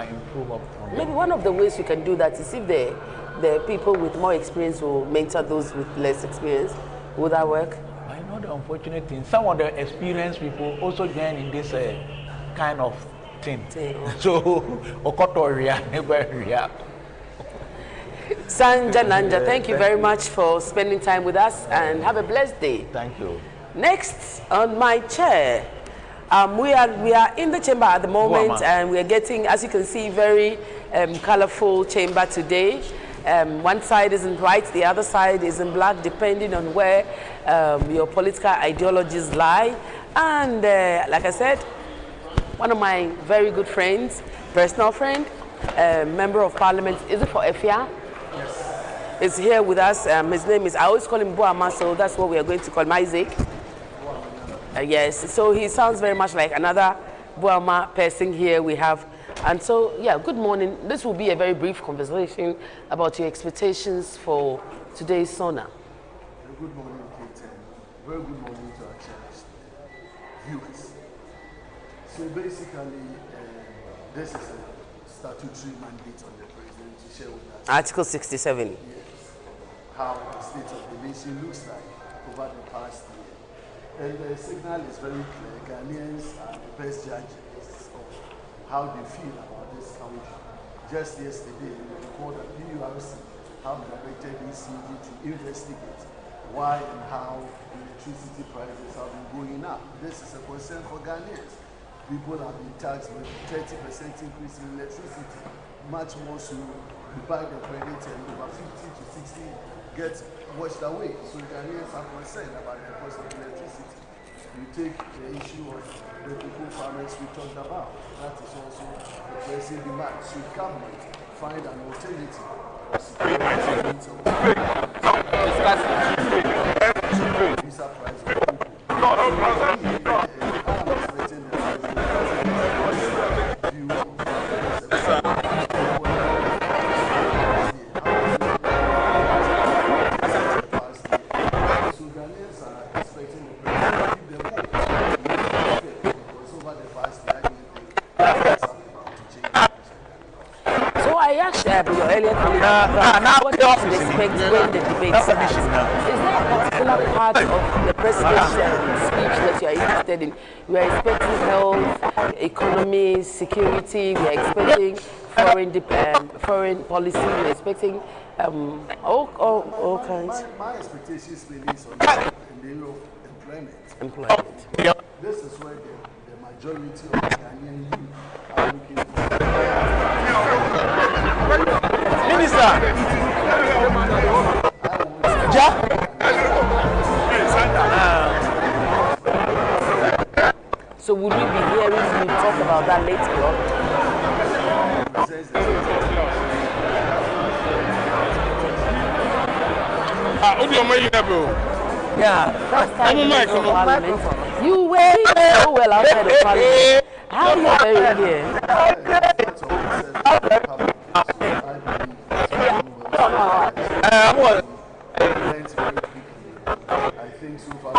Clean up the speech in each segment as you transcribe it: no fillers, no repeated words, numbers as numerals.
can improve upon them. Maybe one of the ways we can do that is if the people with more experience will mentor those with less experience. Would that work? I know the unfortunate thing. Some of the experienced people also join in this kind of thing. So, Okotoria, Neberia. Sanja Nanja, thank you very much for spending time with us and have a blessed day. Thank you. Next on my chair, we are in the chamber at the moment, and we are getting, as you can see, very colorful chamber today. One side is in white, the other side is in black, depending on where your political ideologies lie. And like I said, one of my very good friends, personal friend, member of parliament, is it for Efia? Yes. Is here with us. His name is, I always call him Boama, so that's what we are going to call him, Isaac. Yes, so he sounds very much like another Boama person here we have. And so, yeah, good morning. This will be a very brief conversation about your expectations for today's SONA. Good morning, Kate. Very good morning to our cherished viewers. So basically, this is a statutory mandate on the President to share with us. Article 67. Yes. How the state of the nation looks like over the past year. And the signal is very clear. Ghanaians are the best judges of how they feel about this country. Just yesterday, we reported that PURC have directed ECG to investigate why and how electricity prices have been going up. This is a concern for Ghanaians. People have been taxed with 30% increase in electricity. Much more so, you buy the credit and over 50 to 60 gets washed away. So Ghanaians are concerned about the cost of electricity. You take the issue of the people farmers we talked about. That is also the pressing demand. Should government find an alternative or security needs of visa price of people? I'm expecting the president view of so Ghanaians are expecting the president to give them hope. Because over the past year, So I asked your earlier colleague what you should expect when the debate starts. Is there a particular part of the president's speech that you are interested in? We are expecting health, economy, security, we are expecting foreign policy, we are expecting all kinds. My expectations really is on the area of employment. This is where the majority of the Ghanaian youth are looking for. Minister! So would we be hearing you talk about that later on? Yeah, first time in Parliament. You wait so well outside of Parliament. How are you wearing here? I think so far.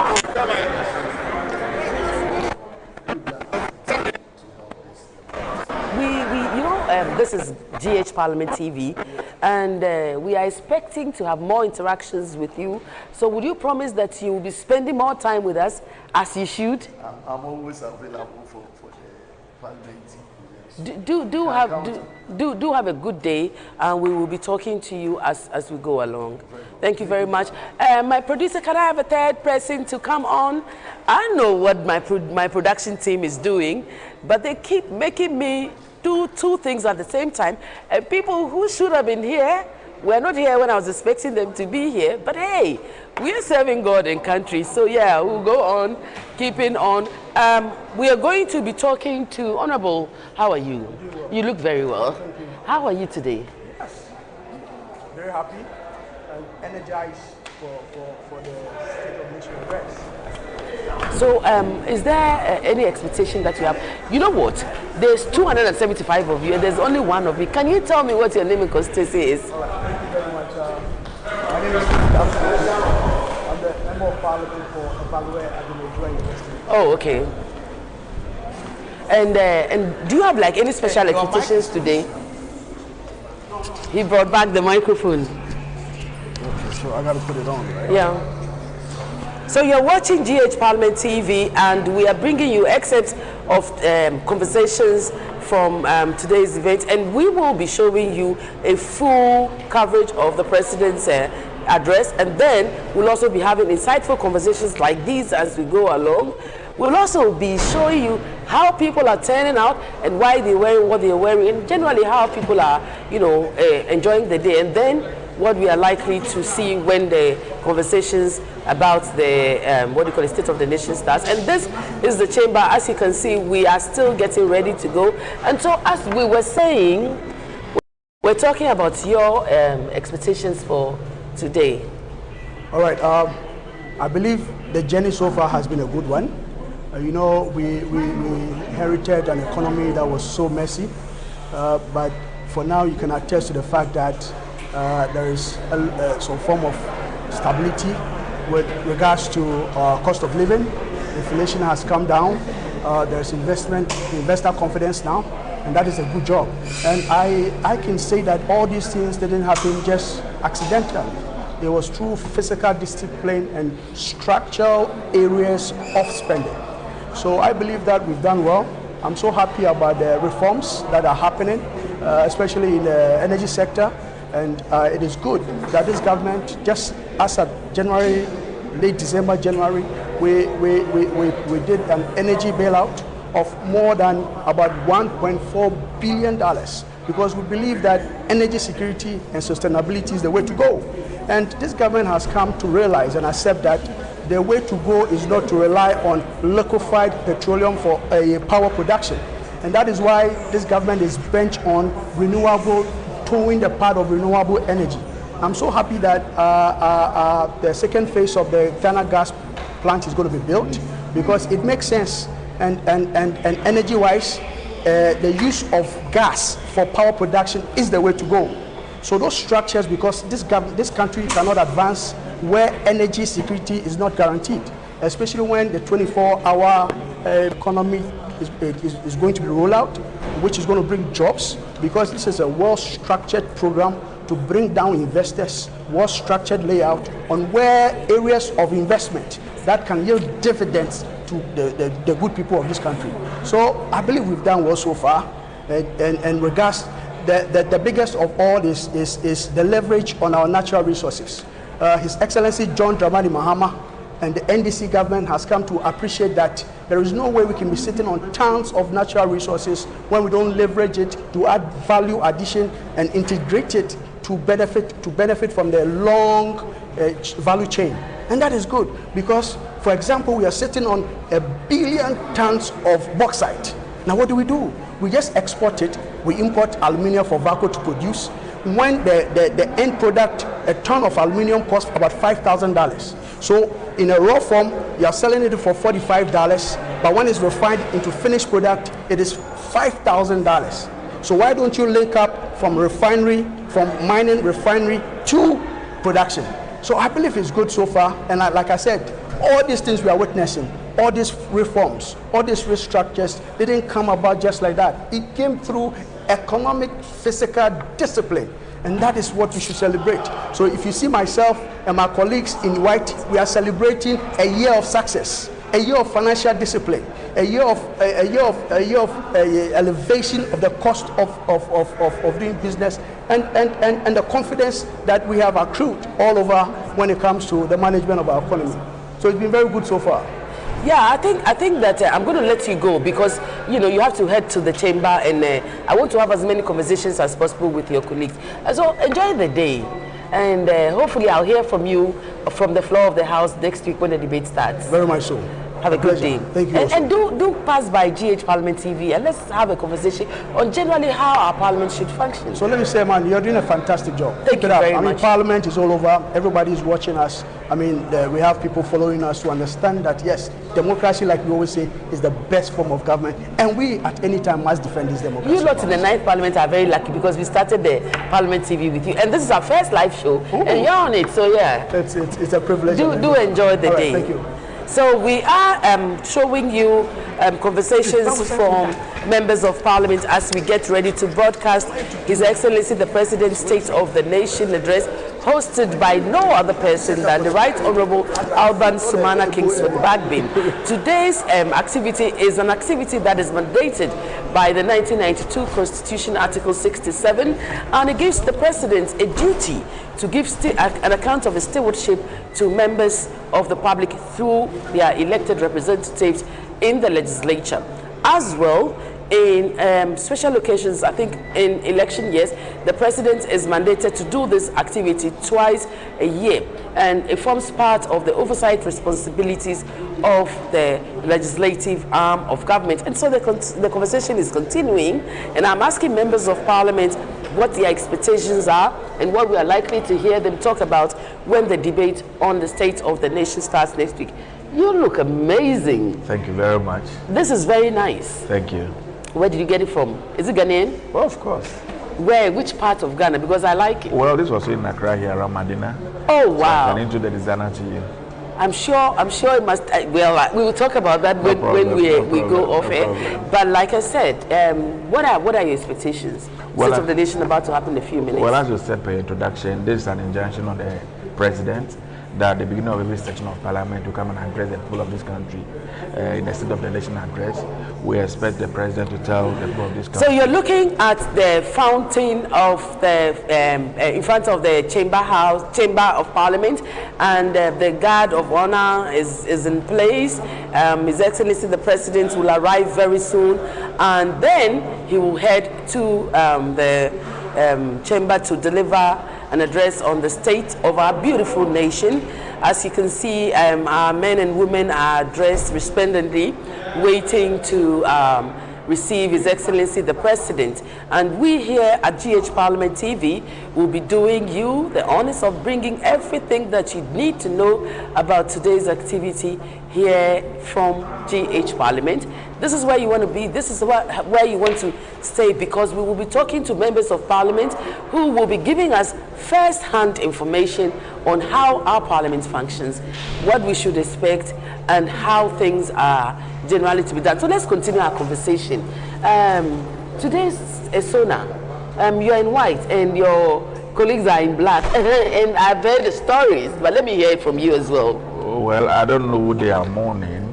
This is GH Parliament TV, and we are expecting to have more interactions with you. So would you promise that you will be spending more time with us, as you should? I'm always available for the Parliament TV. Do have a good day, and we will be talking to you as we go along. Thank you very much. My producer, can I have a third person to come on? I know what my production team is doing, but they keep making me do two things at the same time. And people who should have been here were not here when I was expecting them to be here. But hey, we are serving God and country. So yeah, we'll go on, keeping on. We are going to be talking to Honorable. How are you? You look very well. How are you today? Yes, very happy and energized for the State of Nation address. So is there any expectation that you have? You know what? There's 275 of you and there's only one of me. Can you tell me what your name and constituency is? All right, thank you very much. My name is I'm the Member of Parliament for Evaluate at the University. Oh, okay. And do you have like any special expectations today? He brought back the microphone. Okay, so I gotta put it on, right? Yeah. So you're watching GH Parliament TV, and we are bringing you excerpts of conversations from today's event, and we will be showing you a full coverage of the President's address, and then we'll also be having insightful conversations like these as we go along. We'll also be showing you how people are turning out and why they're wearing what they're wearing, and generally how people are, enjoying the day, and then what we are likely to see when the conversations about the State of the Nation starts. And this is the chamber. As you can see, we are still getting ready to go. And so, as we were saying, we're talking about your expectations for today. All right. I believe the journey so far has been a good one. We inherited an economy that was so messy, but for now, you can attest to the fact that there is some form of stability with regards to cost of living. Inflation has come down. There's investor confidence now, and that is a good job. And I can say that all these things didn't happen just accidentally. There was true physical discipline and structural areas of spending. So I believe that we've done well. I'm so happy about the reforms that are happening, especially in the energy sector. And it is good that this government, just as of January, late December, January, we did an energy bailout of more than about $1.4 billion, because we believe that energy security and sustainability is the way to go. And this government has come to realize and accept that the way to go is not to rely on liquefied petroleum for power production. And that is why this government is bent on renewable, towing the part of renewable energy. I'm so happy that the second phase of the Ghana gas plant is going to be built, because it makes sense, and energy-wise, the use of gas for power production is the way to go. So those structures, because this country cannot advance where energy security is not guaranteed, especially when the 24-hour economy is going to be rolled out, which is going to bring jobs, because this is a well-structured program to bring down investors, well-structured layout on where areas of investment that can yield dividends to the good people of this country. So I believe we've done well so far. And regards, the biggest of all is the leverage on our natural resources. His Excellency John Dramani Mahama and the NDC government has come to appreciate that there is no way we can be sitting on tons of natural resources when we don't leverage it to add value addition and integrate it to benefit from the long value chain. And that is good, because, for example, we are sitting on 1 billion tons of bauxite. Now what do? We just export it. We import aluminium for VACO to produce. When the end product, a ton of aluminium costs about $5,000. So in a raw form, you are selling it for $45, but when it's refined into finished product, it is $5,000. So why don't you link up from mining refinery to production? So I believe it's good so far, and like I said, all these things we are witnessing, all these reforms, all these restructures, they didn't come about just like that. It came through economic, physical discipline, and that is what we should celebrate. So if you see myself and my colleagues in white, we are celebrating a year of success, a year of financial discipline, a year of elevation of the cost of doing business, and the confidence that we have accrued all over when it comes to the management of our economy. So it's been very good so far. Yeah, I think that I'm going to let you go, because you have to head to the chamber, and I want to have as many conversations as possible with your colleagues. So enjoy the day, and hopefully I'll hear from you from the floor of the House next week when the debate starts. Very much so. Have a good day. Thank you. And do pass by GH Parliament TV, and let's have a conversation on generally how our Parliament should function. So let me say, man, you're doing a fantastic job. Thank you very much. I mean, Parliament is all over. Everybody is watching us. I mean, we have people following us to understand that, yes, democracy, like we always say, is the best form of government, and we at any time must defend this democracy. You lot in the 9th Parliament are very lucky, because we started the Parliament TV with you, and this is our first live show. Ooh. And you're on it, so yeah. It's a privilege. Do enjoy the day. Thank you. So we are showing you conversations from members of Parliament as we get ready to broadcast His Excellency the President's State of the Nation address, hosted by no other person than the Right Honourable Alban Sumana Kingsford Bagbin. Today's activity is an activity that is mandated by the 1992 Constitution Article 67, and it gives the President a duty to give an account of his stewardship to members of the public through their elected representatives in the legislature. As well, in special occasions, I think in election years, the President is mandated to do this activity twice a year, and it forms part of the oversight responsibilities of the legislative arm of government. And so the conversation is continuing, and I'm asking members of Parliament what their expectations are and what we are likely to hear them talk about when the debate on the State of the Nation starts next week. You look amazing. Thank you very much. This is very nice. Thank you. Where did you get it from? Is it Ghanaian? Well, of course. Where? Which part of Ghana? Because I like it. Well, this was in Accra here around Medina. Oh, wow. So I can introduce the designer to you. I'm sure it must, well, we will talk about that when we go off air. But like I said, what are your expectations? Well, State of the Nation about to happen in a few minutes. Well, as you said per introduction, this is an injunction on the President that at the beginning of every session of Parliament to come and address the people of this country in the State of the Nation address. We expect the President to tell the people of this country. So you're looking at the fountain of the in front of the chamber of Parliament, and the guard of honor is in place. His Excellency the President will arrive very soon, and then he will head to the chamber to deliver an address on the state of our beautiful nation. As you can see, our men and women are dressed resplendently, waiting to receive His Excellency the President. And we here at GH Parliament TV will be doing you the honors of bringing everything that you need to know about today's activity here from GH Parliament. This is where you want to be. This is where you want to stay, because we will be talking to members of Parliament who will be giving us first-hand information on how our Parliament functions, what we should expect, and how things are generally to be done. So let's continue our conversation. Today's Esona, you are in white and your colleagues are in black, and I've heard the stories, but let me hear it from you as well. Well, I don't know who they are mourning.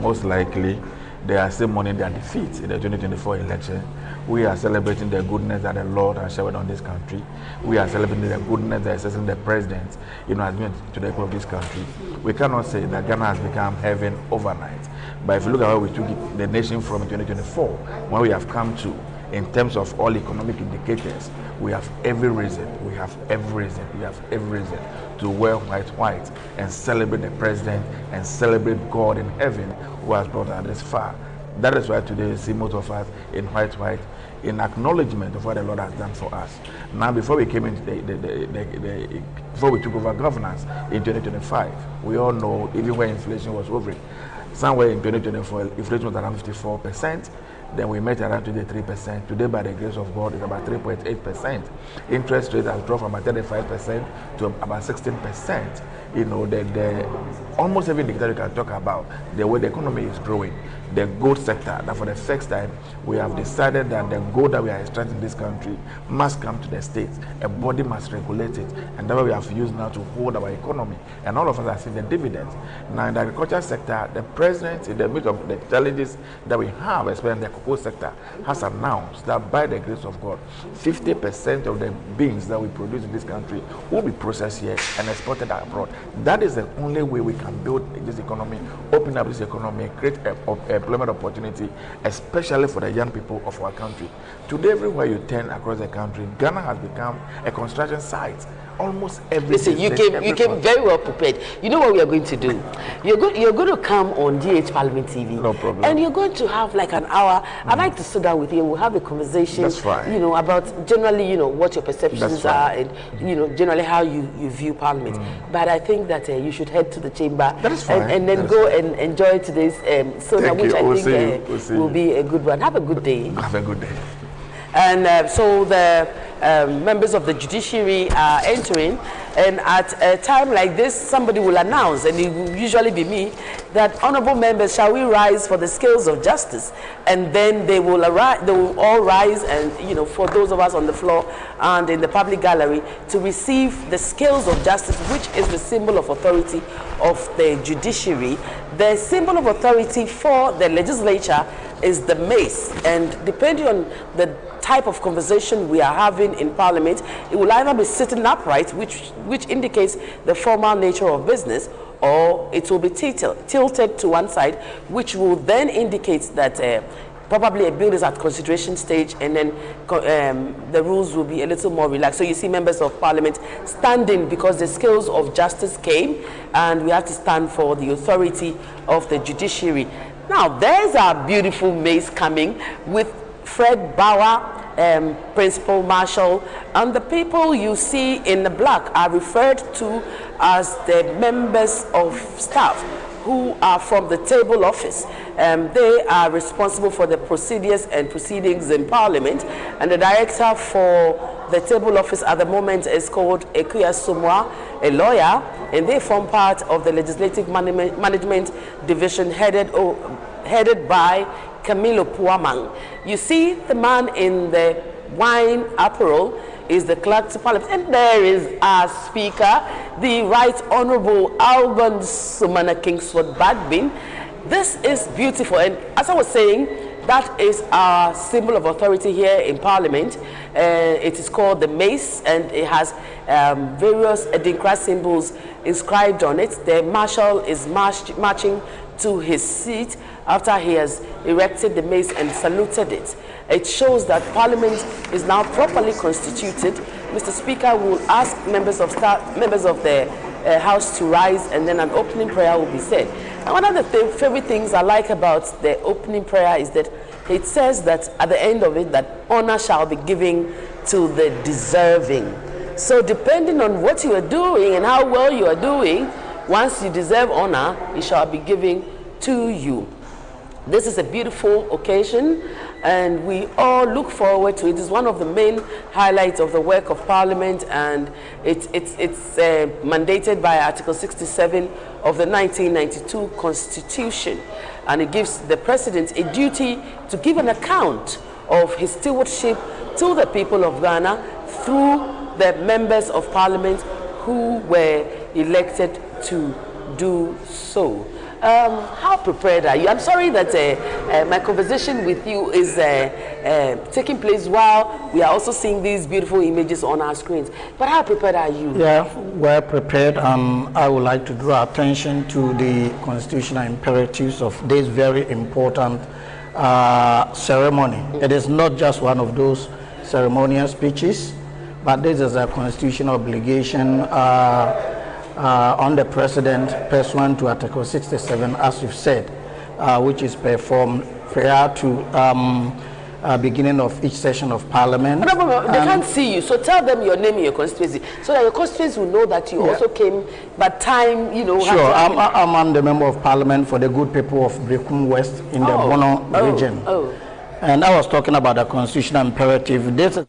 Most likely, they are still mourning their defeat in the 2024 election. We are celebrating the goodness that the Lord has showered on this country. We are celebrating the goodness that is the President, has been to the people of this country. We cannot say that Ghana has become heaven overnight. But if you look at where we took the nation from in 2024, where we have come to, in terms of all economic indicators, we have every reason to wear white and celebrate the President and celebrate God in heaven who has brought us this far. That is why today you see most of us in white in acknowledgement of what the Lord has done for us. Now, before we came into before we took over governance in 2025, we all know even when inflation was hovering, somewhere in 2024 inflation was around 54%. Then we met around 23%. Today, by the grace of God, it's about 3.8%. Interest rate has dropped from about 35% to about 16%. Almost every indicator you can talk about, the way the economy is growing, the gold sector, that for the first time, we have decided that the gold that we are extracting in this country must come to the states. A body must regulate it. And that's what we have used now to hold our economy. And all of us are seeing the dividends. Now, in the agriculture sector, the President, in the midst of the challenges that we have, especially in the cocoa sector, has announced that by the grace of God, 50% of the beans that we produce in this country will be processed here and exported abroad. That is the only way we can build this economy, open up this economy, create employment opportunity, especially for the young people of our country. Today, everywhere you turn across the country, Ghana has become a construction site. Almost every. Listen, you came very well prepared. You know what we are going to do? You're going to come on DH Parliament TV. No problem. And you're going to have like an hour. I'd like to sit down with you and we'll have a conversation. That's fine. About generally, what your perceptions are and, generally how you view Parliament. But I think that you should head to the chamber. That is fine. And then go and enjoy today's soda, which I think will be a good one. Have a good day. Have a good day. And so the members of the judiciary are entering, and at a time like this, somebody will announce, and it will usually be me, that honorable members, shall we rise for the scales of justice? And then they will all rise, and for those of us on the floor and in the public gallery, to receive the scales of justice, which is the symbol of authority of the judiciary. The symbol of authority for the legislature is the mace, and depending on the type of conversation we are having in Parliament, it will either be sitting upright, which indicates the formal nature of business, or it will be tilted to one side, which will then indicate that probably a bill is at consideration stage, and then the rules will be a little more relaxed. So you see members of Parliament standing because the scales of justice came, and we have to stand for the authority of the judiciary. Now, there's our beautiful mace coming with Fred Bauer, Principal Marshal, and the people you see in the black are referred to as the members of staff who are from the table office. They are responsible for the procedures and proceedings in Parliament, and the director for the table office at the moment is called Ekuya Sumwa, a lawyer, and they form part of the Legislative Management Division headed by Camilo Puamang. You see the man in the wine apparel is the clerk to Parliament, and there is our Speaker, the Right Honourable Alban Sumana Kingsford Bagbin. This is beautiful, and as I was saying, that is our symbol of authority here in Parliament. It is called the mace, and it has various Adinkra symbols inscribed on it. The marshal is marching to his seat after he has erected the mace and saluted it. It shows that Parliament is now properly constituted. Mr. Speaker will ask members of the House to rise, and then an opening prayer will be said. And one of the favorite things I like about the opening prayer is that it says that at the end of it, that honor shall be given to the deserving. So depending on what you are doing and how well you are doing, once you deserve honor, it shall be given to you. This is a beautiful occasion, and we all look forward to it. It is one of the main highlights of the work of Parliament, and it's mandated by Article 67 of the 1992 Constitution, and it gives the President a duty to give an account of his stewardship to the people of Ghana through the members of Parliament who were elected to do so. How prepared are you? I'm sorry that my conversation with you is taking place while we are also seeing these beautiful images on our screens. But how prepared are you? Yeah, well prepared. I would like to draw attention to the constitutional imperatives of this very important ceremony. It is not just one of those ceremonial speeches, but this is a constitutional obligation on the President pursuant to Article 67, as you've said, which is performed prior to beginning of each session of Parliament. No, they can't see you, so tell them your name and your constituency, so that your constituency will know that you also came, but time, Sure, I'm the Member of Parliament for the good people of Brekum West in the Bono region. And I was talking about the constitutional imperative. This is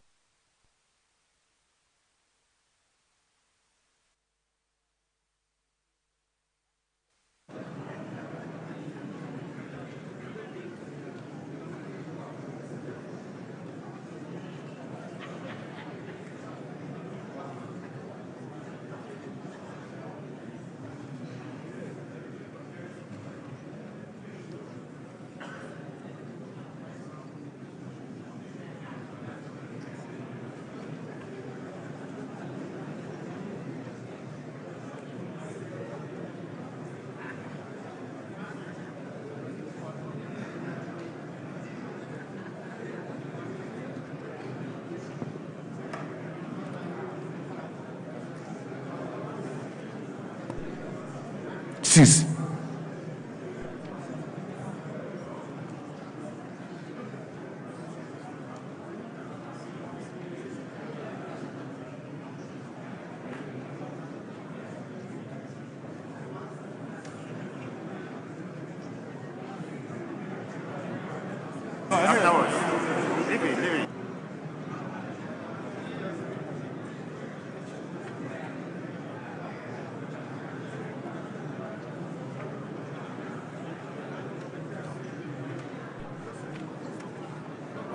Six. Afterwards. Leave it.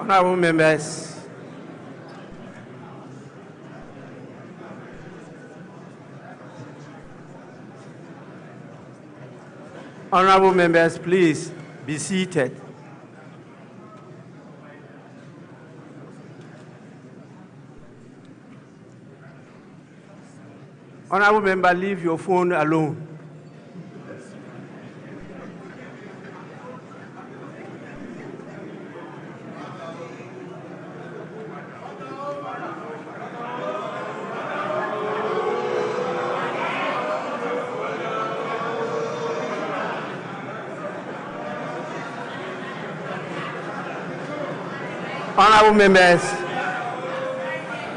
Honorable members, honorable members, please be seated. Honorable member, leave your phone alone. Honorable members,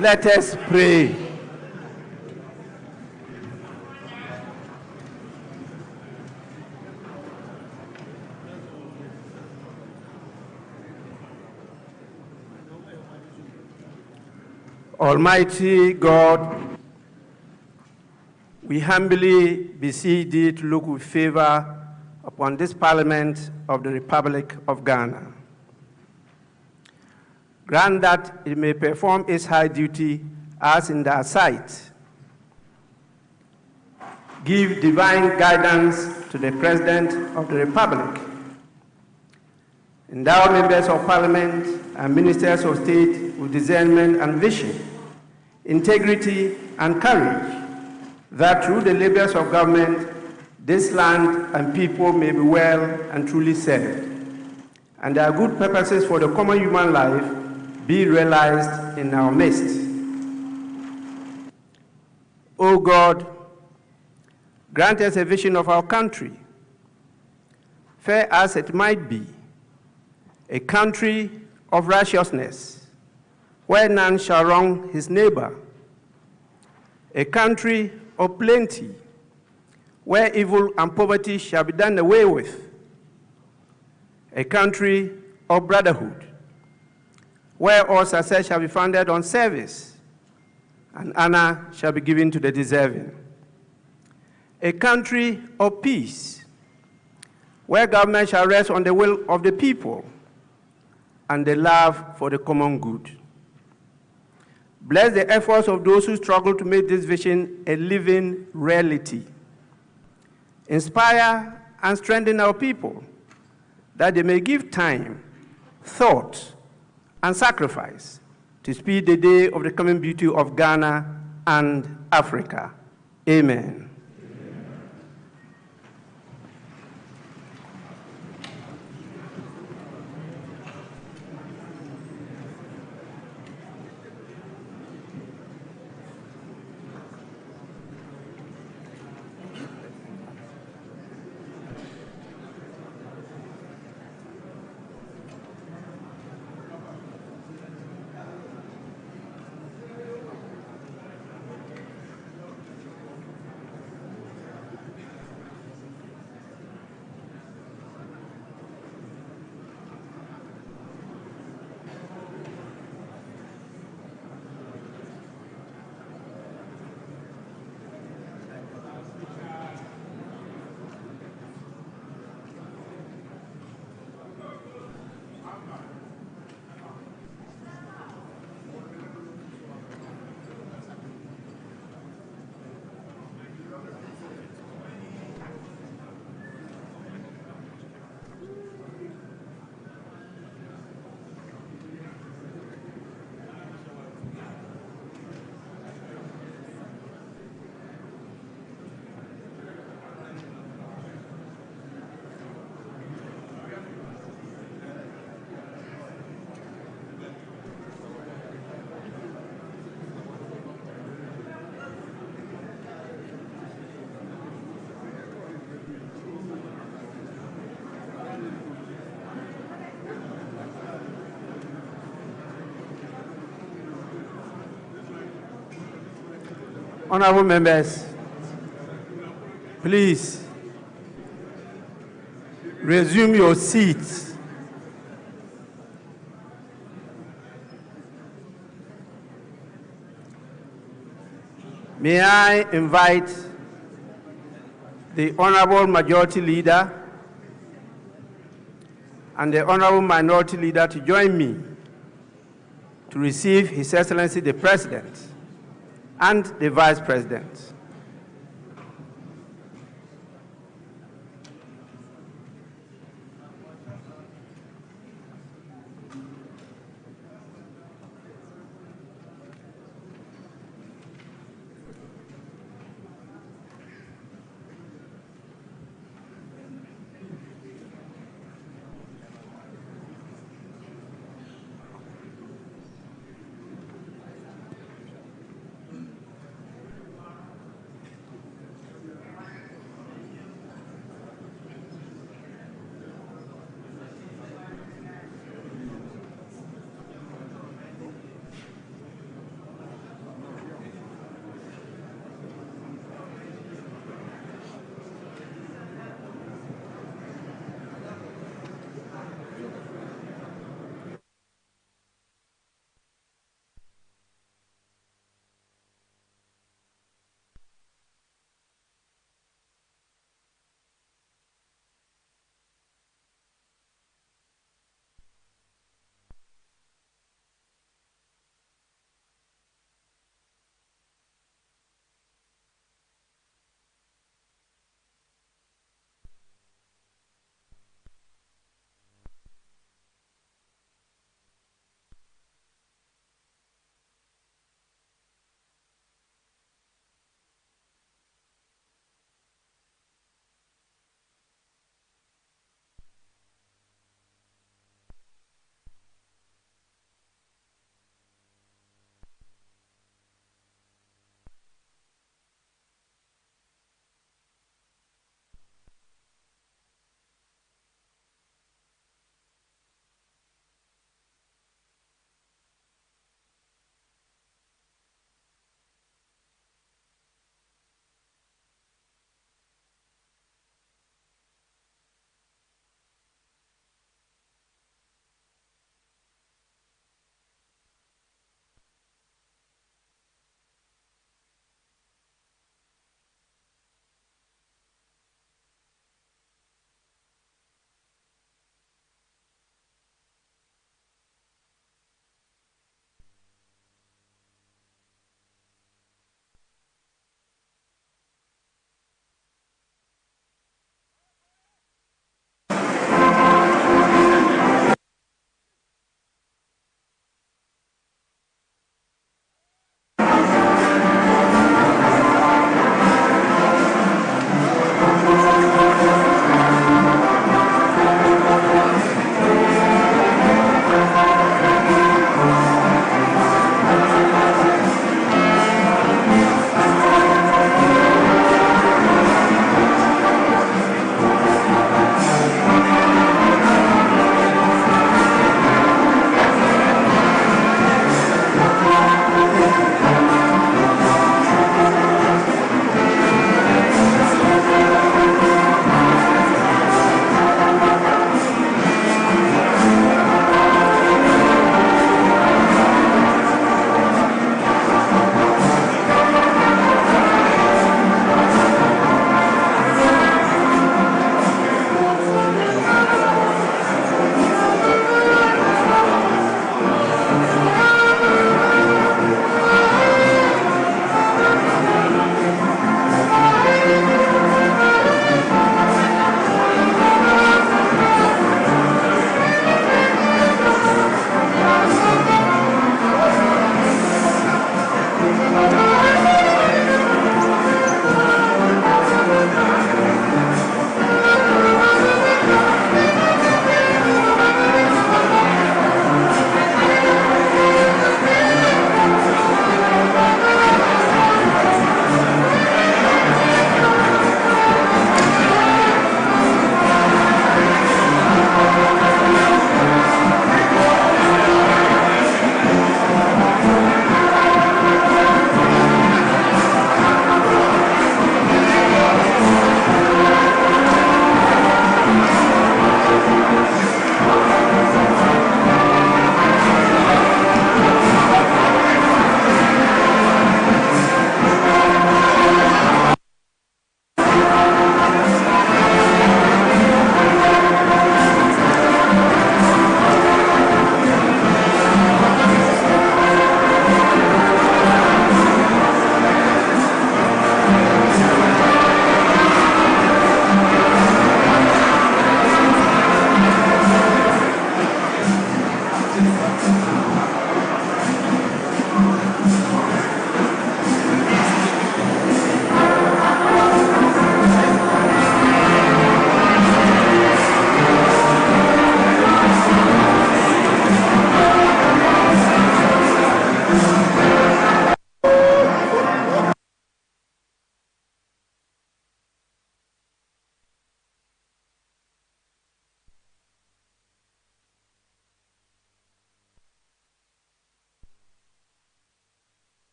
let us pray. Almighty God, we humbly beseech thee to look with favor upon this Parliament of the Republic of Ghana. Grant that it may perform its high duty as in thy sight. Give divine guidance to the President of the Republic. Endow members of Parliament and ministers of state with discernment and vision, integrity and courage, that through the labors of government, this land and people may be well and truly served, and their good purposes for the common human life be realized in our midst. O God, grant us a vision of our country, fair as it might be, a country of righteousness, where none shall wrong his neighbor, a country of plenty, where evil and poverty shall be done away with, a country of brotherhood, where all success shall be founded on service, and honor shall be given to the deserving. A country of peace, where government shall rest on the will of the people and the love for the common good. Bless the efforts of those who struggle to make this vision a living reality. Inspire and strengthen our people, that they may give time, thought, and sacrifice to speed the day of the coming beauty of Ghana and Africa. Amen. Honorable members, please resume your seats. May I invite the Honorable Majority Leader and the Honorable Minority Leader to join me to receive His Excellency the President and the Vice President.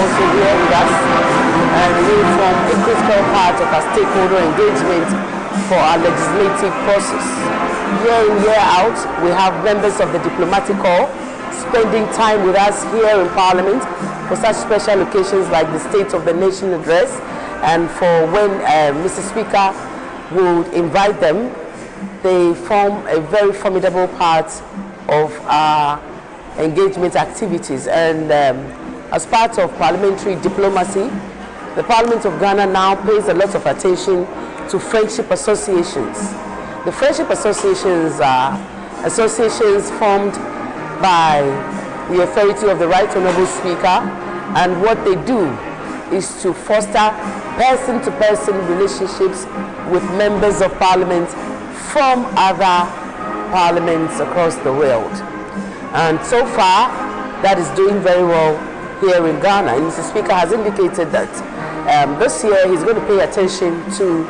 also here with us, and we form a critical part of our stakeholder engagement for our legislative process. Year in, year out, we have members of the diplomatic corps spending time with us here in Parliament for such special occasions like the State of the Nation address, and for when Mr. Speaker would invite them. They form a very formidable part of our engagement activities. And as part of parliamentary diplomacy, the Parliament of Ghana now pays a lot of attention to friendship associations. The friendship associations are associations formed by the authority of the Right Honourable Speaker, and what they do is to foster person-to-person relationships with members of Parliament from other parliaments across the world. And so far, that is doing very well here in Ghana. And Mr. Speaker has indicated that this year he's going to pay attention to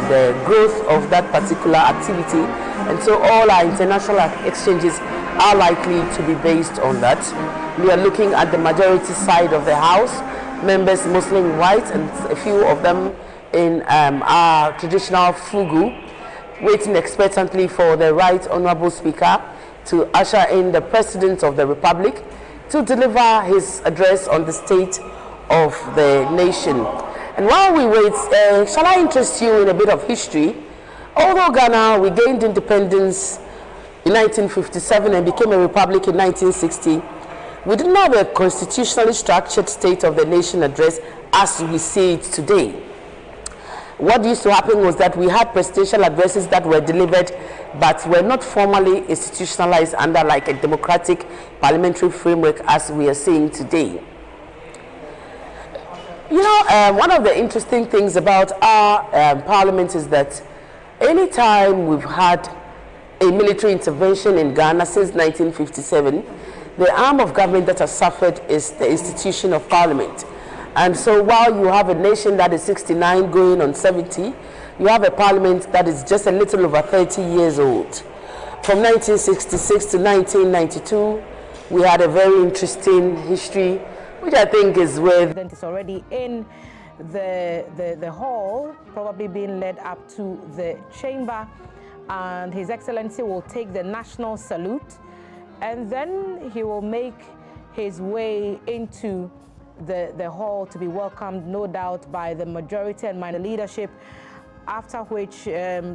the growth of that particular activity. And so all our international exchanges are likely to be based on that. We are looking at the majority side of the House, members mostly in white, and a few of them in our traditional fugu, waiting expectantly for the Right Honourable Speaker to usher in the President of the Republic to deliver his address on the state of the nation. And while we wait, shall I interest you in a bit of history? Although Ghana, we gained independence in 1957 and became a republic in 1960, we didn't have a constitutionally structured State of the Nation address as we see it today. What used to happen was that we had presidential addresses that were delivered but were not formally institutionalized under like a democratic parliamentary framework as we are seeing today. You know, one of the interesting things about our parliament is that anytime we've had a military intervention in Ghana since 1957, the arm of government that has suffered is the institution of parliament. And so while you have a nation that is 69 going on 70, you have a parliament that is just a little over 30 years old. From 1966 to 1992, we had a very interesting history, which I think is where the president is already in the hall, probably being led up to the chamber, and His Excellency will take the national salute, and then he will make his way into the hall to be welcomed, no doubt, by the majority and minor leadership, after which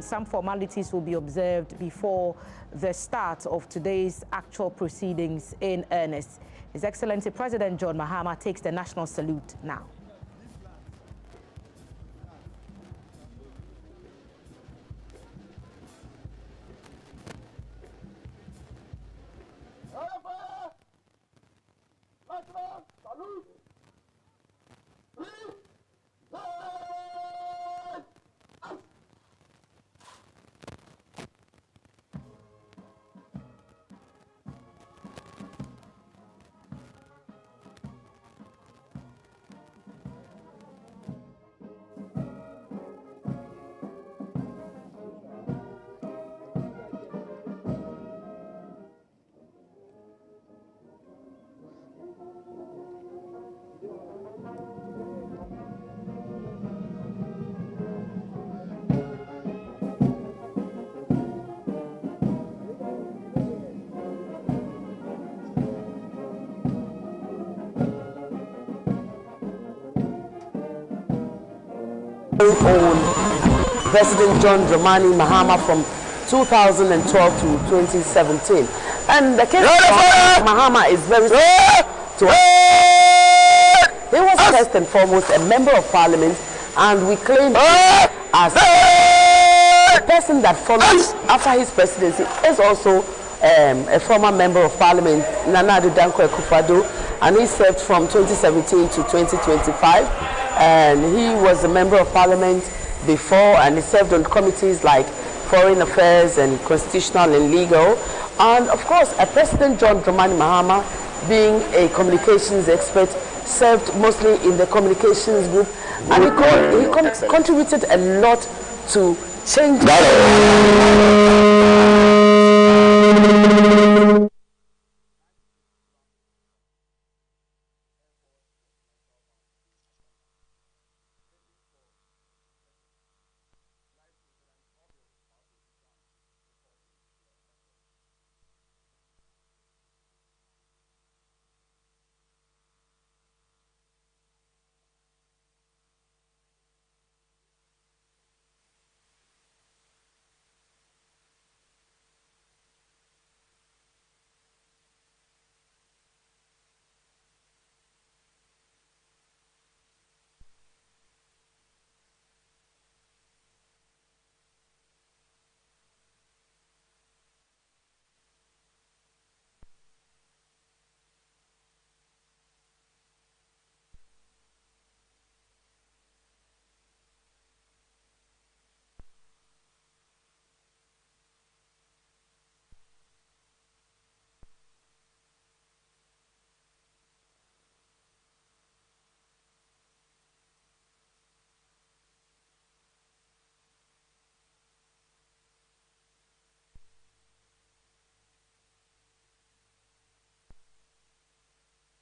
some formalities will be observed before the start of today's actual proceedings in earnest. His Excellency President John Mahama takes the national salute now. Own President John Dramani Mahama from 2012 to 2017, and the case of Mahama is very he was first and foremost a member of parliament, and we claim him as the person that follows after his presidency is also a former member of parliament, Nana Addo Dankwa Akufo-Addo, and he served from 2017 to 2025. And he was a member of parliament before, and he served on committees like foreign affairs and constitutional and legal. And of course, President John Dramani Mahama, being a communications expert, served mostly in the communications group, and he contributed a lot to change.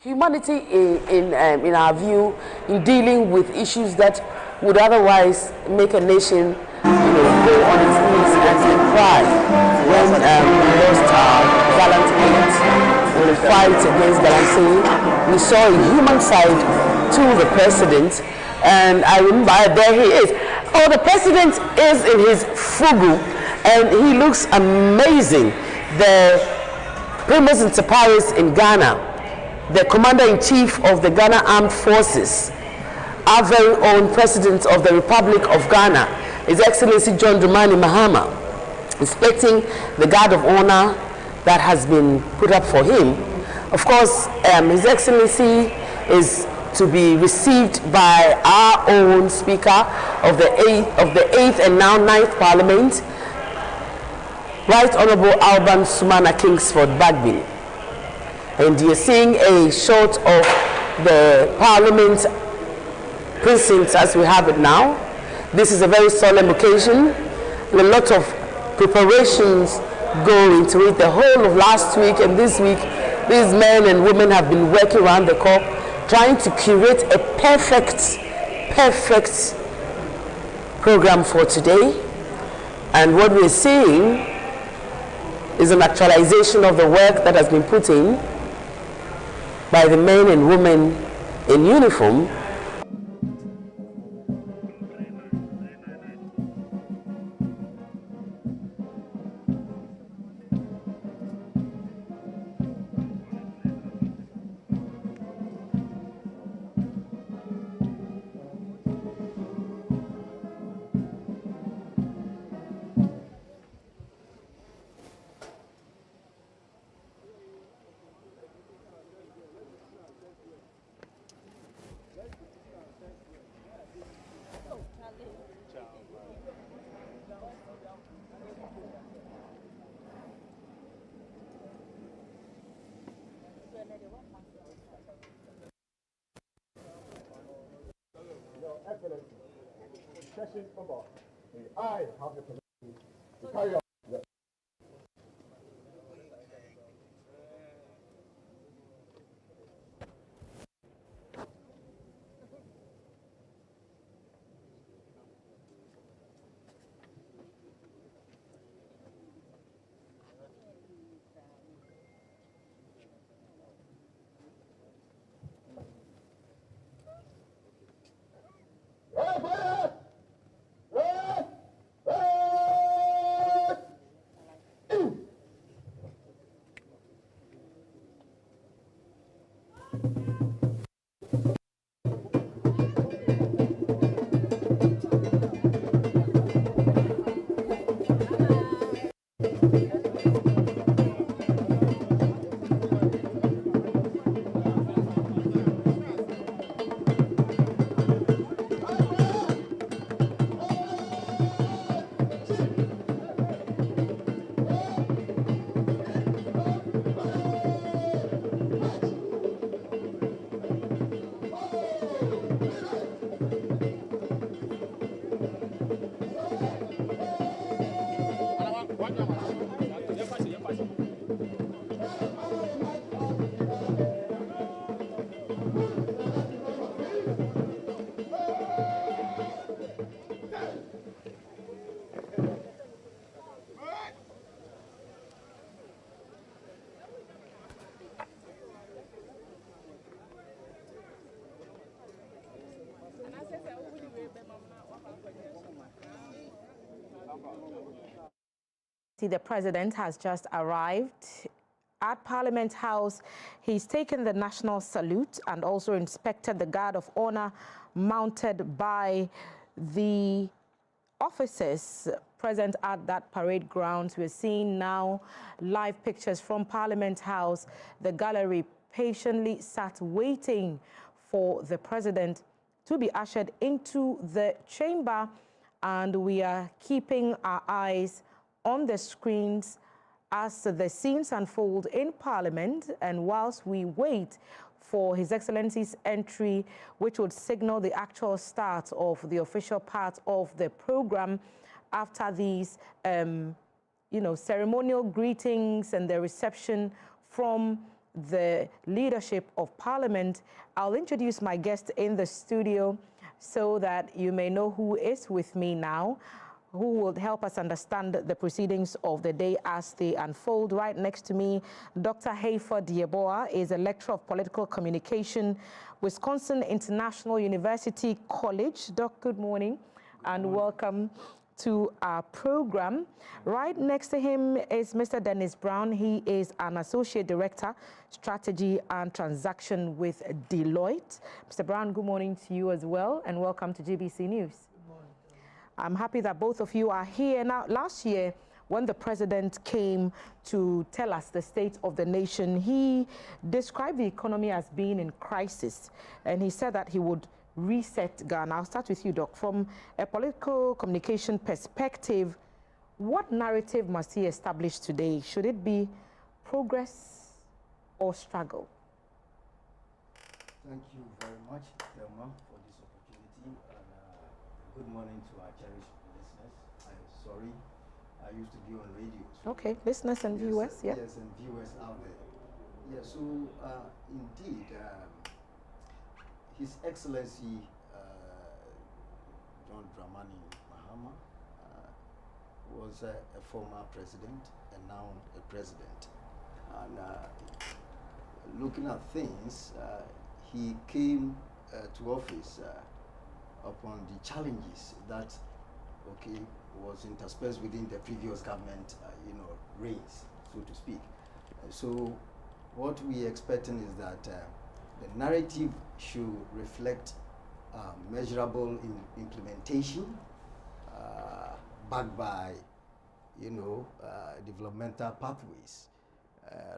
Humanity, in our view, in dealing with issues that would otherwise make a nation, go on its knees and cry. When we lost our gallant mate in the fight against Galamsey, we saw a human side to the president, and I remember there he is. Oh, the president is in his fugu, and he looks amazing. The Primus Inter Pares in Ghana, the Commander-in-Chief of the Ghana Armed Forces, our very own President of the Republic of Ghana, His Excellency John DRAMANI Mahama, inspecting the guard of honor that has been put up for him. Of course, His Excellency is to be received by our own Speaker of the 8th and now 9th Parliament, Right Honourable Alban Sumana Kingsford Bagbin. And you're seeing a shot of the Parliament precincts as we have it now. This is a very solemn occasion. A lot of preparations go into it. The whole of last week and this week, these men and women have been working around the clock, trying to curate a perfect program for today. And what we're seeing is an actualization of the work that has been put in by the men and women in uniform. Session number. I have the permission to carry out. The president has just arrived at Parliament House. He's taken the national salute and also inspected the guard of honor mounted by the officers present at that parade grounds. We're seeing now live pictures from Parliament House. The gallery patiently sat waiting for the president to be ushered into the chamber, and we are keeping our eyes on the screens as the scenes unfold in Parliament, and whilst we wait for His Excellency's entry, which would signal the actual start of the official part of the program after these, ceremonial greetings and the reception from the leadership of Parliament. I'll introduce my guest in the studio so that you may know who is with me now, who will help us understand the proceedings of the day as they unfold. Right next to me, Dr. Hayford Yeboah is a lecturer of political communication, Wisconsin International University College. Doc, good morning and welcome to our program. Right next to him is Mr. Dennis Brown. He is an Associate Director, Strategy and Transaction with Deloitte. Mr. Brown, good morning to you as well, and welcome to GBC News. Good morning. I'm happy that both of you are here. Now, last year, when the president came to tell us the state of the nation, he described the economy as being in crisis, and he said that he would reset Ghana. I'll start with you, Doc. From a political communication perspective, what narrative must he establish today? Should it be progress or struggle? Thank you very much, Thelma, for this opportunity. And good morning to our cherished listeners. I'm sorry, I used to be on radio. So okay, listeners and viewers, yeah. Yes, and viewers out there. Yeah, so indeed, His Excellency John DRAMANI MAHAMA was a former president and now a president. And looking at things, he came to office upon the challenges that, was interspersed within the previous government, reigns, so to speak. So what we are expecting is that the narrative should reflect measurable implementation, backed by, developmental pathways,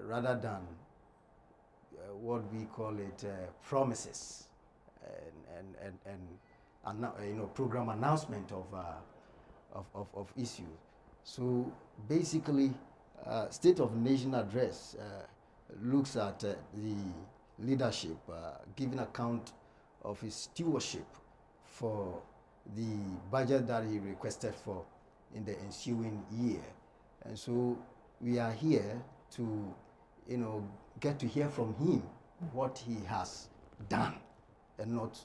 rather than what we call it promises and program announcement of issues. So basically, State of the Nation address looks at the leadership, giving account of his stewardship for the budget that he requested for in the ensuing year. And so we are here to, get to hear from him what he has done and not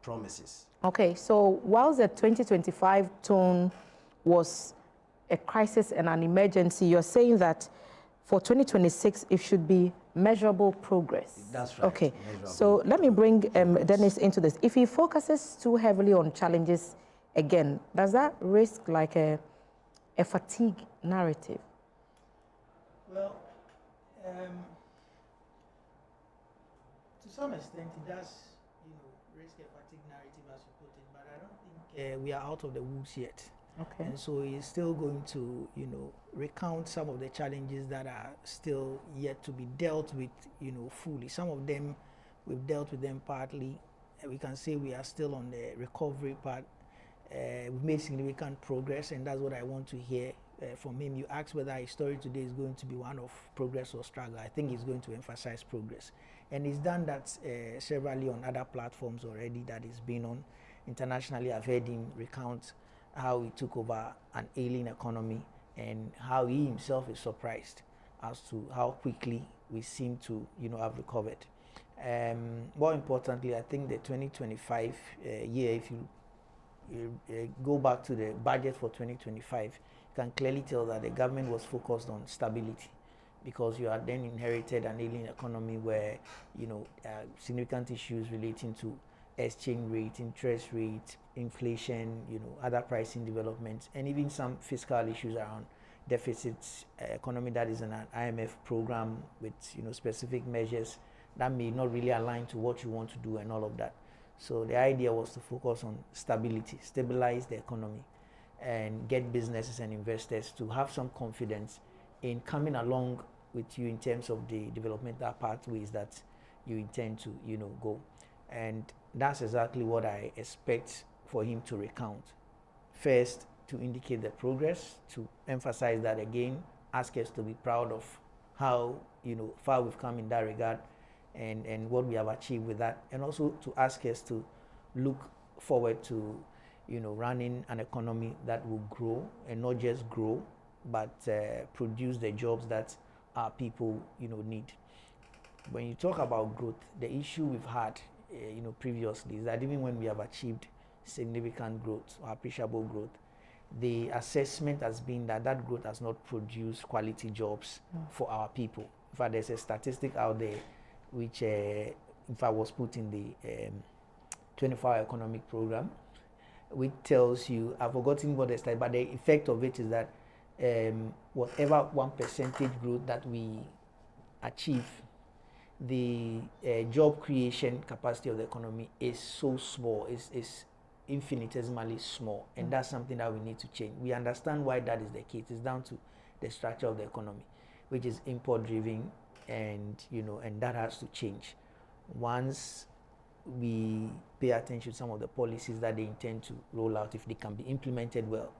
promises. Okay, so whilst the 2025 tone was a crisis and an emergency, you're saying that for 2026, it should be measurable progress. That's right. Okay, so let me bring Dennis into this. If he focuses too heavily on challenges again, does that risk like a fatigue narrative? Well, to some extent it does, risk a fatigue narrative as you put it, but I don't think we are out of the woods yet. Okay. And so he's still going to, recount some of the challenges that are still yet to be dealt with, fully. Some of them, we've dealt with them partly. We can say we are still on the recovery part. We've made significant progress, and that's what I want to hear from him. You asked whether his story today is going to be one of progress or struggle. I think he's going to emphasize progress. And he's done that severally on other platforms already that he's been on. Internationally, I've heard him recount how he took over an ailing economy and how he himself is surprised as to how quickly we seem to, have recovered. More importantly, I think the 2025 year, if you go back to the budget for 2025, you can clearly tell that the government was focused on stability, because you had then inherited an ailing economy where, significant issues relating to exchange rate, interest rate, inflation, other pricing developments, and even some fiscal issues around deficits, economy that is in an IMF program with, specific measures that may not really align to what you want to do and all of that. So the idea was to focus on stability, stabilize the economy, and get businesses and investors to have some confidence in coming along with you in terms of the developmental pathways that you intend to, go. And that's exactly what I expect for him to recount. First, to indicate the progress, to emphasize that again, ask us to be proud of how, far we've come in that regard, and what we have achieved with that, and also to ask us to look forward to, running an economy that will grow, and not just grow, but produce the jobs that our people, need. when you talk about growth, the issue we've had, you know, previously is that even when we have achieved significant growth or appreciable growth, the assessment has been that that growth has not produced quality jobs for our people. In fact, there's a statistic out there which, in fact, was put in the 24-hour economic program, which tells you, I've forgotten what the stat, but the effect of it is that whatever 1% growth that we achieve, the job creation capacity of the economy is so small, is infinitesimally small, and that's something that we need to change. We understand why that is the case. It's down to the structure of the economy, which is import driven, and you know, and that has to change. Once we pay attention to some of the policies that they intend to roll out, if they can be implemented well,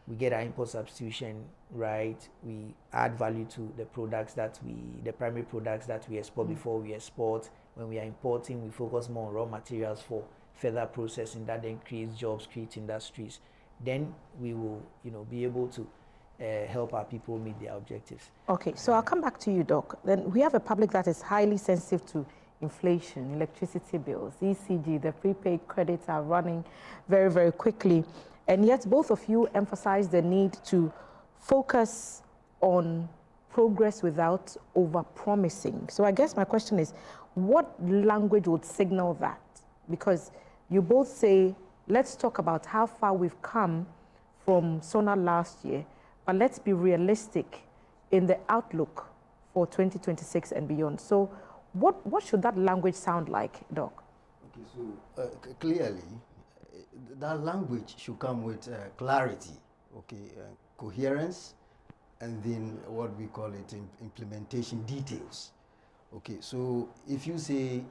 we get our import substitution right, we add value to the products that the primary products that we export before we export. When we are importing, we focus more on raw materials for further processing, that then creates jobs, creates industries. Then we will, you know, be able to help our people meet their objectives. Okay, so I'll come back to you, Doc. Then we have a public that is highly sensitive to inflation, electricity bills, ECG, the prepaid credits are running very, very quickly. And yet both of you emphasize the need to focus on progress without over-promising. So I guess my question is, what language would signal that? Because you both say, let's talk about how far we've come from SONA last year, but let's be realistic in the outlook for 2026 and beyond. So what should that language sound like, Doc? Okay, so clearly, that language should come with clarity, okay, coherence, and then what we call it implementation details. Okay, so if you say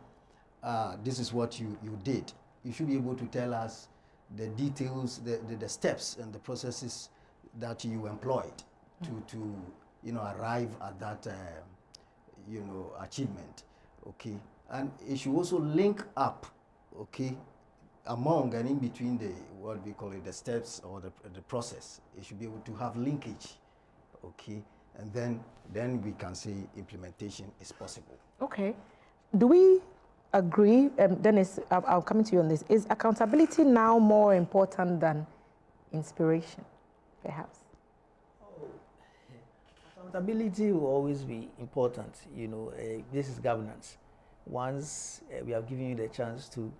this is what you did, you should be able to tell us the details, the steps and the processes that you employed to you know, arrive at that you know, achievement. Okay, and it should also link up, okay, among and in between the, what we call it, the steps or the process. It should be able to have linkage, okay, and then we can say implementation is possible. Okay, do we agree, Dennis, I'll come to you on this, is accountability now more important than inspiration, perhaps? Accountability will always be important. You know, this is governance. Once we have given you the chance to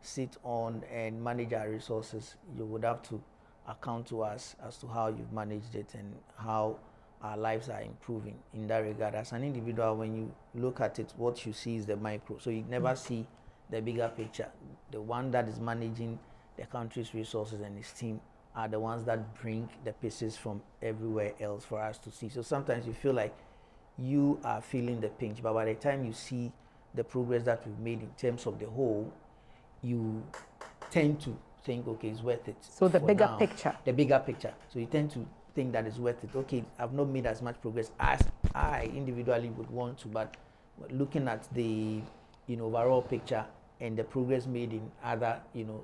sit on and manage our resources, you would have to account to us as to how you've managed it and how our lives are improving in that regard. As an individual, when you look at it, what you see is the micro. So you never see the bigger picture. The one that is managing the country's resources and its team are the ones that bring the pieces from everywhere else for us to see. So sometimes you feel like you are feeling the pinch, but by the time you see the progress that we've made in terms of the whole, you tend to think, okay, it's worth it. So the bigger picture. The bigger picture. So you tend to think that it's worth it. Okay, I've not made as much progress as I individually would want to, but looking at the, you know, overall picture and the progress made in other, you know,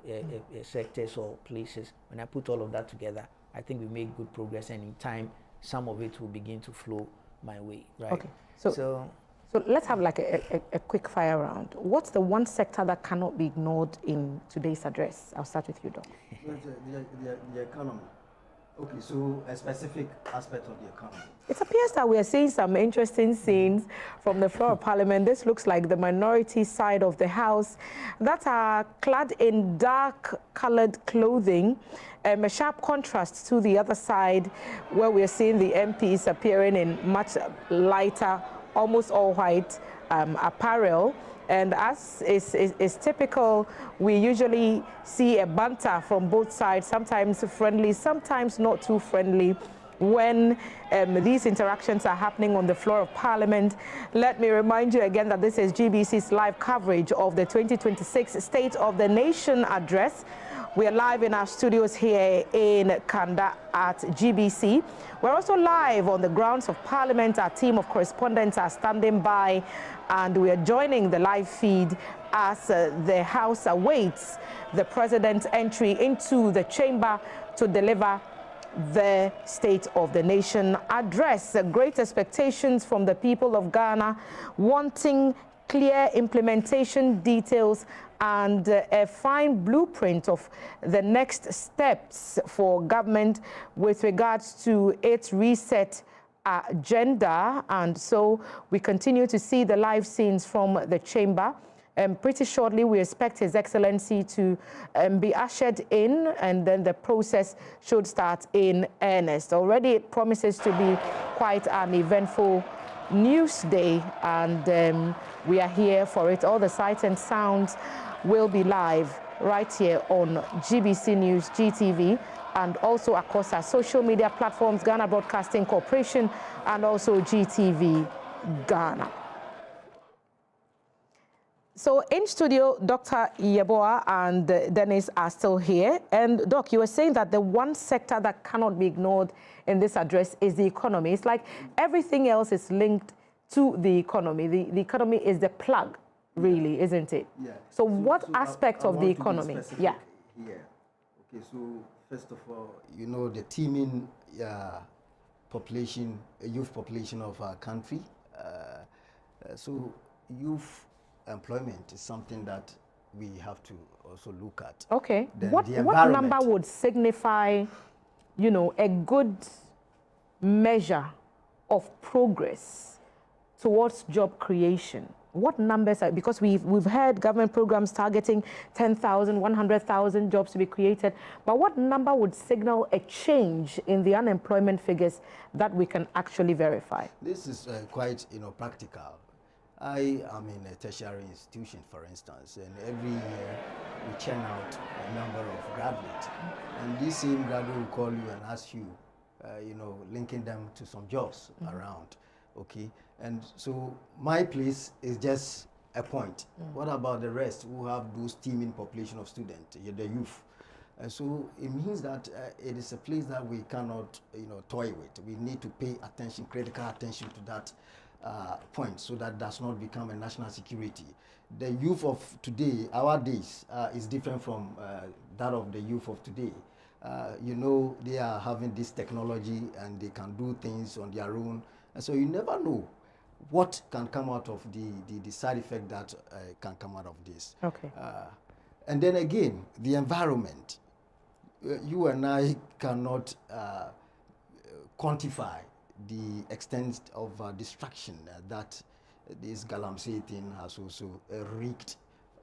sectors or places, when I put all of that together, I think we made good progress, and in time, some of it will begin to flow my way, right? Okay, so let's have like a quick fire round. What's the one sector that cannot be ignored in today's address? I'll start with you, Doc. The economy. Okay, so a specific aspect of the economy. It appears that we are seeing some interesting scenes from the floor of Parliament. This looks like the minority side of the House that are clad in dark-colored clothing, a sharp contrast to the other side where we are seeing the MPs appearing in much lighter, almost all white apparel. And as is typical, we usually see a banter from both sides, sometimes friendly, sometimes not too friendly, when these interactions are happening on the floor of Parliament. Let me remind you again that this is GBC's live coverage of the 2026 State of the Nation address. We are live in our studios here in Kanda at GBC. We're also live on the grounds of Parliament. Our team of correspondents are standing by, and we are joining the live feed as the House awaits the President's entry into the chamber to deliver the State of the Nation address. Great expectations from the people of Ghana, wanting clear implementation details and a fine blueprint of the next steps for government with regards to its reset agenda. And so we continue to see the live scenes from the chamber. Pretty shortly, we expect His Excellency to be ushered in, and then the process should start in earnest. Already it promises to be quite an eventful news day, and we are here for it. All the sights and sounds will be live right here on GBC News, GTV, and also across our social media platforms, Ghana Broadcasting Corporation, and also GTV Ghana. So in studio, Dr. Yeboah and Dennis are still here. And Doc, you were saying that the one sector that cannot be ignored in this address is the economy. It's like everything else is linked to the economy. The economy is the plug, really, isn't it? Yeah. So what aspect of the economy? Yeah. Here. Okay, so first of all, you know, the teeming population, youth population of our country. So youth employment is something that we have to also look at. Okay. What number would signify, you know, a good measure of progress towards job creation? What numbers are, because we've heard government programs targeting 10,000, 100,000 jobs to be created, but what number would signal a change in the unemployment figures that we can actually verify? This is quite, you know, practical. I am in a tertiary institution, for instance, and every year we churn out a number of graduates. And this same graduate will call you and ask you, you know, linking them to some jobs around, okay? And so my place is just a point. What about the rest who have those teeming population of students, the youth? And so it means that it is a place that we cannot, you know, toy with. We need to pay attention, critical attention to that point, so that does not become a national security. The youth of today, our days, is different from that of the youth of today. You know, they are having this technology and they can do things on their own. And so you never know what can come out of the side effect that can come out of this. Okay. And then again, the environment. You and I cannot quantify the extent of destruction that this Galamsey thing has also wreaked,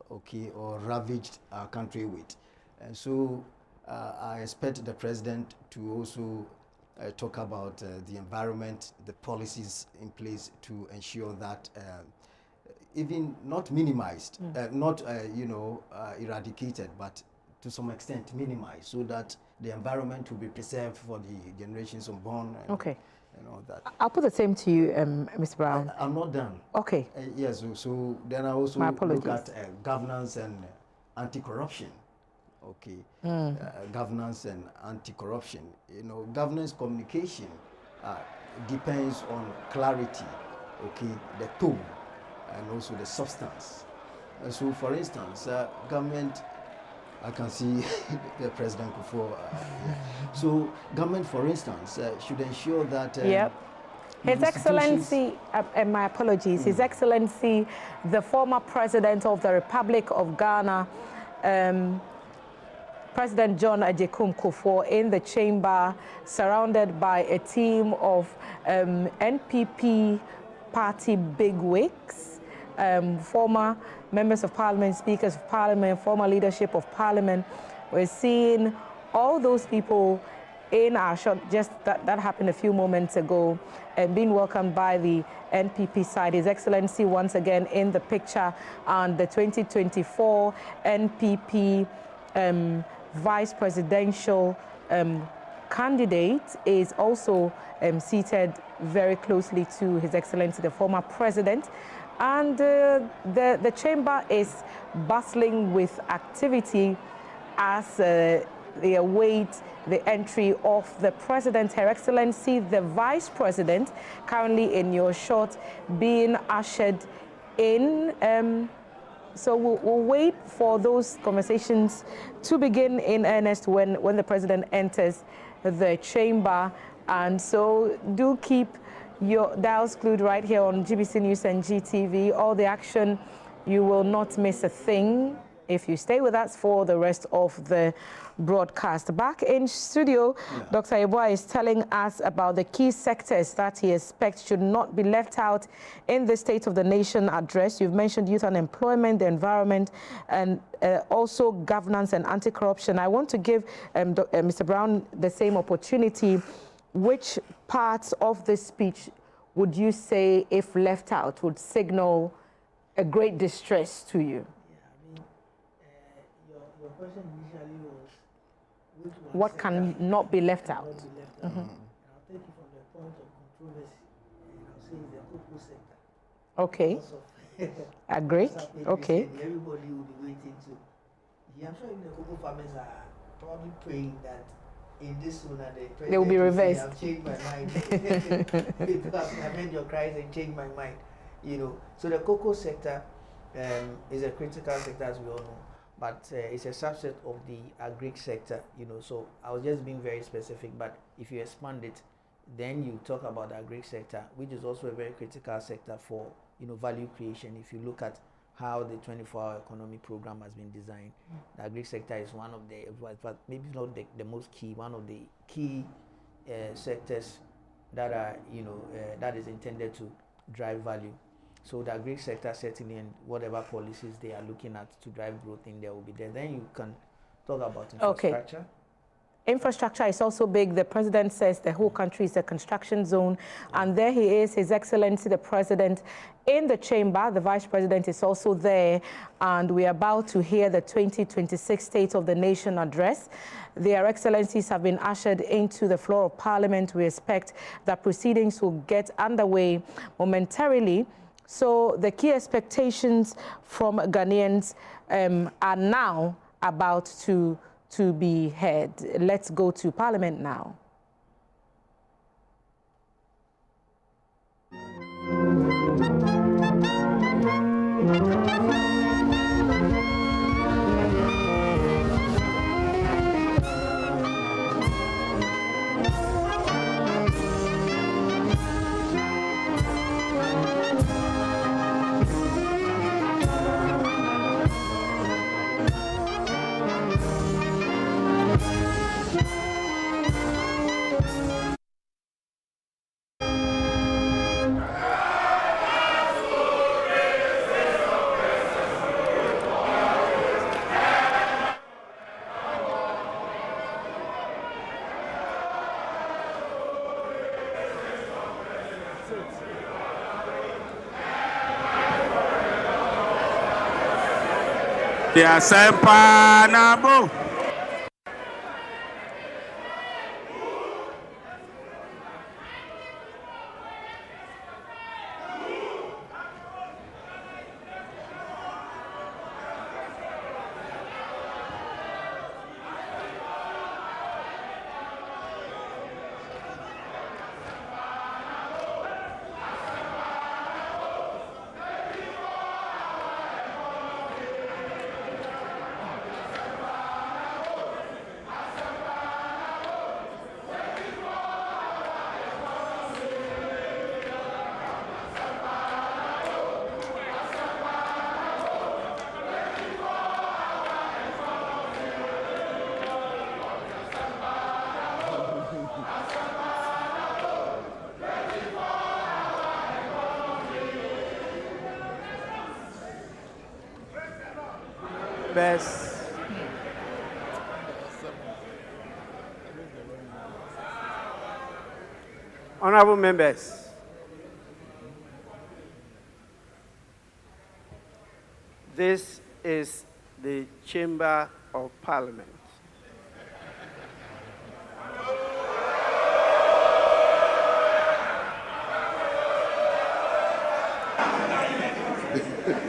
okay, or ravaged our country with. And so I expect the president to also talk about the environment, the policies in place to ensure that even not minimized, not you know, eradicated, but to some extent minimized, so that the environment will be preserved for the generations unborn. Okay. And all that. I'll put the same to you, Mr. Brown. I'm not done. Okay. Yes, so then I also look at governance and anti-corruption. Okay. Governance and anti-corruption. You know, governance communication depends on clarity, okay, the tone, and also the substance. And so, for instance, government, I can see the President Kufuor. So government, for instance, should ensure that... His Excellency, my apologies, His Excellency, the former President of the Republic of Ghana, President John Agyekum Kufuor, in the chamber, surrounded by a team of NPP party bigwigs, former members of parliament, speakers of parliament, former leadership of parliament. We're seeing all those people in our shot, just that happened a few moments ago, and being welcomed by the NPP side. His Excellency once again in the picture, and the 2024 NPP vice presidential candidate is also seated very closely to His Excellency, the former president. And the chamber is bustling with activity as they await the entry of the president, Her Excellency, the vice president, currently in your shot, being ushered in. So we'll wait for those conversations to begin in earnest when the president enters the chamber. And so do keep your dials glued right here on GBC News and GTV. All the action, you will not miss a thing if you stay with us for the rest of the broadcast. Back in studio, Dr. Yeboah is telling us about the key sectors that he expects should not be left out in the State of the Nation address. You've mentioned youth unemployment, the environment, and also governance and anti-corruption. I want to give Mr. Brown the same opportunity. Which parts of this speech would you say, if left out, would signal a great distress to you? Your question initially was, what can not be left out? I'll take it from the point of controversy, and I'll say it's the cocoa sector. Okay. Agree. Okay. Everybody will be waiting to. I'm sure even the cocoa farmers are probably praying that in this one, they will be reversed. I've changed my mind. Because I've heard your cries and changed my mind. So the cocoa sector is a critical sector, as we all know, but it's a subset of the agri sector. So I was just being very specific. But if you expand it, then you talk about the agri sector, which is also a very critical sector for value creation. If you look at how the 24-hour economy program has been designed, the agri sector is one of the, but maybe not the most key, one of the key sectors that are, that is intended to drive value. So the agri sector certainly, and whatever policies they are looking at to drive growth in there will be there. Then you can talk about infrastructure. Okay. Infrastructure is also big. The president says the whole country is a construction zone. And there he is, His Excellency, the president, in the chamber. The vice president is also there. And we are about to hear the 2026 State of the Nation address. Their Excellencies have been ushered into the floor of Parliament. We expect that proceedings will get underway momentarily. So the key expectations from Ghanaians are now about to be heard. Let's go to Parliament now. Nabo. Best. Honorable members, this is the Chamber of Parliament.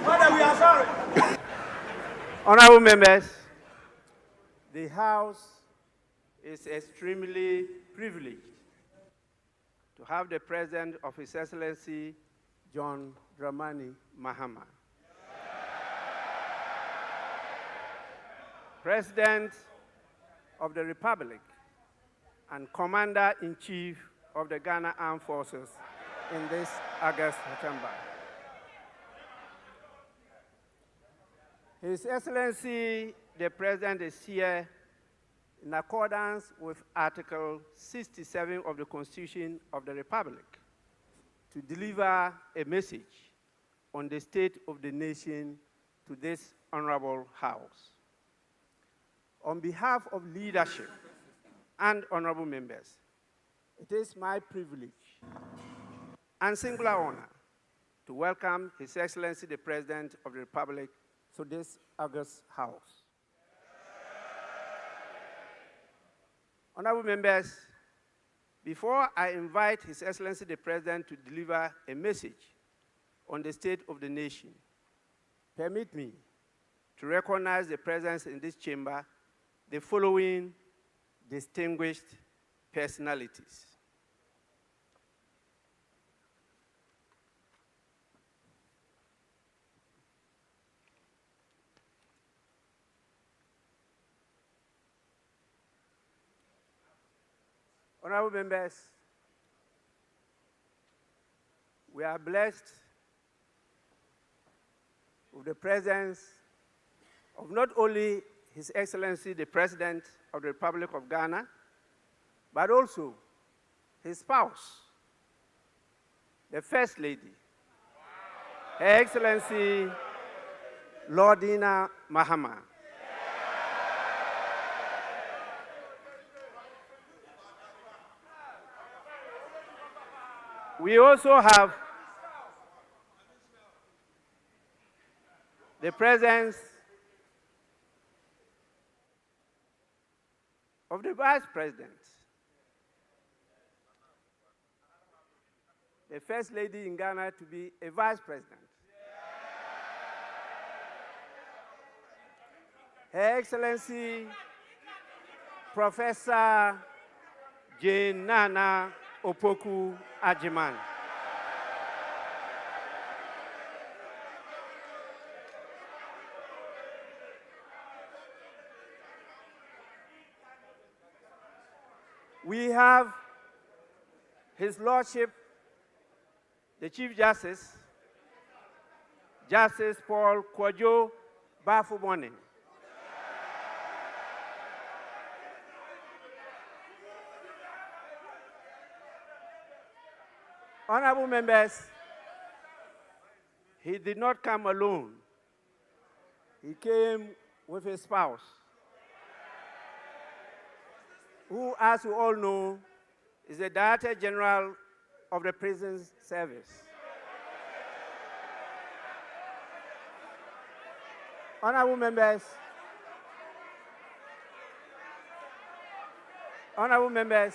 We are sorry. Honorable members, the House is extremely privileged to have the President of His Excellency John Dramani Mahama, President of the Republic and Commander-in-Chief of the Ghana Armed Forces, in this August chamber. His Excellency, the President is here in accordance with Article 67 of the Constitution of the Republic to deliver a message on the state of the nation to this honorable House. On behalf of leadership and honorable members, it is my privilege and singular honor to welcome His Excellency the President of the Republic to this august House. Honorable members, before I invite His Excellency the President to deliver a message on the state of the nation, permit me to recognize the presence in this chamber the following distinguished personalities. Honorable members, we are blessed with the presence of not only His Excellency the President of the Republic of Ghana, but also his spouse, the First Lady, Her Excellency Lordina MAHAMA. We also have the presence of the Vice President, the First Lady in Ghana to be a Vice President. Her Excellency Professor Jane Nana Opoku Ajiman. We have His Lordship, the Chief Justice, Justice Paul Kwadwo Bafubone. Honorable members, he did not come alone. He came with his spouse, who, as you all know, is the Director General of the Prisons Service. Honorable members, honorable members,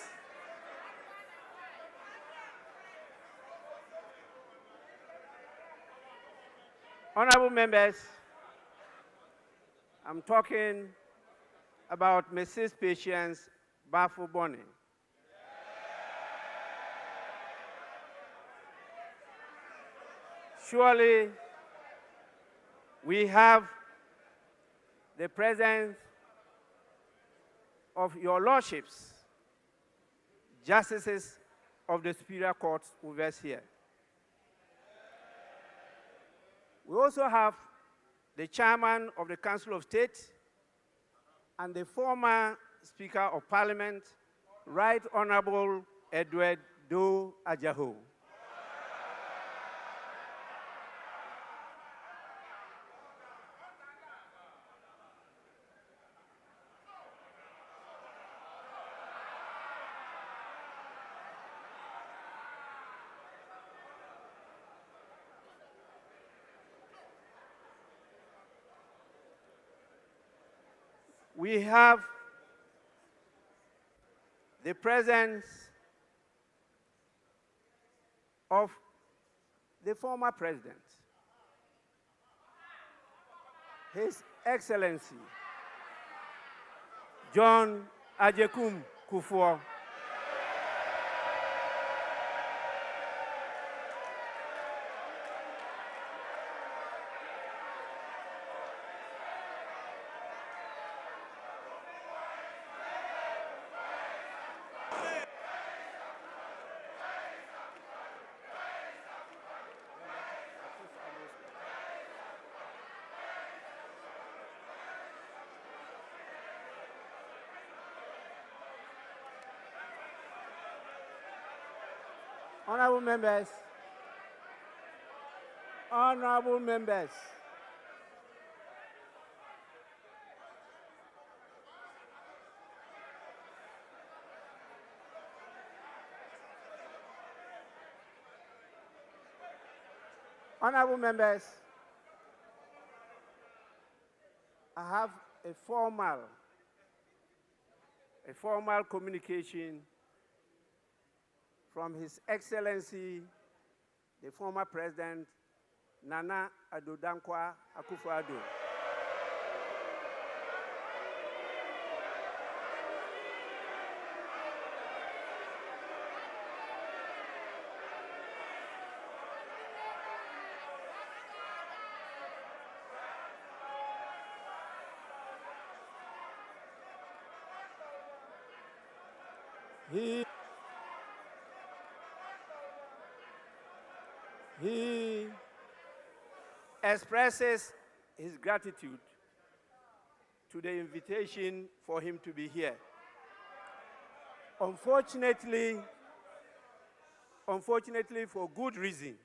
honorable members, I'm talking about Mrs. Patience Bafubone. Surely, we have the presence of your lordships, justices of the Superior Courts with us here. We also have the chairman of the Council of State and the former Speaker of Parliament, Right Honorable Edward Doe Ajaho. We have the presence of the former president, His Excellency John Ajekum Kufuor. Honorable members, honorable members, honorable members, I have a formal communication from His Excellency, the former President, Nana Addo Dankwa Akufo-Addo. He expresses his gratitude to the invitation for him to be here. Unfortunately, for good reason,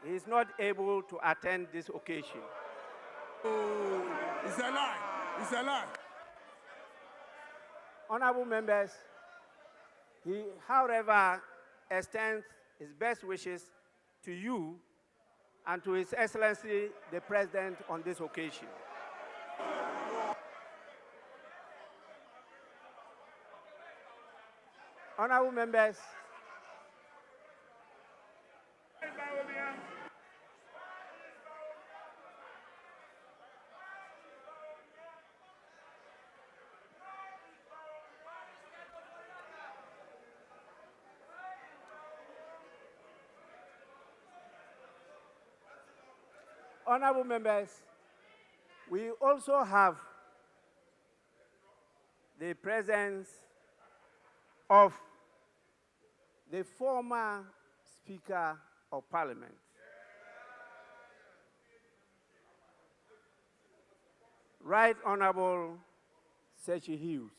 he is not able to attend this occasion. It's a lie. It's a lie. Honorable members, he, however, extends his best wishes to you and to His Excellency, the President, on this occasion. Honorable members, honorable members, we also have the presence of the former Speaker of Parliament, Right Honorable Sechi Hughes.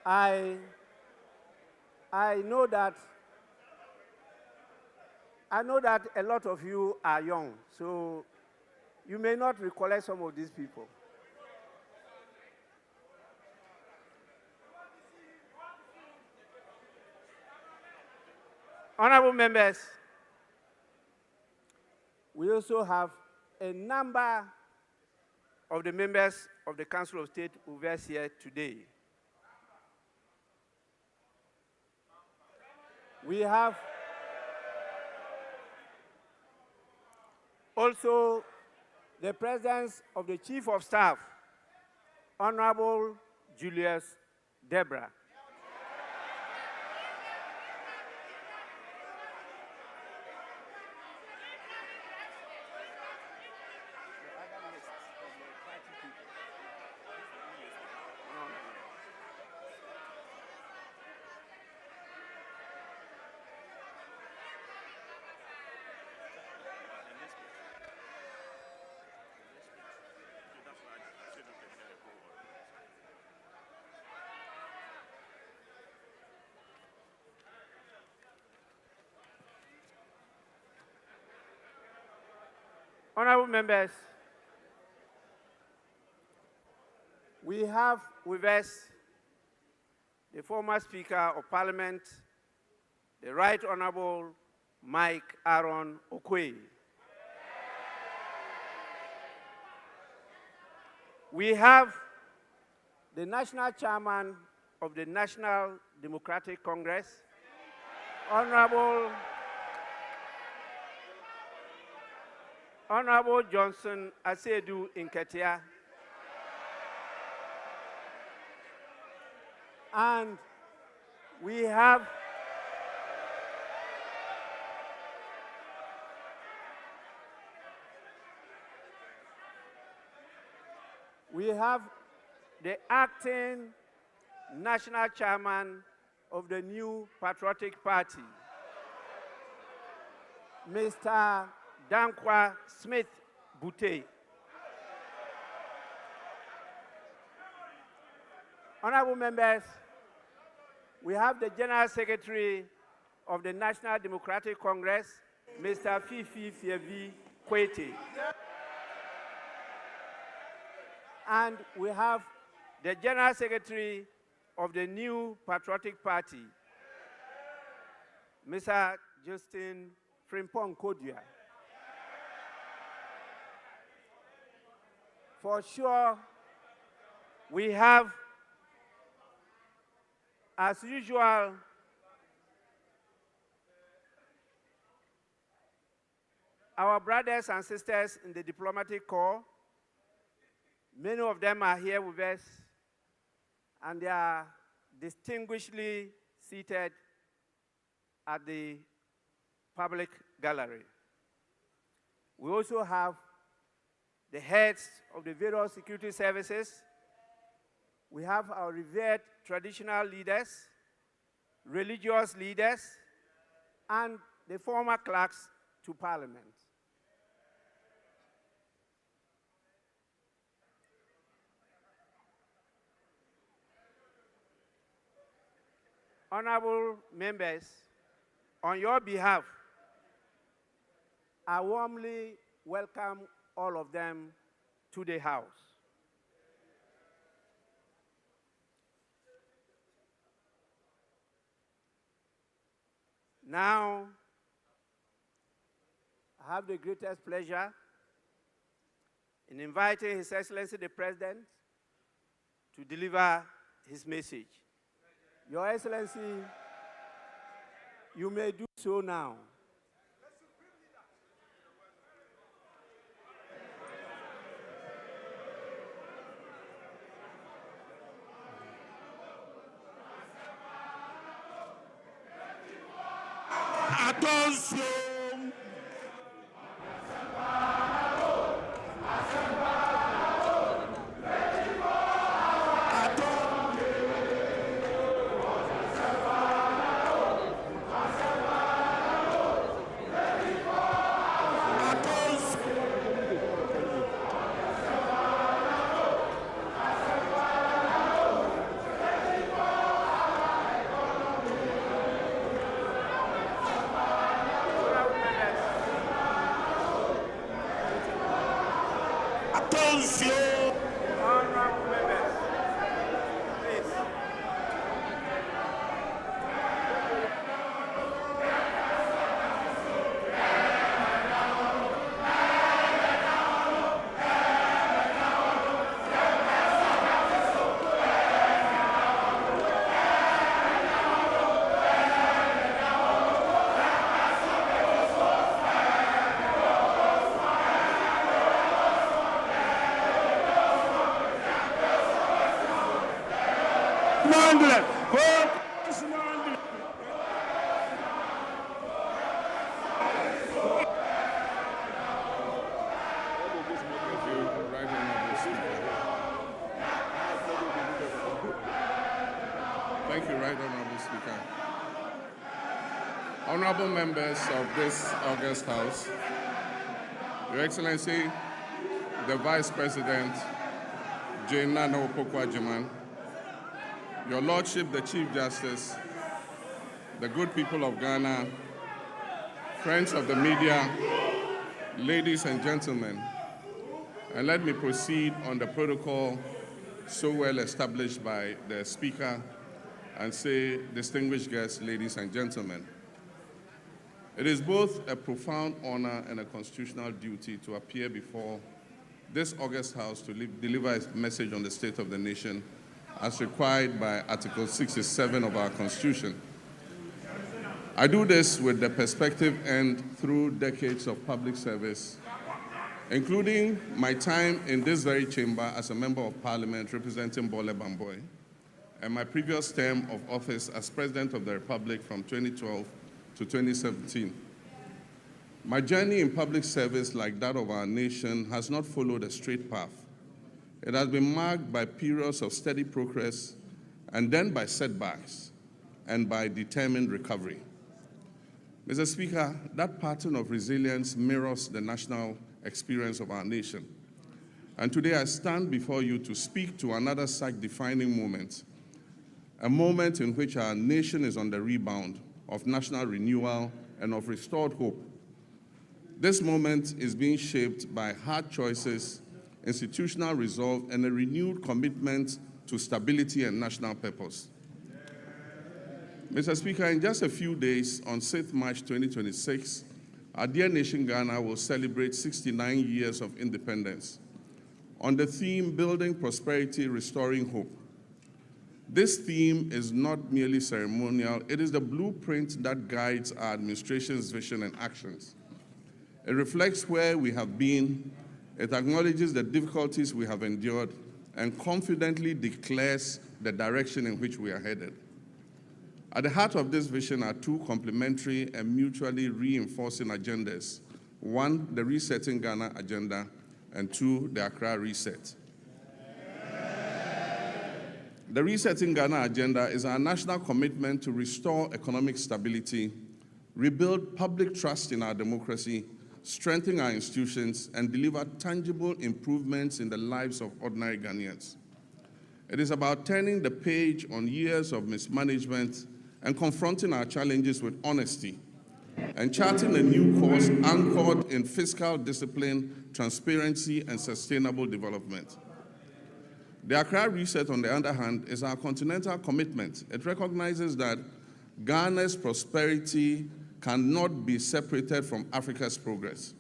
I know that a lot of you are young, so you may not recollect some of these people. Honorable members, we also have a number of the members of the Council of State who are here today. We have also the presence of the Chief of Staff, Honorable Julius Debra. Honorable members, we have with us the former Speaker of Parliament, the Right Honorable Mike Aaron Okwe. We have the National Chairman of the National Democratic Congress, Honorable Johnson Asedu Nketia, and we have the acting national chairman of the New Patriotic Party, Mr. Dankwa Smith Bute. Honorable members, we have the General Secretary of the National Democratic Congress, Mr. Fifi Fievi Kwete. And we have the General Secretary of the New Patriotic Party, Mr. Justin Frimpong Kodua. For sure, we have, as usual, our brothers and sisters in the diplomatic corps. Many of them are here with us, and they are distinguishedly seated at the public gallery. We also have the heads of the various security services. We have our revered traditional leaders, religious leaders, and the former clerks to Parliament. Honorable members, on your behalf, I warmly welcome all of them to the House. Now, I have the greatest pleasure in inviting His Excellency the President to deliver his message. Your Excellency, you may do so now. Attention! Thank you, Right Honorable Speaker. Honorable members of this august House, Your Excellency, the Vice President, Jane Nana Opoku-Agyeman, Your Lordship, the Chief Justice, the good people of Ghana, friends of the media, ladies and gentlemen, and let me proceed on the protocol so well established by the Speaker and say, distinguished guests, ladies and gentlemen. It is both a profound honor and a constitutional duty to appear before this august House to deliver a message on the state of the nation as required by Article 67 of our Constitution. I do this with the perspective and through decades of public service, including my time in this very chamber as a Member of Parliament representing Bole Bamboy, and my previous term of office as President of the Republic from 2012 to 2017. My journey in public service, like that of our nation, has not followed a straight path. It has been marked by periods of steady progress and then by setbacks and by determined recovery. Mr. Speaker, that pattern of resilience mirrors the national experience of our nation. And today I stand before you to speak to another such defining moment a moment in which our nation is on the rebound of national renewal and of restored hope. This moment is being shaped by hard choices, institutional resolve, and a renewed commitment to stability and national purpose. Mr. Speaker, in just a few days, on 6th March 2026, our dear nation Ghana will celebrate 69 years of independence on the theme Building Prosperity, Restoring Hope. This theme is not merely ceremonial, it is the blueprint that guides our administration's vision and actions. It reflects where we have been, it acknowledges the difficulties we have endured, and confidently declares the direction in which we are headed. At the heart of this vision are two complementary and mutually reinforcing agendas. One, the Resetting Ghana agenda, and two, the Accra Reset. The Resetting Ghana agenda is our national commitment to restore economic stability, rebuild public trust in our democracy, strengthen our institutions, and deliver tangible improvements in the lives of ordinary Ghanaians. It is about turning the page on years of mismanagement and confronting our challenges with honesty, and charting a new course anchored in fiscal discipline, transparency, and sustainable development. The Accra Reset, on the other hand, is our continental commitment. It recognizes that Ghana's prosperity cannot be separated from Africa's progress.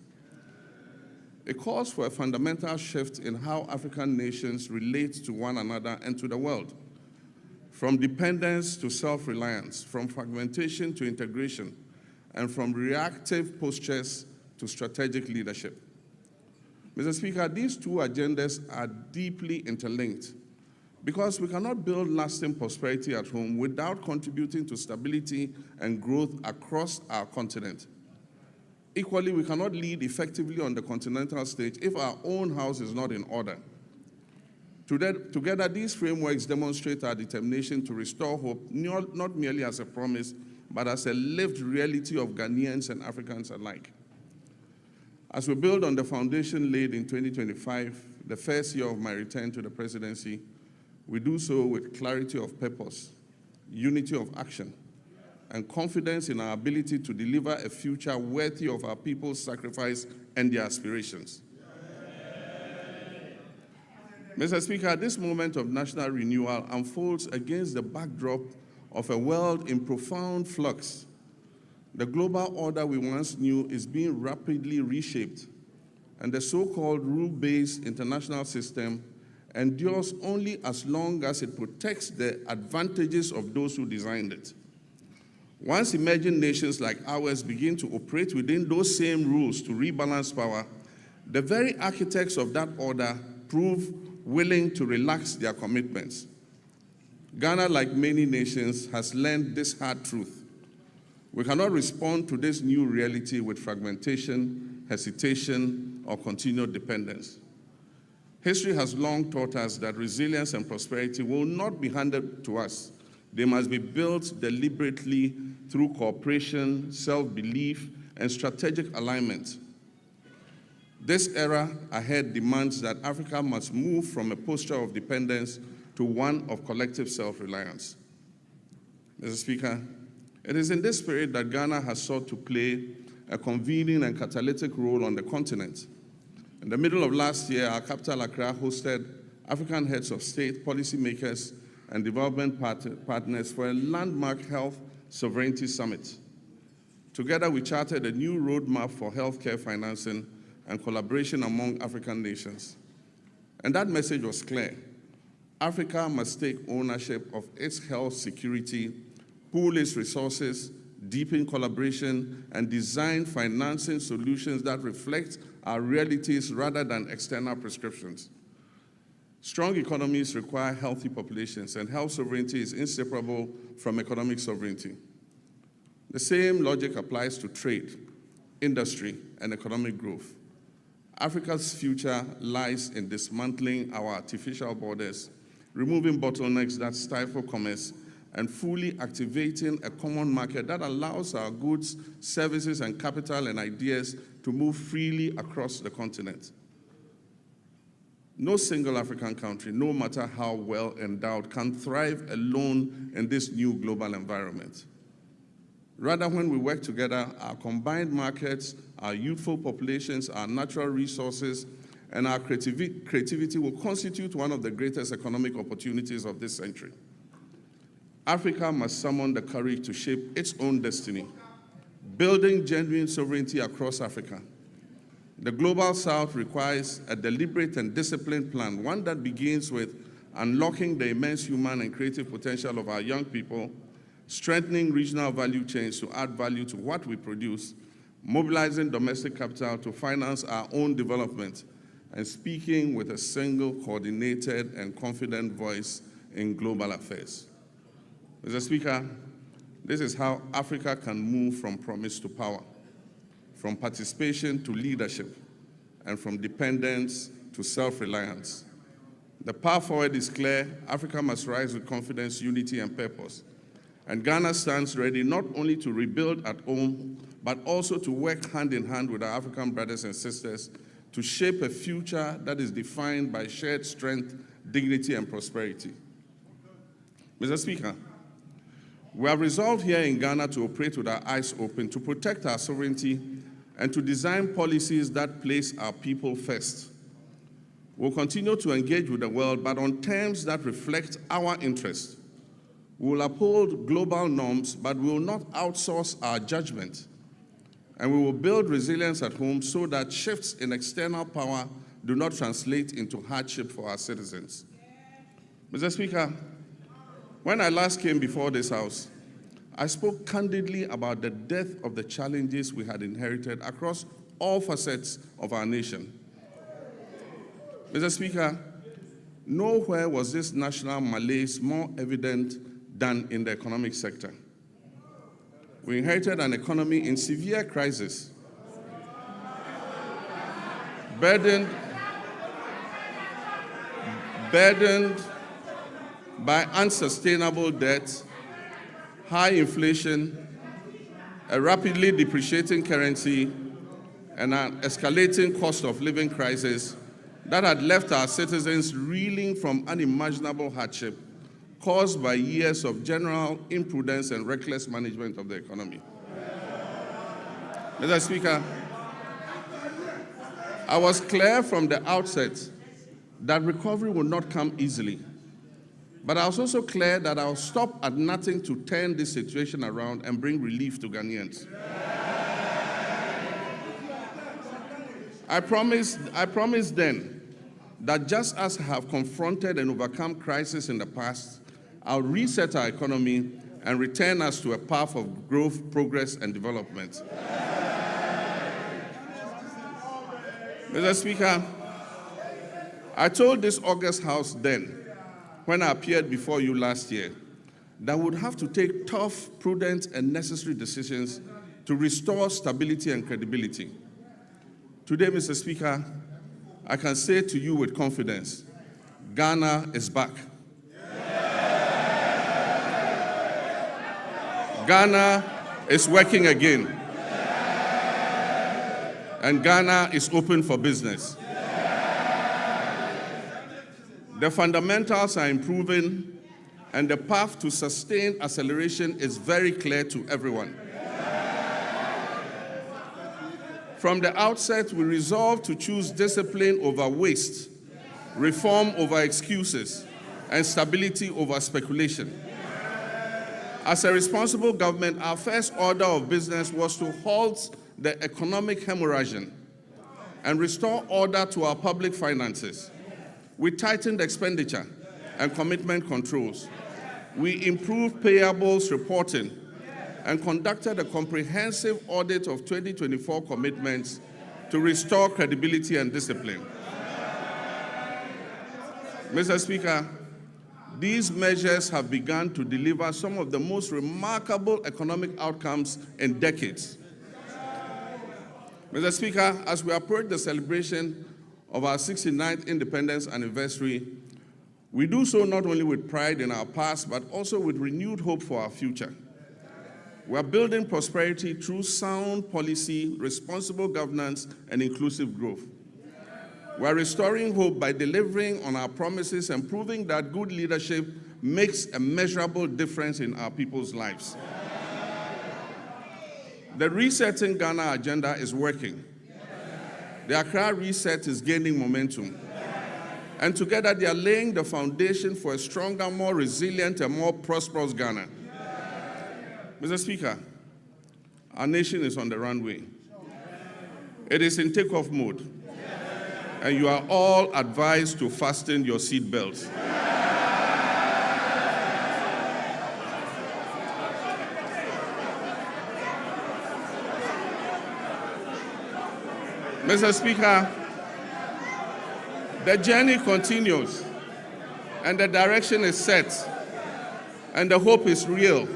It calls for a fundamental shift in how African nations relate to one another and to the world, from dependence to self-reliance, from fragmentation to integration, and from reactive postures to strategic leadership. Mr. Speaker, these two agendas are deeply interlinked because we cannot build lasting prosperity at home without contributing to stability and growth across our continent. Equally, we cannot lead effectively on the continental stage if our own house is not in order. Together, these frameworks demonstrate our determination to restore hope, not merely as a promise, but as a lived reality of Ghanaians and Africans alike. As we build on the foundation laid in 2025, the first year of my return to the presidency, we do so with clarity of purpose, unity of action, and confidence in our ability to deliver a future worthy of our people's sacrifice and their aspirations. Mr. Speaker, this moment of national renewal unfolds against the backdrop of a world in profound flux. The global order we once knew is being rapidly reshaped, and the so-called rule-based international system endures only as long as it protects the advantages of those who designed it. Once emerging nations like ours begin to operate within those same rules to rebalance power, the very architects of that order prove willing to relax their commitments. Ghana, like many nations, has learned this hard truth. We cannot respond to this new reality with fragmentation, hesitation, or continued dependence. History has long taught us that resilience and prosperity will not be handed to us. They must be built deliberately through cooperation, self-belief, and strategic alignment. This era ahead demands that Africa must move from a posture of dependence to one of collective self-reliance. Mr. Speaker, it is in this spirit that Ghana has sought to play a convening and catalytic role on the continent. In the middle of last year, our capital, Accra, hosted African heads of state, policymakers, and development partners for a landmark health sovereignty summit. Together, we charted a new roadmap for healthcare financing and collaboration among African nations. And that message was clear. Africa must take ownership of its health security, pool its resources, deepen collaboration, and design financing solutions that reflect our realities rather than external prescriptions. Strong economies require healthy populations, and health sovereignty is inseparable from economic sovereignty. The same logic applies to trade, industry, and economic growth. Africa's future lies in dismantling our artificial borders, removing bottlenecks that stifle commerce, and fully activating a common market that allows our goods, services, and capital and ideas to move freely across the continent. No single African country, no matter how well endowed, can thrive alone in this new global environment. Rather, when we work together, our combined markets, our youthful populations, our natural resources, and our creativity will constitute one of the greatest economic opportunities of this century. Africa must summon the courage to shape its own destiny, building genuine sovereignty across Africa. The Global South requires a deliberate and disciplined plan, one that begins with unlocking the immense human and creative potential of our young people, strengthening regional value chains to add value to what we produce, mobilizing domestic capital to finance our own development, and speaking with a single, coordinated, and confident voice in global affairs. Mr. Speaker, this is how Africa can move from promise to power, from participation to leadership, and from dependence to self-reliance. The path forward is clear. Africa must rise with confidence, unity, and purpose. And Ghana stands ready not only to rebuild at home, but also to work hand in hand with our African brothers and sisters to shape a future that is defined by shared strength, dignity, and prosperity. Mr. Speaker, we have resolved here in Ghana to operate with our eyes open, to protect our sovereignty, and to design policies that place our people first. We'll continue to engage with the world, but on terms that reflect our interests. We will uphold global norms, but we will not outsource our judgment. And we will build resilience at home so that shifts in external power do not translate into hardship for our citizens. Mr. Speaker, when I last came before this House, I spoke candidly about the depth of the challenges we had inherited across all facets of our nation. Mr. Speaker, nowhere was this national malaise more evident than in the economic sector. We inherited an economy in severe crisis, burdened by unsustainable debt, high inflation, a rapidly depreciating currency, and an escalating cost of living crisis that had left our citizens reeling from unimaginable hardship caused by years of general imprudence and reckless management of the economy. Mr. Speaker, I was clear from the outset that recovery would not come easily. But I was also clear that I'll stop at nothing to turn this situation around and bring relief to Ghanaians. I promised then that just as I have confronted and overcome crisis in the past, I'll reset our economy and return us to a path of growth, progress, and development. Mr. Speaker, I told this August House then, when I appeared before you last year, that we would have to take tough, prudent, and necessary decisions to restore stability and credibility. Today, Mr. Speaker, I can say to you with confidence, Ghana is back. Ghana is working again. And Ghana is open for business. The fundamentals are improving, and the path to sustained acceleration is very clear to everyone. From the outset, we resolved to choose discipline over waste, reform over excuses, and stability over speculation. As a responsible government, our first order of business was to halt the economic hemorrhaging and restore order to our public finances. We tightened expenditure and commitment controls. We improved payables reporting and conducted a comprehensive audit of 2024 commitments to restore credibility and discipline. Mr. Speaker, these measures have begun to deliver some of the most remarkable economic outcomes in decades. Mr. Speaker, as we approach the celebration of our 69th independence anniversary, we do so not only with pride in our past, but also with renewed hope for our future. We are building prosperity through sound policy, responsible governance, and inclusive growth. We're restoring hope by delivering on our promises and proving that good leadership makes a measurable difference in our people's lives. The Resetting Ghana agenda is working. The Accra Reset is gaining momentum. And together they are laying the foundation for a stronger, more resilient, and more prosperous Ghana. Mr. Speaker, our nation is on the runway. It is in takeoff mode. And you are all advised to fasten your seat belts. Mr. Speaker, the journey continues, and the direction is set, and the hope is real.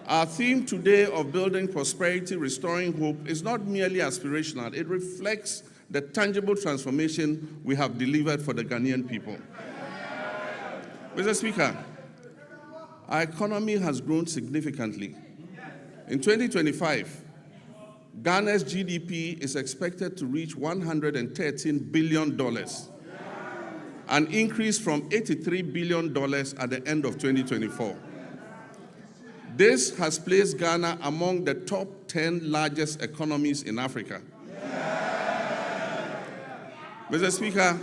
Our theme today of building prosperity, restoring hope is not merely aspirational. It reflects the tangible transformation we have delivered for the Ghanaian people. Mr. Speaker, our economy has grown significantly. In 2025, Ghana's GDP is expected to reach $113 billion, an increase from $83 billion at the end of 2024. This has placed Ghana among the top 10 largest economies in Africa. Mr. Speaker,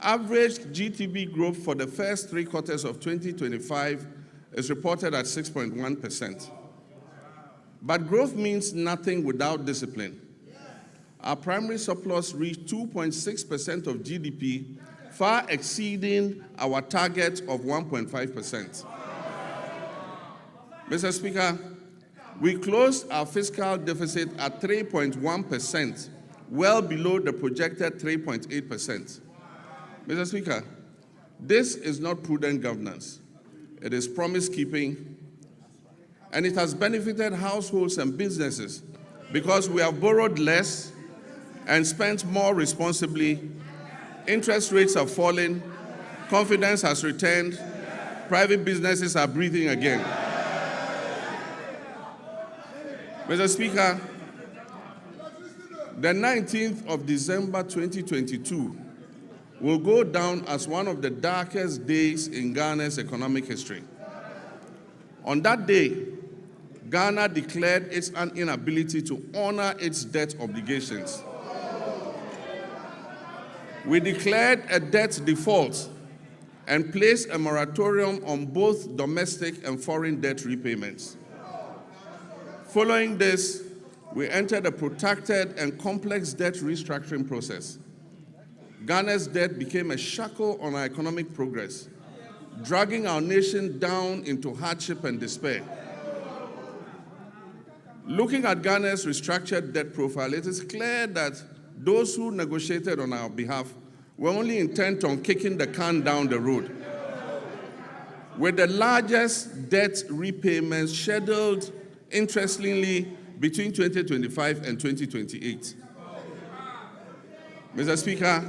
average GDP growth for the first 3 quarters of 2025 is reported at 6.1%. But growth means nothing without discipline. Our primary surplus reached 2.6% of GDP, far exceeding our target of 1.5%. Mr. Speaker, we closed our fiscal deficit at 3.1%, well below the projected 3.8%. Mr. Speaker, this is not prudent governance. It is promise-keeping, and it has benefited households and businesses because we have borrowed less and spent more responsibly. Interest rates have fallen, confidence has returned, private businesses are breathing again. Mr. Speaker, the 19th of December 2022 will go down as one of the darkest days in Ghana's economic history. On that day, Ghana declared its inability to honor its debt obligations. We declared a debt default and placed a moratorium on both domestic and foreign debt repayments. Following this, we entered a protracted and complex debt restructuring process. Ghana's debt became a shackle on our economic progress, dragging our nation down into hardship and despair. Looking at Ghana's restructured debt profile, it is clear that those who negotiated on our behalf were only intent on kicking the can down the road. With the largest debt repayments scheduled, interestingly, between 2025 and 2028. Mr. Speaker,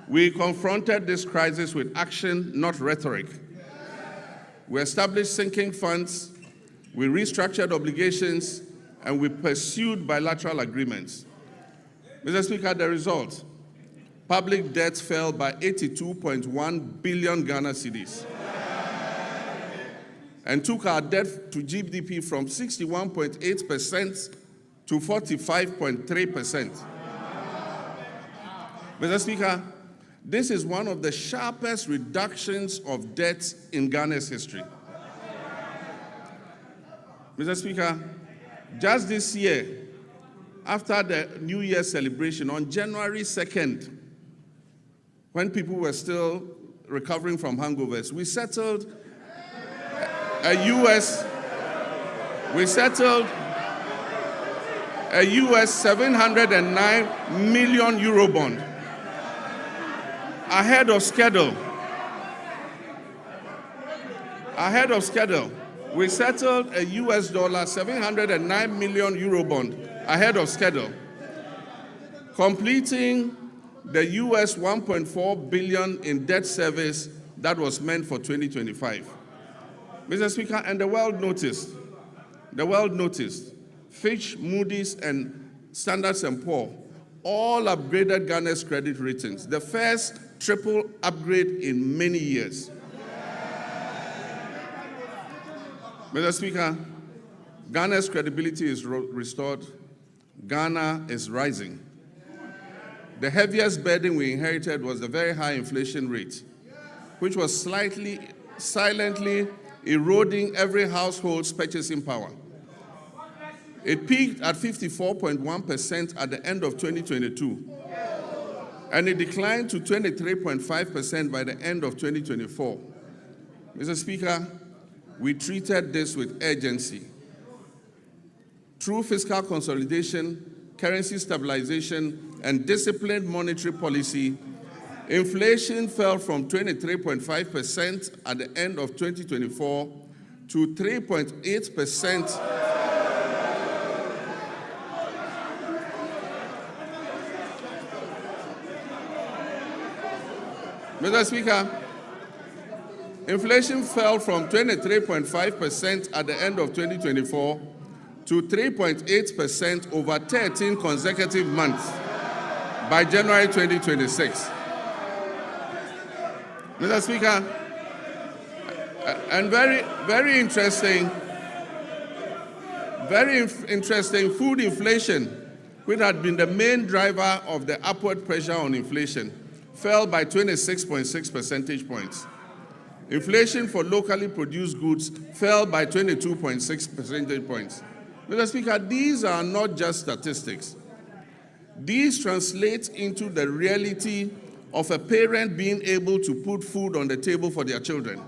we confronted this crisis with action, not rhetoric. We established sinking funds, we restructured obligations, and we pursued bilateral agreements. Mr. Speaker, the result, public debt fell by 82.1 billion Ghana cedis and took our debt to GDP from 61.8% to 45.3%. Mr. Speaker, this is one of the sharpest reductions of debt in Ghana's history. Mr. Speaker, just this year, after the New Year celebration, on January 2nd, when people were still recovering from hangovers, we settled a US 709 million euro bond ahead of schedule. We settled a US $709 million euro bond ahead of schedule, completing the US $1.4 billion in debt service that was meant for 2025. Mr. Speaker, and the world noticed, Fitch, Moody's, and Standard & Poor's all upgraded Ghana's credit ratings, the first triple upgrade in many years. Mr. Speaker, Ghana's credibility is restored. Ghana is rising. The heaviest burden we inherited was the very high inflation rate, which was silently eroding every household's purchasing power. It peaked at 54.1% at the end of 2022, and it declined to 23.5% by the end of 2024. Mr. Speaker, we treated this with urgency. Through fiscal consolidation, currency stabilization, and disciplined monetary policy, inflation fell from 23.5% at the end of 2024 to 3.8%. Mr. Speaker, inflation fell from 23.5% at the end of 2024 to 3.8% over 13 consecutive months by January 2026. Mr. Speaker, and very interesting, food inflation, which had been the main driver of the upward pressure on inflation, fell by 26.6 percentage points. Inflation for locally produced goods fell by 22.6 percentage points. Mr. Speaker, these are not just statistics. These translate into the reality of a parent being able to put food on the table for their children.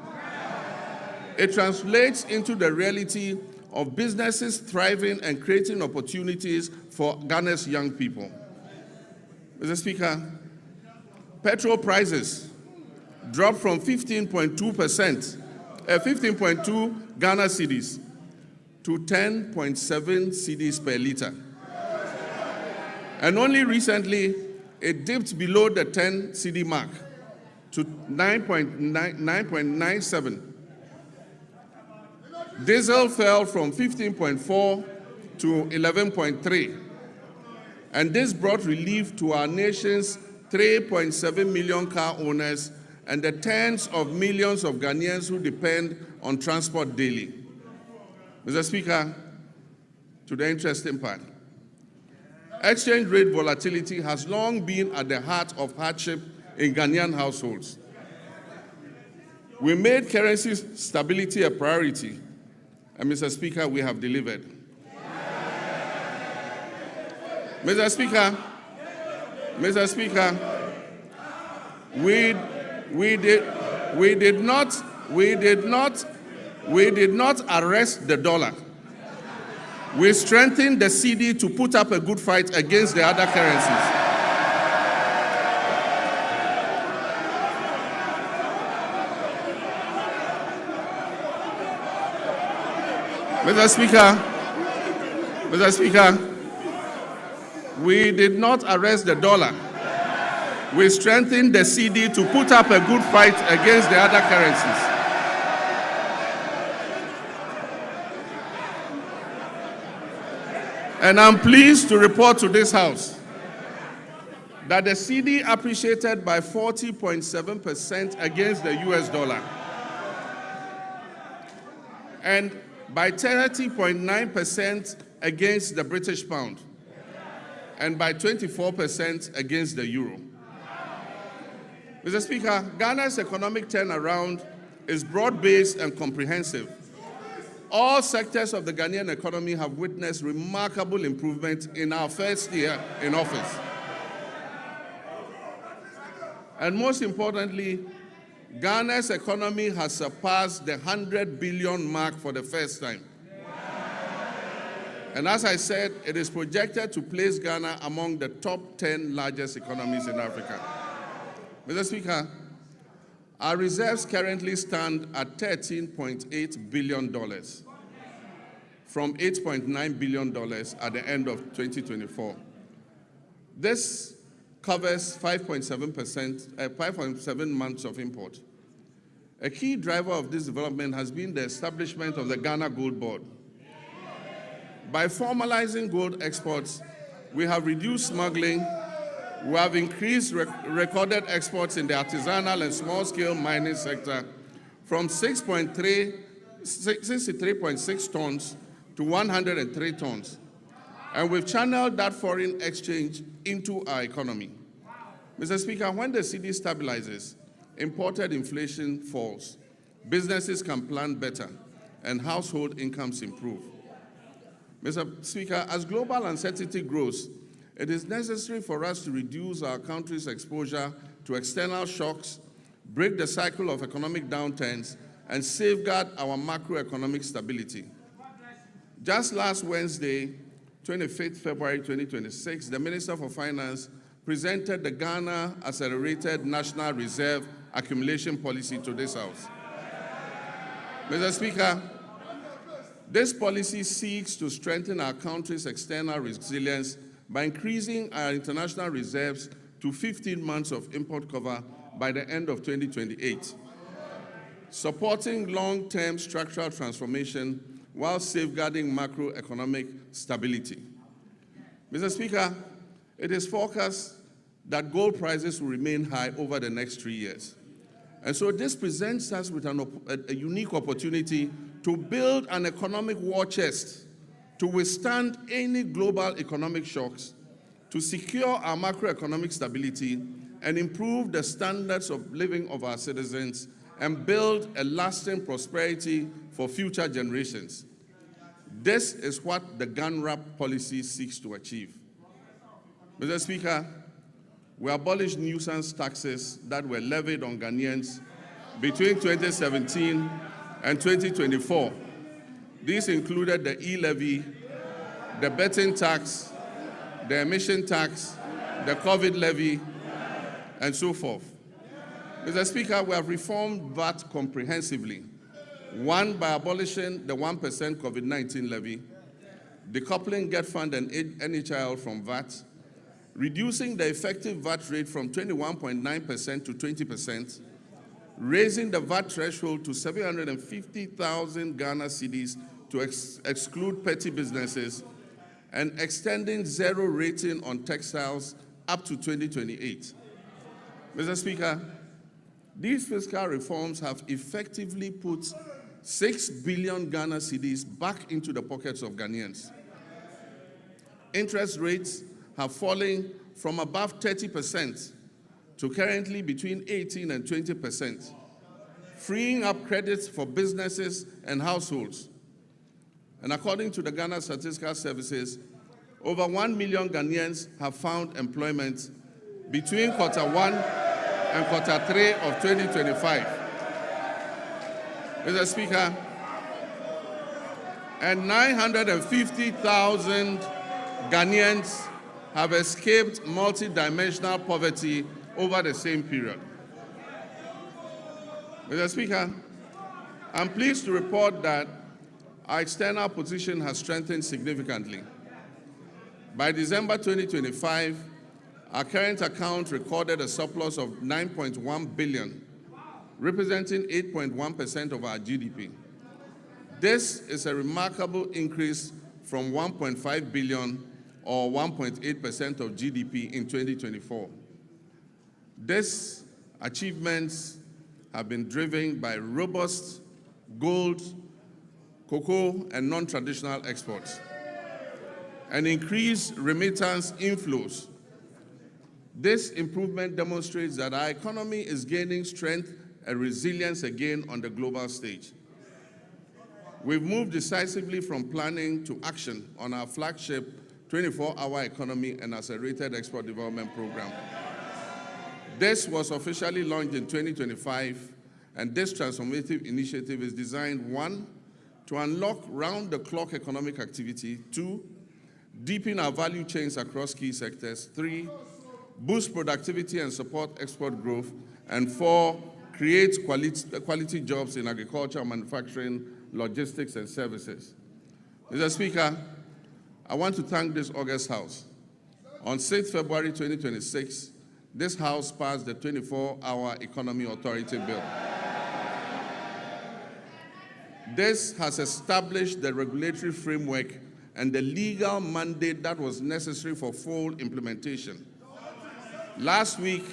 It translates into the reality of businesses thriving and creating opportunities for Ghana's young people. Mr. Speaker, petrol prices dropped from 15.2 Ghana cedis to 10.7 cedis per liter. And only recently, it dipped below the 10 cedi mark to 9.97. Diesel fell from 15.4 to 11.3. And this brought relief to our nation's 3.7 million car owners and the tens of millions of Ghanaians who depend on transport daily. Mr. Speaker, to the interesting part. Exchange rate volatility has long been at the heart of hardship in Ghanaian households. We made currency stability a priority, and Mr. Speaker, we have delivered. Mr. Speaker, we did not arrest the dollar. We strengthened the cedi to put up a good fight against the other currencies. Mr. Speaker, we did not arrest the dollar. We strengthened the cedi to put up a good fight against the other currencies. And I'm pleased to report to this House that the cedi appreciated by 40.7% against the US dollar and by 30.9% against the British pound and by 24% against the euro. Mr. Speaker, Ghana's economic turnaround is broad-based and comprehensive. All sectors of the Ghanaian economy have witnessed remarkable improvement in our first year in office. And most importantly, Ghana's economy has surpassed the 100 billion mark for the first time. And as I said, it is projected to place Ghana among the top 10 largest economies in Africa. Mr. Speaker, our reserves currently stand at $13.8 billion from $8.9 billion at the end of 2024. This covers 5.7 months of import. A key driver of this development has been the establishment of the Ghana Gold Board. By formalizing gold exports, we have reduced smuggling We have increased recorded exports in the artisanal and small-scale mining sector from 63.6 tons to 103 tons. And we've channeled that foreign exchange into our economy. Mr. Speaker, when the cedi stabilizes, imported inflation falls, businesses can plan better, and household incomes improve. Mr. Speaker, as global uncertainty grows, it is necessary for us to reduce our country's exposure to external shocks, break the cycle of economic downturns, and safeguard our macroeconomic stability. Just last Wednesday, 25th February 2026, the Minister for Finance presented the Ghana Accelerated National Reserve Accumulation Policy to this House. Mr. Speaker, this policy seeks to strengthen our country's external resilience by increasing our international reserves to 15 months of import cover by the end of 2028, supporting long-term structural transformation while safeguarding macroeconomic stability. Mr. Speaker, it is forecast that gold prices will remain high over the next 3 years. And so this presents us with a unique opportunity to build an economic war chest to withstand any global economic shocks, to secure our macroeconomic stability and improve the standards of living of our citizens and build a lasting prosperity for future generations. This is what the GANRAP policy seeks to achieve. Mr. Speaker, we abolished nuisance taxes that were levied on Ghanaians between 2017 and 2024. These included the e-levy, the betting tax, the emission tax, the COVID levy, and so forth. Mr. Speaker, we have reformed VAT comprehensively. One, by abolishing the 1% COVID-19 levy, decoupling Get Fund and NHIL from VAT, reducing the effective VAT rate from 21.9% to 20%, raising the VAT threshold to 750,000 Ghana cedis to exclude petty businesses, and extending zero rating on textiles up to 2028. Mr. Speaker, these fiscal reforms have effectively put 6 billion Ghana cedis back into the pockets of Ghanaians. Interest rates have fallen from above 30% to currently between 18 and 20%, freeing up credits for businesses and households. And according to the Ghana Statistical Services, over 1 million Ghanaians have found employment between Q1 and Q3 of 2025. Mr. Speaker, and 950,000 Ghanaians have escaped multidimensional poverty over the same period. Mr. Speaker, I'm pleased to report that our external position has strengthened significantly. By December 2025, our current account recorded a surplus of 9.1 billion, representing 8.1% of our GDP. This is a remarkable increase from 1.5 billion or 1.8% of GDP in 2024. These achievements have been driven by robust gold, cocoa, and non-traditional exports, and increased remittance inflows. This improvement demonstrates that our economy is gaining strength and resilience again on the global stage. We've moved decisively from planning to action on our flagship 24-hour economy and accelerated export development program. This was officially launched in 2025, and this transformative initiative is designed, 1, to unlock round-the-clock economic activity, 2, deepen our value chains across key sectors, 3, boost productivity and support export growth, and 4, create quality jobs in agriculture, manufacturing, logistics, and services. Mr. Speaker, I want to thank this August House. On 6th February 2026, this House passed the 24-Hour Economy Authority Bill. This has established the regulatory framework and the legal mandate that was necessary for full implementation. Last week,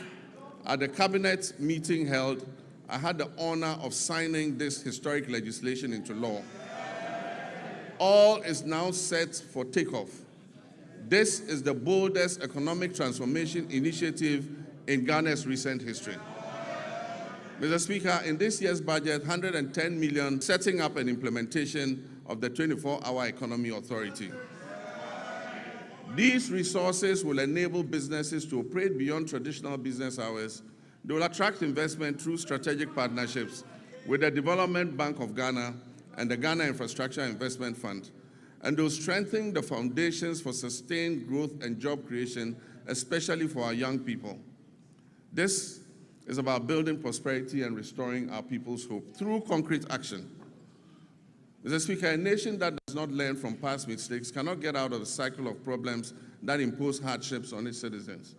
at the cabinet meeting held, I had the honor of signing this historic legislation into law. All is now set for takeoff. This is the boldest economic transformation initiative in Ghana's recent history. Mr. Speaker, in this year's budget, 110 million setting up an implementation of the 24-hour economy authority. These resources will enable businesses to operate beyond traditional business hours. They will attract investment through strategic partnerships with the Development Bank of Ghana and the Ghana Infrastructure Investment Fund, and they'll strengthen the foundations for sustained growth and job creation, especially for our young people. This is about building prosperity and restoring our people's hope through concrete action. Mr. Speaker, a nation that does not learn from past mistakes cannot get out of the cycle of problems that impose hardships on its citizens.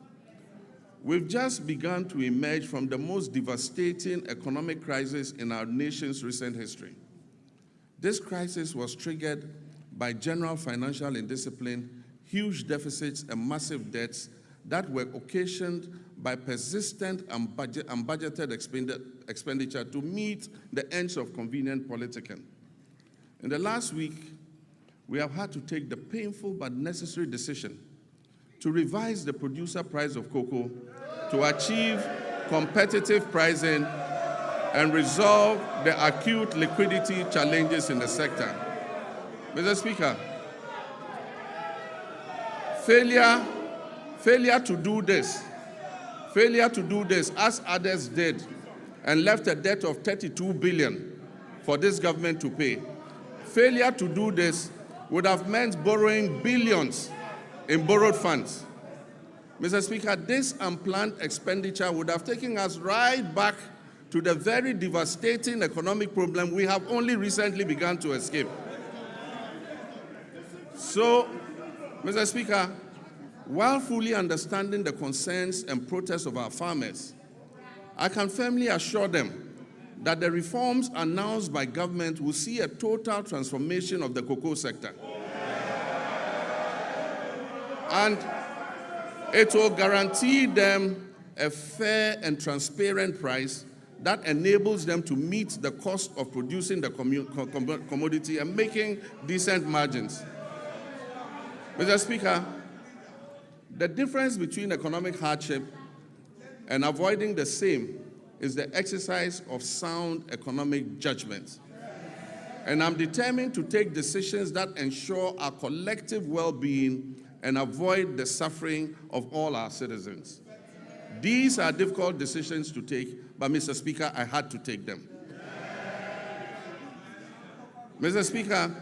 We've just begun to emerge from the most devastating economic crisis in our nation's recent history. This crisis was triggered by general financial indiscipline, huge deficits, and massive debts that were occasioned by persistent and unbudgeted expenditure to meet the ends of convenient politicking. In the last week, we have had to take the painful but necessary decision to revise the producer price of cocoa to achieve competitive pricing and resolve the acute liquidity challenges in the sector. Mr. Speaker, failure to do this, as others did, and left a debt of 32 billion for this government to pay. Failure to do this would have meant borrowing billions in borrowed funds. Mr. Speaker, this unplanned expenditure would have taken us right back to the very devastating economic problem we have only recently begun to escape. So, Mr. Speaker, while fully understanding the concerns and protests of our farmers, I can firmly assure them that the reforms announced by government will see a total transformation of the cocoa sector. And it will guarantee them a fair and transparent price that enables them to meet the cost of producing the commodity and making decent margins. Mr. Speaker, the difference between economic hardship and avoiding the same is the exercise of sound economic judgment. And I'm determined to take decisions that ensure our collective well-being and avoid the suffering of all our citizens. These are difficult decisions to take, but Mr. Speaker, I had to take them. Mr. Speaker,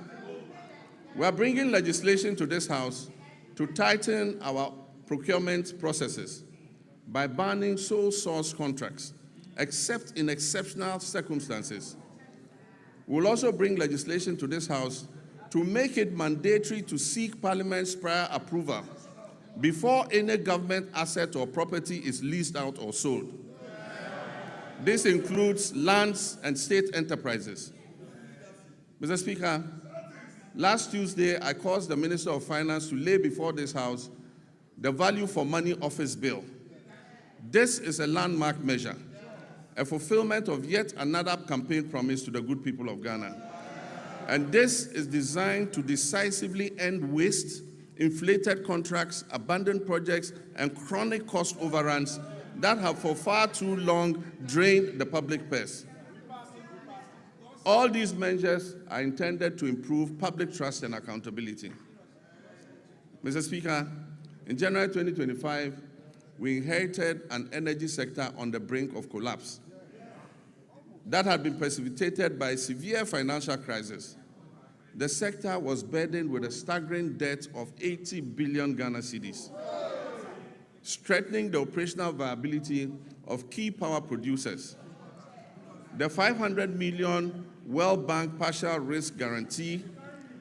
we are bringing legislation to this House to tighten our procurement processes by banning sole source contracts, except in exceptional circumstances. We'll also bring legislation to this House to make it mandatory to seek Parliament's prior approval before any government asset or property is leased out or sold. This includes lands and state enterprises. Mr. Speaker, last Tuesday, I caused the Minister of Finance to lay before this House the Value for Money Office Bill. This is a landmark measure, a fulfillment of yet another campaign promise to the good people of Ghana. And this is designed to decisively end waste, inflated contracts, abandoned projects, and chronic cost overruns that have for far too long drained the public purse. All these measures are intended to improve public trust and accountability. Mr. Speaker, in January 2025, we inherited an energy sector on the brink of collapse that had been precipitated by a severe financial crisis. The sector was burdened with a staggering debt of 80 billion Ghana cedis, strengthening the operational viability of key power producers. The 500 million World Bank partial risk guarantee,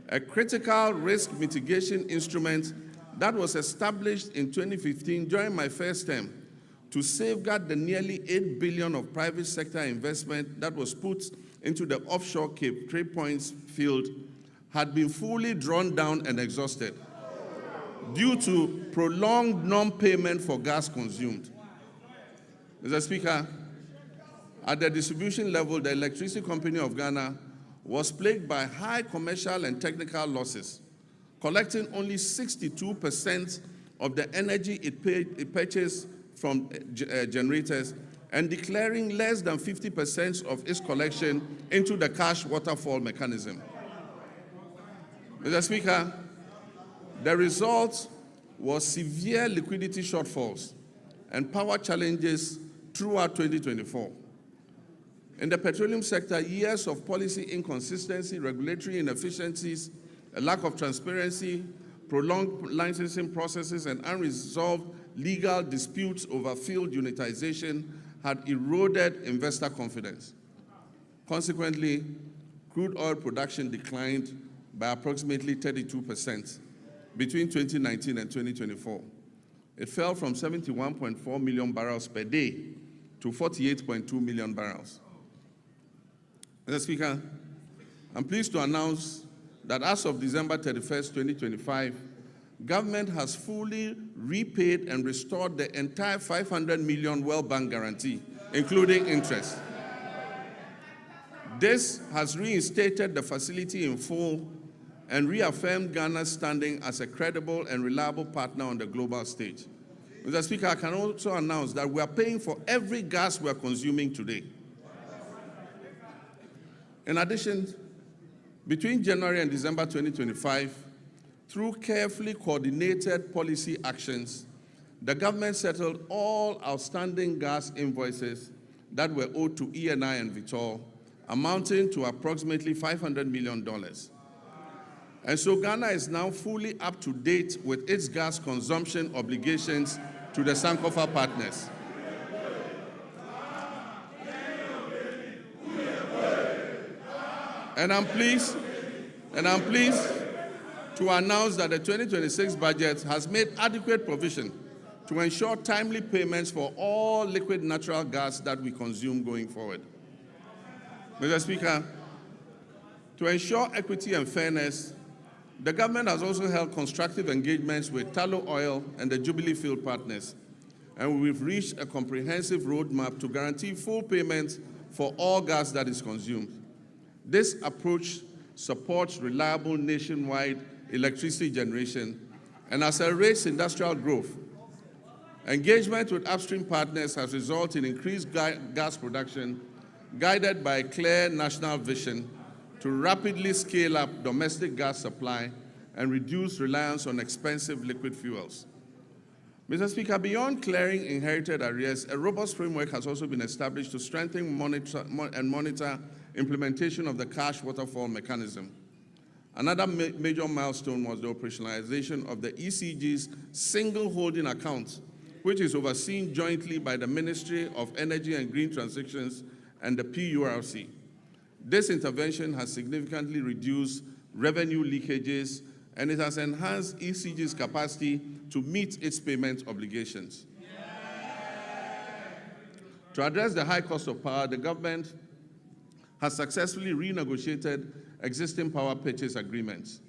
a critical risk mitigation instrument that was established in 2015 during my first term to safeguard the nearly 8 billion of private sector investment that was put into the offshore Cape Trade Points field, had been fully drawn down and exhausted due to prolonged non-payment for gas consumed. Mr. Speaker, at the distribution level, the Electricity Company of Ghana was plagued by high commercial and technical losses, collecting only 62% of the energy it purchased from generators and declaring less than 50% of its collection into the cash waterfall mechanism. Mr. Speaker, the result was severe liquidity shortfalls and power challenges throughout 2024. In the petroleum sector, years of policy inconsistency, regulatory inefficiencies, a lack of transparency, prolonged licensing processes, and unresolved legal disputes over field unitization had eroded investor confidence. Consequently, crude oil production declined by approximately 32% between 2019 and 2024. It fell from 71.4 million barrels per day to 48.2 million barrels. Mr. Speaker, I'm pleased to announce that as of December 31st, 2025, government has fully repaid and restored the entire 500 million World Bank guarantee, including interest. This has reinstated the facility in full and reaffirmed Ghana's standing as a credible and reliable partner on the global stage. Mr. Speaker, I can also announce that we are paying for every gas we are consuming today. In addition, between January and December 2025, through carefully coordinated policy actions, the government settled all outstanding gas invoices that were owed to ENI and Vitol, amounting to approximately $500 million. And so Ghana is now fully up to date with its gas consumption obligations to the Sankofa partners. And I'm pleased to announce that the 2026 budget has made adequate provision to ensure timely payments for all liquid natural gas that we consume going forward. Mr. Speaker, to ensure equity and fairness, the government has also held constructive engagements with Tullow Oil and the Jubilee Field partners, and we've reached a comprehensive roadmap to guarantee full payments for all gas that is consumed. This approach supports reliable nationwide electricity generation and accelerates industrial growth. Engagement with upstream partners has resulted in increased gas production, guided by a clear national vision to rapidly scale up domestic gas supply and reduce reliance on expensive liquid fuels. Mr. Speaker, beyond clearing inherited arrears, a robust framework has also been established to strengthen and monitor implementation of the cash waterfall mechanism. Another major milestone was the operationalization of the ECG's single holding account, which is overseen jointly by the Ministry of Energy and Green Transitions and the PURC. This intervention has significantly reduced revenue leakages, and it has enhanced ECG's capacity to meet its payment obligations. To address the high cost of power, the government has successfully renegotiated existing power purchase agreements.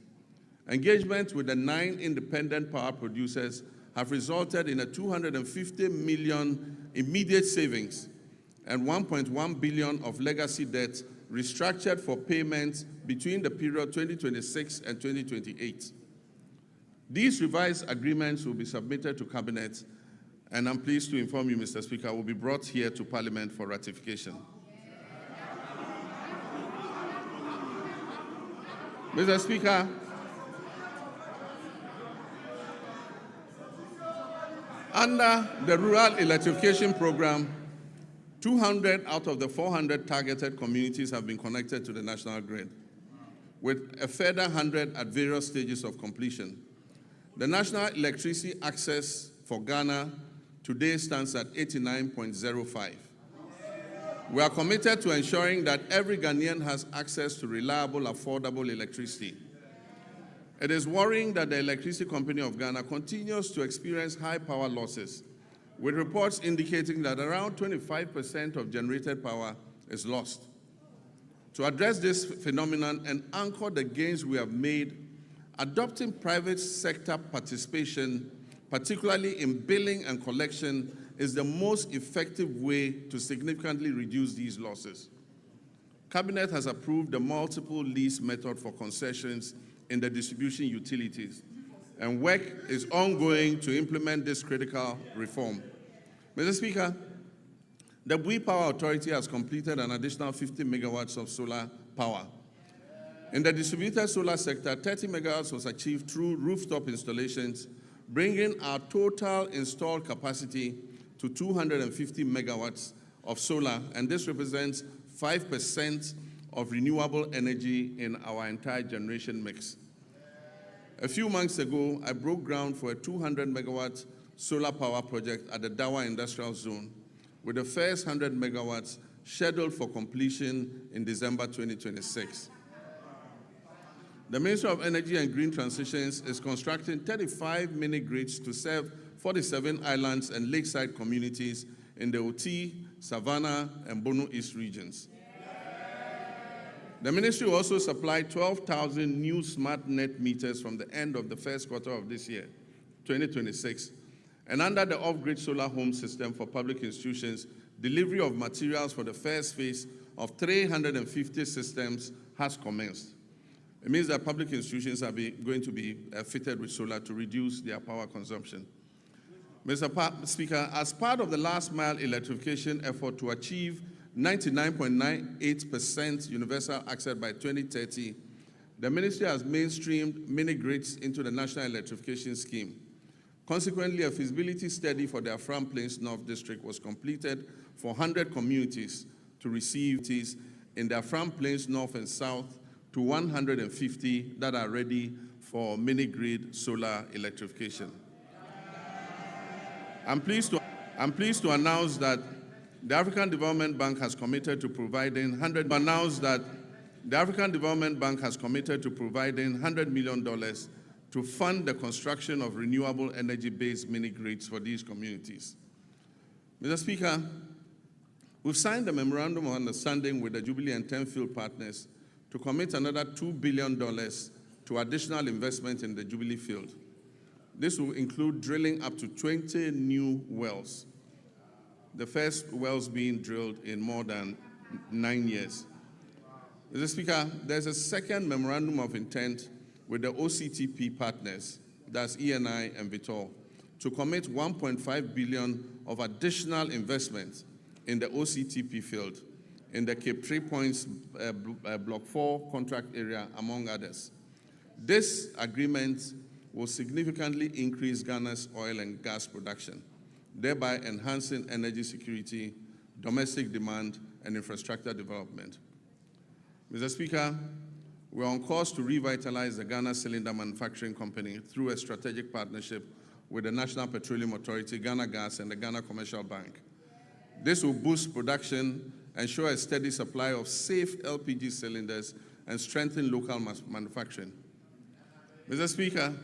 Engagement with the 9 independent power producers have resulted in a 250 million immediate savings and 1.1 billion of legacy debt restructured for payments between the period 2026 and 2028. These revised agreements will be submitted to Cabinet, and I'm pleased to inform you, Mr. Speaker, will be brought here to Parliament for ratification. Mr. Speaker, under the Rural Electrification Program, 200 out of the 400 targeted communities have been connected to the national grid, with a further 100 at various stages of completion. The national electricity access for Ghana today stands at 89.05. We are committed to ensuring that every Ghanaian has access to reliable, affordable electricity. It is worrying that the Electricity Company of Ghana continues to experience high power losses, with reports indicating that around 25% of generated power is lost. To address this phenomenon and anchor the gains we have made, adopting private sector participation, particularly in billing and collection, is the most effective way to significantly reduce these losses. Cabinet has approved the multiple lease method for concessions in the distribution utilities, and work is ongoing to implement this critical reform. Mr. Speaker, the Bui Power Authority has completed an additional 50 megawatts of solar power. In the distributed solar sector, 30 megawatts was achieved through rooftop installations, bringing our total installed capacity to 250 megawatts of solar, and this represents 5% of renewable energy in our entire generation mix. A few months ago, I broke ground for a 200 megawatt solar power project at the Dawa Industrial Zone, with the first 100 megawatts scheduled for completion in December 2026. The Ministry of Energy and Green Transitions is constructing 35 mini-grids to serve 47 islands and lakeside communities in the Onthe, Savannah, and Bono East regions. The ministry will also supply 12,000 new smart net meters from the end of the first quarter of this year, 2026. And under the off-grid solar home system for public institutions, delivery of materials for the first phase of 350 systems has commenced. It means that public institutions are going to be fitted with solar to reduce their power consumption. Mr. Speaker, as part of the last mile electrification effort to achieve 99.98% universal access by 2030, the ministry has mainstreamed mini-grids into the National Electrification Scheme. Consequently, a feasibility study for the Afram Plains North District was completed for 100 communities to receive these in the Afram Plains North and South to 150 that are ready for mini-grid solar electrification. I'm pleased to announce that the African Development Bank has committed to providing $100 million to fund the construction of renewable energy-based mini-grids for these communities. Mr. Speaker, we've signed a memorandum of understanding with the Jubilee and Tenfield partners to commit another $2 billion to additional investment in the Jubilee field. This will include drilling up to 20 new wells, the first wells being drilled in more than 9 years. Mr. Speaker, there's a second memorandum of intent with the OCTP partners, that's ENI and Vitol, to commit $1.5 billion of additional investment in the OCTP field, in the Cape 3 Points Block 4 contract area, among others. This agreement will significantly increase Ghana's oil and gas production, thereby enhancing energy security, domestic demand, and infrastructure development. Mr. Speaker, we're on course to revitalize the Ghana Cylinder Manufacturing Company through a strategic partnership with the National Petroleum Authority, Ghana Gas, and the Ghana Commercial Bank. This will boost production, ensure a steady supply of safe LPG cylinders, and strengthen local manufacturing. Mr. Speaker,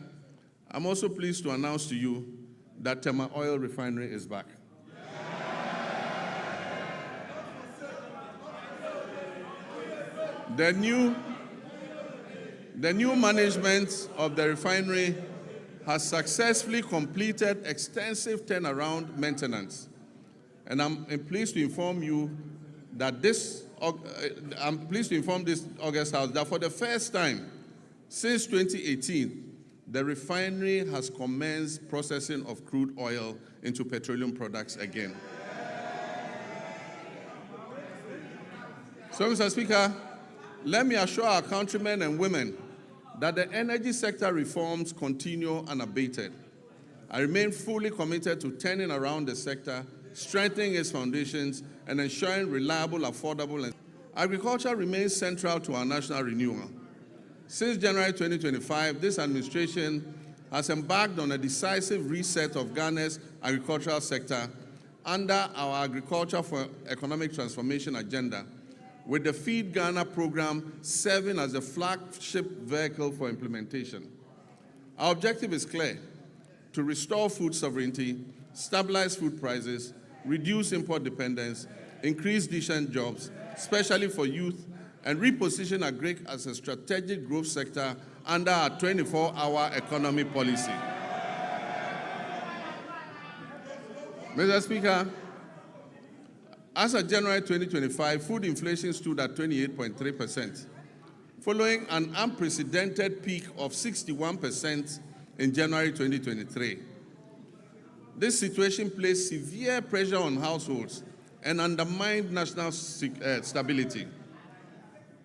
I'm also pleased to announce to you that Tema Oil Refinery is back. The new management of the refinery has successfully completed extensive turnaround maintenance. And I'm pleased to inform you that this August House that for the first time since 2018, the refinery has commenced processing of crude oil into petroleum products again. So, Mr. Speaker, let me assure our countrymen and women that the energy sector reforms continue unabated. I remain fully committed to turning around the sector, strengthening its foundations, and ensuring reliable, affordable, and agriculture remains central to our national renewal. Since January 2025, this administration has embarked on a decisive reset of Ghana's agricultural sector under our Agriculture for Economic Transformation agenda, with the Feed Ghana program serving as the flagship vehicle for implementation. Our objective is clear: to restore food sovereignty, stabilize food prices, reduce import dependence, increase decent jobs, especially for youth, and reposition agric as a strategic growth sector under our 24-hour economy policy. Mr. Speaker, as of January 2025, food inflation stood at 28.3%, following an unprecedented peak of 61% in January 2023. This situation placed severe pressure on households and undermined national stability.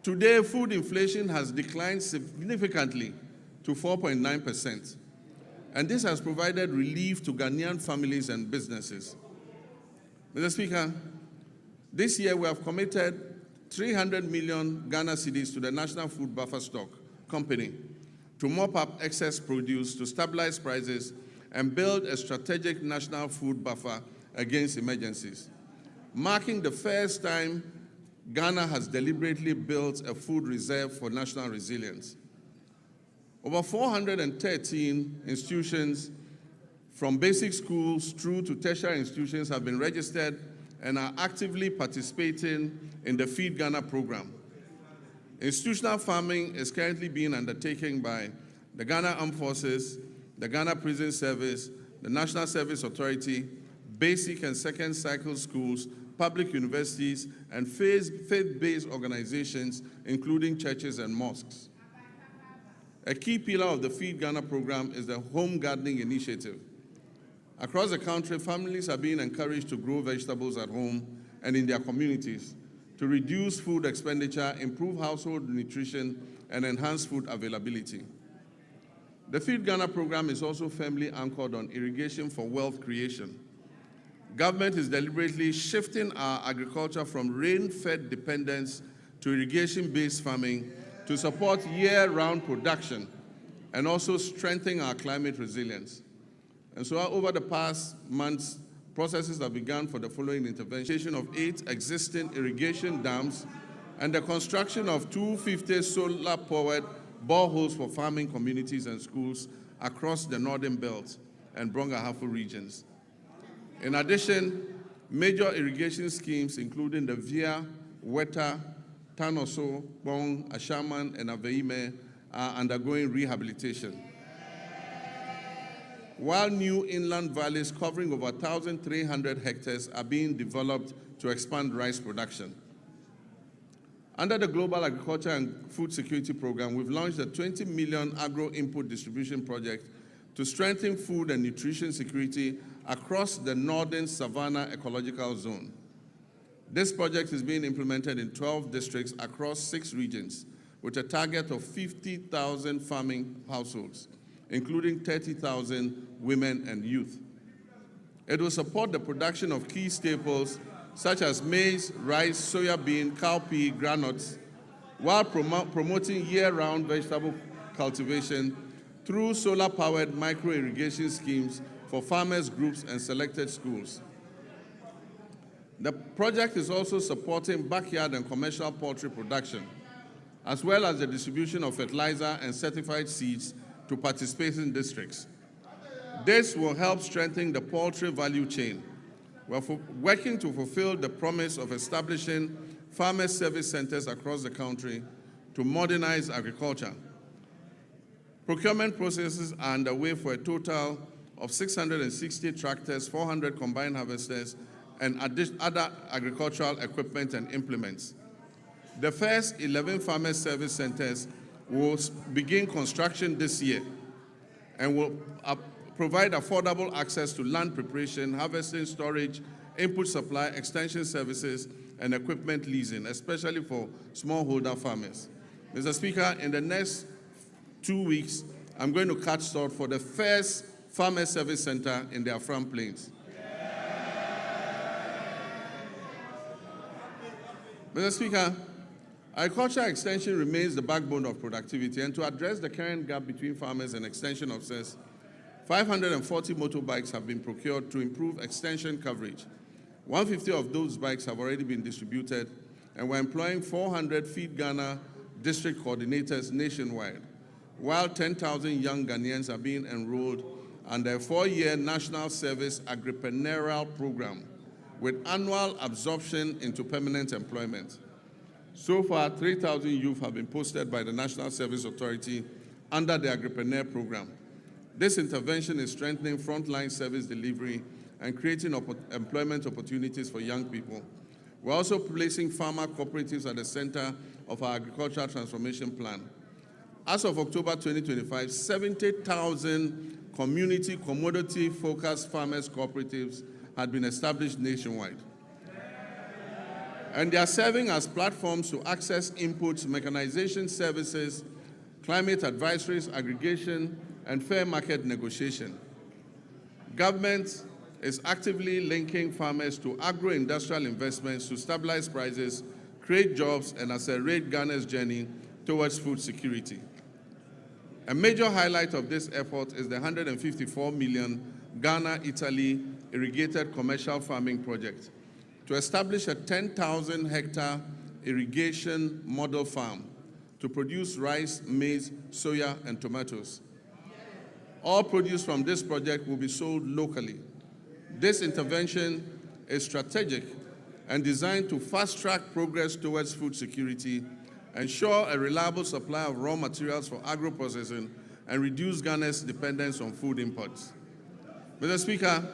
Today, food inflation has declined significantly to 4.9%, and this has provided relief to Ghanaian families and businesses. Mr. Speaker, this year we have committed 300 million Ghana cedis to the National Food Buffer Stock Company to mop up excess produce, to stabilize prices, and build a strategic national food buffer against emergencies, marking the first time Ghana has deliberately built a food reserve for national resilience. Over 413 institutions, from basic schools through to tertiary institutions, have been registered and are actively participating in the Feed Ghana program. Institutional farming is currently being undertaken by the Ghana Armed Forces, the Ghana Prison Service, the National Service Authority, basic and second cycle schools, public universities, and faith-based organizations, including churches and mosques. A key pillar of the Feed Ghana program is the home gardening initiative. Across the country, families are being encouraged to grow vegetables at home and in their communities to reduce food expenditure, improve household nutrition, and enhance food availability. The Feed Ghana program is also firmly anchored on irrigation for wealth creation. Government is deliberately shifting our agriculture from rain-fed dependence to irrigation-based farming to support year-round production and also strengthen our climate resilience. And so over the past months, processes have begun for the following intervention of 8 existing irrigation dams and the construction of 250 solar-powered boreholes for farming communities and schools across the Northern Belt and Brong-Ahafo regions. In addition, major irrigation schemes, including the Via, Weta, Tanoso, Bong, Ashaman, and Aveime, are undergoing rehabilitation, while new inland valleys covering over 1,300 hectares are being developed to expand rice production. Under the Global Agriculture and Food Security Program, we've launched a 20 million agro-input distribution project to strengthen food and nutrition security across the Northern Savannah Ecological Zone. This project is being implemented in 12 districts across 6 regions with a target of 50,000 farming households, including 30,000 women and youth. It will support the production of key staples such as maize, rice, soya bean, cowpea, granules, while promoting year-round vegetable cultivation through solar-powered micro-irrigation schemes for farmers groups and selected schools. The project is also supporting backyard and commercial poultry production, as well as the distribution of fertilizer and certified seeds to participating districts. This will help strengthen the poultry value chain. We're working to fulfill the promise of establishing farmer service centers across the country to modernize agriculture. Procurement processes are underway for a total of 660 tractors, 400 combined harvesters, and other agricultural equipment and implements. The first 11 farmer service centers will begin construction this year and will provide affordable access to land preparation, harvesting, storage, input supply, extension services, and equipment leasing, especially for smallholder farmers. Mr. Speaker, in the next 2 weeks, I'm going to catch salt for the first farmer service center in the Afram Plains. Mr. Speaker, agriculture extension remains the backbone of productivity, and to address the current gap between farmers and extension officers, 540 motorbikes have been procured to improve extension coverage. 150 of those bikes have already been distributed, and we're employing 400 Feed Ghana district coordinators nationwide, while 10,000 young Ghanaians are being enrolled under a 4-year national service agripreneurial program with annual absorption into permanent employment. So far, 3,000 youth have been posted by the National Service Authority under the Agripreneur program. This intervention is strengthening frontline service delivery and creating employment opportunities for young people. We're also placing farmer cooperatives at the center of our agricultural transformation plan. As of October 2025, 70,000 community commodity-focused farmers cooperatives had been established nationwide. And they are serving as platforms to access inputs, mechanization services, climate advisories, aggregation, and fair market negotiation. Government is actively linking farmers to agro-industrial investments to stabilize prices, create jobs, and accelerate Ghana's journey towards food security. A major highlight of this effort is the 154 million Ghana-Italy irrigated commercial farming project to establish a 10,000-hectare irrigation model farm to produce rice, maize, soya, and tomatoes. All produce from this project will be sold locally. This intervention is strategic and designed to fast-track progress towards food security, ensure a reliable supply of raw materials for agro-processing, and reduce Ghana's dependence on food imports. Mr. Speaker,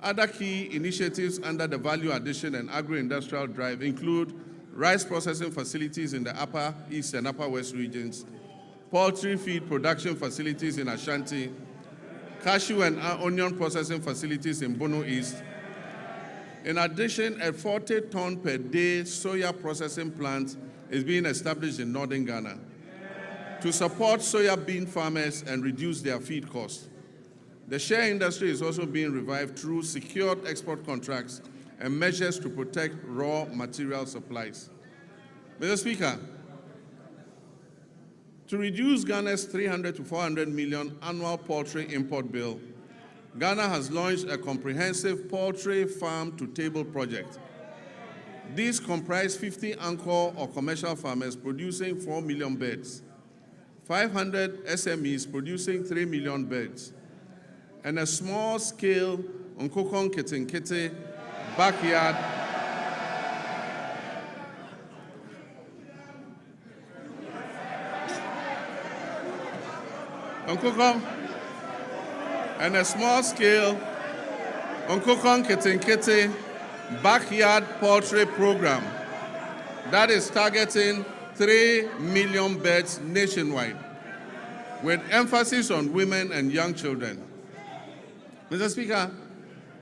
other key initiatives under the Value Addition and Agro-Industrial Drive include rice processing facilities in the Upper East and Upper West regions, poultry feed production facilities in Ashanti, cashew and onion processing facilities in Bono East. In addition, a 40-ton per day soya processing plant is being established in northern Ghana to support soya bean farmers and reduce their feed costs. The share industry is also being revived through secured export contracts and measures to protect raw material supplies. Mr. Speaker, to reduce Ghana's 300 to 400 million annual poultry import bill, Ghana has launched a comprehensive poultry farm-to-table project. These comprise 50 anchor or commercial farmers producing 4 million birds, 500 SMEs producing 3 million birds, and a small-scale Nkokon Kete backyard and a small-scale Nkokon Kete backyard poultry program that is targeting 3 million birds nationwide, with emphasis on women and young children. Mr. Speaker,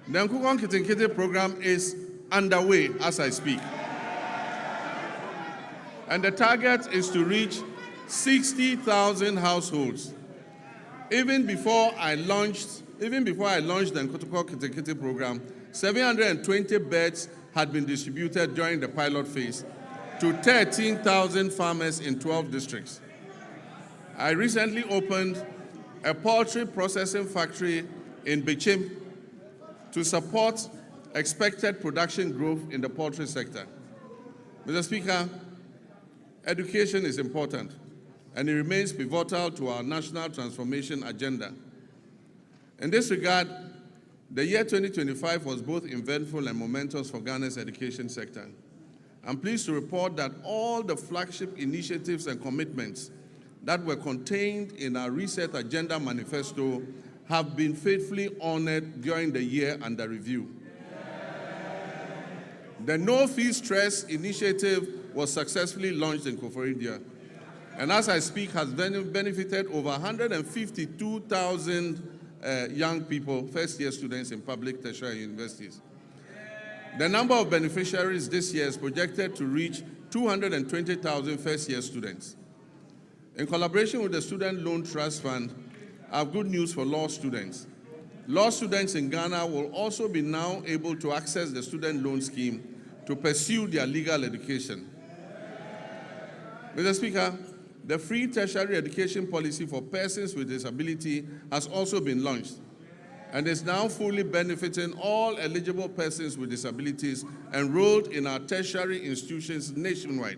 the Nkokon Kete program is underway as I speak. And the target is to reach 60,000 households. Even before I launched the Nkokon Kete program, 720 birds had been distributed during the pilot phase to 13,000 farmers in 12 districts. I recently opened a poultry processing factory in Bichim to support expected production growth in the poultry sector. Mr. Speaker, education is important, and it remains pivotal to our national transformation agenda. In this regard, the year 2025 was both eventful and momentous for Ghana's education sector. I'm pleased to report that all the flagship initiatives and commitments that were contained in our Reset Agenda Manifesto have been faithfully honored during the year under review. The No Fee Stress initiative was successfully launched in Koforidua, and as I speak has benefited over 152,000 young people, first-year students in public tertiary universities. The number of beneficiaries this year is projected to reach 220,000 first-year students. In collaboration with the Student Loan Trust Fund, I have good news for law students. Law students in Ghana will also be now able to access the student loan scheme to pursue their legal education. Mr. Speaker, the free tertiary education policy for persons with disability has also been launched and is now fully benefiting all eligible persons with disabilities enrolled in our tertiary institutions nationwide.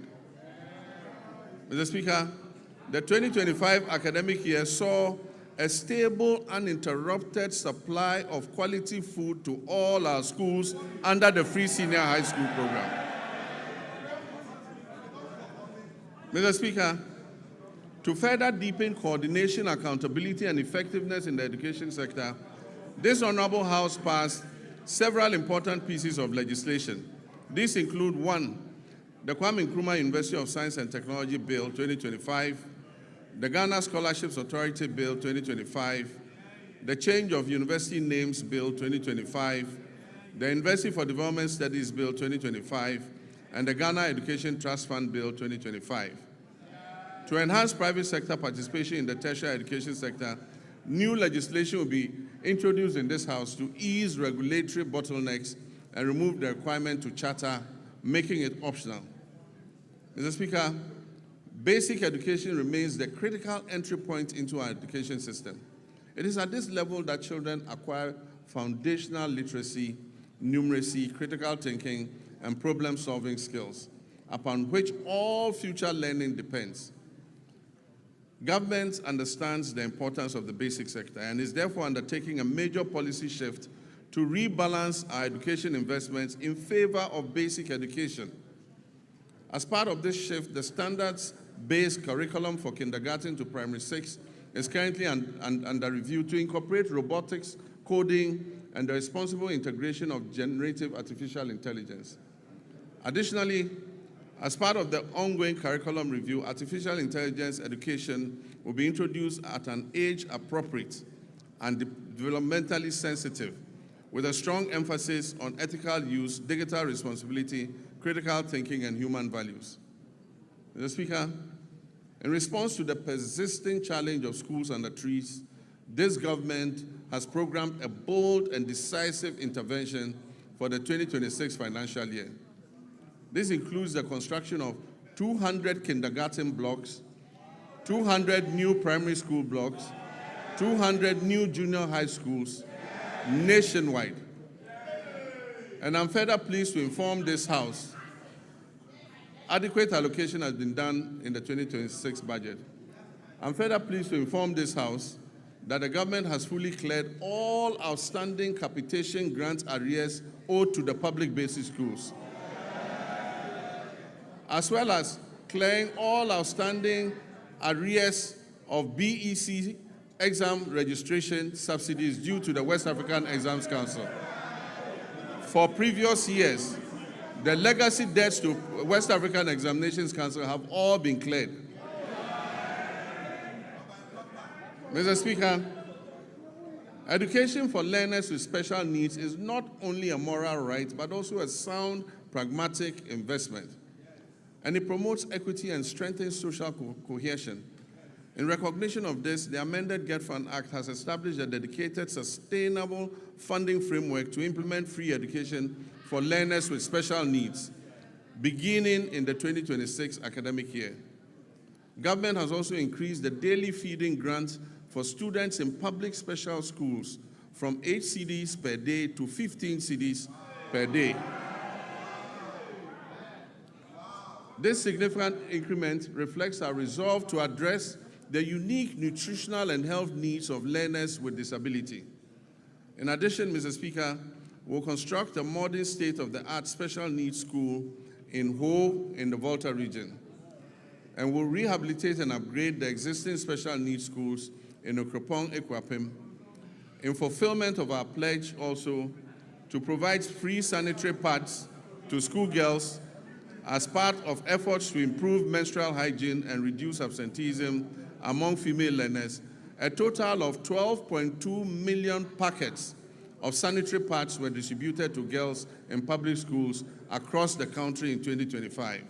Mr. Speaker, the 2025 academic year saw a stable, uninterrupted supply of quality food to all our schools under the free senior high school program. Mr. Speaker, to further deepen coordination, accountability, and effectiveness in the education sector, This Honorable House passed several important pieces of legislation. These include 1, the Kwame Nkrumah University of Science and Technology Bill 2025, the Ghana Scholarships Authority Bill 2025, the Change of University Names Bill 2025, the University for Development Studies Bill 2025, and the Ghana Education Trust Fund Bill 2025. To enhance private sector participation in the tertiary education sector, new legislation will be introduced in this House to ease regulatory bottlenecks and remove the requirement to charter, making it optional. Mr. Speaker, basic education remains the critical entry point into our education system. It is at this level that children acquire foundational literacy, numeracy, critical thinking, and problem-solving skills, upon which all future learning depends. Government understands the importance of the basic sector and is therefore undertaking a major policy shift to rebalance our education investments in favor of basic education. As part of this shift, the standards-based curriculum for kindergarten to primary 6 is currently under review to incorporate robotics, coding, and the responsible integration of generative artificial intelligence. Additionally, as part of the ongoing curriculum review, artificial intelligence education will be introduced at an age appropriate and developmentally sensitive, with a strong emphasis on ethical use, digital responsibility, critical thinking, and human values. Mr. Speaker, in response to the persisting challenge of schools under trees, this government has programmed a bold and decisive intervention for the 2026 financial year. This includes the construction of 200 kindergarten blocks, 200 new primary school blocks, 200 new junior high schools nationwide. And I'm further pleased to inform this House adequate allocation has been done in the 2026 budget. I'm further pleased to inform this House that the government has fully cleared all outstanding capitation grant arrears owed to the public basic schools, as well as clearing all outstanding arrears of BEC exam registration subsidies due to the West African Exams Council. For previous years, the legacy debts to West African Examinations Council have all been cleared. Mr. Speaker, education for learners with special needs is not only a moral right, but also a sound, pragmatic investment. And it promotes equity and strengthens social cohesion. In recognition of this, the amended Get Fund Act has established a dedicated, sustainable funding framework to implement free education for learners with special needs, beginning in the 2026 academic year. Government has also increased the daily feeding grant for students in public special schools from 8 cedis per day to 15 cedis per day. This significant increment reflects our resolve to address the unique nutritional and health needs of learners with disability. In addition, Mr. Speaker, we'll construct a modern state-of-the-art special needs school in Ho in the Volta region, and we'll rehabilitate and upgrade the existing special needs schools in Okropong, Ekwapim, in fulfillment of our pledge also to provide free sanitary pads to schoolgirls as part of efforts to improve menstrual hygiene and reduce absenteeism among female learners. A total of 12.2 million packets of sanitary pads were distributed to girls in public schools across the country in 2025.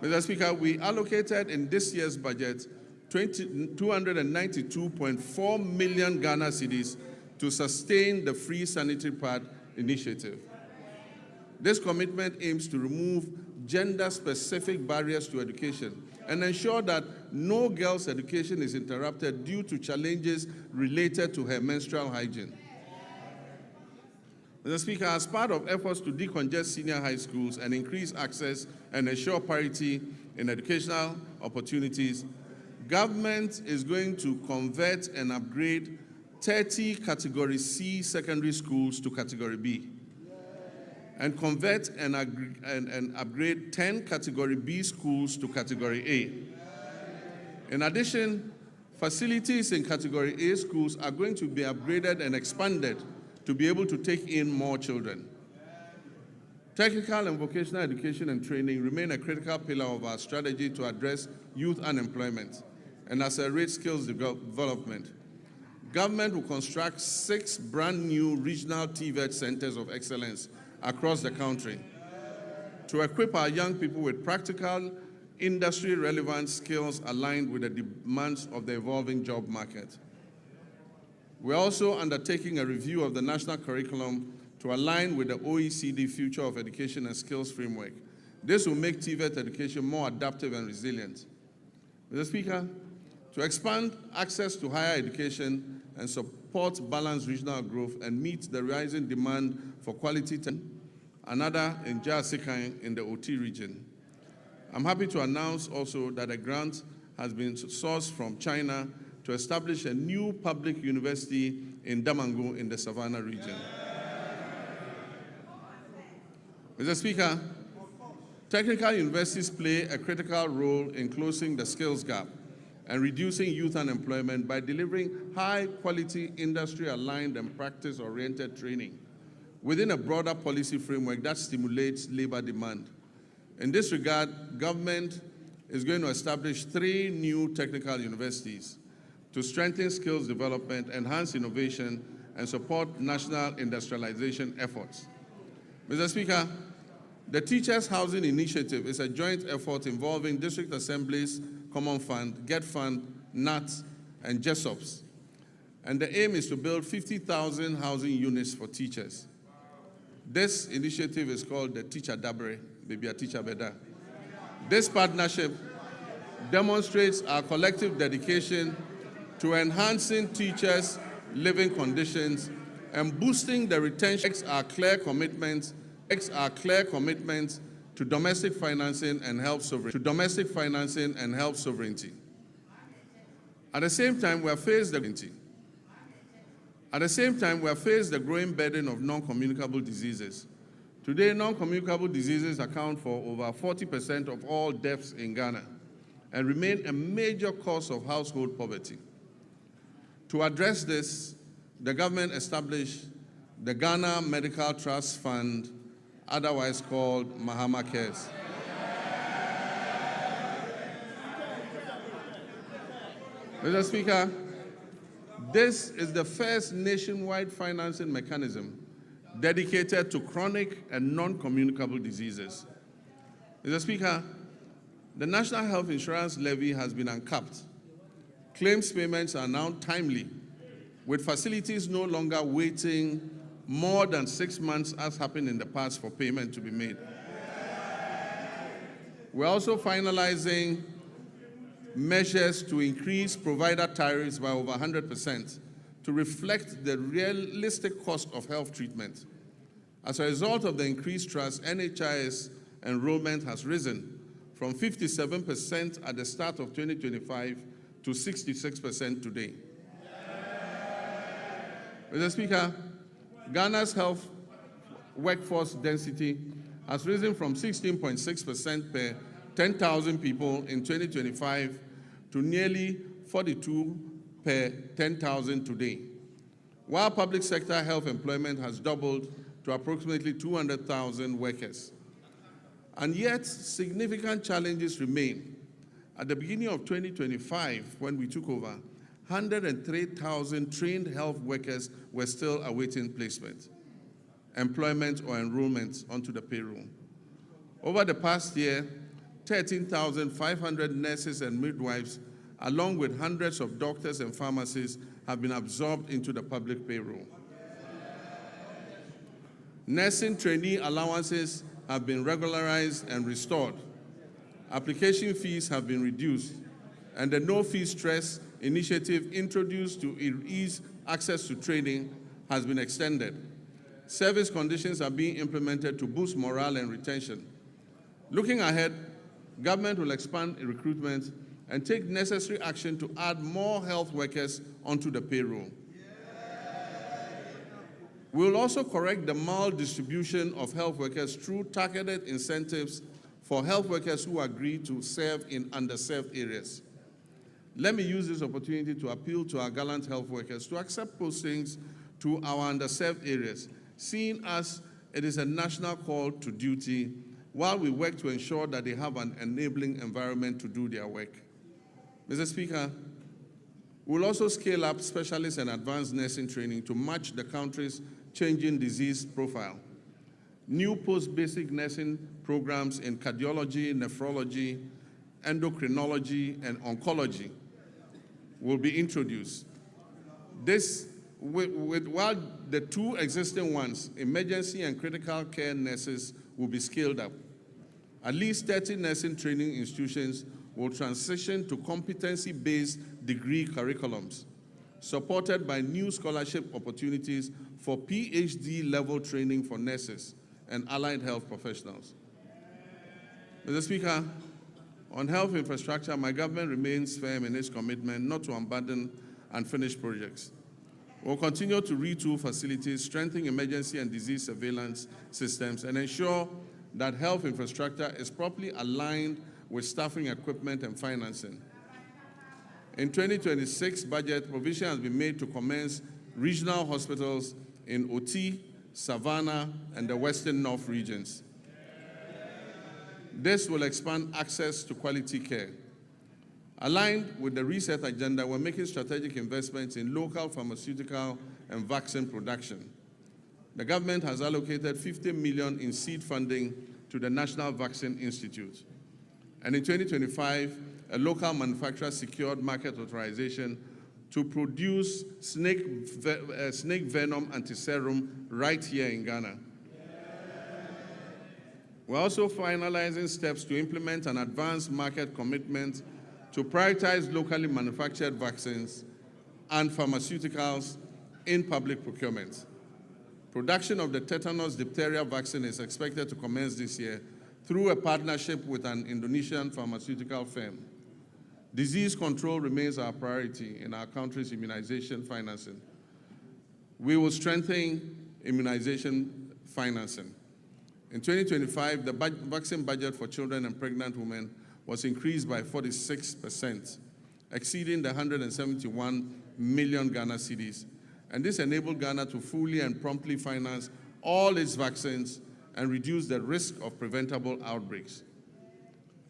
Mr. Speaker, we allocated in this year's budget 292.4 million Ghana cedis to sustain the free sanitary pad initiative. This commitment aims to remove gender-specific barriers to education and ensure that no girl's education is interrupted due to challenges related to her menstrual hygiene. Mr. Speaker, as part of efforts to decongest senior high schools and increase access and ensure parity in educational opportunities, government is going to convert and upgrade 30 Category C secondary schools to Category B, and convert and upgrade 10 Category B schools to Category A. In addition, Facilities in Category A schools are going to be upgraded and expanded to be able to take in more children. Technical and vocational education and training remain a critical pillar of our strategy to address youth unemployment and accelerate skills development. Government will construct 6 brand new regional TVET centers of excellence across the country to equip our young people with practical, industry-relevant skills aligned with the demands of the evolving job market. We're also undertaking a review of the national curriculum to align with the OECD Future of Education and Skills Framework. This will make TVET education more adaptive and resilient. Mr. Speaker, to expand access to higher education and support balanced regional growth and meet the rising demand for quality, another in Jasikan in the OT region. I'm happy to announce also that a grant has been sourced from China to establish a new public university in Damangu in the Savannah region. Mr. Speaker, technical universities play a critical role in closing the skills gap and reducing youth unemployment by delivering high-quality, industry-aligned and practice-oriented training within a broader policy framework that stimulates labor demand. In this regard, government is going to establish 3 new technical universities to strengthen skills development, enhance innovation, and support national industrialization efforts. Mr. Speaker, the Teachers Housing Initiative is a joint effort involving district assemblies, Common Fund, Get Fund, NATS, and JESOPs. And the aim is to build 50,000 housing units for teachers. This initiative is called the Teacher Dabre, maybe a Teacher Beda. This partnership demonstrates our collective dedication to enhancing teachers' living conditions and boosting the retention. Our clear commitments to domestic financing and health sovereignty. At the same time, we are faced the growing burden of non-communicable diseases. Today, non-communicable diseases account for over 40% of all deaths in Ghana and remain a major cause of household poverty. To address this, the government established the Ghana Medical Trust Fund, otherwise called MAHAMA Cares. Mr. Speaker, this is the first nationwide financing mechanism dedicated to chronic and non-communicable diseases. Mr. Speaker, the National Health Insurance Levy has been uncapped. Claims payments are now timely, with facilities no longer waiting more than 6 months as happened in the past for payment to be made. We're also finalizing measures to increase provider tariffs by over 100% to reflect the realistic cost of health treatment. As a result of the increased trust, NHIS enrollment has risen from 57% at the start of 2025 to 66% today. Mr. Speaker, Ghana's health workforce density has risen from 16.6% per 10,000 people in 2025 to nearly 42 per 10,000 today, while public sector health employment has doubled to approximately 200,000 workers. And yet, significant challenges remain. At the beginning of 2025, when we took over, 103,000 trained health workers were still awaiting placement, employment, or enrollment onto the payroll. Over the past year, 13,500 nurses and midwives, along with hundreds of doctors and pharmacists, have been absorbed into the public payroll. Nursing trainee allowances have been regularized and restored. Application fees have been reduced, and the no-fee stress initiative introduced to ease access to training has been extended. Service conditions are being implemented to boost morale and retention. Looking ahead, government will expand recruitment and take necessary action to add more health workers onto the payroll. We will also correct the maldistribution of health workers through targeted incentives for health workers who agree to serve in underserved areas. Let me use this opportunity to appeal to our gallant health workers to accept postings to our underserved areas, seeing as it is a national call to duty while we work to ensure that they have an enabling environment to do their work. Mr. Speaker, we'll also scale up specialist and advanced nursing training to match the country's changing disease profile. New post-basic nursing programs in cardiology, nephrology, endocrinology, and oncology will be introduced. While the two existing ones, emergency and critical care nurses, will be scaled up. At least 30 nursing training institutions will transition to competency-based degree curriculums, supported by new scholarship opportunities for PhD-level training for nurses and allied health professionals. Mr. Speaker, on health infrastructure, my government remains firm in its commitment not to abandon unfinished projects. We'll continue to retool facilities, strengthen emergency and disease surveillance systems, and ensure that health infrastructure is properly aligned with staffing, equipment, and financing. In 2026 budget, provision has been made to commence regional hospitals in Onthe, Savannah, and the Western North regions. This will expand access to quality care. Aligned with the reset agenda, we're making strategic investments in local pharmaceutical and vaccine production. The government has allocated 50 million in seed funding to the National Vaccine Institute. And in 2025, a local manufacturer secured market authorization to produce snake venom antiserum right here in Ghana. We're also finalizing steps to implement an advanced market commitment to prioritize locally manufactured vaccines and pharmaceuticals in public procurement. Production of the tetanus diphtheria vaccine is expected to commence this year through a partnership with an Indonesian pharmaceutical firm. Disease control remains our priority in our country's immunization financing. We will strengthen immunization financing. In 2025, the vaccine budget for children and pregnant women was increased by 46%, exceeding the 171 million Ghana cedis. And this enabled Ghana to fully and promptly finance all its vaccines and reduce the risk of preventable outbreaks.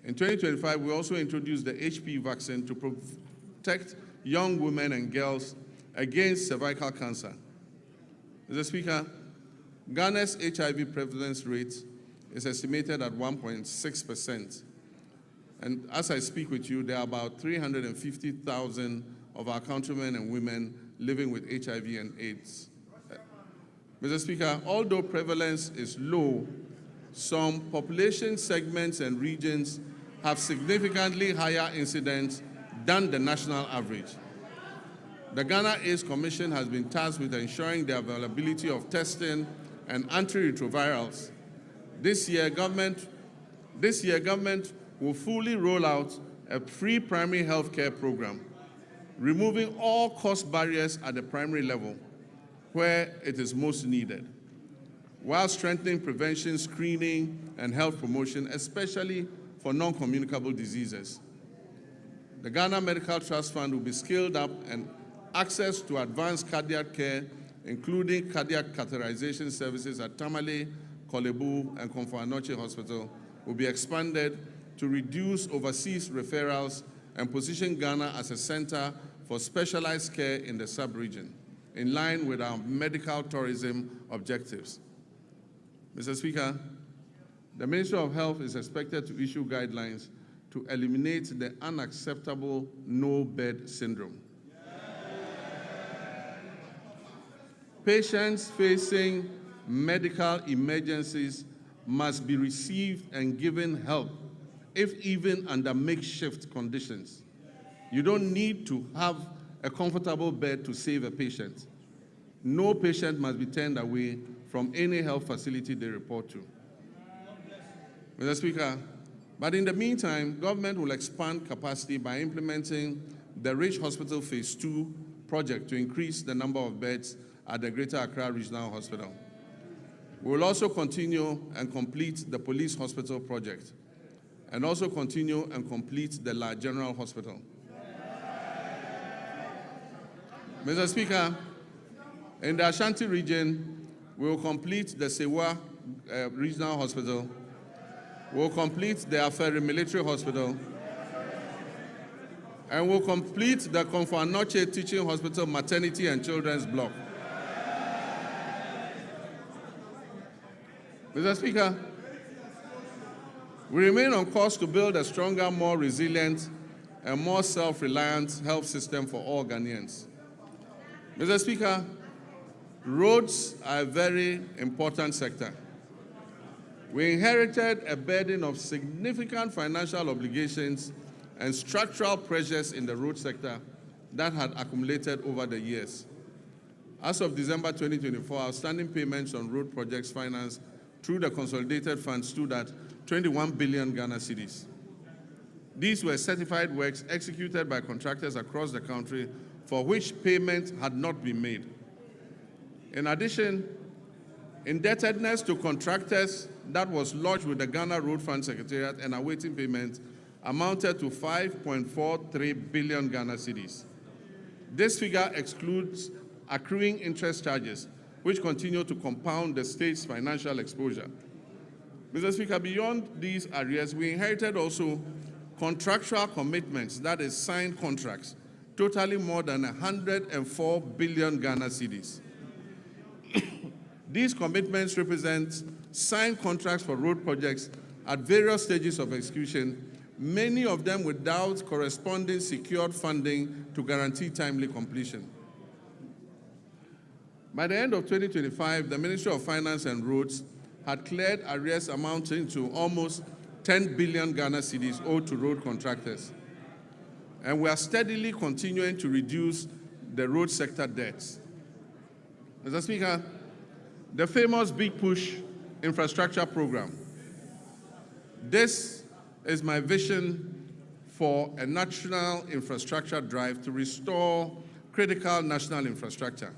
In 2025, we also introduced the HPV vaccine to protect young women and girls against cervical cancer. Mr. Speaker, Ghana's HIV prevalence rate is estimated at 1.6%. And as I speak with you, there are about 350,000 of our countrymen and women living with HIV and AIDS. Mr. Speaker, although prevalence is low, some population segments and regions have significantly higher incidence than the national average. The Ghana AIDS Commission has been tasked with ensuring the availability of testing and antiretrovirals. This year, government will fully roll out a free primary health care program, removing all cost barriers at the primary level where it is most needed, while strengthening prevention, screening, and health promotion, especially for non-communicable diseases. The Ghana Medical Trust Fund will be scaled up, and access to advanced cardiac care, including cardiac catheterization services at Tamale, Kolebu, and Komfo Anokye Hospital, will be expanded to reduce overseas referrals and position Ghana as a center for specialized care in the sub-region, in line with our medical tourism objectives. Mr. Speaker, the Ministry of Health is expected to issue guidelines to eliminate the unacceptable no-bed syndrome. Patients facing medical emergencies must be received and given help, if even under makeshift conditions. You don't need to have a comfortable bed to save a patient. No patient must be turned away from any health facility they report to. Mr. Speaker, but in the meantime, government will expand capacity by implementing the Rich Hospital Phase 2 project to increase the number of beds at the Greater Accra Regional Hospital. We will also continue and complete the Police Hospital project, and also continue and complete the La General Hospital. Mr. Speaker, in the Ashanti region, we will complete the Sewa Regional Hospital. We will complete the Aferi Military Hospital. And we'll complete the Komfo-Anokye Teaching Hospital Maternity and Children's Block. Mr. Speaker, we remain on course to build a stronger, more resilient, and more self-reliant health system for all Ghanaians. Mr. Speaker, roads are a very important sector. We inherited a burden of significant financial obligations and structural pressures in the road sector that had accumulated over the years. As of December 2024, outstanding payments on road projects financed through the consolidated fund stood at 21 billion Ghana cedis. These were certified works executed by contractors across the country for which payment had not been made. In addition, indebtedness to contractors that was lodged with the Ghana Road Fund Secretariat and awaiting payment amounted to 5.43 billion Ghana cedis. This figure excludes accruing interest charges, which continue to compound the state's financial exposure. Mr. Speaker, beyond these arrears, we inherited also contractual commitments, that is signed contracts, totaling more than 104 billion Ghana cedis. These commitments represent signed contracts for road projects at various stages of execution, many of them without corresponding secured funding to guarantee timely completion. By the end of 2025, the Ministry of Finance and Roads had cleared arrears amounting to almost 10 billion Ghana cedis owed to road contractors. And we are steadily continuing to reduce the road sector debts. Mr. Speaker, the famous Big Push infrastructure program. This is my vision for a national infrastructure drive to restore critical national infrastructure.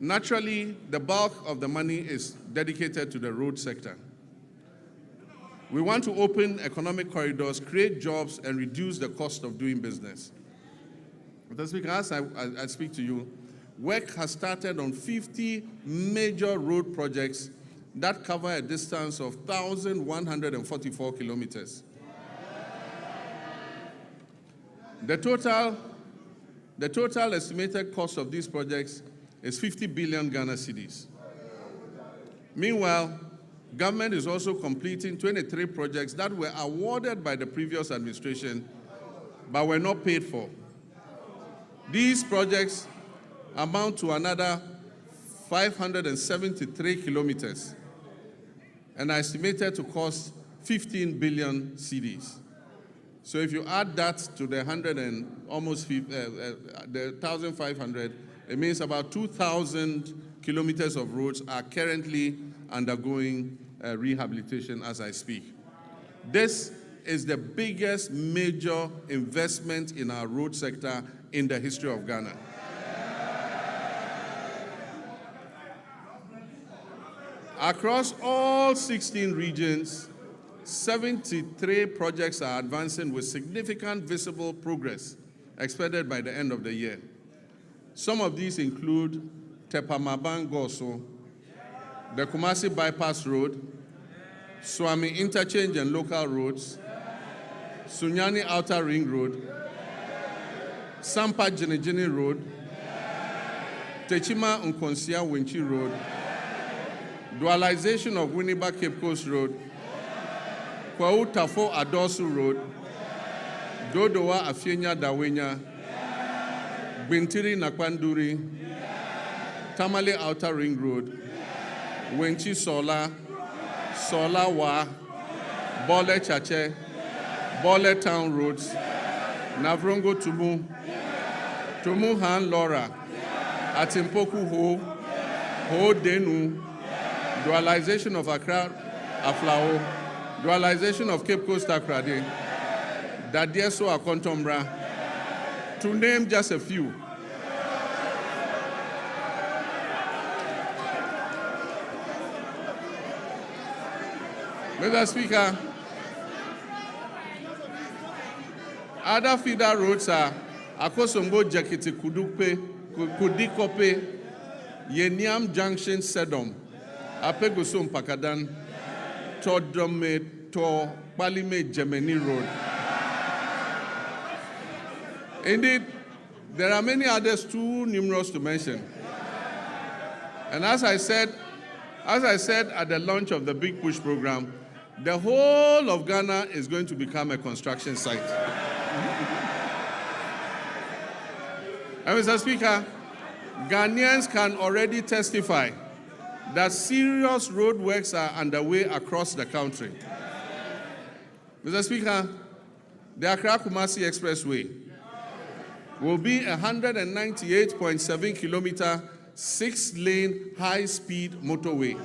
Naturally, the bulk of the money is dedicated to the road sector. We want to open economic corridors, create jobs, and reduce the cost of doing business. Mr. Speaker, as I speak to you, work has started on 50 major road projects that cover a distance of 1,144 kilometers. The total estimated cost of these projects is 50 billion Ghana cedis. Meanwhile, government is also completing 23 projects that were awarded by the previous administration but were not paid for. These projects amount to another 573 kilometers and are estimated to cost 15 billion cedis. So if you add that to the 1,500, it means about 2,000 kilometers of roads are currently undergoing rehabilitation as I speak. This is the biggest major investment in our road sector in the history of Ghana. Across all 16 regions, 73 projects are advancing with significant visible progress expected by the end of the year. Some of these include Tepamaban-Goso, the Kumasi Bypass Road, Swami Interchange and Local Roads, Sunyani Outer Ring Road, Sampa Jinijini Road, Techima Nkonsia Winchi Road, dualization of Winneba Cape Coast Road, Kwau Tafo Adosu Road, Dodowa Afienya Dawenya, Bintiri Nakwanduri, Tamale Outer Ring Road, Wenchi Sola, Sola Wa, Bole Chache, Bole Town Roads, Navrongo Tumu, Tumu Han Lora, Atimpoku Ho, Ho Denu, dualization of Accra Aflao, dualization of Cape Coast Akrade, Dadieso Akontombra, to name just a few. Mr. Speaker, other feeder roads are Akosombo Jakiti Kudikope, Yeniam Junction Sedom, Apegosum Pakadan, Todome to Palime Gemini Road. Indeed, there are many others too numerous to mention. And as I said at the launch of the Big Push program, the whole of Ghana is going to become a construction site. And Mr. Speaker, Ghanaians can already testify that serious road works are underway across the country. Mr. Speaker, the Accra-Kumasi Expressway will be a 198.7 kilometer, 6-lane high-speed motorway.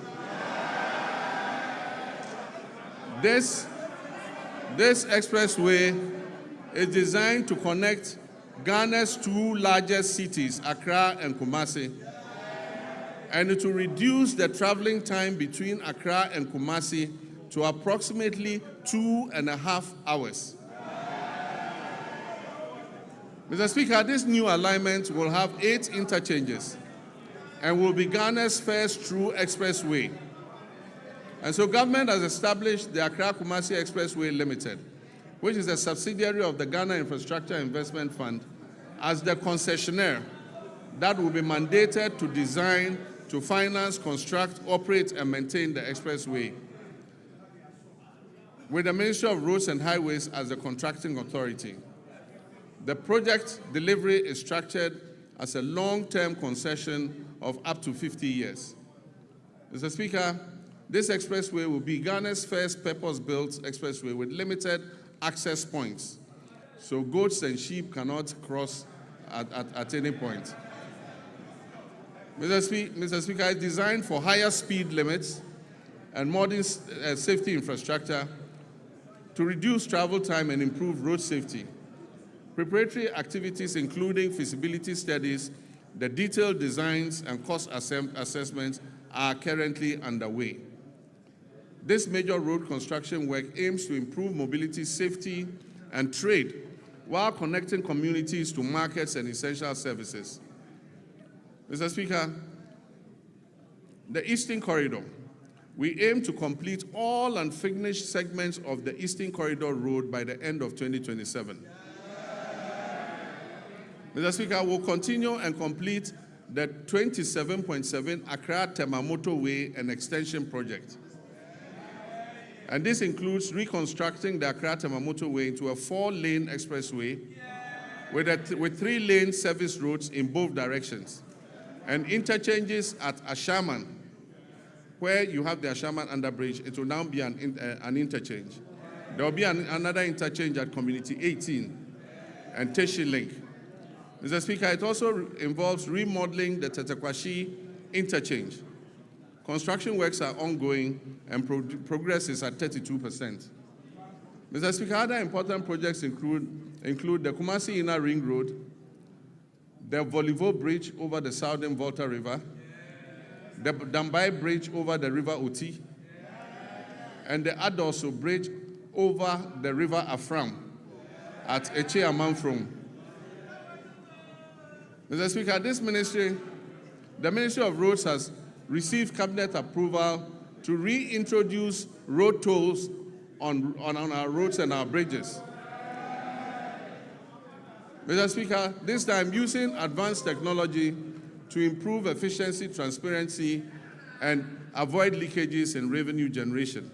This expressway is designed to connect Ghana's two largest cities, Accra and Kumasi, and to reduce the traveling time between Accra and Kumasi to approximately 2.5 hours. Mr. Speaker, this new alignment will have 8 interchanges and will be Ghana's first true expressway. And so government has established the Accra-Kumasi Expressway Limited, which is a subsidiary of the Ghana Infrastructure Investment Fund, as the concessionaire that will be mandated to design, to finance, construct, operate, and maintain the expressway, with the Ministry of Roads and Highways as the contracting authority. The project delivery is structured as a long-term concession of up to 50 years. Mr. Speaker, this expressway will be Ghana's first purpose-built expressway with limited access points, so goats and sheep cannot cross at any point. Mr. Speaker, it's designed for higher speed limits and modern safety infrastructure to reduce travel time and improve road safety. Preparatory activities, including feasibility studies, the detailed designs and cost assessments are currently underway. This major road construction work aims to improve mobility, safety, and trade while connecting communities to markets and essential services. Mr. Speaker, the Eastern Corridor. We aim to complete all unfinished segments of the Eastern Corridor Road by the end of 2027. Mr. Speaker, we'll continue and complete the 27.7 Accra-Tema Way and Extension Project. And this includes reconstructing the Accra-Tema Way into a 4-lane expressway with 3-lane service roads in both directions, and interchanges at Ashaman, where you have the Ashaman underbridge. It will now be an interchange. There will be another interchange at Community 18 and Teshi Link. Mr. Speaker, it also involves remodeling the Tetekwashi interchange. Construction works are ongoing and progress is at 32%. Mr. Speaker, other important projects include the Kumasi Inner Ring Road, the Volivo Bridge over the Southern Volta River, the Dambai Bridge over the River Oti, and the Adoso Bridge over the River Afram at Eche Amanfrom. Mr. Speaker, the Ministry of Roads has received cabinet approval to reintroduce road tolls on our roads and our bridges. Mr. Speaker, this time using advanced technology to improve efficiency, transparency, and avoid leakages in revenue generation.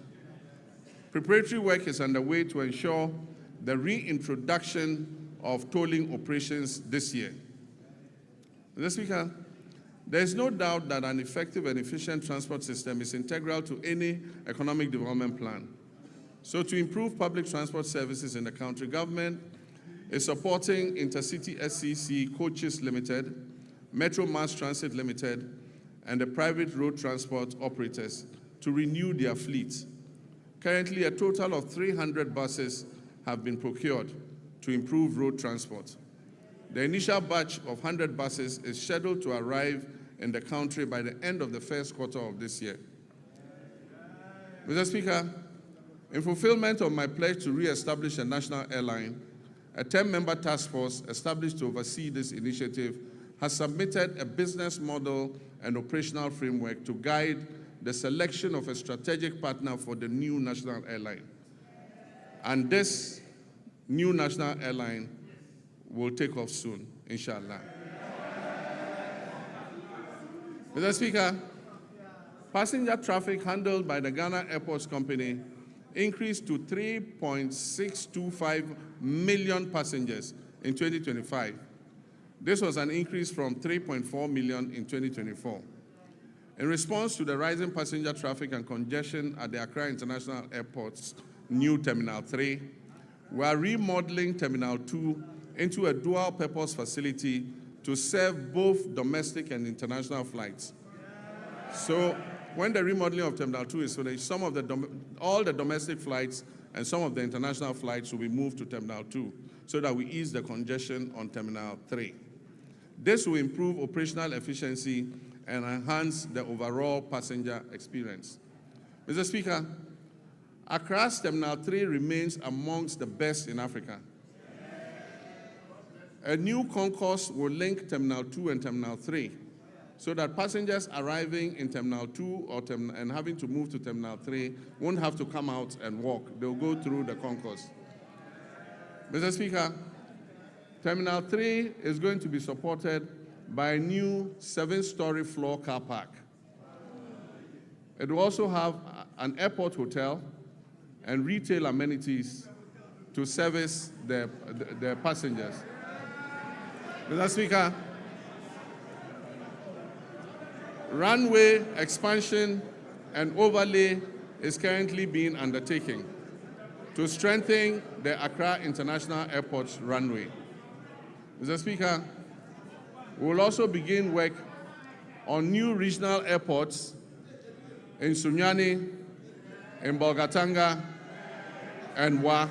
Preparatory work is underway to ensure the reintroduction of tolling operations this year. Mr. Speaker, there is no doubt that an effective and efficient transport system is integral to any economic development plan. So to improve public transport services in the country, government is supporting Intercity SCC Coaches Limited, Metro Mass Transit Limited, and the private road transport operators to renew their fleets. Currently, a total of 300 buses have been procured to improve road transport. The initial batch of 100 buses is scheduled to arrive in the country by the end of the first quarter of this year. Mr. Speaker, in fulfillment of my pledge to re-establish a national airline, a 10-member task force established to oversee this initiative has submitted a business model and operational framework to guide the selection of a strategic partner for the new national airline. And this new national airline will take off soon, inshallah. Mr. Speaker, passenger traffic handled by the Ghana Airports Company increased to 3.625 million passengers in 2025. This was an increase from 3.4 million in 2024. In response to the rising passenger traffic and congestion at the Accra International Airport's new Terminal 3, we are remodeling Terminal 2 into a dual-purpose facility to serve both domestic and international flights. So when the remodeling of Terminal 2 is finished, all the domestic flights and some of the international flights will be moved to Terminal 2 so that we ease the congestion on Terminal 3. This will improve operational efficiency and enhance the overall passenger experience. Mr. Speaker, Accra's Terminal 3 remains amongst the best in Africa. A new concourse will link Terminal 2 and Terminal 3 so that passengers arriving in Terminal 2 and having to move to Terminal 3 won't have to come out and walk. They'll go through the concourse. Mr. Speaker, Terminal 3 is going to be supported by a new 7-story floor car park. It will also have an airport hotel and retail amenities to service the passengers. Mr. Speaker, runway expansion and overlay is currently being undertaken to strengthen the Accra International Airport's runway. Mr. Speaker, we will also begin work on new regional airports in Sunyani, in Bolgatanga, and Wa.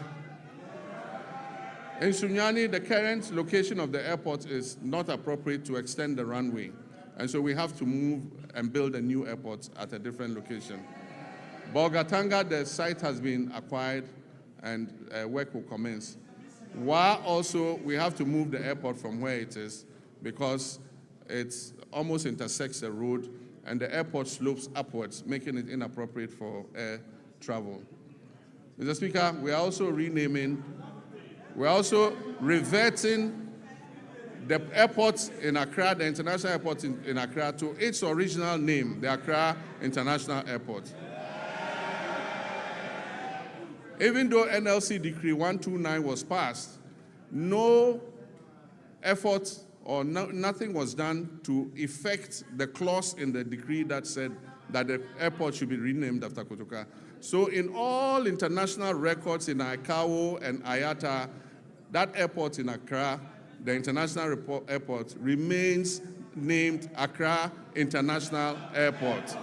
In Sunyani, the current location of the airport is not appropriate to extend the runway, and so we have to move and build a new airport at a different location. Bolgatanga, the site has been acquired and work will commence. Wa also, we have to move the airport from where it is because it almost intersects the road and the airport slopes upwards, making it inappropriate for air travel. Mr. Speaker, we are also reverting the airport in Accra, the international airport in Accra, to its original name, the Accra International Airport. Even though NLC Decree 129 was passed, no effort or nothing was done to effect the clause in the decree that said that the airport should be renamed after Kotoka. So in all international records in ICAO and IATA, that airport in Accra, the international airport, remains named Accra International Airport.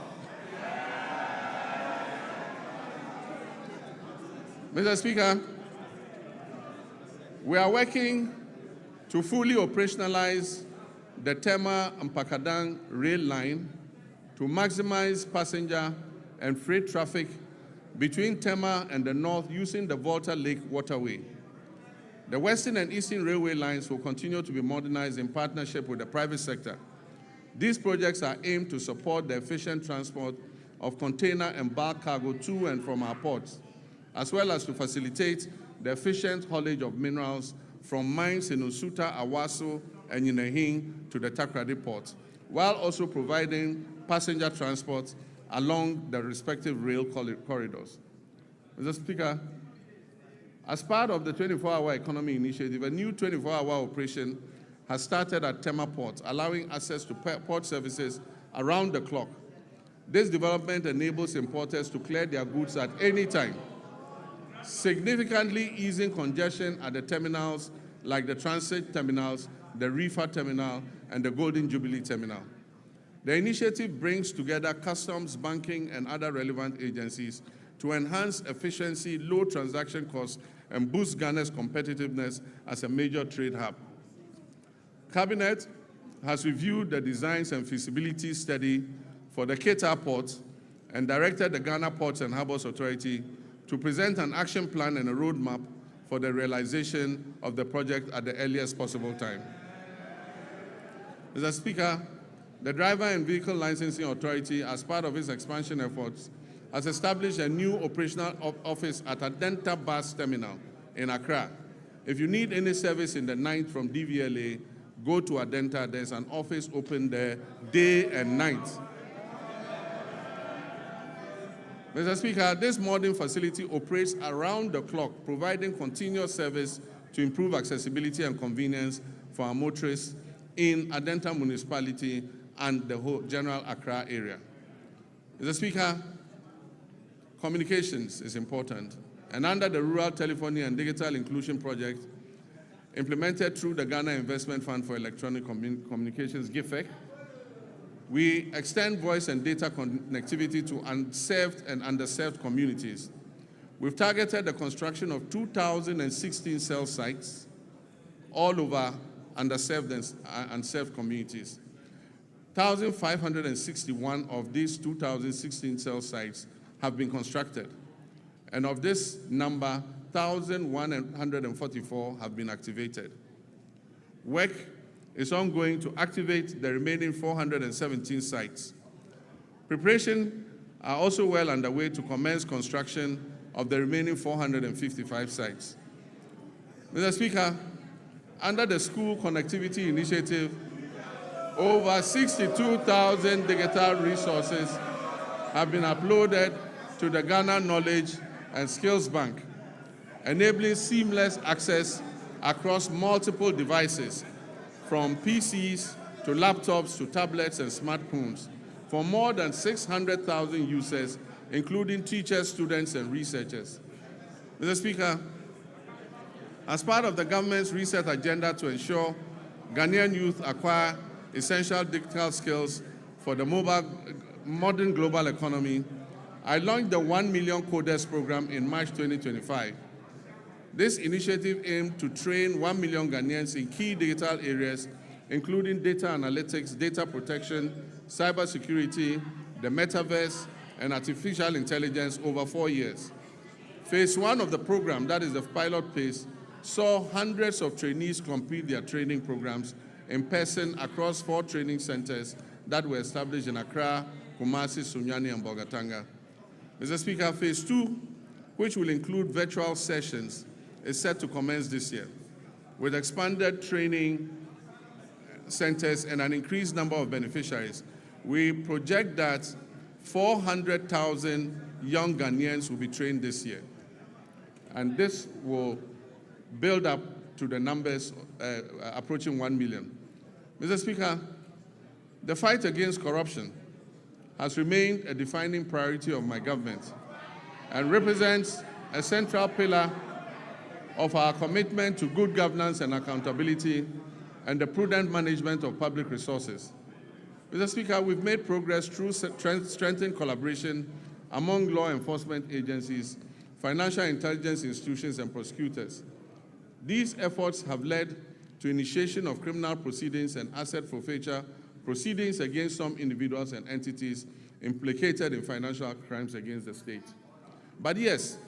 Mr. Speaker, we are working to fully operationalize the Tema-Mpakadang rail line to maximize passenger and freight traffic between Tema and the north using the Volta Lake waterway. The Western and Eastern railway lines will continue to be modernized in partnership with the private sector. These projects are aimed to support the efficient transport of container and bulk cargo to and from our ports, as well as to facilitate the efficient haulage of minerals from mines in Osuta, Awaso, and Yinehing to the Takoradi port, while also providing passenger transport along the respective rail corridors. Mr. Speaker, as part of the 24-hour economy initiative, a new 24-hour operation has started at Tema Port, allowing access to port services around the clock. This development enables importers to clear their goods at any time, significantly easing congestion at the terminals like the transit terminals, the reefer terminal, and the Golden Jubilee terminal. The initiative brings together customs, banking, and other relevant agencies to enhance efficiency, low transaction costs, and boost Ghana's competitiveness as a major trade hub. Cabinet has reviewed the designs and feasibility study for the Keta Port and directed the Ghana Ports and Harbours Authority to present an action plan and a roadmap for the realization of the project at the earliest possible time. Mr. Speaker, the Driver and Vehicle Licensing Authority, as part of its expansion efforts, has established a new operational office at Adenta Bus Terminal in Accra. If you need any service in the night from DVLA, go to Adenta. There's an office open there day and night. Mr. Speaker, this modern facility operates around the clock, providing continuous service to improve accessibility and convenience for our motorists in Adenta municipality and the whole general Accra area. Mr. Speaker, communications is important. And under the Rural Telephony and Digital Inclusion Project, implemented through the Ghana Investment Fund for Electronic Communications, GIFEC, we extend voice and data connectivity to unserved and underserved communities. We've targeted the construction of 2,016 cell sites all over underserved and unserved communities. 1,561 of these 2,016 cell sites have been constructed. And of this number, 1,144 have been activated. Work is ongoing to activate the remaining 417 sites. Preparations are also well underway to commence construction of the remaining 455 sites. Mr. Speaker, under the School Connectivity Initiative, over 62,000 digital resources have been uploaded to the Ghana Knowledge and Skills Bank, enabling seamless access across multiple devices, from PCs to laptops to tablets and smartphones, for more than 600,000 users, including teachers, students, and researchers. Mr. Speaker, as part of the government's research agenda to ensure Ghanaian youth acquire essential digital skills for the modern global economy, I launched the 1 Million Coders program in March 2025. This initiative aimed to train 1 million Ghanaians in key digital areas, including data analytics, data protection, cybersecurity, the metaverse, and artificial intelligence over 4 years. Phase 1 of the program, that is the pilot phase, saw hundreds of trainees complete their training programs in person across 4 training centers that were established in Accra, Kumasi, Sunyani, and Bolgatanga. Mr. Speaker, Phase 2, which will include virtual sessions, is set to commence this year, with expanded training centers and an increased number of beneficiaries. We project that 400,000 young Ghanaians will be trained this year, and this will build up to the numbers approaching 1 million. Mr. Speaker, the fight against corruption has remained a defining priority of my government and represents a central pillar of our commitment to good governance and accountability and the prudent management of public resources. Mr. Speaker, we've made progress through strengthened collaboration among law enforcement agencies, financial intelligence institutions, and prosecutors. These efforts have led to initiation of criminal proceedings and asset forfeiture proceedings against some individuals and entities implicated in financial crimes against the state. But yes,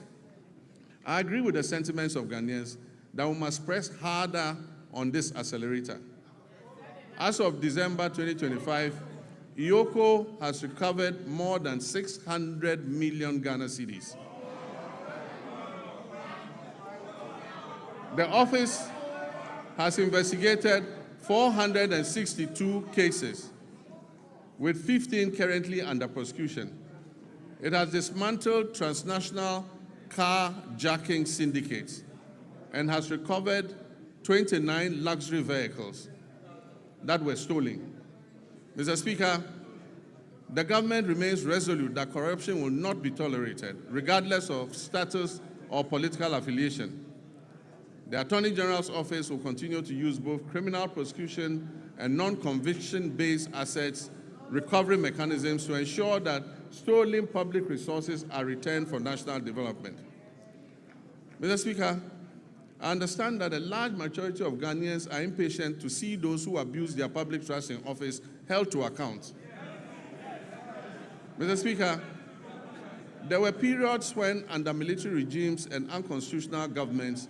I agree with the sentiments of Ghanaians that we must press harder on this accelerator. As of December 2025, IOCO has recovered more than 600 million Ghana cedis. The office has investigated 462 cases, with 15 currently under prosecution. It has dismantled transnational carjacking syndicates and has recovered 29 luxury vehicles that were stolen. Mr. Speaker, the government remains resolute that corruption will not be tolerated, regardless of status or political affiliation. The Attorney General's office will continue to use both criminal prosecution and non-conviction-based assets recovery mechanisms to ensure that stolen public resources are returned for national development. Mr. Speaker, I understand that a large majority of Ghanaians are impatient to see those who abuse their public trust in office held to account. Mr. Speaker, there were periods when, under military regimes and unconstitutional governments,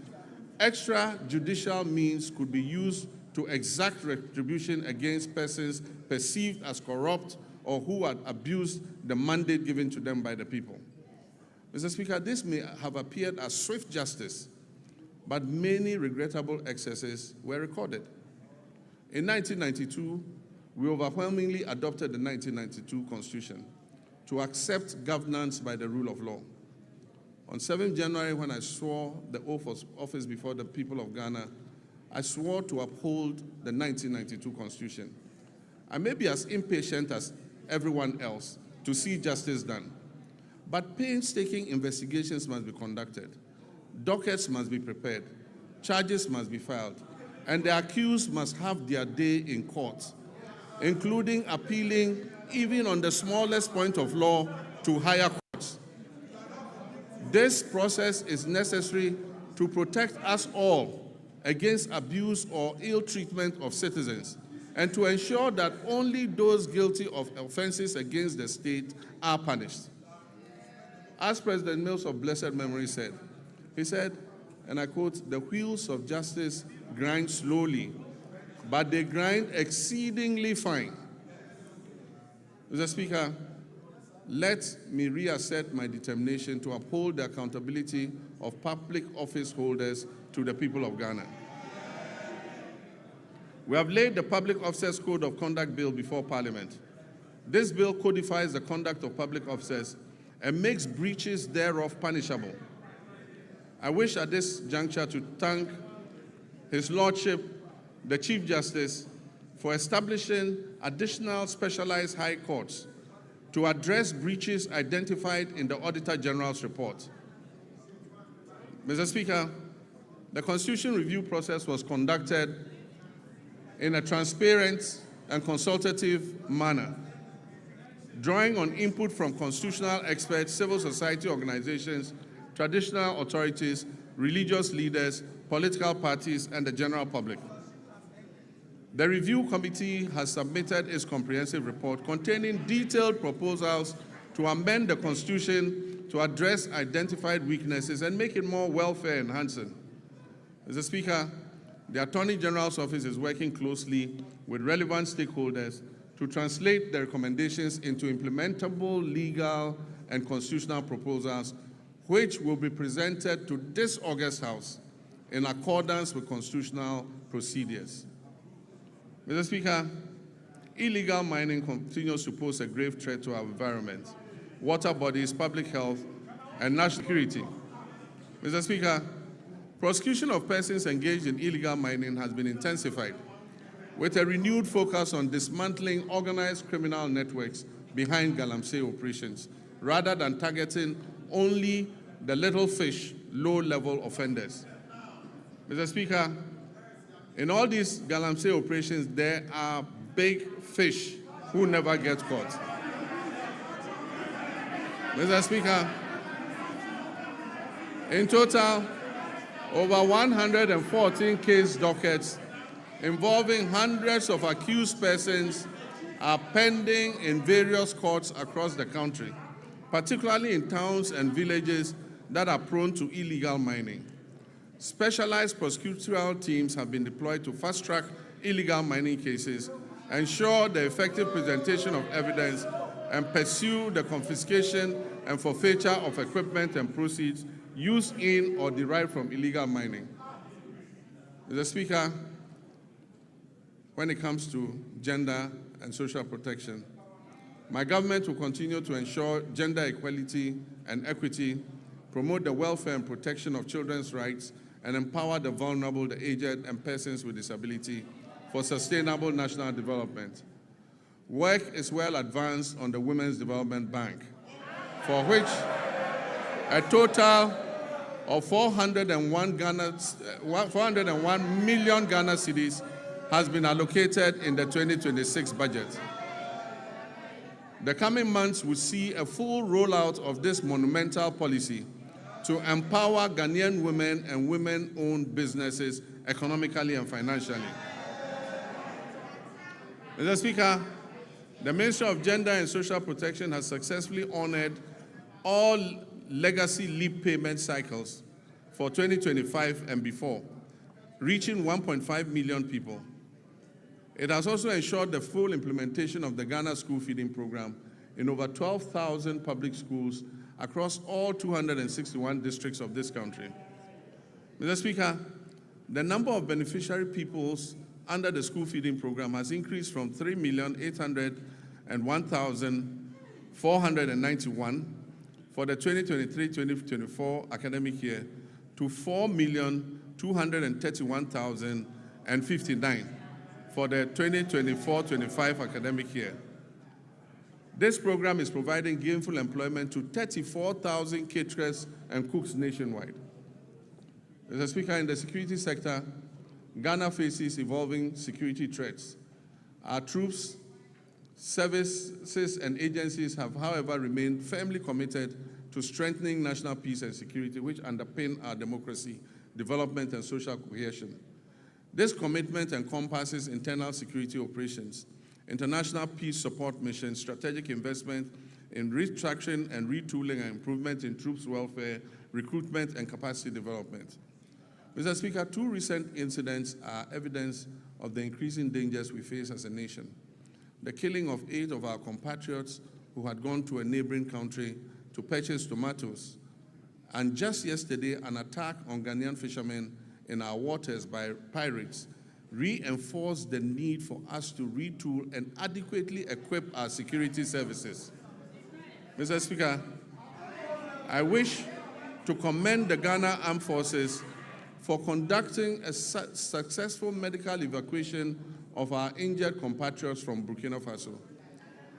extrajudicial means could be used to exact retribution against persons perceived as corrupt or who had abused the mandate given to them by the people. Mr. Speaker, this may have appeared as swift justice, but many regrettable excesses were recorded. In 1992, we overwhelmingly adopted the 1992 Constitution to accept governance by the rule of law. On 7th January, when I swore the oath of office before the people of Ghana, I swore to uphold the 1992 Constitution. I may be as impatient as everyone else to see justice done, but painstaking investigations must be conducted, dockets must be prepared, charges must be filed, and the accused must have their day in court, including appealing, even on the smallest point of law, to higher courts. This process is necessary to protect us all against abuse or ill treatment of citizens, and to ensure that only those guilty of offenses against the state are punished. As President Mills of blessed memory said, he said, and I quote, "The wheels of justice grind slowly, but they grind exceedingly fine." Mr. Speaker, let me reassert my determination to uphold the accountability of public office holders to the people of Ghana. We have laid the Public Officers Code of Conduct Bill before Parliament. This bill codifies the conduct of public officers and makes breaches thereof punishable. I wish at this juncture to thank His Lordship, the Chief Justice, for establishing additional specialized high courts to address breaches identified in the Auditor General's report. Mr. Speaker, the Constitution review process was conducted in a transparent and consultative manner, drawing on input from constitutional experts, civil society organizations, traditional authorities, religious leaders, political parties, and the general public. The review committee has submitted its comprehensive report containing detailed proposals to amend the Constitution to address identified weaknesses and make it more welfare enhancing. Mr. Speaker, the Attorney General's office is working closely with relevant stakeholders to translate the recommendations into implementable legal and constitutional proposals, which will be presented to this August House in accordance with constitutional procedures. Mr. Speaker, illegal mining continues to pose a grave threat to our environment, water bodies, public health, and national security. Mr. Speaker, prosecution of persons engaged in illegal mining has been intensified, with a renewed focus on dismantling organized criminal networks behind galamsey operations, rather than targeting only the little fish, low-level offenders. Mr. Speaker, in all these galamsey operations, there are big fish who never get caught. Mr. Speaker, in total, over 114 case dockets involving hundreds of accused persons are pending in various courts across the country, particularly in towns and villages that are prone to illegal mining. Specialized prosecutorial teams have been deployed to fast-track illegal mining cases, ensure the effective presentation of evidence, and pursue the confiscation and forfeiture of equipment and proceeds used in or derived from illegal mining. Mr. Speaker, when it comes to gender and social protection, my government will continue to ensure gender equality and equity, promote the welfare and protection of children's rights, and empower the vulnerable, the aged, and persons with disability for sustainable national development. Work is well advanced on the Women's Development Bank, for which a total of 401 million Ghana cedis has been allocated in the 2026 budget. The coming months will see a full rollout of this monumental policy to empower Ghanaian women and women-owned businesses economically and financially. Mr. Speaker, the Ministry of Gender and Social Protection has successfully honored all legacy leave payment cycles for 2025 and before, reaching 1.5 million people. It has also ensured the full implementation of the Ghana School Feeding Program in over 12,000 public schools across all 261 districts of this country. Mr. Speaker, the number of beneficiary peoples under the school feeding program has increased from 3,801,491 for the 2023-2024 academic year to 4,231,059 for the 2024-25 academic year. This program is providing gainful employment to 34,000 caterers and cooks nationwide. Mr. Speaker, in the security sector, Ghana faces evolving security threats. Our troops, services, and agencies have, however, remained firmly committed to strengthening national peace and security, which underpin our democracy, development, and social cohesion. This commitment encompasses internal security operations, international peace support missions, strategic investment in restructuring and retooling and improvement in troops' welfare, recruitment, and capacity development. Mr. Speaker, two recent incidents are evidence of the increasing dangers we face as a nation. The killing of 8 of our compatriots who had gone to a neighboring country to purchase tomatoes, and just yesterday, an attack on Ghanaian fishermen in our waters by pirates reinforced the need for us to retool and adequately equip our security services. Mr. Speaker, I wish to commend the Ghana Armed Forces for conducting a successful medical evacuation of our injured compatriots from Burkina Faso.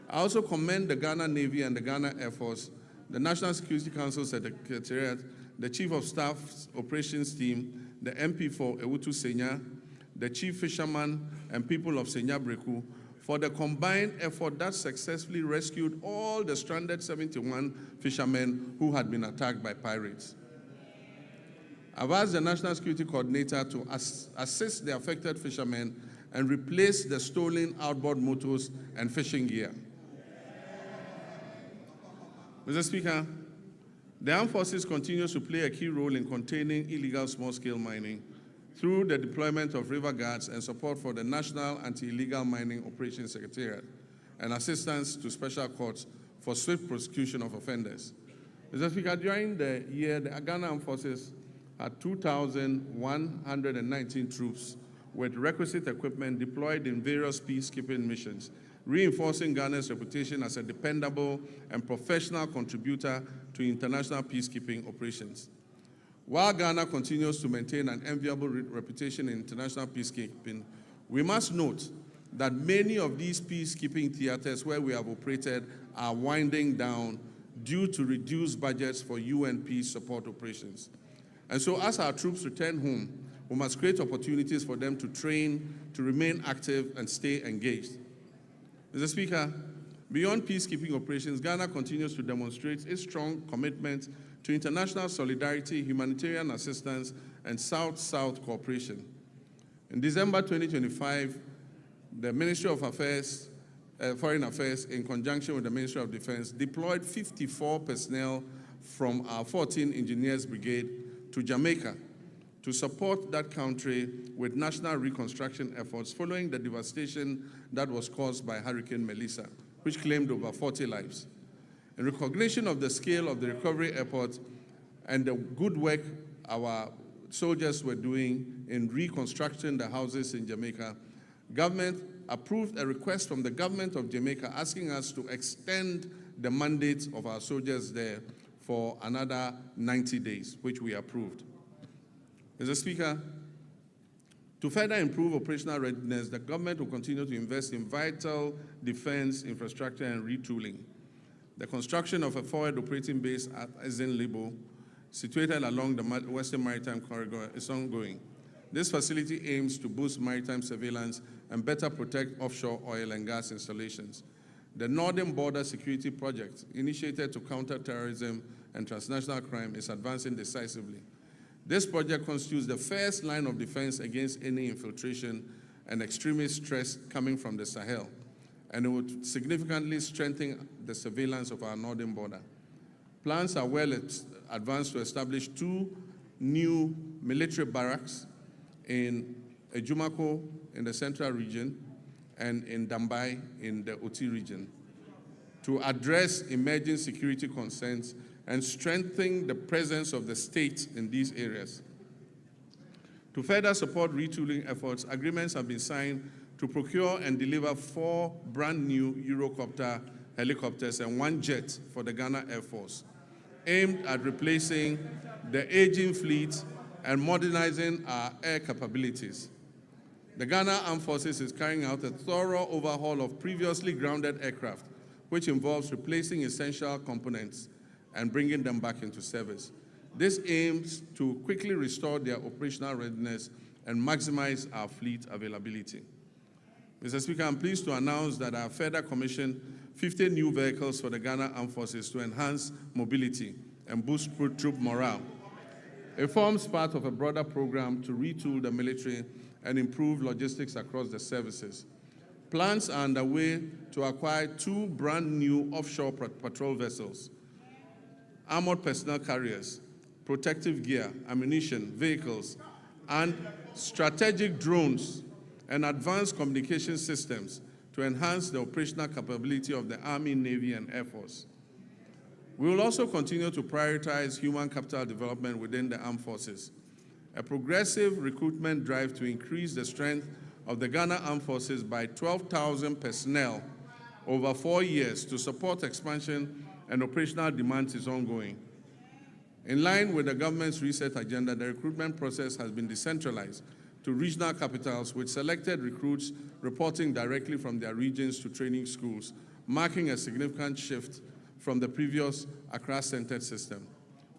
I also commend the Ghana Navy and the Ghana Air Force, the National Security Council Secretariat, the Chief of Staff's Operations Team, the MP for Ewutu Senya, the Chief Fisherman, and people of Senya Breku for the combined effort that successfully rescued all the stranded 71 fishermen who had been attacked by pirates. I've asked the National Security Coordinator to assist the affected fishermen and replace the stolen outboard motors and fishing gear. Mr. Speaker, the Armed Forces continues to play a key role in containing illegal small-scale mining through the deployment of river guards and support for the National Anti-Illegal Mining Operations Secretariat and assistance to special courts for swift prosecution of offenders. Mr. Speaker, during the year, the Ghana Armed Forces had 2,119 troops with requisite equipment deployed in various peacekeeping missions, reinforcing Ghana's reputation as a dependable and professional contributor to international peacekeeping operations. While Ghana continues to maintain an enviable reputation in international peacekeeping, we must note that many of these peacekeeping theaters where we have operated are winding down due to reduced budgets for UN peace support operations. And so as our troops return home, we must create opportunities for them to train, to remain active, and stay engaged. Mr. Speaker, beyond peacekeeping operations, Ghana continues to demonstrate its strong commitment to international solidarity, humanitarian assistance, and South-South cooperation. In December 2025, the Ministry of Foreign Affairs, in conjunction with the Ministry of Defense, deployed 54 personnel from our 14 Engineers Brigade to Jamaica to support that country with national reconstruction efforts following the devastation that was caused by Hurricane Melissa, which claimed over 40 lives. In recognition of the scale of the recovery effort and the good work our soldiers were doing in reconstructing the houses in Jamaica, government approved a request from the government of Jamaica asking us to extend the mandate of our soldiers there for another 90 days, which we approved. Mr. Speaker, to further improve operational readiness, the government will continue to invest in vital defense infrastructure and retooling. The construction of a forward operating base at Ezen-Libo, situated along the Western Maritime Corridor, is ongoing. This facility aims to boost maritime surveillance and better protect offshore oil and gas installations. The Northern Border Security Project, initiated to counter terrorism and transnational crime, is advancing decisively. This project constitutes the first line of defense against any infiltration and extremist threats coming from the Sahel, and it would significantly strengthen the surveillance of our northern border. Plans are well advanced to establish 2 new military barracks in Ejumako in the central region and in Dambai in the Onthe region to address emerging security concerns and strengthen the presence of the state in these areas. To further support retooling efforts, agreements have been signed to procure and deliver 4 brand new Eurocopter helicopters and 1 jet for the Ghana Air Force, aimed at replacing the aging fleet and modernizing our air capabilities. The Ghana Armed Forces is carrying out a thorough overhaul of previously grounded aircraft, which involves replacing essential components and bringing them back into service. This aims to quickly restore their operational readiness and maximize our fleet availability. Mr. Speaker, I'm pleased to announce that I have further commissioned 50 new vehicles for the Ghana Armed Forces to enhance mobility and boost troop morale. It forms part of a broader program to retool the military and improve logistics across the services. Plans are underway to acquire 2 brand new offshore patrol vessels, armored personnel carriers, protective gear, ammunition, vehicles, and strategic drones and advanced communication systems to enhance the operational capability of the Army, Navy, and Air Force. We will also continue to prioritize human capital development within the armed forces. A progressive recruitment drive to increase the strength of the Ghana Armed Forces by 12,000 personnel over 4 years to support expansion and operational demands is ongoing. In line with the government's reset agenda, the recruitment process has been decentralized to regional capitals with selected recruits reporting directly from their regions to training schools, marking a significant shift from the previous Accra-centered system.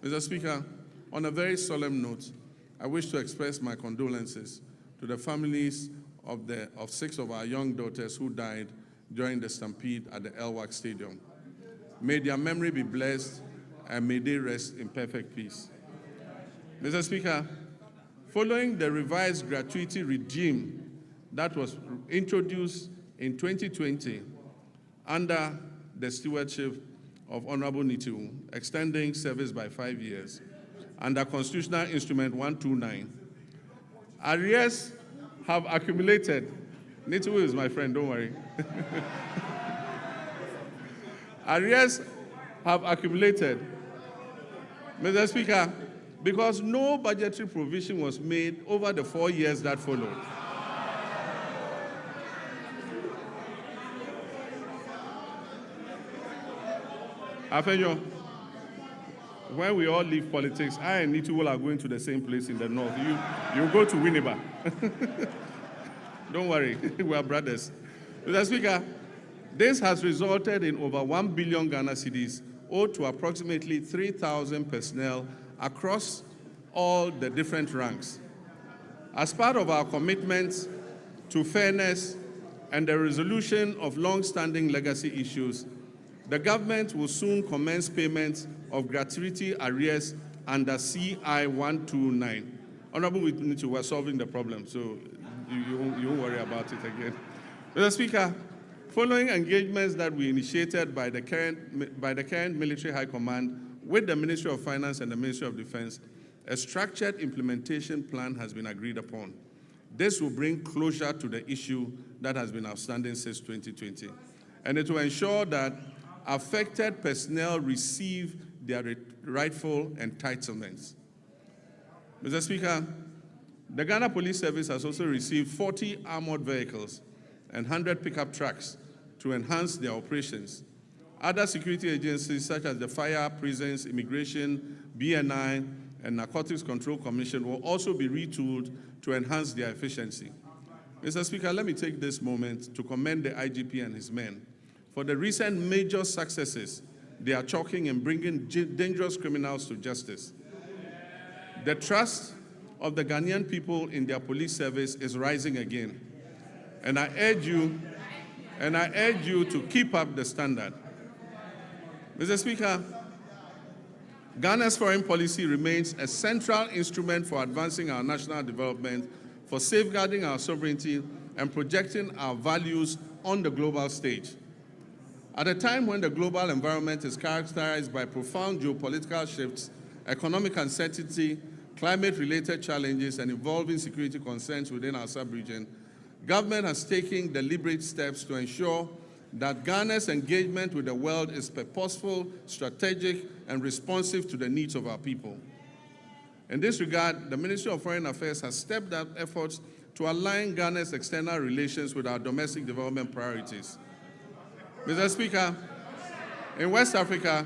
Mr. Speaker, on a very solemn note, I wish to express my condolences to the families of 6 of our young daughters who died during the stampede at the Elwak Stadium. May their memory be blessed and may they rest in perfect peace. Mr. Speaker, following the revised gratuity regime that was introduced in 2020 under the stewardship of Honorable Nitu, extending service by 5 years, under Constitutional Instrument 129, arrears have accumulated. Nitu is my friend, don't worry. Arrears have accumulated, Mr. Speaker, because no budgetary provision was made over the 4 years that followed. Afenyo, when we all leave politics, I and Nitu are going to the same place in the north. You go to Winneba. Don't worry, we are brothers. Mr. Speaker, this has resulted in over 1 billion Ghana cedis owed to approximately 3,000 personnel across all the different ranks. As part of our commitment to fairness and the resolution of long-standing legacy issues, the government will soon commence payments of gratuity arrears under CI 129. Honorable Witness, we're solving the problem, so you won't worry about it again. Mr. Speaker, following engagements that we initiated by the current Military High Command with the Ministry of Finance and the Ministry of Defense, a structured implementation plan has been agreed upon. This will bring closure to the issue that has been outstanding since 2020, and it will ensure that affected personnel receive their rightful entitlements. Mr. Speaker, the Ghana Police Service has also received 40 armored vehicles and 100 pickup trucks to enhance their operations. Other security agencies such as the Fire, Prisons, Immigration, BNI, and Narcotics Control Commission will also be retooled to enhance their efficiency. Mr. Speaker, let me take this moment to commend the IGP and his men for the recent major successes they are chalking in bringing dangerous criminals to justice. The trust of the Ghanaian people in their police service is rising again, and I urge you to keep up the standard. Mr. Speaker, Ghana's foreign policy remains a central instrument for advancing our national development, for safeguarding our sovereignty, and projecting our values on the global stage. At a time when the global environment is characterized by profound geopolitical shifts, economic uncertainty, climate-related challenges, and evolving security concerns within our sub-region, government has taken deliberate steps to ensure that Ghana's engagement with the world is purposeful, strategic, and responsive to the needs of our people. In this regard, the Ministry of Foreign Affairs has stepped up efforts to align Ghana's external relations with our domestic development priorities. Mr. Speaker, in West Africa,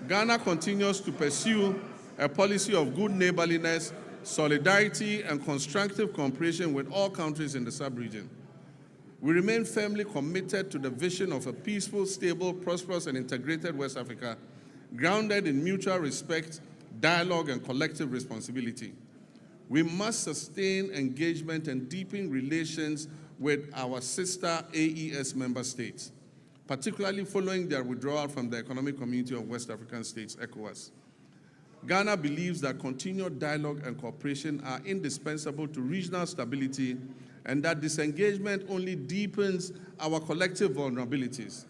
Ghana continues to pursue a policy of good neighborliness, solidarity, and constructive cooperation with all countries in the sub-region. We remain firmly committed to the vision of a peaceful, stable, prosperous, and integrated West Africa, grounded in mutual respect, dialogue, and collective responsibility. We must sustain engagement and deepen relations with our sister AES member states, particularly following their withdrawal from the Economic Community of West African States, ECOWAS. Ghana believes that continued dialogue and cooperation are indispensable to regional stability and that disengagement only deepens our collective vulnerabilities.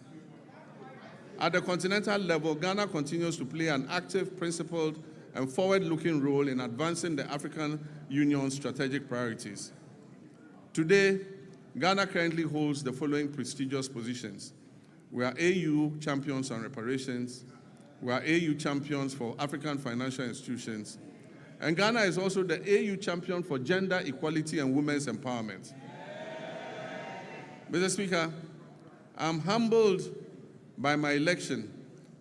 At the continental level, Ghana continues to play an active, principled, and forward-looking role in advancing the African Union's strategic priorities. Today, Ghana currently holds the following prestigious positions. We are AU champions on reparations. We are AU champions for African financial institutions. And Ghana is also the AU champion for gender equality and women's empowerment. Mr. Speaker, I'm humbled by my election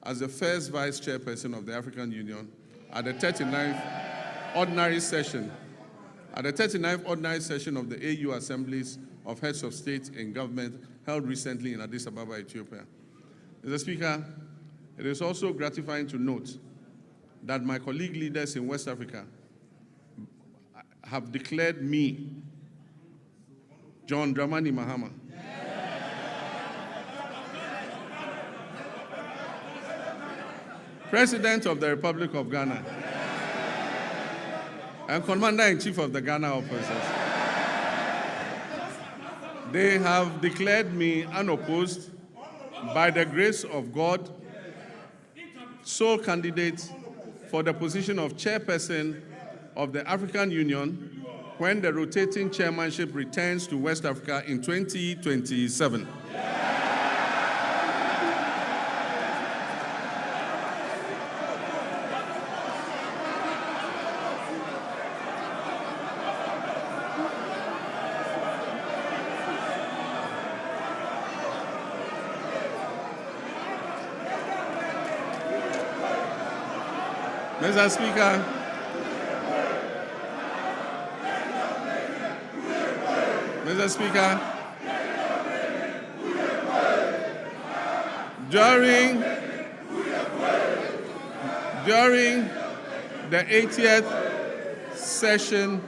as the first vice chairperson of the African Union at the 39th ordinary session, of the AU Assemblies of Heads of State and Government held recently in Addis Ababa, Ethiopia. Mr. Speaker, it is also gratifying to note that my colleague leaders in West Africa have declared me, John Dramani Mahama, President of the Republic of Ghana and Commander-in-Chief of the Ghana Opposition. They have declared me unopposed, by the grace of God, sole candidate for the position of chairperson of the African Union when the rotating chairmanship returns to West Africa in 2027. Mr. Speaker, during the 80th session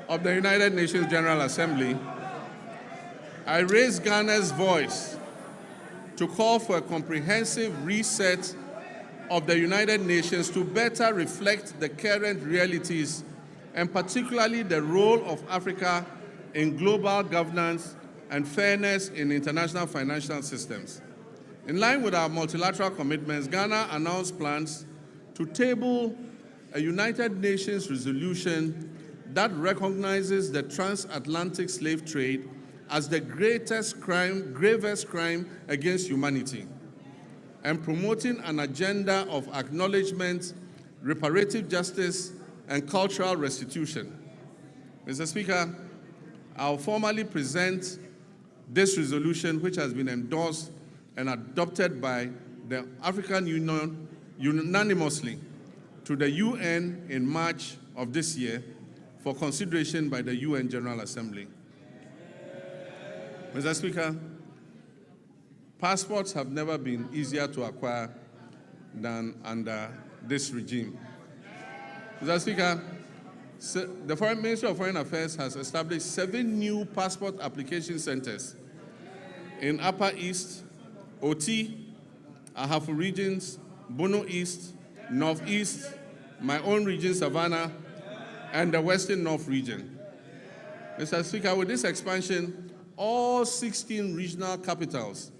of the United Nations General Assembly, I raised Ghana's voice to call for a comprehensive reset of the United Nations to better reflect the current realities and particularly the role of Africa in global governance and fairness in international financial systems. In line with our multilateral commitments, Ghana announced plans to table a United Nations resolution that recognizes the transatlantic slave trade as the gravest crime against humanity, and promoting an agenda of acknowledgement, reparative justice, and cultural restitution. Mr. Speaker, I'll formally present this resolution, which has been endorsed and adopted by the African Union unanimously, to the UN in March of this year for consideration by the UN General Assembly. Mr. Speaker, passports have never been easier to acquire than under this regime. Mr. Speaker, the Ministry of Foreign Affairs has established 7 new passport application centers in Upper East, Onthe, Ahafu regions, Bono East, Northeast, my own region, Savannah, and the Western North region. Mr. Speaker, with this expansion, all 16 regional capitals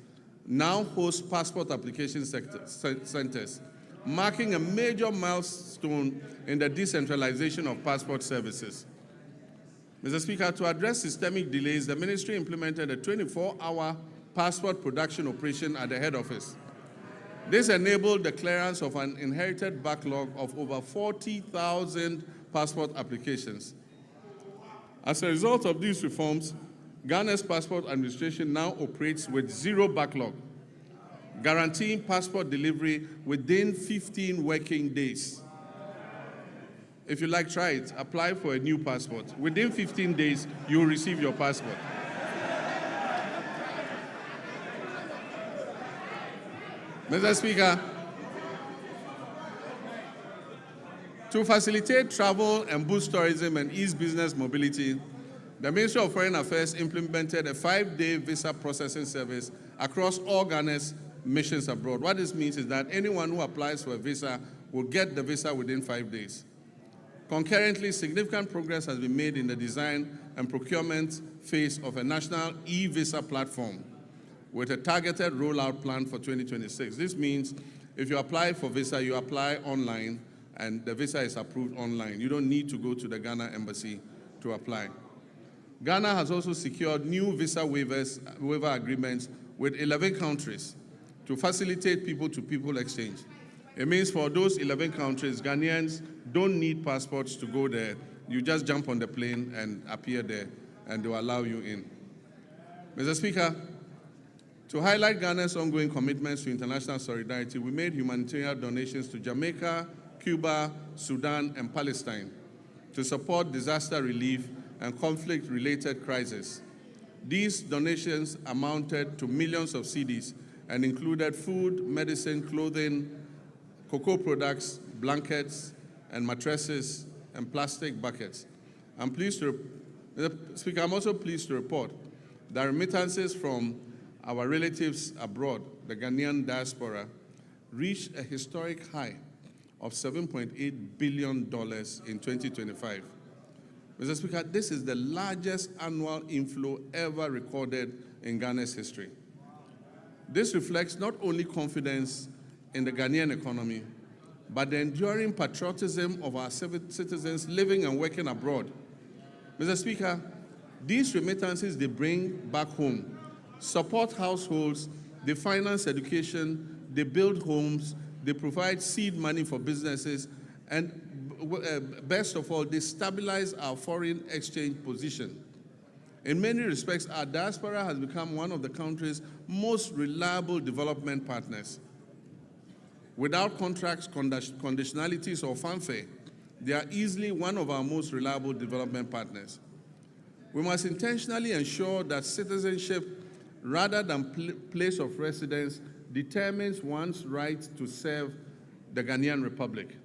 now host passport application centers, marking a major milestone in the decentralization of passport services. Mr. Speaker, to address systemic delays, the ministry implemented a 24-hour passport production operation at the head office. This enabled the clearance of an inherited backlog of over 40,000 passport applications. As a result of these reforms, Ghana's passport administration now operates with zero backlog, guaranteeing passport delivery within 15 working days. If you like, try it. Apply for a new passport. Within 15 days, you will receive your passport. Mr. Speaker, to facilitate travel and boost tourism and ease business mobility, the Ministry of Foreign Affairs implemented a 5-day visa processing service across all Ghana's missions abroad. What this means is that anyone who applies for a visa will get the visa within 5 days. Concurrently, significant progress has been made in the design and procurement phase of a national e-visa platform with a targeted rollout plan for 2026. This means if you apply for visa, you apply online and the visa is approved online. You don't need to go to the Ghana embassy to apply. Ghana has also secured new visa waiver agreements with 11 countries to facilitate people-to-people exchange. It means for those 11 countries, Ghanaians don't need passports to go there. You just jump on the plane and appear there, and they'll allow you in. Mr. Speaker, to highlight Ghana's ongoing commitments to international solidarity, we made humanitarian donations to Jamaica, Cuba, Sudan, and Palestine to support disaster relief and conflict-related crises. These donations amounted to millions of cedis and included food, medicine, clothing, cocoa products, blankets, and mattresses, and plastic buckets. Mr. Speaker, I'm also pleased to report that remittances from our relatives abroad, the Ghanaian diaspora, reached a historic high of $7.8 billion in 2025. Mr. Speaker, this is the largest annual inflow ever recorded in Ghana's history. This reflects not only confidence in the Ghanaian economy, but the enduring patriotism of our citizens living and working abroad. Mr. Speaker, these remittances they bring back home, support households, they finance education, they build homes, they provide seed money for businesses, and best of all, they stabilize our foreign exchange position. In many respects, our diaspora has become one of the country's most reliable development partners. Without contracts, conditionalities, or fanfare, they are easily one of our most reliable development partners. We must intentionally ensure that citizenship, rather than place of residence, determines one's right to serve the Ghanaian Republic.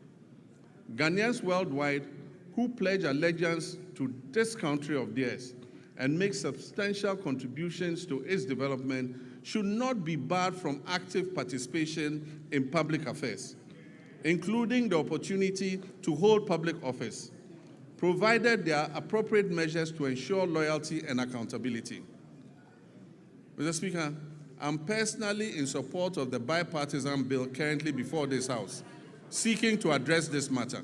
Ghanaians worldwide who pledge allegiance to this country of theirs and make substantial contributions to its development should not be barred from active participation in public affairs, including the opportunity to hold public office, provided there are appropriate measures to ensure loyalty and accountability. Mr. Speaker, I'm personally in support of the bipartisan bill currently before this House, seeking to address this matter.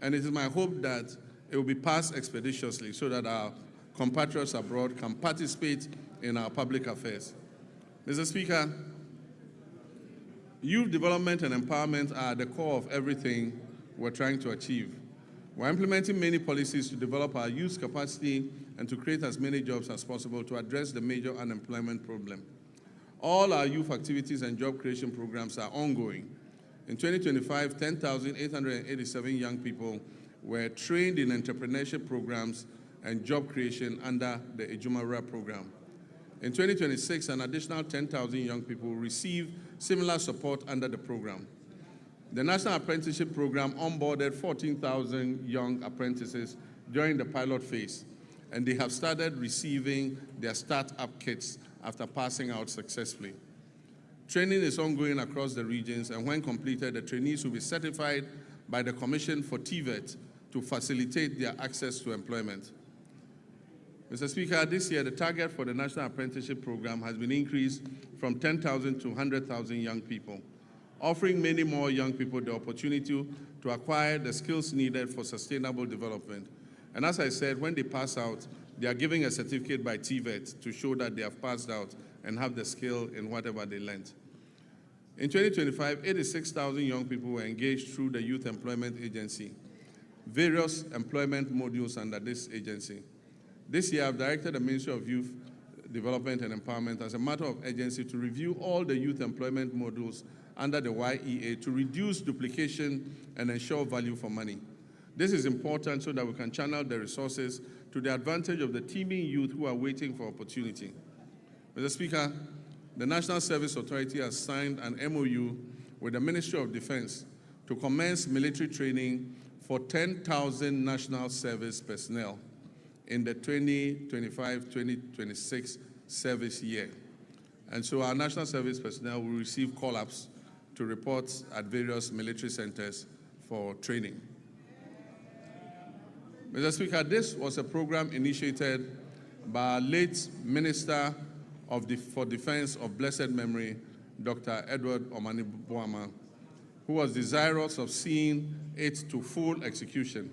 And it is my hope that it will be passed expeditiously so that our compatriots abroad can participate in our public affairs. Mr. Speaker, youth development and empowerment are at the core of everything we're trying to achieve. We're implementing many policies to develop our youth capacity and to create as many jobs as possible to address the major unemployment problem. All our youth activities and job creation programs are ongoing. In 2025, 10,887 young people were trained in entrepreneurship programs and job creation under the Ejumawura program. In 2026, an additional 10,000 young people will receive similar support under the program. The National Apprenticeship Program onboarded 14,000 young apprentices during the pilot phase, and they have started receiving their start-up kits after passing out successfully. Training is ongoing across the regions, and when completed, the trainees will be certified by the Commission for TVET to facilitate their access to employment. Mr. Speaker, this year, the target for the National Apprenticeship Program has been increased from 10,000 to 100,000 young people. offering many more young people the opportunity to acquire the skills needed for sustainable development. And as I said, when they pass out, they are giving a certificate by TVET to show that they have passed out and have the skill in whatever they learned. In 2025, 86,000 young people were engaged through the Youth Employment Agency, various employment modules under this agency. This year, I've directed the Ministry of Youth Development and Empowerment as a matter of urgency to review all the youth employment modules under the YEA to reduce duplication and ensure value for money. This is important so that we can channel the resources to the advantage of the teeming youth who are waiting for opportunity. Mr. Speaker, the National Service Authority has signed an MOU with the Ministry of Defense to commence military training for 10,000 national service personnel in the 2025-2026 service year. And so our national service personnel will receive call-ups to report at various military centers for training. Mr. Speaker, this was a program initiated by our late Minister for Defense of blessed memory, Dr. Edward Omani Boama, who was desirous of seeing it to full execution.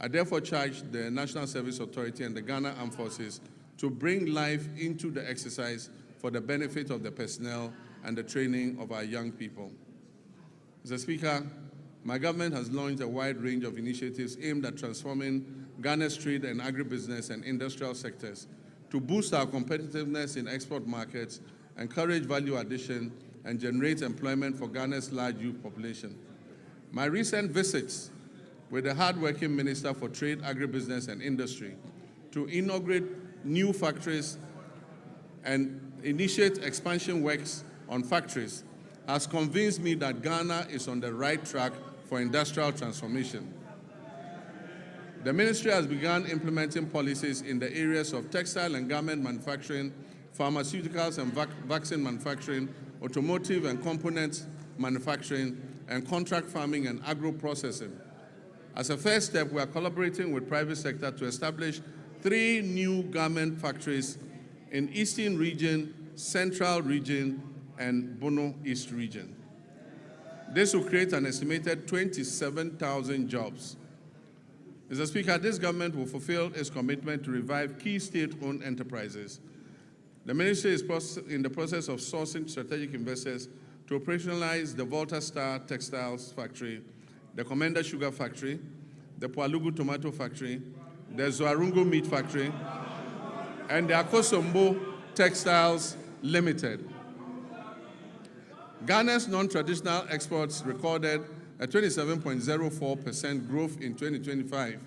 I therefore charge the National Service Authority and the Ghana Armed Forces to bring life into the exercise for the benefit of the personnel and the training of our young people. Mr. Speaker, my government has launched a wide range of initiatives aimed at transforming Ghana's trade and agribusiness and industrial sectors to boost our competitiveness in export markets, encourage value addition, and generate employment for Ghana's large youth population. My recent visits with the hardworking Minister for Trade, Agribusiness and Industry to inaugurate new factories and initiate expansion works on factories has convinced me that Ghana is on the right track for industrial transformation. The ministry has begun implementing policies in the areas of textile and garment manufacturing, pharmaceuticals and vaccine manufacturing, automotive and components manufacturing, and contract farming and agro-processing. As a first step, we are collaborating with private sector to establish 3 new garment factories in Eastern Region, Central Region, and Bono East Region. This will create an estimated 27,000 jobs. Mr. Speaker, this government will fulfill its commitment to revive key state-owned enterprises. The ministry is in the process of sourcing strategic investors to operationalize the Volta Star Textiles Factory, the Commander Sugar Factory, the Pualugu Tomato Factory, the Zoarungo Meat Factory, and the Akosombo Textiles Limited. Ghana's non-traditional exports recorded a 27.04% growth in 2025,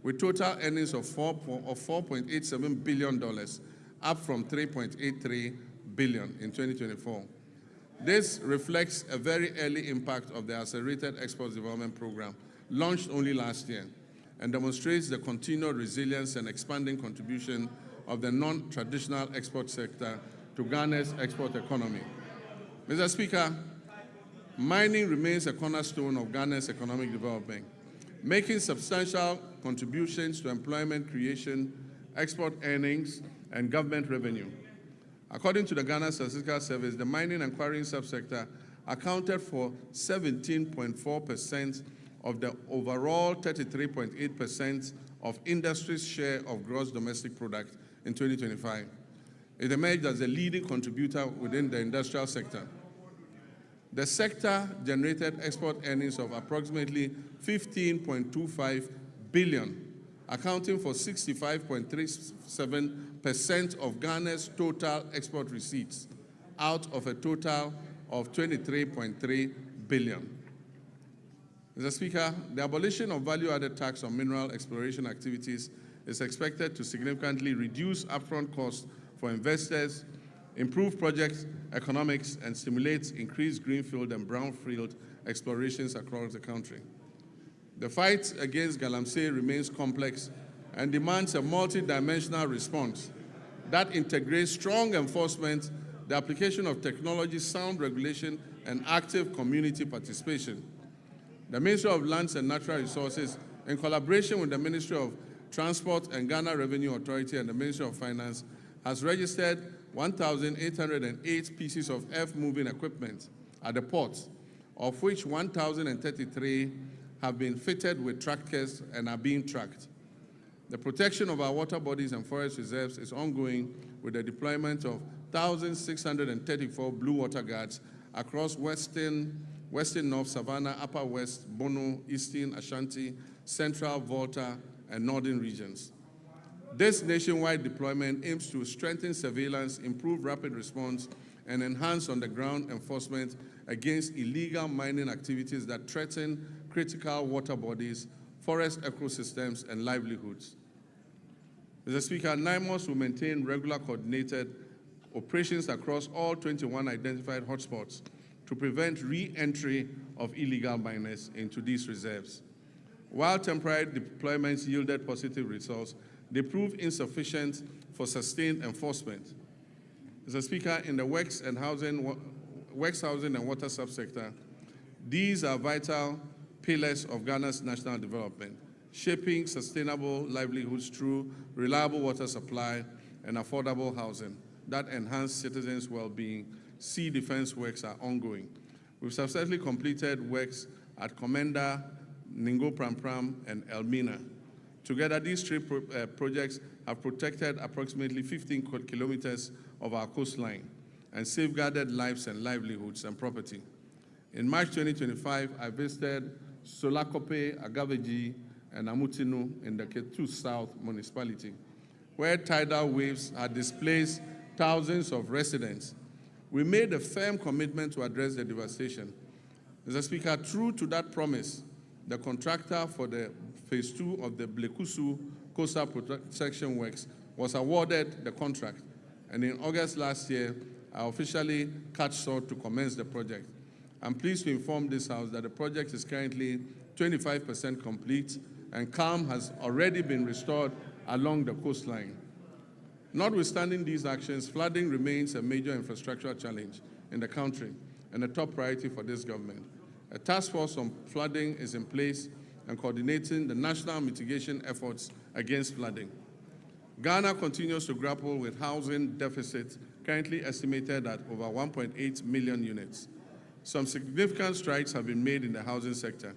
with total earnings of $4.87 billion, up from $3.83 billion in 2024. This reflects a very early impact of the Accelerated Exports Development Program, launched only last year, and demonstrates the continued resilience and expanding contribution of the non-traditional export sector to Ghana's export economy. Mr. Speaker, mining remains a cornerstone of Ghana's economic development, making substantial contributions to employment creation, export earnings, and government revenue. According to the Ghana Statistical Service, the mining and quarrying subsector accounted for 17.4% of the overall 33.8% of industry's share of gross domestic product in 2025. It emerged as a leading contributor within the industrial sector. The sector generated export earnings of approximately $15.25 billion, accounting for 65.37% of Ghana's total export receipts, out of a total of $23.3 billion. Mr. Speaker, the abolition of value-added tax on mineral exploration activities is expected to significantly reduce upfront costs for investors, improve project economics, and stimulate increased greenfield and brownfield explorations across the country. The fight against galamsey remains complex and demands a multi-dimensional response that integrates strong enforcement, the application of technology, sound regulation, and active community participation. The Ministry of Lands and Natural Resources, in collaboration with the Ministry of Transport and Ghana Revenue Authority and the Ministry of Finance, has registered 1,808 pieces of earth-moving equipment at the ports, of which 1,033 have been fitted with trackers and are being tracked. The protection of our water bodies and forest reserves is ongoing with the deployment of 1,634 blue water guards across Western North Savannah, Upper West, Bono, Eastern Ashanti, Central, Volta, and Northern regions. This nationwide deployment aims to strengthen surveillance, improve rapid response, and enhance on-the-ground enforcement against illegal mining activities that threaten critical water bodies, forest ecosystems, and livelihoods. Mr. Speaker, NIMOS will maintain regular coordinated operations across all 21 identified hotspots to prevent re-entry of illegal miners into these reserves. While temporary deployments yielded positive results, they proved insufficient for sustained enforcement. Mr. Speaker, in the works housing and water subsector, these are vital pillars of Ghana's national development, shaping sustainable livelihoods through reliable water supply and affordable housing that enhance citizens' well-being. Sea defense works are ongoing. We've successfully completed works at Komenda, Ningo Prampram, and Elmina. Together, these three projects have protected approximately 15 kilometers of our coastline and safeguarded lives and livelihoods and property. In March 2025, I visited Solakope, Agaveji, and Amutinu in the Ketu South municipality, where tidal waves had displaced thousands of residents. We made a firm commitment to address the devastation. Mr. Speaker, true to that promise, the contractor for the Phase 2 of the Blekusu Coastal Protection Works was awarded the contract, and in August last year, I officially cut short to commence the project. I'm pleased to inform this House that the project is currently 25% complete, and calm has already been restored along the coastline. Notwithstanding these actions, flooding remains a major infrastructural challenge in the country and a top priority for this government. A task force on flooding is in place and coordinating the national mitigation efforts against flooding. Ghana continues to grapple with housing deficits currently estimated at over 1.8 million units. Some significant strides have been made in the housing sector.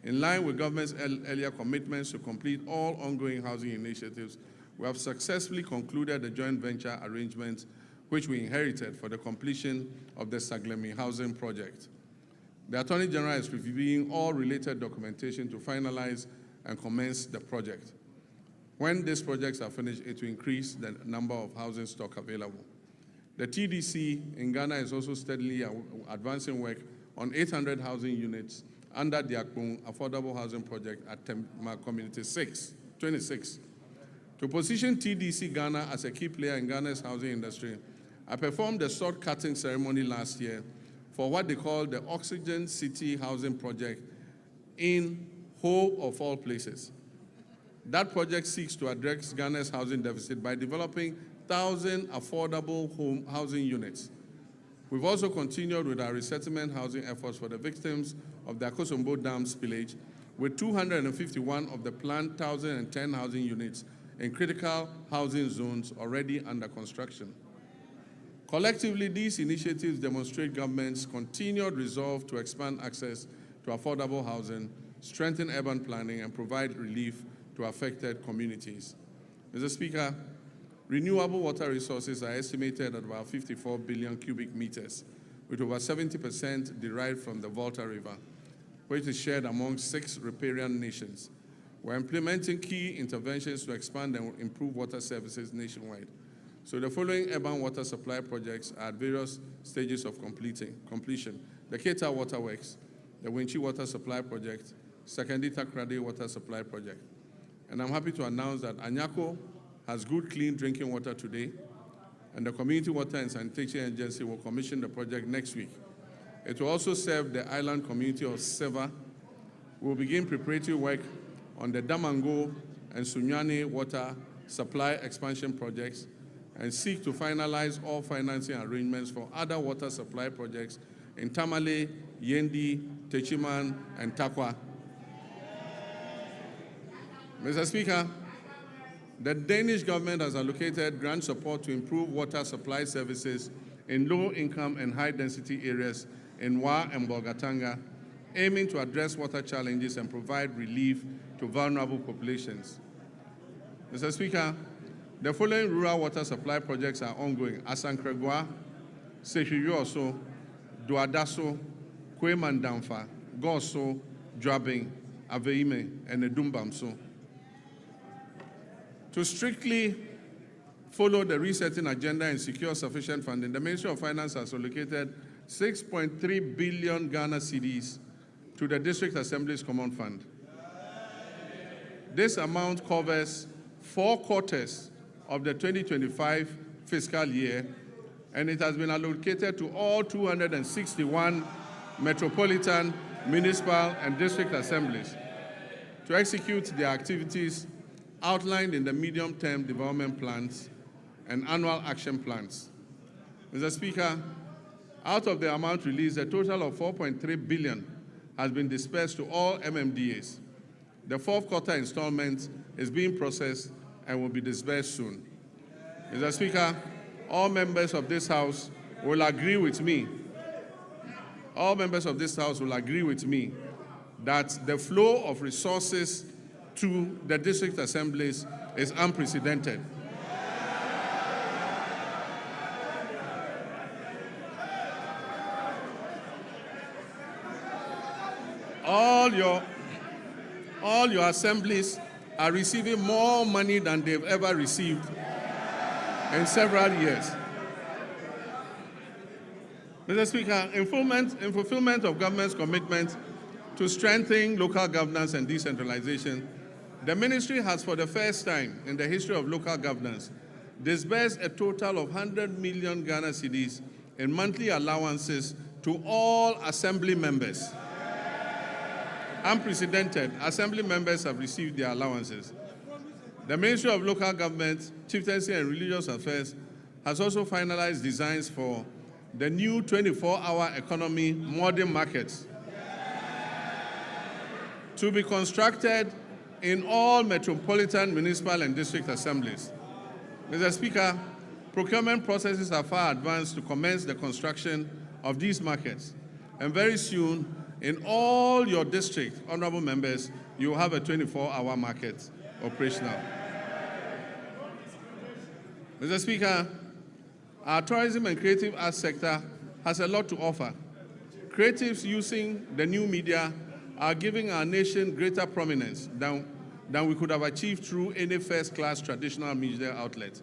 In line with government's earlier commitments to complete all ongoing housing initiatives, we have successfully concluded the joint venture arrangement which we inherited for the completion of the Saglemi housing project. The Attorney General is reviewing all related documentation to finalize and commence the project. When these projects are finished, it will increase the number of housing stock available. The TDC in Ghana is also steadily advancing work on 800 housing units under the Akpong Affordable Housing Project at Tema Community 26. To position TDC Ghana as a key player in Ghana's housing industry, I performed a sword cutting ceremony last year for what they call the Oxygen City Housing Project in Ho of all places. That project seeks to address Ghana's housing deficit by developing 1,000 affordable housing units. We've also continued with our resettlement housing efforts for the victims of the Akosombo Dam spillage, with 251 of the planned 1,010 housing units in critical housing zones already under construction. Collectively, these initiatives demonstrate government's continued resolve to expand access to affordable housing, strengthen urban planning, and provide relief to affected communities. Mr. Speaker, renewable water resources are estimated at about 54 billion cubic meters, with over 70% derived from the Volta River, which is shared among 6 riparian nations. We're implementing key interventions to expand and improve water services nationwide. So the following urban water supply projects are at various stages of completion. The Keta Water Works, the Winchi Water Supply Project, Sakandita Krade Water Supply Project. And I'm happy to announce that Anyako has good, clean drinking water today, and the Community Water and Sanitation Agency will commission the project next week. It will also serve the island community of Seva. We will begin preparatory work on the Damango and Sunyani water supply expansion projects and seek to finalize all financing arrangements for other water supply projects in Tamale, Yendi, Techiman, and Takwa. Mr. Speaker, the Danish government has allocated grant support to improve water supply services in low-income and high-density areas in Wa and Bolgatanga, aiming to address water challenges and provide relief to vulnerable populations. Mr. Speaker, the following rural water supply projects are ongoing: Asankregwa, Sehuyuoso, Duadaso, Kwemandamfa, Goso, Dwabing, Aveime, and Edumbamso. To strictly follow the resetting agenda and secure sufficient funding, the Ministry of Finance has allocated 6.3 billion Ghana cedis to the District Assembly's Common Fund. This amount covers 4 quarters of the 2025 fiscal year, and it has been allocated to all 261 metropolitan, municipal, and district assemblies to execute their activities outlined in the medium-term development plans and annual action plans. Mr. Speaker, out of the amount released, a total of 4.3 billion has been dispersed to all MMDAs. The 4th quarter installment is being processed and will be disbursed soon. Mr. Speaker, all members of this House will agree with me. All members of this House will agree with me that the flow of resources to the district assemblies is unprecedented. All your assemblies are receiving more money than they've ever received in several years. Mr. Speaker, in fulfillment of government's commitment to strengthening local governance and decentralization, the ministry has, for the first time in the history of local governance, disbursed a total of 100 million Ghana cedis in monthly allowances to all assembly members. Unprecedented, assembly members have received their allowances. The Ministry of Local Government, Chieftaincy and Religious Affairs has also finalized designs for the new 24-hour economy modern markets to be constructed in all metropolitan, municipal, and district assemblies. Mr. Speaker, procurement processes are far advanced to commence the construction of these markets, and very soon, in all your districts, honorable members, you will have a 24-hour market operational. Mr. Speaker, our tourism and creative arts sector has a lot to offer. Creatives using the new media are giving our nation greater prominence than we could have achieved through any first-class traditional media outlet.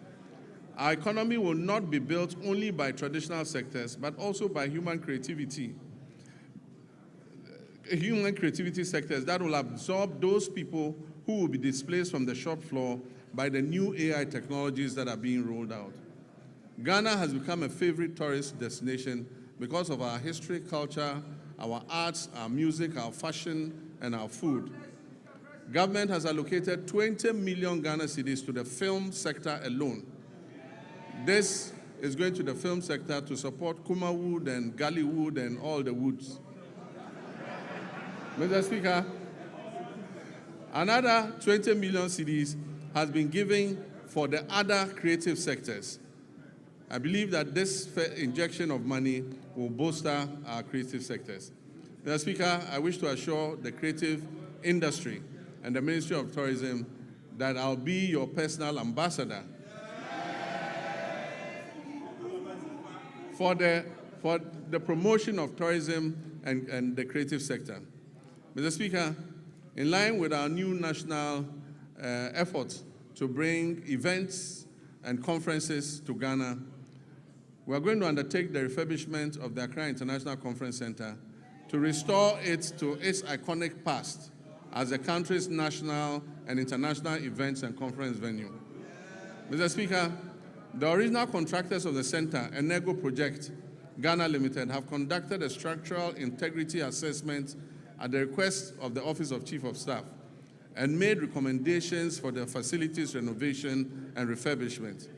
Our economy will not be built only by traditional sectors, but also by human creativity sectors that will absorb those people who will be displaced from the shop floor by the new AI technologies that are being rolled out. Ghana has become a favorite tourist destination because of our history, culture, our arts, our music, our fashion, and our food. Government has allocated 20 million Ghana cedis to the film sector alone. This is going to the film sector to support Kumawood and Gollywood and all the woods. Mr. Speaker, another 20 million cedis has been given for the other creative sectors. I believe that this injection of money will bolster our creative sectors. Mr. Speaker, I wish to assure the creative industry and the Ministry of Tourism that I'll be your personal ambassador for the promotion of tourism and the creative sector. Mr. Speaker, in line with our new national efforts to bring events and conferences to Ghana, we are going to undertake the refurbishment of the Accra International Conference Center to restore it to its iconic past as the country's national and international events and conference venue. Mr. Speaker, the original contractors of the center, Enego Project Ghana Limited, have conducted a structural integrity assessment at the request of the Office of Chief of Staff and made recommendations for the facilities renovation and refurbishment.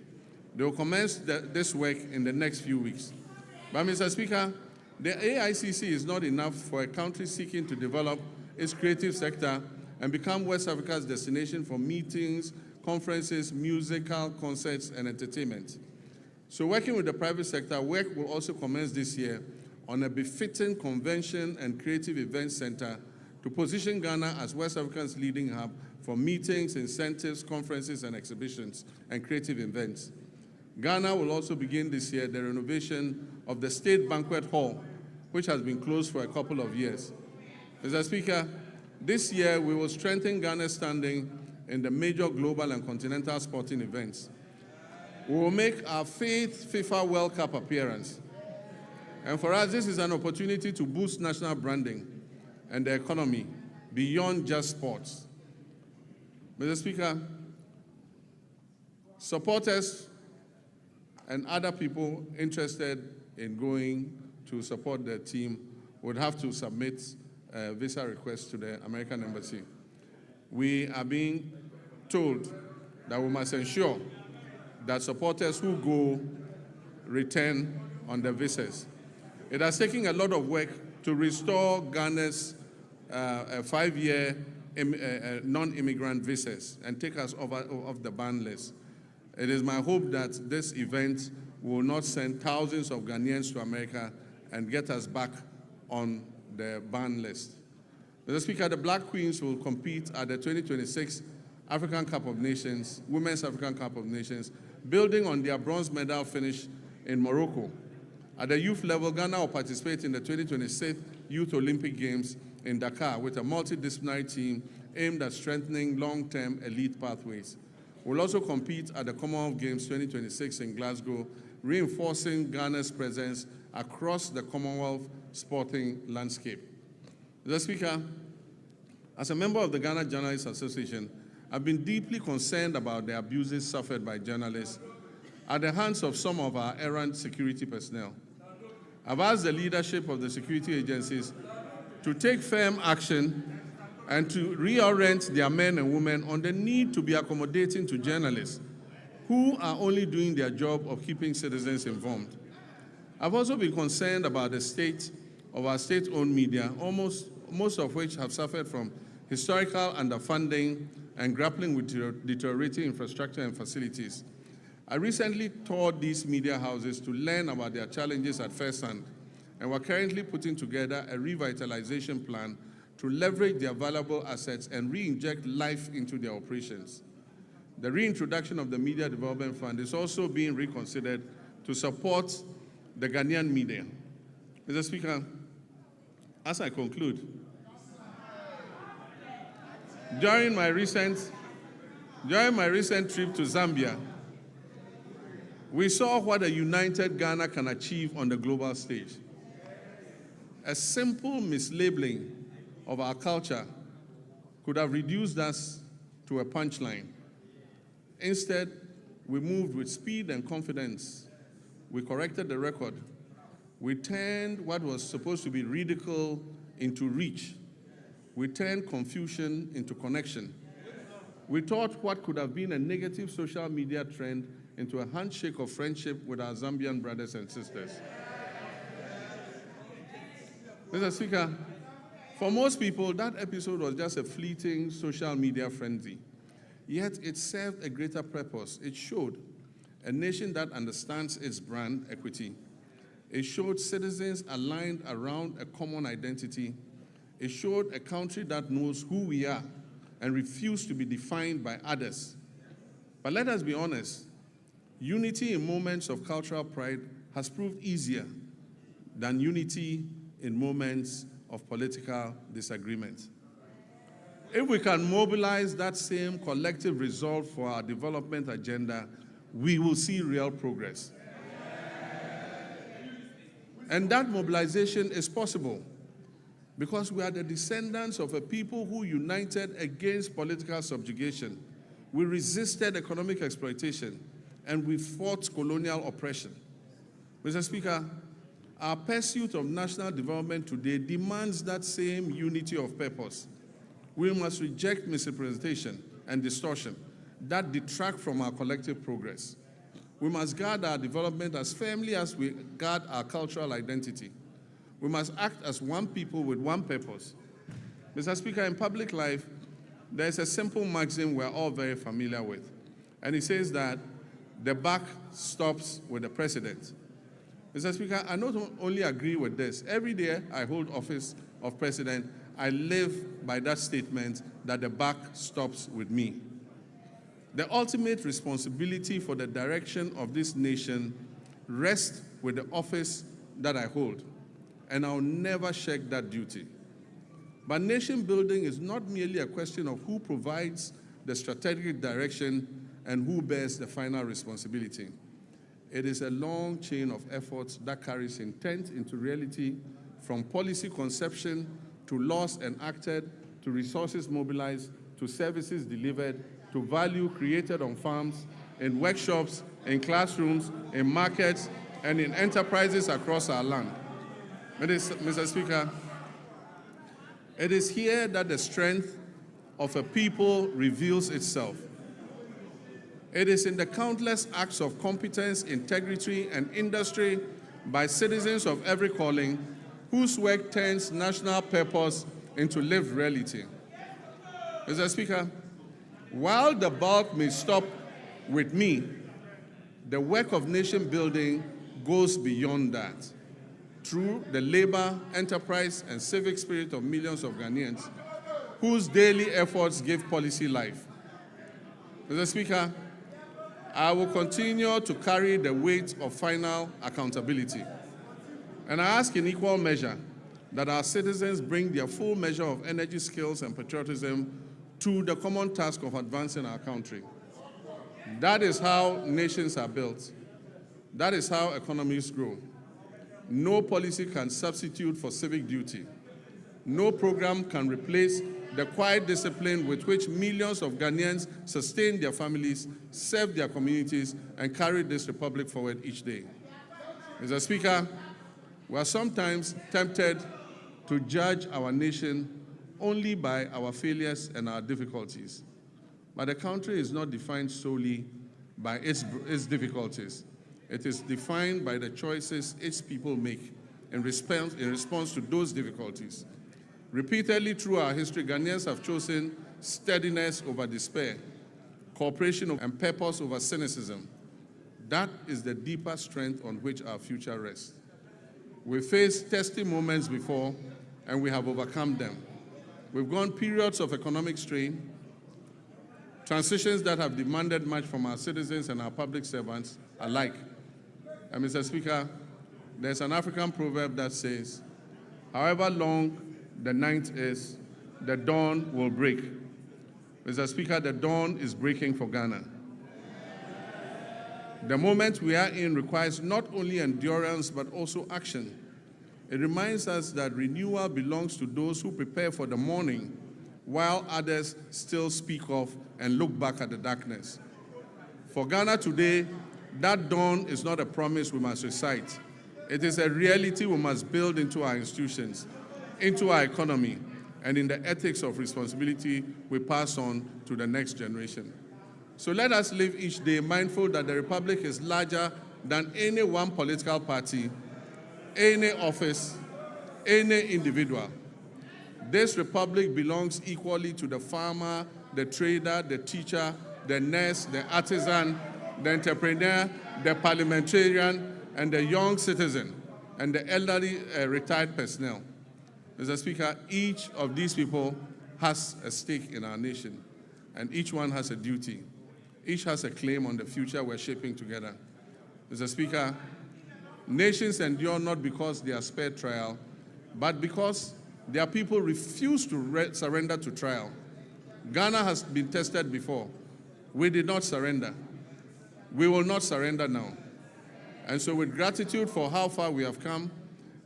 They will commence this work in the next few weeks. But, Mr. Speaker, the AICC is not enough for a country seeking to develop its creative sector and become West Africa's destination for meetings, conferences, musical concerts, and entertainment. So working with the private sector, work will also commence this year on a befitting convention and creative event center to position Ghana as West Africa's leading hub for meetings, incentives, conferences, and exhibitions and creative events. Ghana will also begin this year the renovation of the State Banquet Hall, which has been closed for a couple of years. Mr. Speaker, this year we will strengthen Ghana's standing in the major global and continental sporting events. We will make our 5th FIFA World Cup appearance. And for us, this is an opportunity to boost national branding and the economy beyond just sports. Mr. Speaker, supporters and other people interested in going to support the team would have to submit a visa request to the American Embassy. We are being told that we must ensure that supporters who go return on their visas. It has taken a lot of work to restore Ghana's 5-year non-immigrant visas and take us off the ban list. It is my hope that this event will not send thousands of Ghanaians to America and get us back on the ban list. Mr. Speaker, the Black Queens will compete at the 2026 African Cup of Nations, Women's African Cup of Nations, building on their bronze medal finish in Morocco. At the youth level, Ghana will participate in the 2026 Youth Olympic Games in Dakar with a multidisciplinary team aimed at strengthening long-term elite pathways. We'll also compete at the Commonwealth Games 2026 in Glasgow, reinforcing Ghana's presence across the Commonwealth sporting landscape. Mr. Speaker, as a member of the Ghana Journalists Association, I've been deeply concerned about the abuses suffered by journalists at the hands of some of our errant security personnel. I've asked the leadership of the security agencies to take firm action and to reorient their men and women on the need to be accommodating to journalists who are only doing their job of keeping citizens informed. I've also been concerned about the state of our state-owned media, most of which have suffered from historical underfunding and grappling with deteriorating infrastructure and facilities. I recently toured these media houses to learn about their challenges at first hand, and we're currently putting together a revitalization plan to leverage their valuable assets and re-inject life into their operations. The reintroduction of the Media Development Fund is also being reconsidered to support the Ghanaian media. Mr. Speaker, as I conclude, during my recent trip to Zambia, we saw what a united Ghana can achieve on the global stage. A simple mislabeling of our culture could have reduced us to a punchline. Instead, we moved with speed and confidence. We corrected the record. We turned what was supposed to be ridicule into reach. We turned confusion into connection. We taught what could have been a negative social media trend into a handshake of friendship with our Zambian brothers and sisters. Mr. Speaker, for most people, that episode was just a fleeting social media frenzy. Yet it served a greater purpose. It showed a nation that understands its brand equity. It showed citizens aligned around a common identity. It showed a country that knows who we are and refused to be defined by others. But let us be honest, unity in moments of cultural pride has proved easier than unity in moments of political disagreement. If we can mobilize that same collective resolve for our development agenda, we will see real progress. And that mobilization is possible because we are the descendants of a people who united against political subjugation. We resisted economic exploitation, and we fought colonial oppression. Mr. Speaker, our pursuit of national development today demands that same unity of purpose. We must reject misrepresentation and distortion that detract from our collective progress. We must guard our development as firmly as we guard our cultural identity. We must act as one people with one purpose. Mr. Speaker, in public life, there is a simple maxim we're all very familiar with, and it says that the buck stops with the president. Mr. Speaker, I not only agree with this. Every day I hold office of president, I live by that statement that the buck stops with me. The ultimate responsibility for the direction of this nation rests with the office that I hold, and I'll never shirk that duty. But nation building is not merely a question of who provides the strategic direction and who bears the final responsibility. It is a long chain of efforts that carries intent into reality, from policy conception to laws enacted, to resources mobilized, to services delivered, to value created on farms, in workshops, in classrooms, in markets, and in enterprises across our land. Mr. Speaker, it is here that the strength of a people reveals itself. It is in the countless acts of competence, integrity, and industry by citizens of every calling whose work turns national purpose into lived reality. Mr. Speaker, while the bulk may stop with me, the work of nation building goes beyond that. Through the labor, enterprise, and civic spirit of millions of Ghanaians whose daily efforts give policy life. Mr. Speaker, I will continue to carry the weight of final accountability. And I ask in equal measure that our citizens bring their full measure of energy, skills, and patriotism to the common task of advancing our country. That is how nations are built. That is how economies grow. No policy can substitute for civic duty. No program can replace the quiet discipline with which millions of Ghanaians sustain their families, serve their communities, and carry this republic forward each day. Mr. Speaker, we are sometimes tempted to judge our nation only by our failures and our difficulties. But the country is not defined solely by its difficulties. It is defined by the choices its people make in response to those difficulties. Repeatedly through our history, Ghanaians have chosen steadiness over despair, cooperation and purpose over cynicism. That is the deeper strength on which our future rests. We faced testing moments before, and we have overcome them. We've gone periods of economic strain, transitions that have demanded much from our citizens and our public servants alike. And Mr. Speaker, there's an African proverb that says, however long the night is, the dawn will break. Mr. Speaker, the dawn is breaking for Ghana. The moment we are in requires not only endurance, but also action. It reminds us that renewal belongs to those who prepare for the morning, while others still speak of and look back at the darkness. For Ghana today, that dawn is not a promise we must recite. It is a reality we must build into our institutions, into our economy, and in the ethics of responsibility we pass on to the next generation. So let us live each day mindful that the Republic is larger than any one political party, any office, any individual. This Republic belongs equally to the farmer, the trader, the teacher, the nurse, the artisan, the entrepreneur, the parliamentarian, and the young citizen, and the elderly retired personnel. Mr. Speaker, each of these people has a stake in our nation, and each one has a duty. Each has a claim on the future we're shaping together. Mr. Speaker, nations endure not because they are spared trial, but because their people refuse to surrender to trial. Ghana has been tested before. We did not surrender. We will not surrender now. And so with gratitude for how far we have come,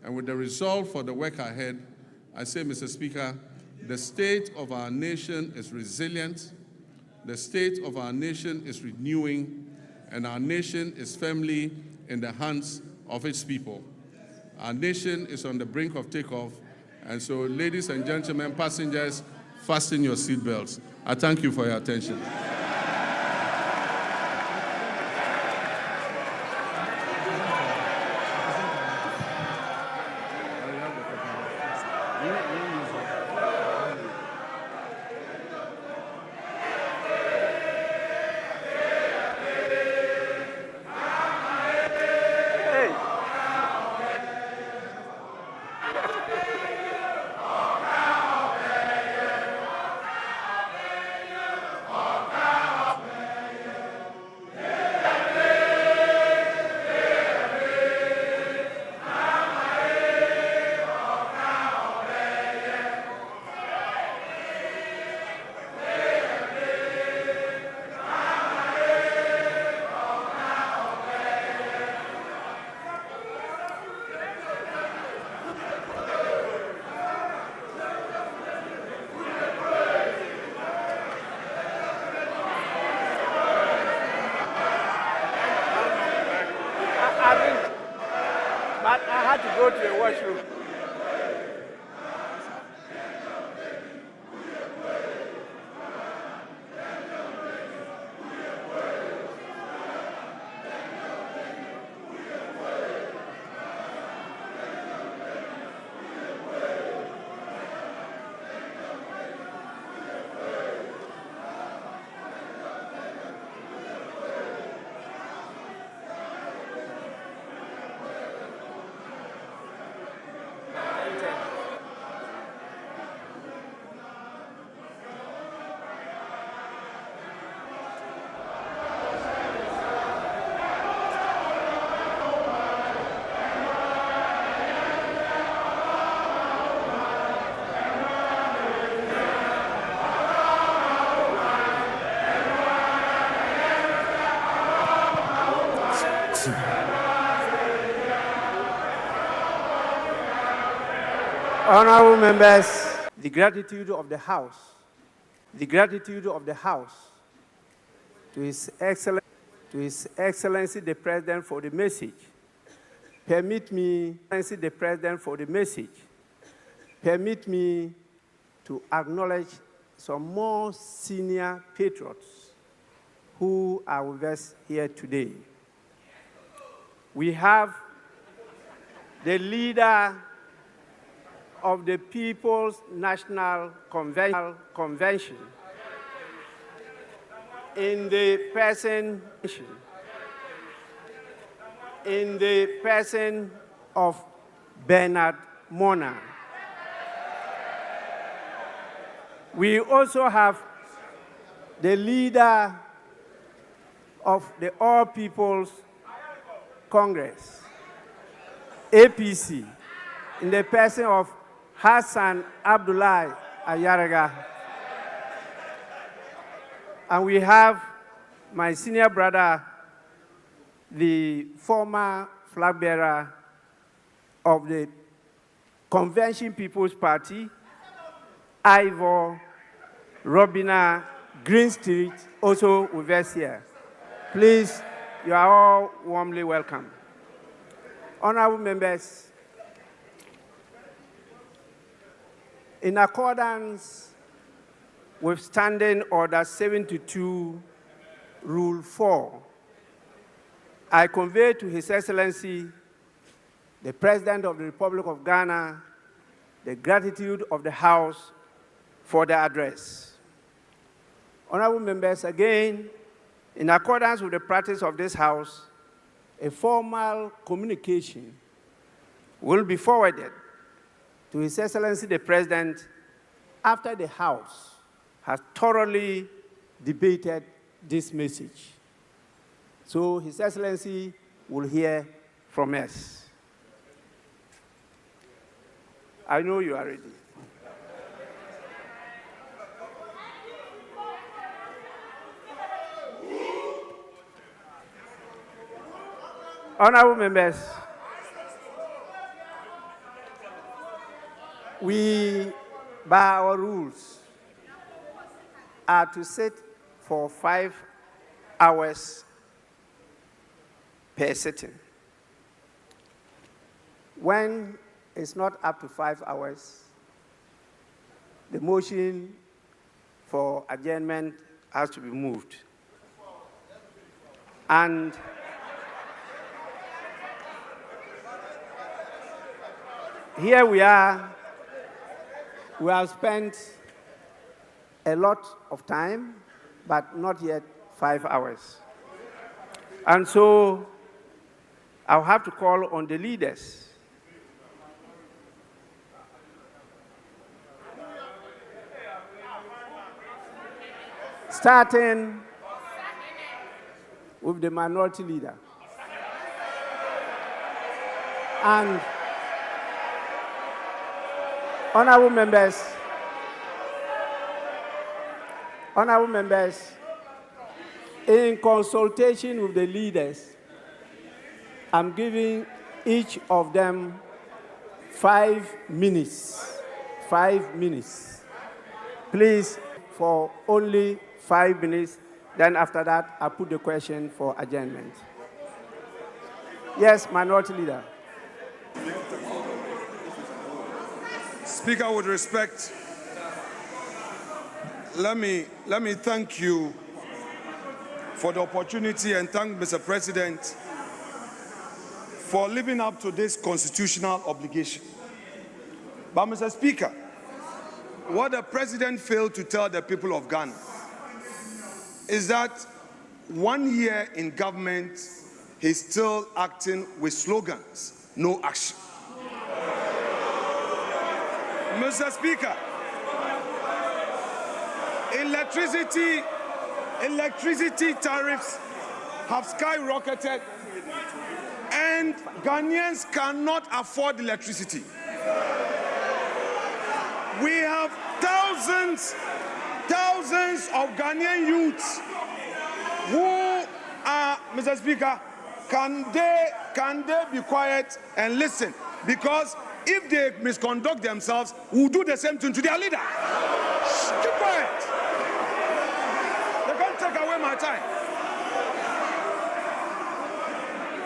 and with the resolve for the work ahead, I say, Mr. Speaker, the state of our nation is resilient, the state of our nation is renewing, and our nation is firmly in the hands of its people. Our nation is on the brink of takeoff, and so, ladies and gentlemen, passengers, fasten your seatbelts. I thank you for your attention. washroom. Honorable members, the gratitude of the House to His Excellency the President for the message. Permit me to acknowledge some more senior patriots who are with us here today. We have the leader of the People's National Convention in the person of Bernard Mona. We also have the leader of the All People's Congress, APC, in the person of Hassan Abdullahi Ayaraga. And we have my senior brother, the former flag bearer of the Convention People's Party, Ivor Robina Greenstreet, also with us here. Please, you are all warmly welcome. Honorable members, in accordance with Standing Order 72, Rule 4, I convey to His Excellency, the President of the Republic of Ghana, the gratitude of the House for the address. Honorable members, again, in accordance with the practice of this House, a formal communication will be forwarded to His Excellency the President after the House has thoroughly debated this message. So His Excellency will hear from us. I know you are ready. Honorable members, we, by our rules, are to sit for 5 hours per sitting. When it's not up to 5 hours, the motion for adjournment has to be moved. And here we are. We have spent a lot of time, but not yet 5 hours. And so I'll have to call on the leaders. Starting with the minority leader. And honorable members, in consultation with the leaders, I'm giving each of them 5 minutes. 5 minutes. Please, for only 5 minutes. Then after that, I'll put the question for adjournment. Yes, minority leader. Speaker, with respect, let me thank you for the opportunity and thank Mr. President for living up to this constitutional obligation. But Mr. Speaker, what the President failed to tell the people of Ghana is that 1 year in government, he's still acting with slogans, no action. Mr. Speaker, electricity tariffs have skyrocketed and Ghanaians cannot afford electricity. We have thousands of Ghanaian youths who are, Mr. Speaker, can they be quiet and listen? Because if they misconduct themselves, we'll do the same thing to their leader. Keep quiet. They can't take away my time.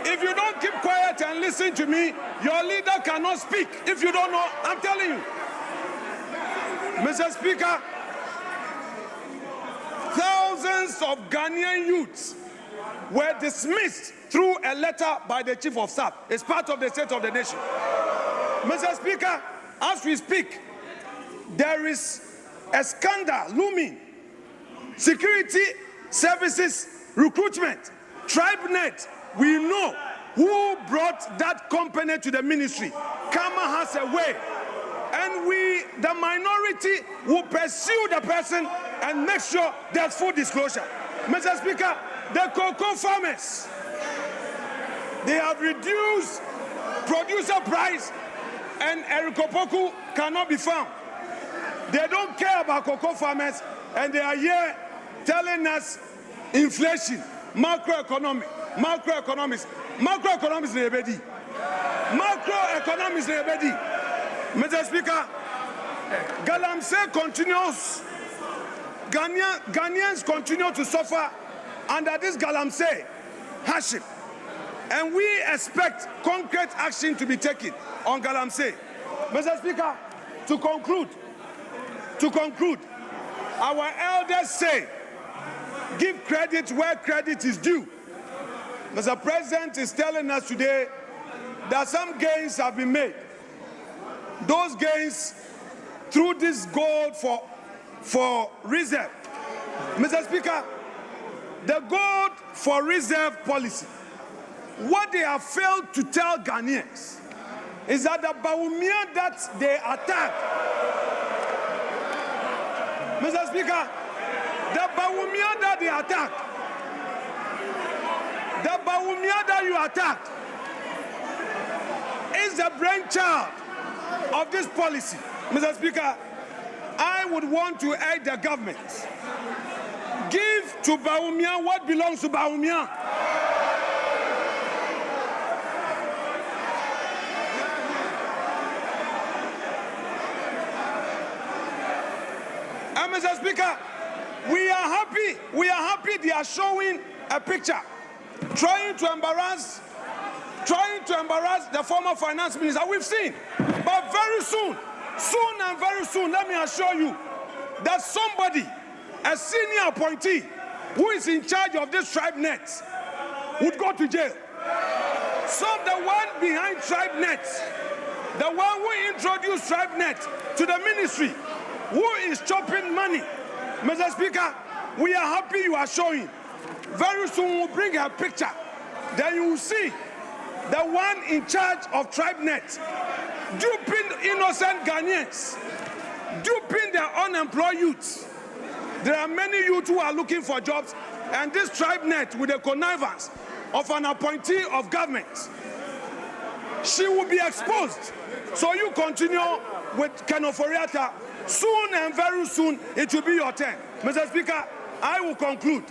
If you don't keep quiet and listen to me, your leader cannot speak. If you don't know, I'm telling you. Mr. Speaker, thousands of Ghanaian youths were dismissed through a letter by the Chief of Staff. It's part of the State of the Nation. Mr. Speaker, as we speak, there is a scandal looming. Security services recruitment, TribeNet, we know who brought that company to the ministry. Kama has a way. And we, the minority, will pursue the person and make sure there's full disclosure. Mr. Speaker, the cocoa farmers, they have reduced producer price and Erikopoku cannot be found. They don't care about cocoa farmers and they are here telling us inflation, macroeconomics, rebedi. Macroeconomics rebedi. Mr. Speaker, Galamsey continues. Ghanaians continue to suffer under this Galamsey hardship. And we expect concrete action to be taken on Galamsey. Mr. Speaker, to conclude, our elders say, give credit where credit is due. Mr. President is telling us today that some gains have been made. Those gains through this gold for reserve. Mr. Speaker, the gold for reserve policy, what they have failed to tell Ghanaians is that the Bawumia that they attacked, Mr. Speaker, the Bawumia that they attacked, the Bawumia that you attacked is the brainchild of this policy. Mr. Speaker, I would want to urge the government, give to Bawumia what belongs to Bawumia. And Mr. Speaker, we are happy they are showing a picture, trying to embarrass the former finance minister. We've seen. But very soon, let me assure you that somebody, a senior appointee who is in charge of this TribeNet, would go to jail. So the one behind TribeNet, the one who introduced TribeNet to the ministry, who is chopping money, Mr. Speaker, we are happy you are showing. Very soon we'll bring a picture. Then you will see the one in charge of TribeNet duping innocent Ghanaians, duping their unemployed youths. There are many youths who are looking for jobs, and this TribeNet, with the connivance of an appointee of government, she will be exposed. So you continue with Kenoforiata. Soon and very soon, it will be your turn. Mr. Speaker, I will conclude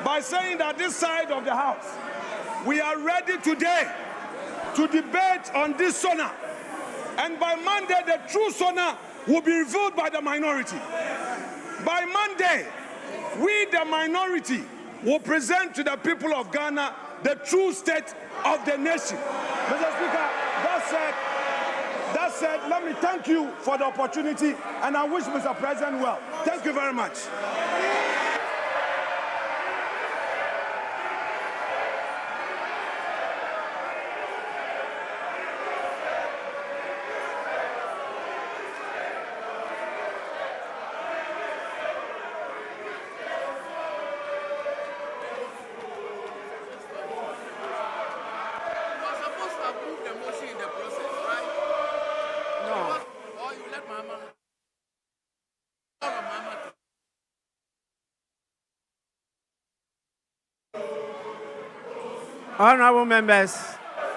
by saying that this side of the House, we are ready today to debate on this SONA. And by Monday, the true SONA will be revealed by the minority. By Monday, we, the minority, will present to the people of Ghana the true state of the nation. Mr. Speaker, that said, That said, let me thank you for the opportunity, and I wish Mr. President well. Thank you very much.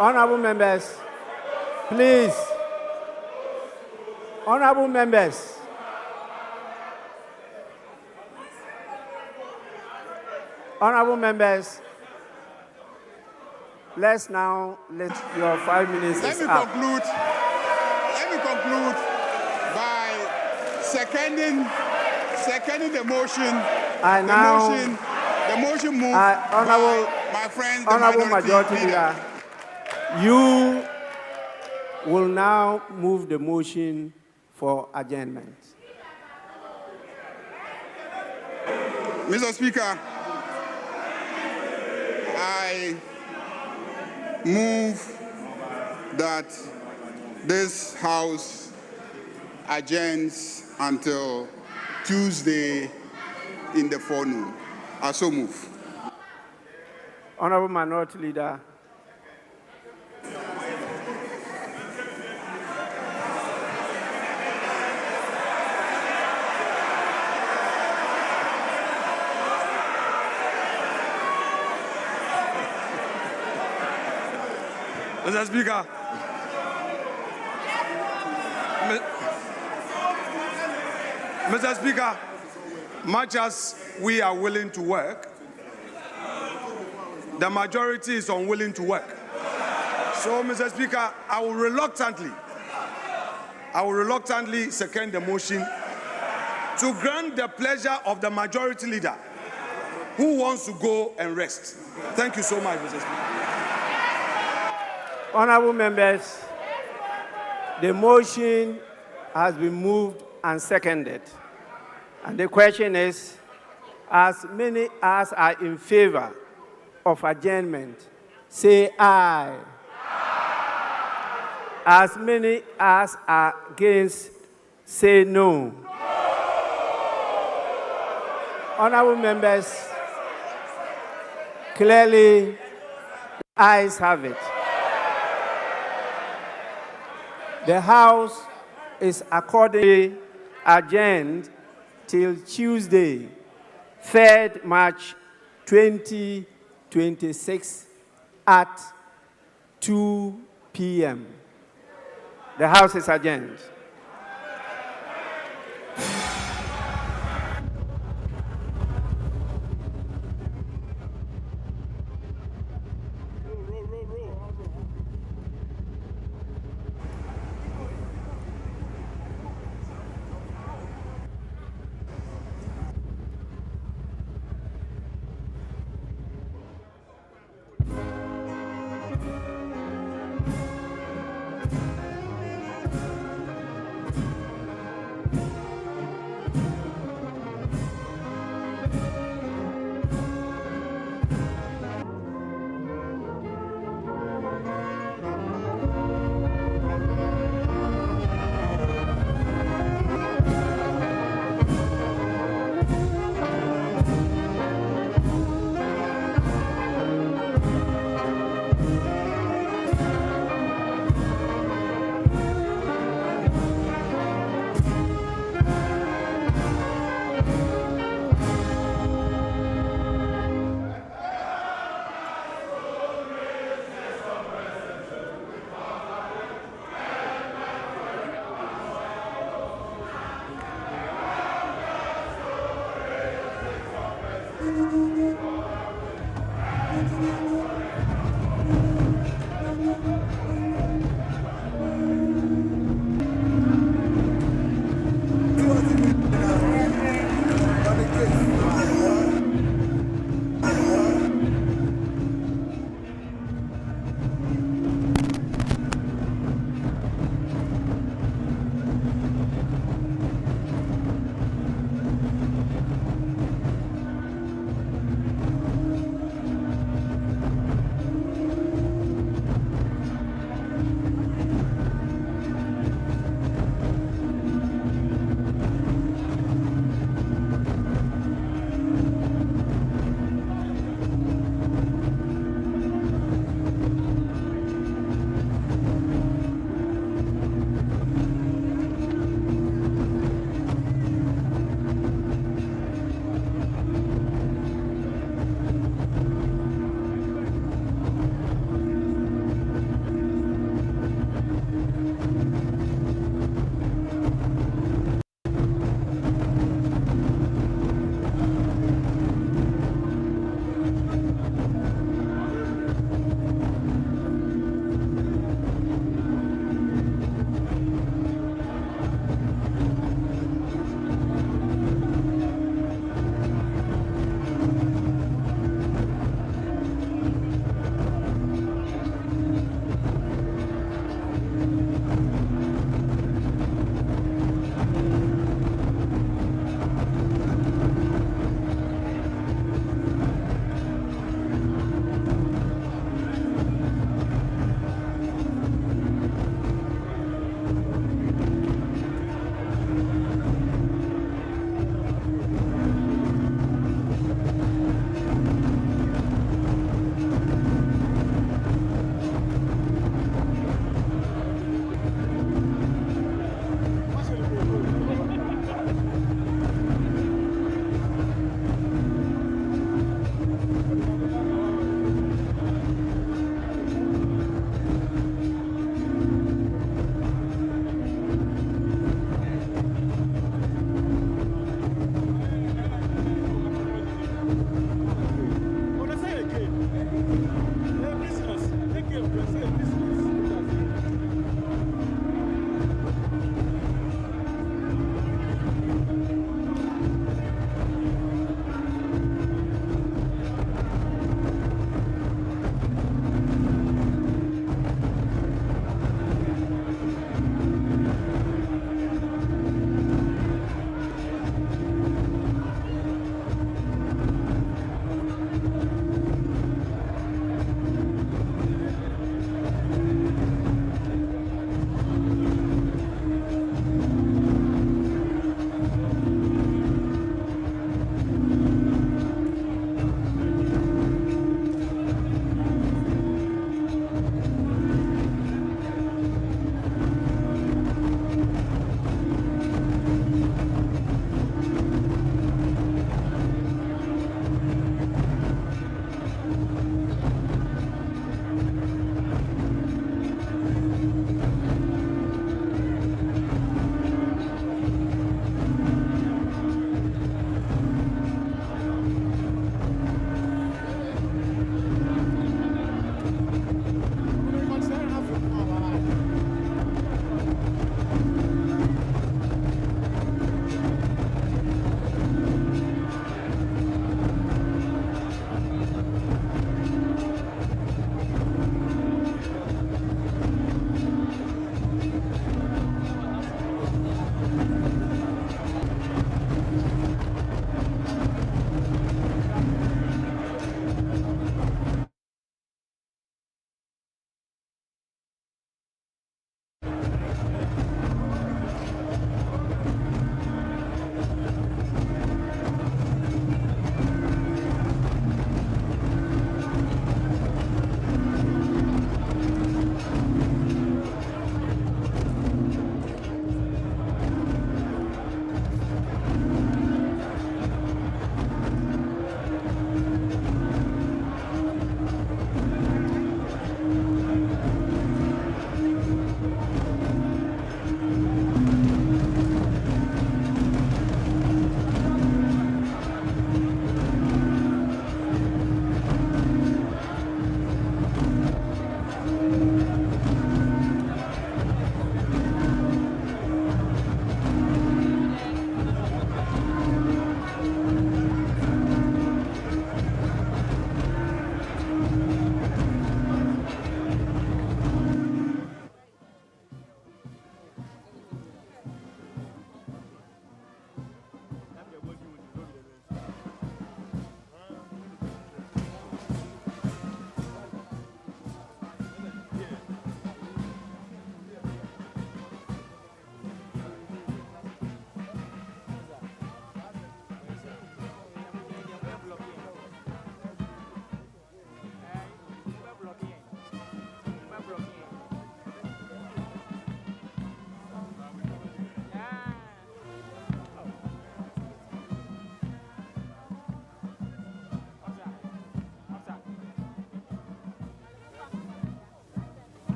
Honorable members, please. Honorable members. Honorable members, let's now let your 5 minutes Let me conclude by seconding the motion. The motion moved by my friends, the Honorable Majority Leader, you will now move the motion for adjournment. Mr. Speaker, I move that this House adjourns until Tuesday in the forenoon. I so move. Honorable Minority Leader. Mr. Speaker, Mr. Speaker, much as we are willing to work, the majority is unwilling to work. So, Mr. Speaker, I will reluctantly second the motion to grant the pleasure of the majority leader who wants to go and rest. Thank you so much, Mr. Speaker. Honorable members, the motion has been moved and seconded. And the question is, as many as are in favor of adjournment, say aye. As many as are against, say no. Honorable members, clearly, the ayes have it. The House is accordingly adjourned till Tuesday, 3rd March 2026 at 2 p.m. The House is adjourned.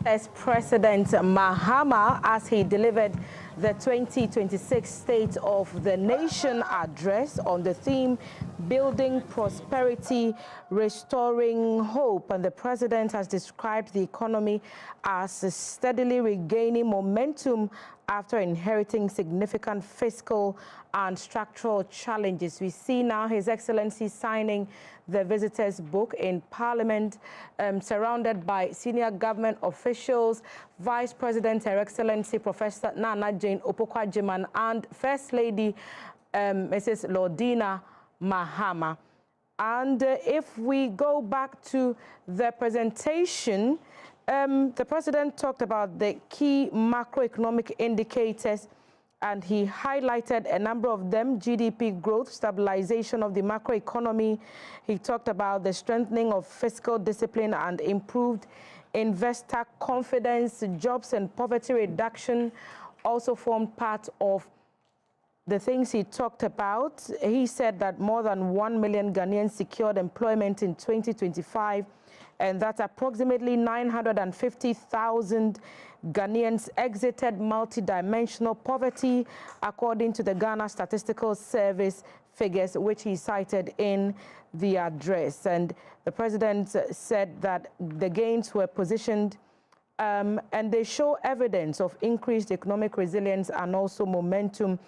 As President Mahama, as he delivered the 2026 State of the Nation address on the theme Building Prosperity, Restoring Hope. And the president has described the economy as steadily regaining momentum after inheriting significant fiscal and structural challenges. We see now His Excellency signing the visitors' book in Parliament, surrounded by senior government officials, Vice President, Her Excellency Professor Nana Jane Opoku-Agyeman, and First Lady Mrs. Lordina Mahama. And if we go back to the presentation, the president talked about the key macroeconomic indicators, and he highlighted a number of them: GDP growth, stabilization of the macroeconomy. He talked about the strengthening of fiscal discipline and improved investor confidence. Jobs and poverty reduction also formed part of the things he talked about. He said that more than 1 million Ghanaians secured employment in 2025, and that approximately 950,000 Ghanaians exited multidimensional poverty, according to the Ghana Statistical Service figures, which he cited in the address. And the president said that the gains were positioned and they show evidence of increased economic resilience and also momentum.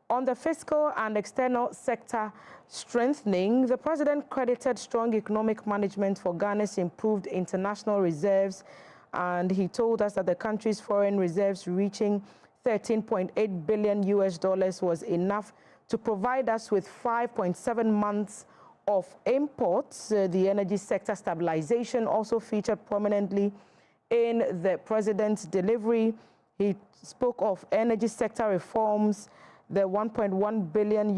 On the fiscal and external sector strengthening, the president credited strong economic management for Ghana's improved international reserves, and he told us that the country's foreign reserves reaching $13.8 billion was enough to provide us with 5.7 months of imports. The energy sector stabilization also featured prominently in the president's delivery. He spoke of energy sector reforms, the $1.1 billion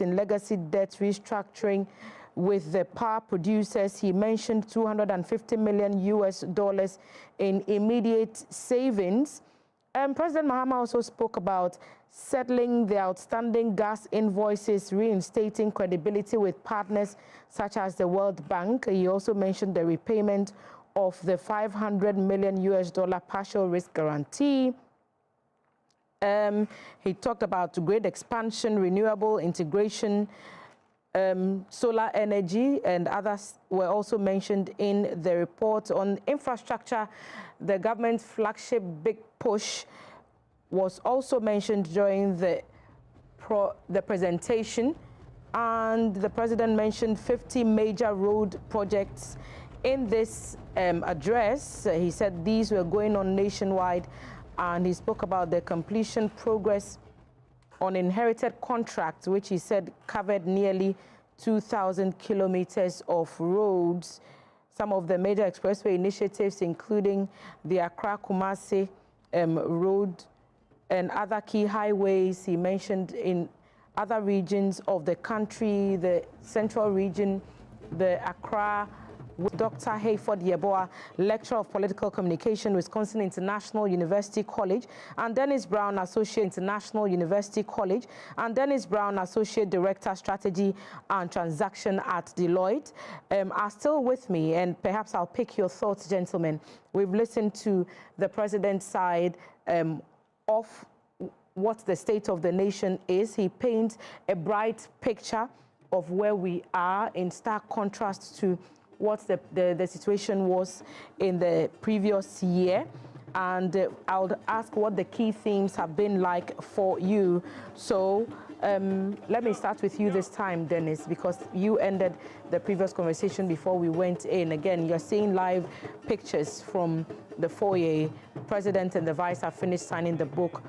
in legacy debt restructuring with the power producers. He mentioned $250 million in immediate savings. President Mahama also spoke about settling the outstanding gas invoices, reinstating credibility with partners such as the World Bank. He also mentioned the repayment of the $500 million partial risk guarantee. He talked about grid expansion, renewable integration, solar energy, and others were also mentioned in the report. On infrastructure, the government's flagship Big Push was also mentioned during the presentation, and the president mentioned 50 major road projects in this address. He said these were going on nationwide, and he spoke about the completion progress on inherited contracts, which he said covered nearly 2,000 kilometers of roads. Some of the major expressway initiatives, including the Accra-Kumasi road and other key highways. He mentioned in other regions of the country, the central region, the Accra, with Dr. Hayford Yeboah, Lecturer of Political Communication, Wisconsin International University College, and Dennis Brown, Associate International University College, and Dennis Brown, Associate Director, Strategy and Transaction at Deloitte, are still with me, and perhaps I'll pick your thoughts, gentlemen. We've listened to the president's side of what the state of the nation is. He paints a bright picture of where we are, in stark contrast to what the situation was in the previous year. And I would ask what the key themes have been like for you. So let me start with you this time, Dennis, because you ended the previous conversation before we went in. Again, you're seeing live pictures from the foyer. The president and the vice have finished signing the book,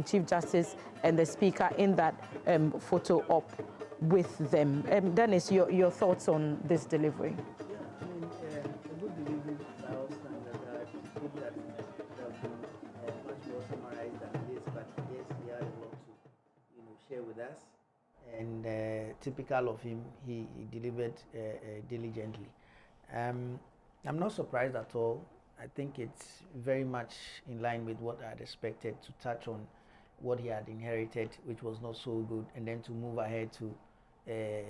Chief Justice and the speaker in that photo op with them. Dennis, your thoughts on this delivery? With us, and typical of him, he delivered diligently. I'm not surprised at all. I think it's very much in line with what I had expected, to touch on what he had inherited, which was not so good, and then to move ahead to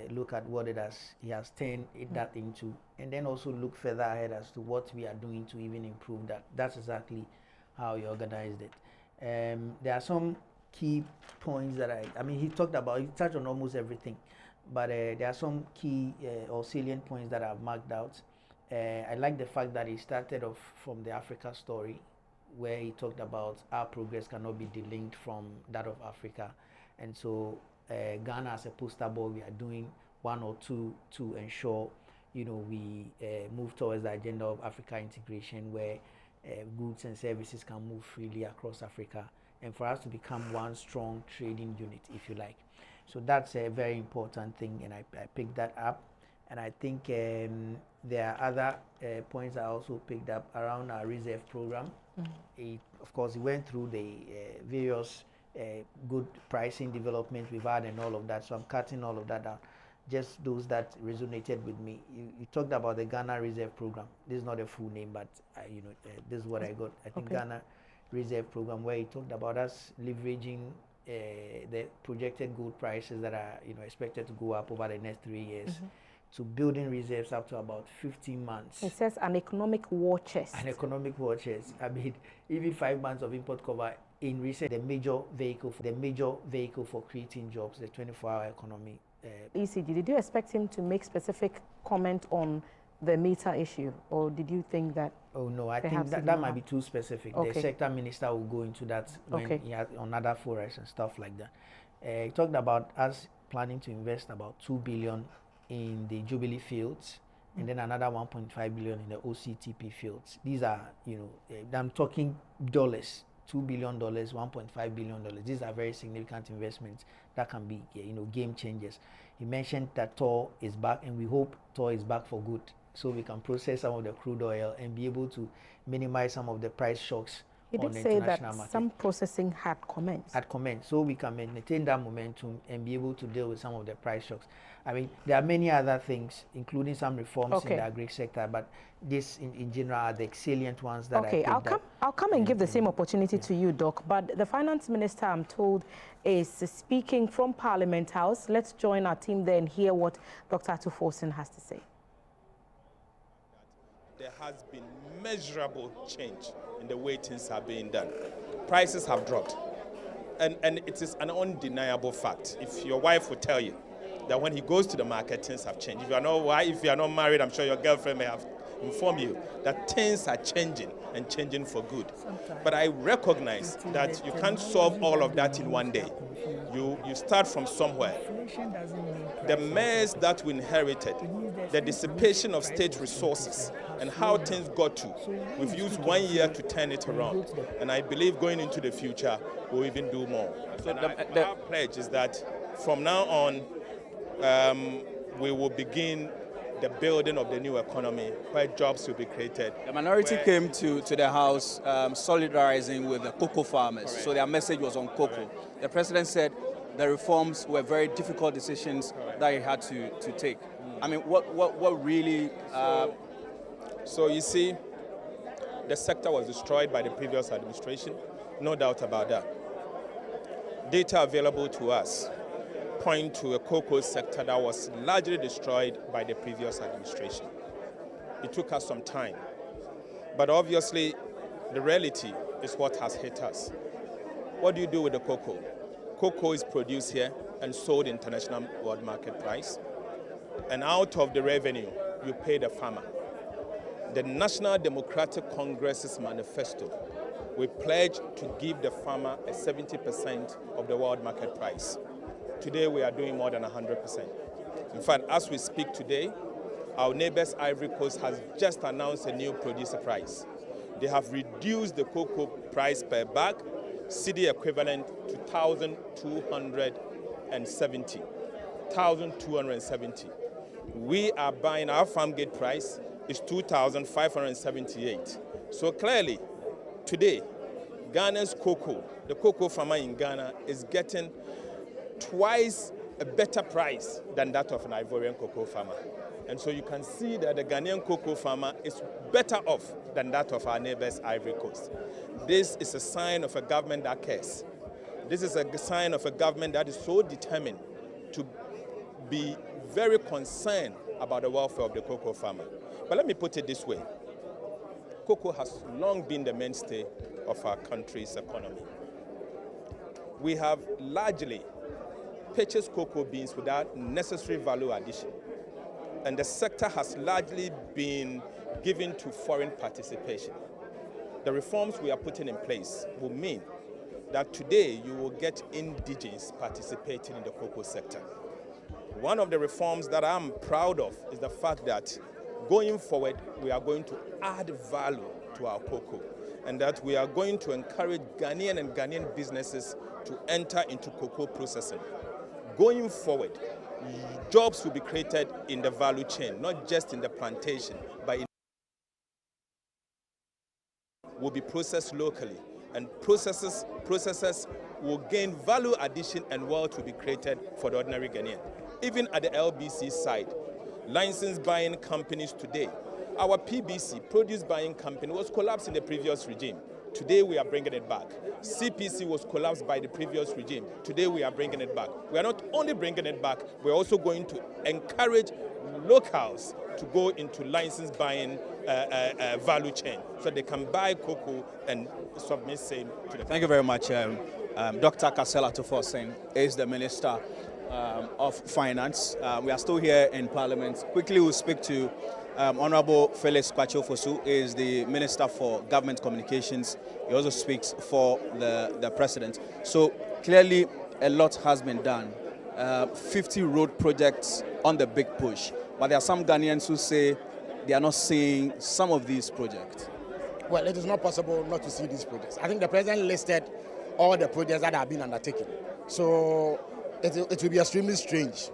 look at what he has turned that into, and then also look further ahead as to what we are doing to even improve that. That's exactly how he organized it. There are some key points that he touched on almost everything, but there are some key or salient points that I've marked out. I like the fact that he started off from the Africa story, where he talked about our progress cannot be delinked from that of Africa. And so Ghana as a poster boy, we are doing one or two to ensure, we move towards the agenda of Africa integration, where goods and services can move freely across Africa, and for us to become one strong trading unit, if you like. So that's a very important thing, and I picked that up. And I think there are other points I also picked up around our reserve program. Of course, he went through the various good pricing developments we've had and all of that, so I'm cutting all of that down. Just those that resonated with me. You talked about the Ghana Reserve Program. This is not a full name, but this is what I got. I think Ghana Reserve Program, where he talked about us leveraging the projected gold prices that are expected to go up over the next 3 years. To building reserves up to about 15 months. It says an economic war chest. An economic war chest. Even 5 months of import cover in recent, the major vehicle for creating jobs, the 24-hour economy. ECG, did you expect him to make specific comment on the meter issue, or did you think that? Oh no, I think that might be too specific. The sector minister will go into that when he has on other forums and stuff like that. He talked about us planning to invest about 2 billion in the Jubilee fields, and then another 1.5 billion in the OCTP fields. These are, I'm talking dollars, $2 billion, $1.5 billion. These are very significant investments that can be, game changers. He mentioned that Thor is back, and we hope Thor is back for good, so we can process some of the crude oil and be able to minimize some of the price shocks. He did say that some processing had commenced. So we can maintain that momentum and be able to deal with some of the price shocks. There are many other things, including some reforms in the agri sector, but this in general are the salient ones that I'll come and give the same opportunity to you, Doc. But the finance minister, I'm told, is speaking from Parliament House. Let's join our team there and hear what Dr. Atuforsen has to say. There has been measurable change in the way things are being done. Prices have dropped, and it is an undeniable fact. If your wife will tell you that when he goes to the market, things have changed. If you are not married, I'm sure your girlfriend may have informed you that things are changing and changing for good. But I recognize that you can't solve all of that in one day. You start from somewhere. The mess that we inherited, the dissipation of state resources, and how things got to, we've used 1 year to turn it around. And I believe going into the future, we'll even do more. So our pledge is that from now on, we will begin the building of the new economy where jobs will be created. The minority came to the House solidarizing with the cocoa farmers. Correct. So their message was on cocoa. The president said the reforms were very difficult decisions that he had to take. What really... So you see, the sector was destroyed by the previous administration, no doubt about that. Data available to us point to a cocoa sector that was largely destroyed by the previous administration. It took us some time, but obviously the reality is what has hit us. What do you do with the cocoa? Cocoa is produced here and sold international world market price, and out of the revenue, you pay the farmer. The National Democratic Congress's manifesto, we pledge to give the farmer a 70% of the world market price. Today, we are doing more than 100%. In fact, as we speak today, our neighbors Ivory Coast has just announced a new producer price. They have reduced the cocoa price per bag, cedi equivalent to 1,270. 1,270. We are buying, our farm gate price is 2,578. So clearly, today, Ghana's cocoa, the cocoa farmer in Ghana is getting twice a better price than that of an Ivorian cocoa farmer. And so you can see that the Ghanaian cocoa farmer is better off than that of our neighbors Ivory Coast. This is a sign of a government that cares. This is a sign of a government that is so determined to be very concerned about the welfare of the cocoa farmer. But let me put it this way. Cocoa has long been the mainstay of our country's economy. We have largely purchased cocoa beans without necessary value addition. And the sector has largely been given to foreign participation. The reforms we are putting in place will mean that today you will get indigenes participating in the cocoa sector. One of the reforms that I'm proud of is the fact that going forward, we are going to add value to our cocoa, and that we are going to encourage Ghanaian and Ghanaian businesses to enter into cocoa processing. Going forward, jobs will be created in the value chain, not just in the plantation, but will be processed locally, and processors will gain value addition and wealth will be created for the ordinary Ghanaian. Even at the LBC side, license buying companies today, our PBC, produce buying company, was collapsed in the previous regime. Today we are bringing it back. CPC was collapsed by the previous regime. Today we are bringing it back. We are not only bringing it back, we're also going to encourage locals to go into license buying value chain so they can buy cocoa and submit same to the... Thank you very much. Dr. Kasela Tufosin is the Minister of Finance. We are still here in Parliament. Quickly we'll speak to Honorable Felix Kwacho-Fosu, is the Minister for Government Communications. He also speaks for the President. So clearly a lot has been done. 50 road projects on the big push. But there are some Ghanaians who say they are not seeing some of these projects. Well, it is not possible not to see these projects. I think the President listed all the projects that have been undertaken. So it will be extremely strange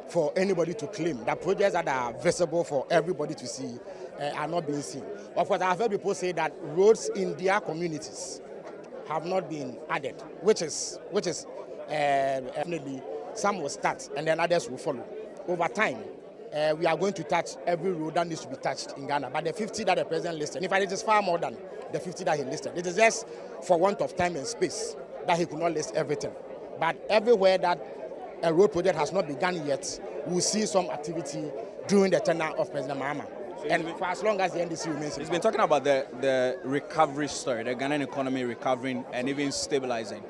for anybody to claim that projects that are visible for everybody to see are not being seen. Of course, I've heard people say that roads in their communities have not been added, which is definitely some will start and then others will follow. Over time, we are going to touch every road that needs to be touched in Ghana. But the 50 that the President listed, in fact, it is far more than the 50 that he listed. It is just for want of time and space that he could not list everything. But everywhere that a road project has not begun yet, we will see some activity during the tenure of President Mahama. So and for as long as the NDC remains. He's been talking about the recovery story, the Ghanaian economy recovering and even stabilizing.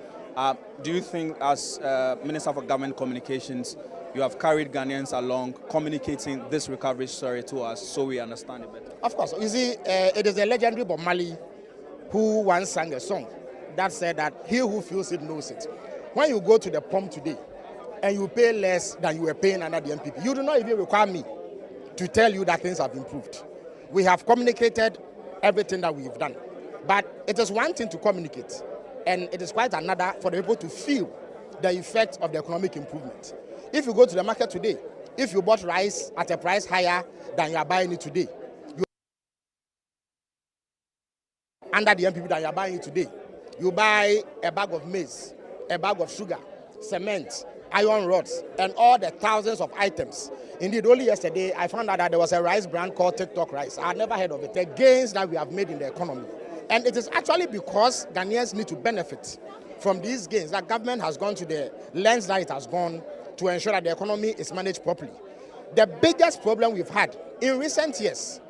Do you think, as Minister for Government Communications, you have carried Ghanaians along communicating this recovery story to us so we understand it better? Of course. You see, it is a legendary Bob Marley who once sang a song that said that he who feels it knows it. When you go to the pump today and you pay less than you were paying under the MPP, you do not even require me to tell you that things have improved. We have communicated everything that we've done. But it is one thing to communicate, and it is quite another for the people to feel the effect of the economic improvement. If you go to the market today, if you bought rice at a price higher than you are buying it today, under the MPP that you are buying it today, you buy a bag of maize, a bag of sugar, cement, iron rods, and all the thousands of items. Indeed, only yesterday, I found out that there was a rice brand called TikTok Rice. I had never heard of it. The gains that we have made in the economy. And it is actually because Ghanaians need to benefit from these gains that government has gone to the lengths that it has gone to ensure that the economy is managed properly. The biggest problem we've had in recent years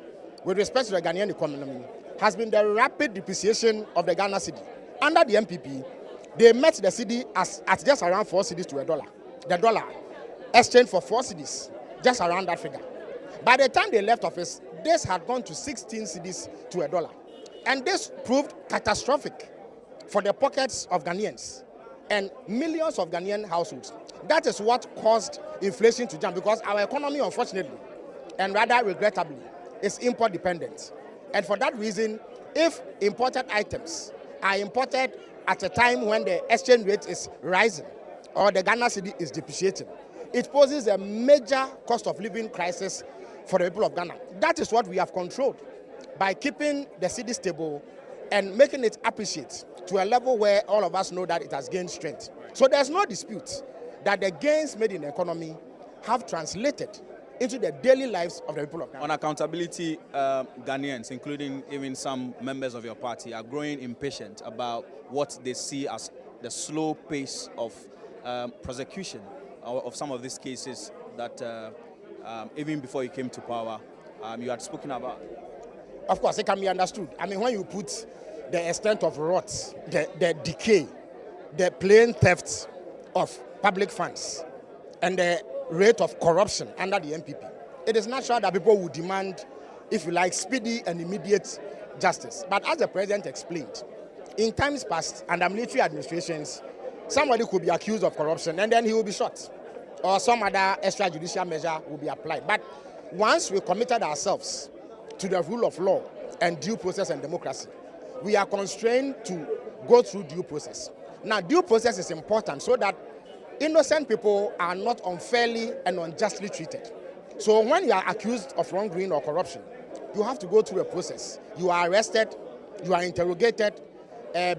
with respect to the Ghanaian economy has been the rapid depreciation of the Ghana cedi. Under the MPP, they met the cedi at just around 4 cedis to $1. The dollar exchanged for 4 cedis, just around that figure. By the time they left office, this had gone to 16 cedis to $1. And this proved catastrophic for the pockets of Ghanaians and millions of Ghanaian households. That is what caused inflation to jump, because our economy, unfortunately, and rather regrettably, is import dependent. And for that reason, if imported items are imported at a time when the exchange rate is rising or the Ghana cedi is depreciating, it poses a major cost of living crisis for the people of Ghana. That is what we have controlled by keeping the cedi stable and making it appreciate to a level where all of us know that it has gained strength. So there's no dispute that the gains made in the economy have translated into the daily lives of the people of Ghana. On accountability, Ghanaians, including even some members of your party, are growing impatient about what they see as the slow pace of prosecution of some of these cases that even before you came to power, you had spoken about? Of course, it can be understood. I mean, when you put the extent of rot, the decay, the plain theft of public funds, and the rate of corruption under the MPP, it is natural that people would demand, if you like, speedy and immediate justice. But as the president explained, in times past, under military administrations, somebody could be accused of corruption and then he will be shot, or some other extrajudicial measure will be applied. But once we committed ourselves to the rule of law and due process and democracy, we are constrained to go through due process. Now, due process is important so that innocent people are not unfairly and unjustly treated. So when you are accused of wrongdoing or corruption, you have to go through a process. You are arrested, you are interrogated,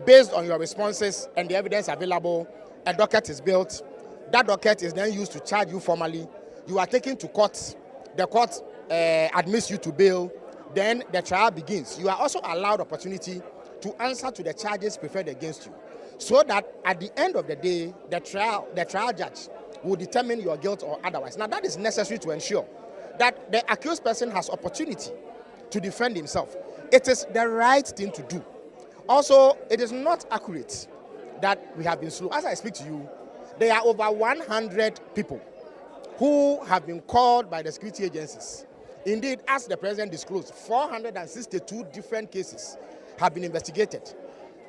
based on your responses and the evidence available, a docket is built. That docket is then used to charge you formally. You are taken to court. The court admits you to bail. Then the trial begins. You are also allowed opportunity to answer to the charges preferred against you, so that at the end of the day, the trial judge will determine your guilt or otherwise. Now, that is necessary to ensure that the accused person has opportunity to defend himself. It is the right thing to do. Also, it is not accurate that we have been slow. As I speak to you, there are over 100 people who have been called by the security agencies. Indeed, as the president disclosed, 462 different cases have been investigated.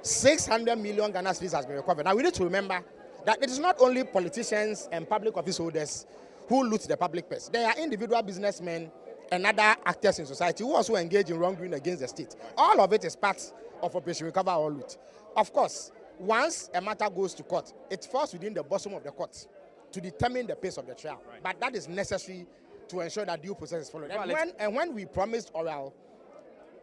600 million Ghana cedis has been recovered. Now, we need to remember that it is not only politicians and public office holders who loot the public purse. There are individual businessmen and other actors in society who also engage in wrongdoing against the state. All of it is part of Operation Recover or Loot. Of course, once a matter goes to court, it falls within the bosom of the court to determine the pace of the trial. Right. But that is necessary to ensure that due process is followed. And when we promised oral,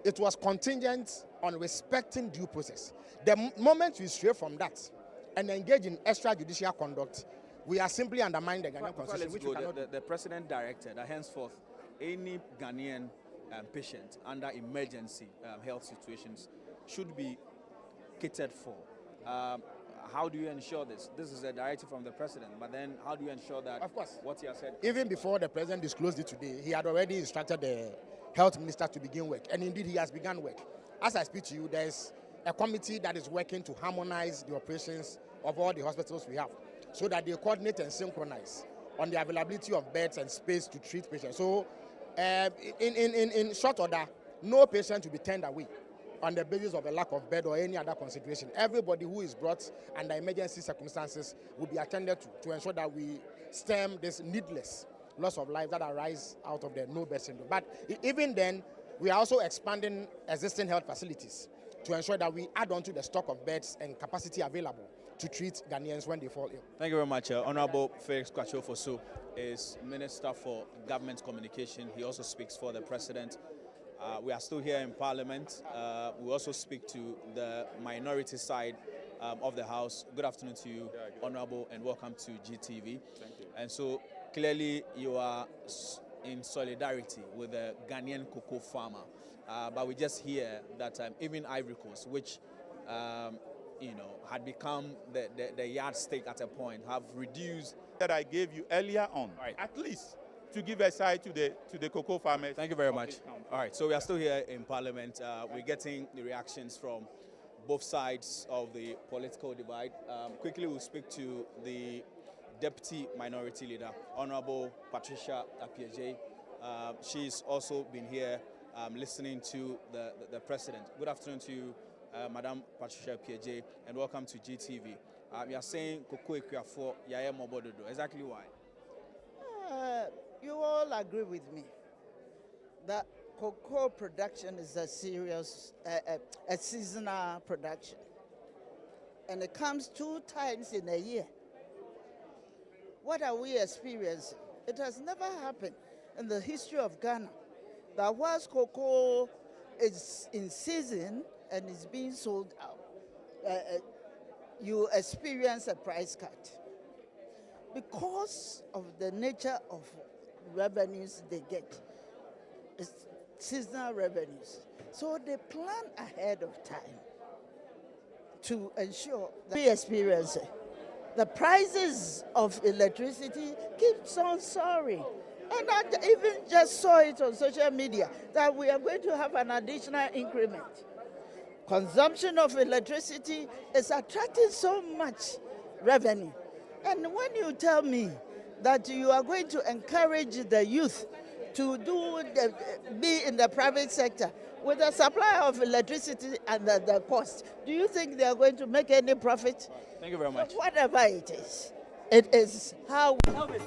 it was contingent on respecting due process. The moment we stray from that and engage in extrajudicial conduct, we are simply undermining the Ghanaian constitution. Which the president directed that henceforth any Ghanaian patient under emergency health situations should be catered for. How do you ensure this? This is a directive from the president, but then how do you ensure that, of course, what he has said? Even before the president disclosed it today, he had already instructed the health minister to begin work, and indeed he has begun work. As I speak to you, there's a committee that is working to harmonize the operations of all the hospitals we have, so that they coordinate and synchronize on the availability of beds and space to treat patients. So in short order, no patient will be turned away on the basis of a lack of bed or any other consideration. Everybody who is brought under emergency circumstances will be attended to ensure that we stem this needless loss of life that arise out of the no bed syndrome. But even then, we are also expanding existing health facilities to ensure that we add on to the stock of beds and capacity available to treat Ghanaians when they fall ill. Thank you very much. Honorable Felix Kwachofosu is Minister for Government Communication. He also speaks for the President. We are still here in Parliament. We also speak to the minority side of the House. Good afternoon to you, Honorable, and welcome to GTV. Thank you. And so clearly you are in solidarity with the Ghanaian cocoa farmer. But we just hear that even Ivory Coast, which had become the yardstick at a point, have reduced. That I gave you earlier on, right, at least to give a side to the cocoa farmers. Thank you very much. All right, so we are still here in Parliament. We're getting the reactions from both sides of the political divide. Quickly, we'll speak to the Deputy Minority Leader, Honorable Patricia Appiagyei. She's also been here listening to the President. Good afternoon to you, Madam Patricia Appiagyei, and welcome to GTV. You are saying Cocoa Equiafo Yaye Mobododo. Exactly why? You all agree with me that cocoa production is a serious, a seasonal production. And it comes 2 times in a year. What are we experiencing? It has never happened in the history of Ghana that whilst cocoa is in season and is being sold out, you experience a price cut. Because of the nature of revenues they get, it's seasonal revenues. So they plan ahead of time to ensure that we experience it. the prices of electricity keeps on soaring. And I even just saw it on social media that we are going to have an additional increment. Consumption of electricity is attracting so much revenue. And when you tell me that you are going to encourage the youth to be in the private sector with the supply of electricity and the cost, do you think they are going to make any profit? Thank you very much. So whatever it is how we help it.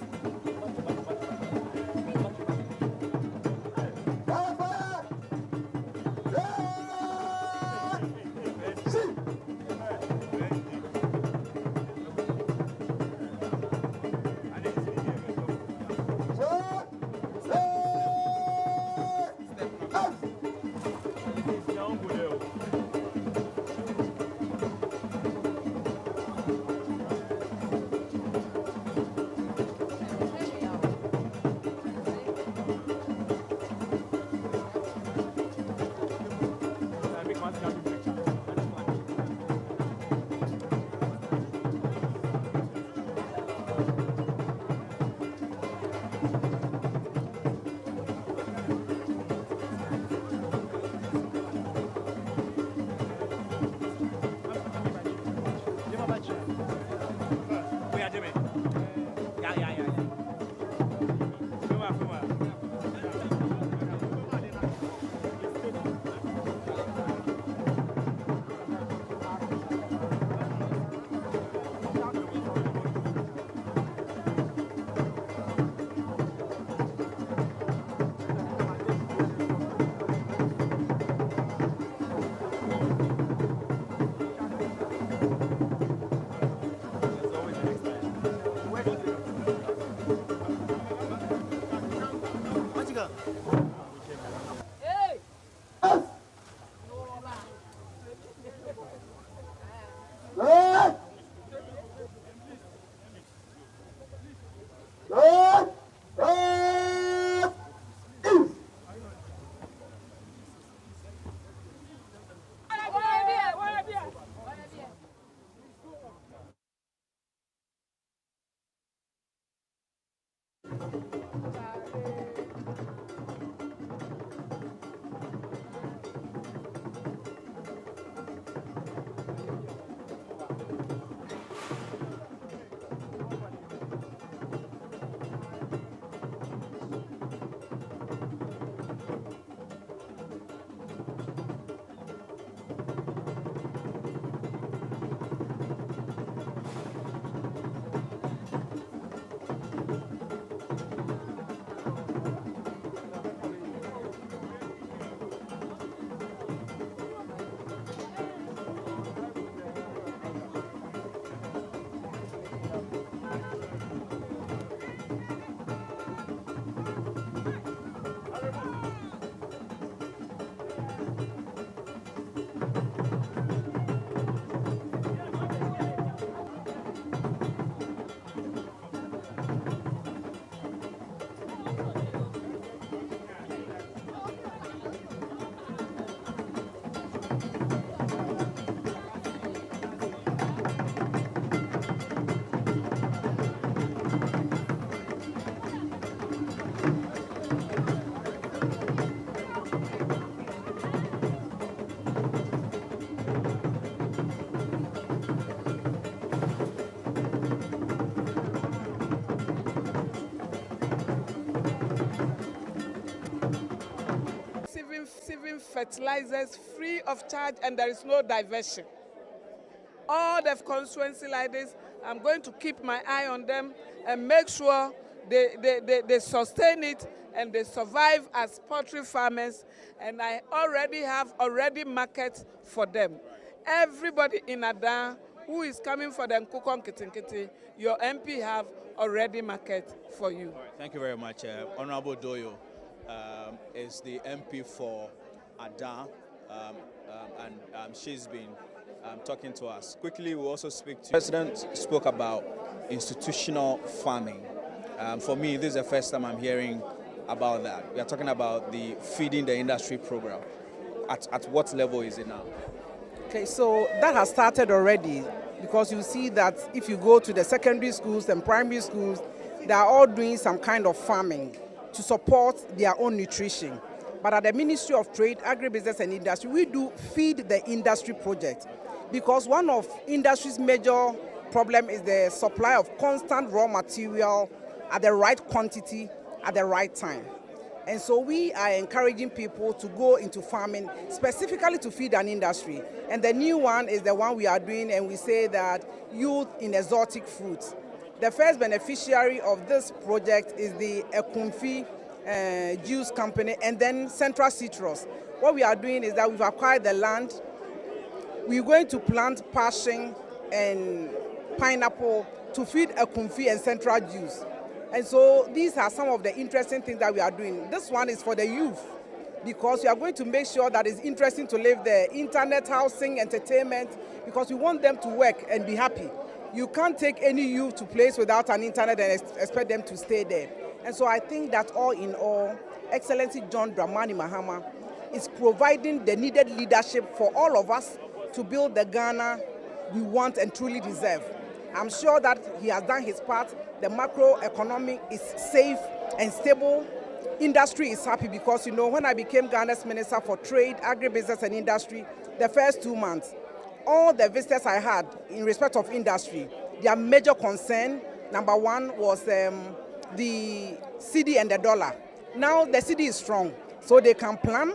Receiving fertilizers free of charge, and there is no diversion. All the constituency like this, I'm going to keep my eye on them and make sure they sustain it and they survive as poultry farmers. And I already have markets for them. Everybody in Ada who is coming for the Nkukon Kitinkiti, your MP have already market for you. Right, thank you very much. Honorable Doyo is the MP for Ada, and she's been talking to us. Quickly, we'll also speak to... The President spoke about institutional farming. For me, this is the first time I'm hearing about that. We are talking about the Feeding the Industry program. At what level is it now? Okay, so that has started already. because you see that if you go to the secondary schools and primary schools, they are all doing some kind of farming to support their own nutrition. But at the Ministry of Trade, Agribusiness and Industry, we do feed the industry project, because one of industry's major problem is the supply of constant raw material at the right quantity at the right time. And so we are encouraging people to go into farming specifically to feed an industry. And the new one is the one we are doing, and we say that youth in exotic fruits. The first beneficiary of this project is the Ekunfi juice company, and then Central Citrus. What we are doing is that we've acquired the land. We're going to plant passion and pineapple to feed Ekunfi and Central Juice. And so these are some of the interesting things that we are doing. This one is for the youth, because we are going to make sure that it's interesting to live there. Internet, housing, entertainment, because we want them to work and be happy. You can't take any youth to place without an internet and expect them to stay there. And so I think that all in all, Excellency John Dramani Mahama is providing the needed leadership for all of us to build the Ghana we want and truly deserve. I'm sure that he has done his part. The macroeconomy is safe and stable. Industry is happy because, you know, when I became Ghana's Minister for Trade, Agribusiness and Industry, the first 2 months, all the visitors I had in respect of industry, their major concern, number one, was the cedi and the dollar. Now the cedi is strong, so they can plan.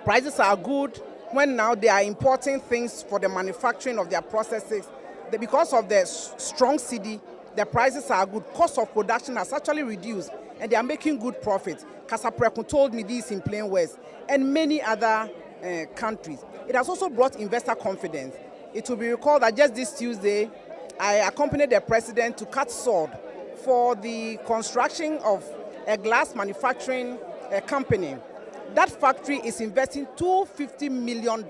Prices are good. When now they are importing things for the manufacturing of their processes, because of the strong cedi, the prices are good. Cost of production has actually reduced, and they are making good profit. Kasapreku told me this in plain words, and many other countries. It has also brought investor confidence. It will be recalled that just this Tuesday, I accompanied the president to cut sword for the construction of a glass manufacturing company. That factory is investing $250 million.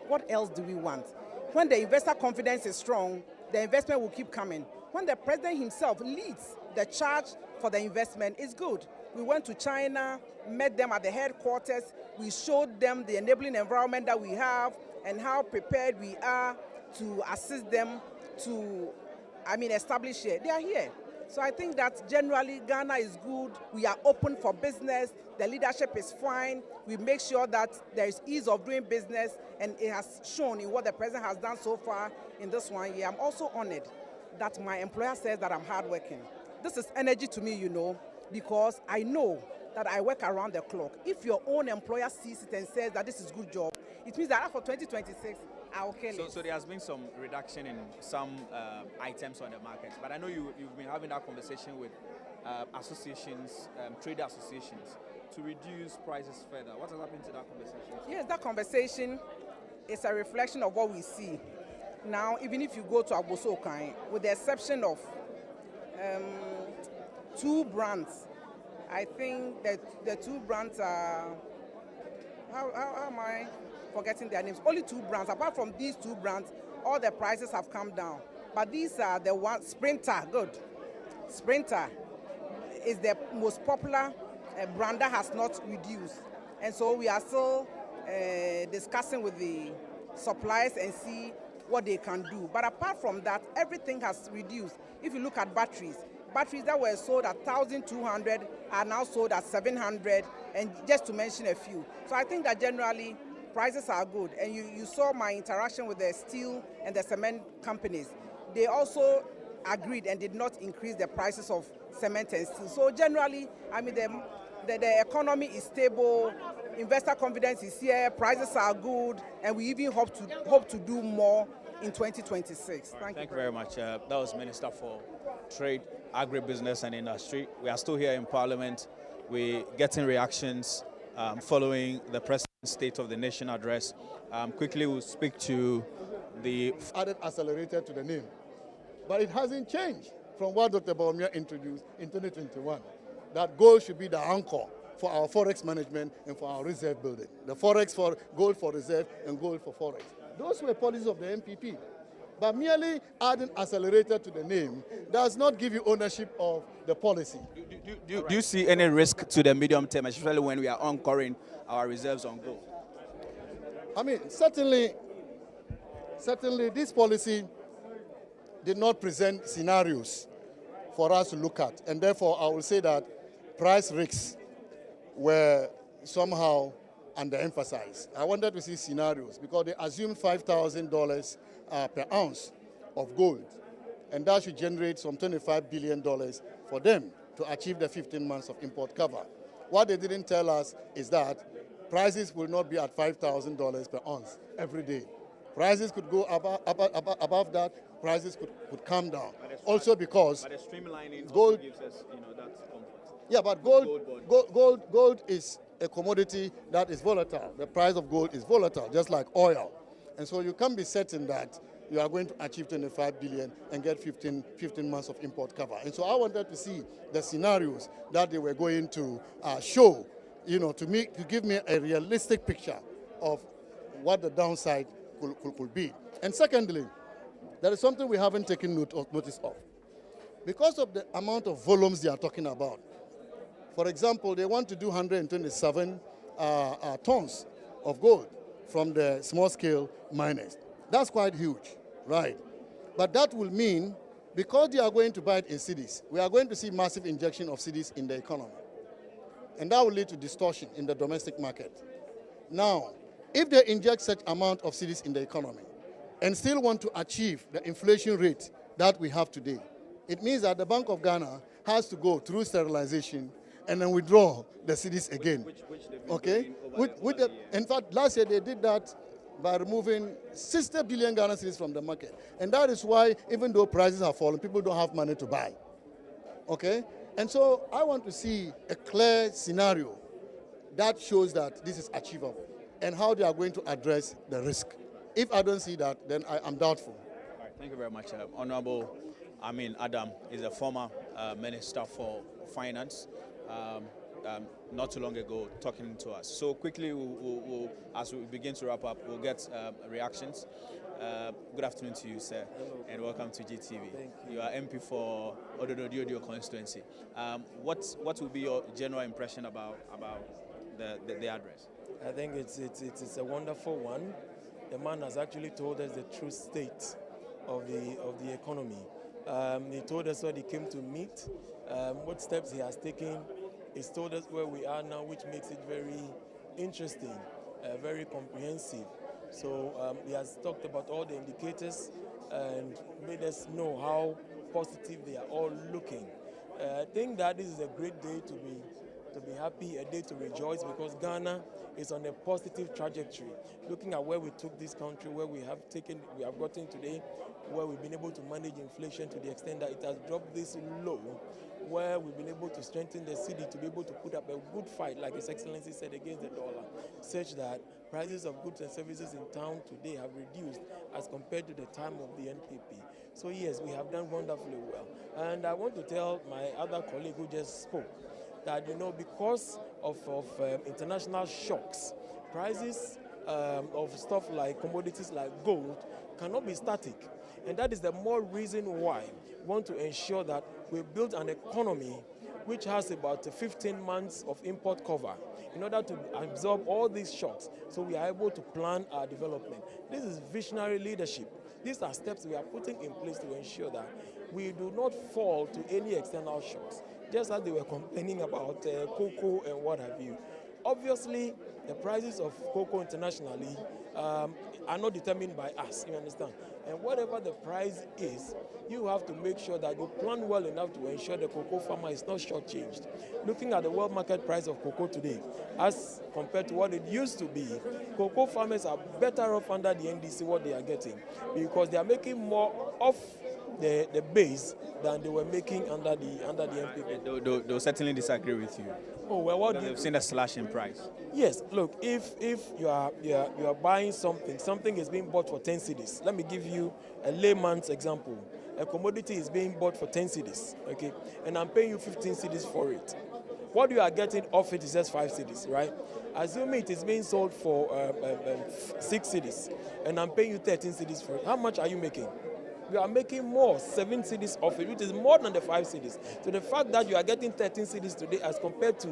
What else do we want? When the investor confidence is strong, the investment will keep coming. When the president himself leads the charge for the investment, it's good. We went to China, met them at the headquarters. We showed them the enabling environment that we have and how prepared we are to assist them to, establish here. They are here. So I think that generally Ghana is good. We are open for business. The leadership is fine. We make sure that there is ease of doing business, and it has shown in what the president has done so far in this 1 year. I'm also honored that my employer says that I'm hardworking. This is energy to me, you know, because I know that I work around the clock. If your own employer sees it and says that this is a good job, it means that for 2026, I'll kill it. So there has been some reduction in some items on the market, but I know you've been having that conversation with associations, trade associations, to reduce prices further. What has happened to that conversation? Yes, that conversation is a reflection of what we see. Now, even if you go to Abosokai, with the exception of 2 brands, I think that the 2 brands are, how am I forgetting their names? Only 2 brands. Apart from these 2 brands, all the prices have come down. But these are the ones. Sprinter, good. Sprinter is the most popular brand that has not reduced. And so we are still discussing with the suppliers and see what they can do. But apart from that, everything has reduced. If you look at batteries that were sold at 1,200 are now sold at 700, and just to mention a few. So I think that generally prices are good. And you saw my interaction with the steel and the cement companies. They also agreed and did not increase the prices of cement and steel. So generally, the economy is stable, investor confidence is here, prices are good, and we even hope to do more in 2026. Thank you very much. That was Minister for Trade, Agribusiness and Industry. We are still here in Parliament. We're getting reactions following the President's State of the Nation address. Quickly, we'll speak to the... Added accelerator to the name. But it hasn't changed from what Dr. Bawumia introduced in 2021. That gold should be the anchor for our forex management and for our reserve building. The forex for gold for reserve and gold for forex. Those were policies of the MPP. But merely adding accelerator to the name does not give you ownership of the policy. Do you see any risk to the medium term, especially when we are anchoring our reserves on gold? Certainly Certainly, this policy did not present scenarios for us to look at, and therefore I will say that price risks were somehow underemphasized. I wanted to see scenarios because they assumed $5,000 per ounce of gold, and that should generate some $25 billion for them to achieve the 15 months of import cover. What they didn't tell us is that prices will not be at $5,000 per ounce every day. Prices could go above that, prices could come down. Also because the streamlining gold gives us, that comfort. Yeah, but gold is a commodity that is volatile. The price of gold is volatile, just like oil. And so you can't be certain that you are going to achieve 25 billion and get 15 months of import cover. And so I wanted to see the scenarios that they were going to show, to give me a realistic picture of what the downside could be. And secondly, there is something we haven't taken notice of. Because of the amount of volumes they are talking about, for example, they want to do 127 tons of gold from the small-scale miners. That's quite huge, right? But that will mean, because they are going to buy it in cedis, we are going to see massive injection of cedis in the economy. And that will lead to distortion in the domestic market. Now, if they inject such amount of cedis in the economy and still want to achieve the inflation rate that we have today, it means that the Bank of Ghana has to go through sterilization and then withdraw the cedis again. Okay? In fact, last year they did that by removing 60 billion Ghana cedis from the market. And that is why, even though prices have fallen, people don't have money to buy. Okay? And so I want to see a clear scenario that shows that this is achievable and how they are going to address the risk. If I don't see that, then I am doubtful. All right, thank you very much. Honorable Adam is a former Minister for Finance. Not too long ago, talking to us. So quickly, we'll, as we begin to wrap up, we'll get reactions. Good afternoon to you, sir. Hello. And welcome to GTV. Thank you. You are MP for Ododo constituency. What will be your general impression about the address? I think it's a wonderful one. The man has actually told us the true state of the economy. He told us what he came to meet, what steps he has taken. He's told us where we are now, which makes it very interesting, very comprehensive. So he has talked about all the indicators and made us know how positive they are all looking. I think that this is a great day to be happy, a day to rejoice, because Ghana is on a positive trajectory. Looking at where we took this country, where we have gotten today, where we've been able to manage inflation to the extent that it has dropped this low, where we've been able to strengthen the city to be able to put up a good fight, like His Excellency said, against the dollar, such that prices of goods and services in town today have reduced as compared to the time of the NPP. So yes, we have done wonderfully well. And I want to tell my other colleague who just spoke that, because of international shocks, prices of stuff like commodities like gold cannot be static. And that is the more reason why we want to ensure that we build an economy which has about 15 months of import cover in order to absorb all these shocks, so we are able to plan our development. This is visionary leadership. These are steps we are putting in place to ensure that we do not fall to any external shocks, just as they were complaining about cocoa and what have you. Obviously, the prices of cocoa internationally are not determined by us, you understand? And whatever the price is, you have to make sure that you plan well enough to ensure the cocoa farmer is not shortchanged. Looking at the world market price of cocoa today, as compared to what it used to be, cocoa farmers are better off under the NDC what they are getting, because they are making more off the base than they were making under the NPP. They'll certainly disagree with you. Oh well, what they've seen a slash in price. Yes, look, if you are buying something is being bought for 10 cedis. Let me give you a layman's example. A commodity is being bought for 10 cedis, okay, and I'm paying you 15 cedis for it. What you are getting off it is just 5 cedis, right? Assuming it is being sold for 6 cedis, and I'm paying you 13 cedis for it. How much are you making? You are making more, 7 cedis off it, which is more than the 5 cedis. So the fact that you are getting 13 cedis today as compared to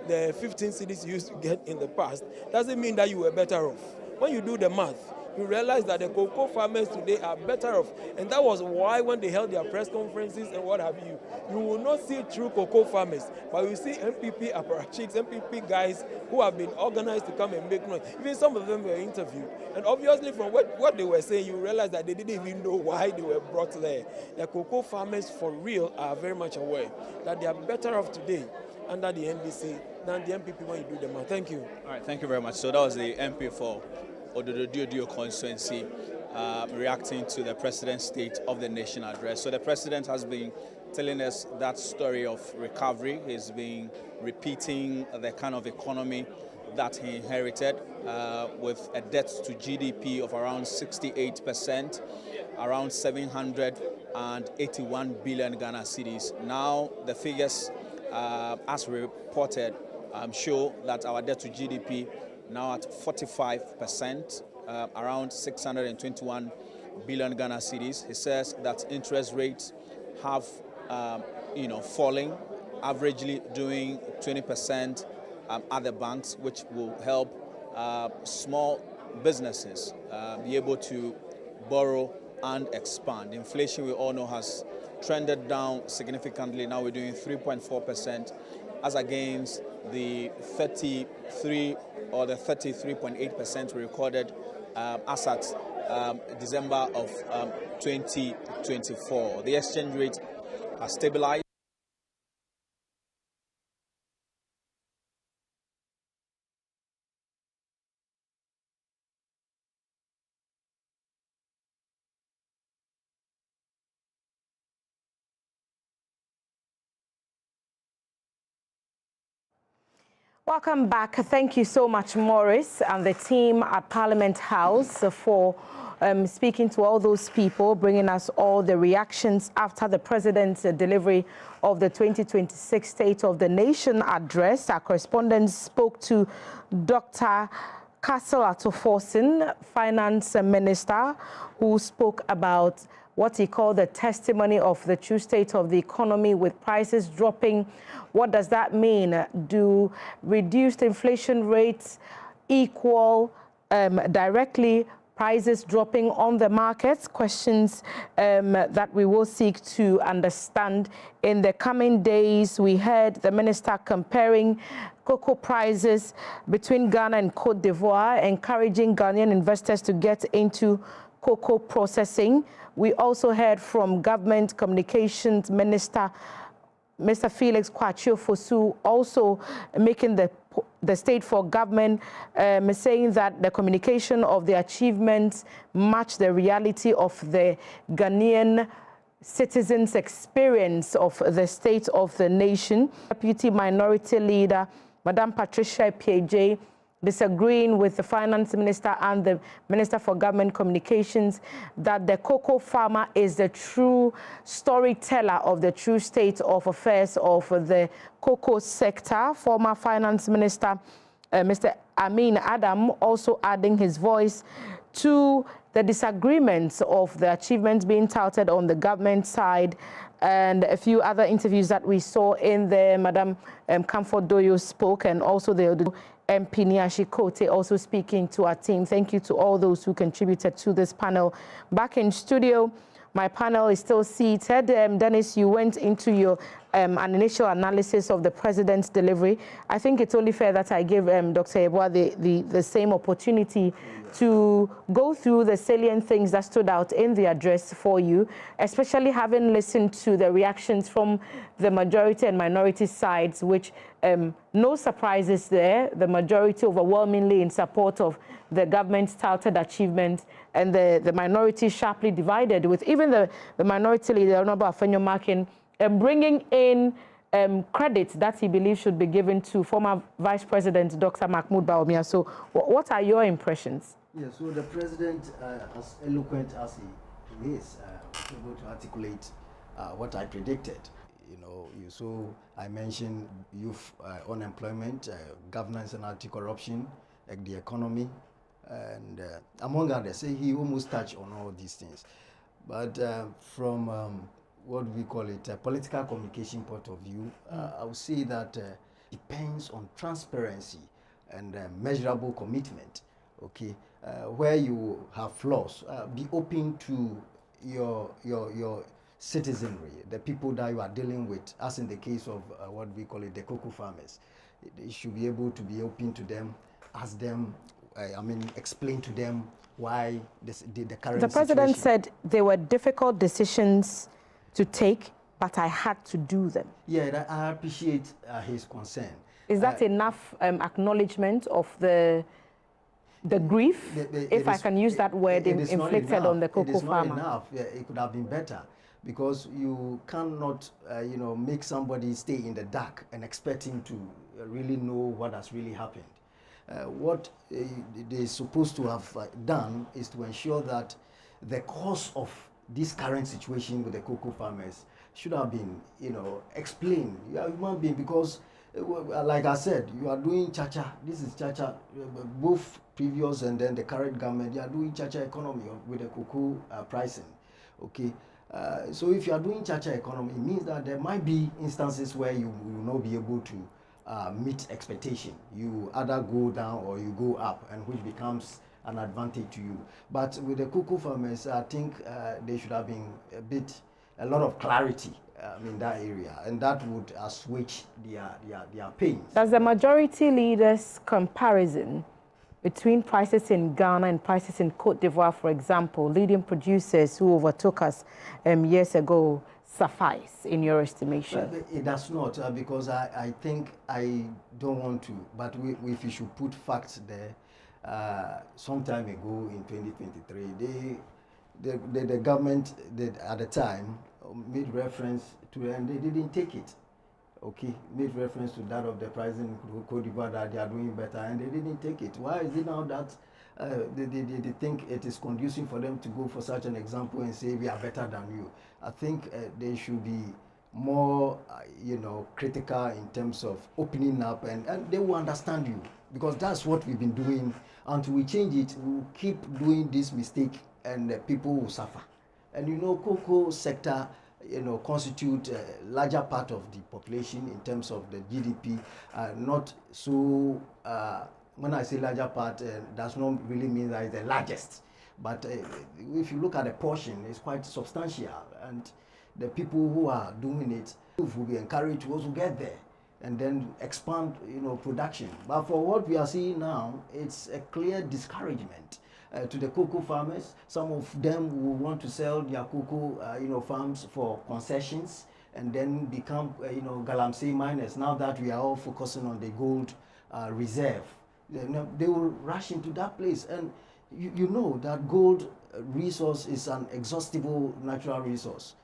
the 15 cedis you used to get in the past doesn't mean that you were better off. When you do the math, you realize that the cocoa farmers today are better off. And that was why when they held their press conferences and what have you, you will not see true cocoa farmers, but you see MPP apparatchiks, MPP guys who have been organized to come and make noise. Even some of them were interviewed. And obviously from what they were saying, you realize that they didn't even know why they were brought there. The cocoa farmers for real are very much aware that they are better off today under the NDC than the MPP when you do them. Thank you. All right, thank you very much. So that was the MP for Ododo constituency reacting to the President's State of the Nation address. So the President has been telling us that story of recovery. He's been repeating the kind of economy that he inherited with a debt to GDP of around 68%, around 781 billion Ghana cedis. Now the figures, as reported, show that our debt to GDP now at 45%, around 621 billion Ghana cedis. He says that interest rates have, falling, averagely doing 20% at the banks, which will help small businesses be able to borrow and expand. Inflation, we all know, has trended down significantly. Now we're doing 3.4%, as against the 33 or the 33.8% we recorded as at December of 2024. The exchange rate has stabilized. Welcome back. Thank you so much, Morris, and the team at Parliament House for speaking to all those people, bringing us all the reactions after the President's delivery of the 2026 State of the Nation address. Our correspondent spoke to Dr. Castle Atoforsen, Finance Minister, who spoke about what he called the testimony of the true state of the economy with prices dropping. What does that mean? Do reduced inflation rates equal directly prices dropping on the markets? Questions that we will seek to understand in the coming days. We heard the minister comparing cocoa prices between Ghana and Cote d'Ivoire, encouraging Ghanaian investors to get into cocoa processing. We also heard from Government Communications Minister, Mr. Felix Kwachio-Fosu, also making the state for government, saying that the communication of the achievements match the reality of the Ghanaian citizens' experience of the state of the nation. Deputy Minority Leader, Madam Patricia P.J., disagreeing with the Finance Minister and the Minister for Government Communications that the cocoa farmer is the true storyteller of the true state of affairs of the cocoa sector. Former Finance Minister Mr. Amin Adam also adding his voice to the disagreements of the achievements being touted on the government side, and a few other interviews that we saw in there. Madam Comfort Doyo spoke, and also the MP Niashi Kote also speaking to our team. Thank you to all those who contributed to this panel. Back in studio, my panel is still seated. Dennis, you went into your an initial analysis of the President's delivery. I think it's only fair that I give Dr. Yeboah the same opportunity to go through the salient things that stood out in the address for you, especially having listened to the reactions from the majority and minority sides, which no surprises there. The majority overwhelmingly in support of the government's touted achievement, and the minority sharply divided, with even the minority leader, Honorable Afenyo Makin, bringing in credit that he believes should be given to former Vice President Dr. Mahmoud Bawumia. So what are your impressions? Yeah, so the President, as eloquent as he is, was able to articulate what I predicted. You know, I mentioned youth unemployment, governance and anti-corruption, the economy, and among others. He almost touched on all these things. But from what we call it, a political communication point of view, I would say that depends on transparency and measurable commitment. Okay, where you have flaws, be open to your citizenry, the people that you are dealing with, as in the case of what we call it, the cocoa farmers. You should be able to be open to them, ask them, explain to them why the current The president situation. said there were difficult decisions to take, but I had to do them. Yeah, I appreciate his concern. Is that enough acknowledgement of the grief, if I can use that word, inflicted on the cocoa farmer? It is not enough. Yeah, it could have been better, because you cannot, make somebody stay in the dark and expect him to really know what has really happened. What they're supposed to have done is to ensure that the cause of this current situation with the cocoa farmers should have been, explained. You are a human being, because, like I said, you are doing cha-cha. This is cha-cha. Both previous and then the current government, they are doing cha-cha economy with the cocoa pricing. Okay. So if you are doing cha-cha economy, it means that there might be instances where you will not be able to meet expectation. You either go down or you go up, and which becomes an advantage to you. But with the cocoa farmers, I think there should have been a lot of clarity in that area, and that would assuage their pains. Does the majority leaders' comparison between prices in Ghana and prices in Cote d'Ivoire, for example, leading producers who overtook us years ago, suffice in your estimation? It does not, because I think I don't want to, but if you should put facts there, some time ago in 2023, the government at the time made reference to it, and they didn't take it. Okay, made reference to that of the pricing in Cote d'Ivoire, that they are doing better, and they didn't take it. Why is it now that they think it is conducive for them to go for such an example and say we are better than you? I think they should be more, critical in terms of opening up, and they will understand you, because that's what we've been doing. Until we change it, we will keep doing this mistake, and people will suffer. And cocoa sector, constitute a larger part of the population in terms of the GDP. Not so, when I say larger part, does not really mean that it's the largest. But if you look at the portion, it's quite substantial. And the people who are doing it will be encouraged to also get there and then expand, production. But for what we are seeing now, it's a clear discouragement to the cocoa farmers. Some of them will want to sell their cocoa, farms for concessions, and then become, galamsey miners. Now that we are all focusing on the gold reserve, they will rush into that place. And you know that gold resource is an exhaustible natural resource.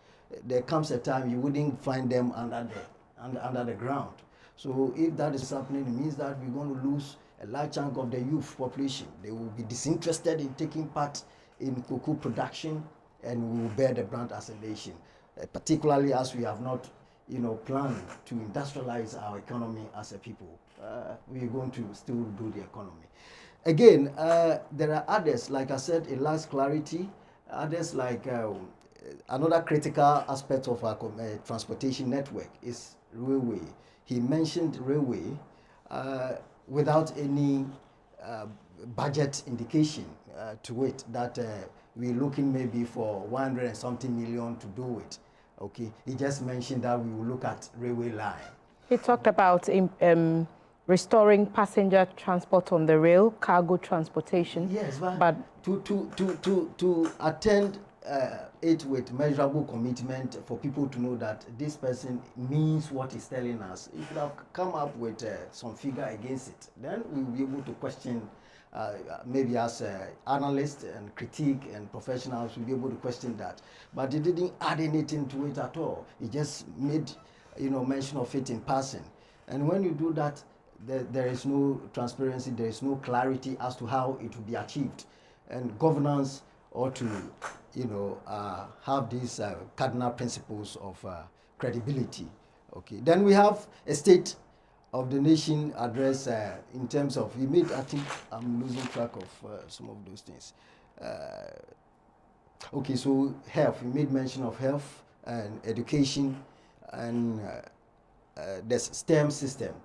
There comes a time you wouldn't find them under the ground. So if that is happening, it means that we're going to lose a large chunk of the youth population. They will be disinterested in taking part in cocoa production, and we will bear the brunt as a nation, particularly as we have not, planned to industrialize our economy as a people. We are going to still do the economy. Again, there are others, like I said, it lacks clarity. Others, like another critical aspect of our transportation network is railway. He mentioned railway without any budget indication to it, that we're looking maybe for 100 and something million to do it. Okay, he just mentioned that we will look at railway line. He talked about restoring passenger transport on the rail, cargo transportation. Yes, but to attend it with measurable commitment, for people to know that this person means what he's telling us. He should have come up with some figure against it. Then we will be able to question, maybe as analysts and critique and professionals, we'll be able to question that. But he didn't add anything to it at all. He just made, mention of it in passing. And when you do that, there is no transparency, there is no clarity as to how it will be achieved. And governance ought to, have these cardinal principles of credibility. Okay. Then we have a State of the Nation address in terms of, he made, I think I'm losing track of some of those things. Okay, so health, he made mention of health, and education, and the STEM system.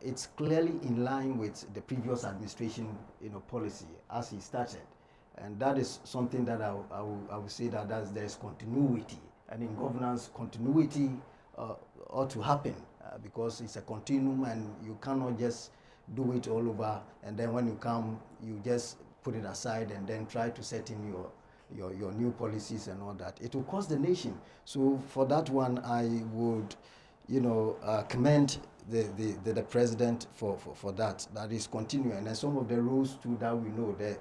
it's clearly in line with the previous administration, policy as he started. And that is something that I would say that there's continuity. And in governance, continuity ought to happen because it's a continuum and you cannot just do it all over and then when you come, you just put it aside and then try to set in your new policies and all that. It will cost the nation. So for that one, I would, commend the president for that. That is continuing. And some of the rules too that we know that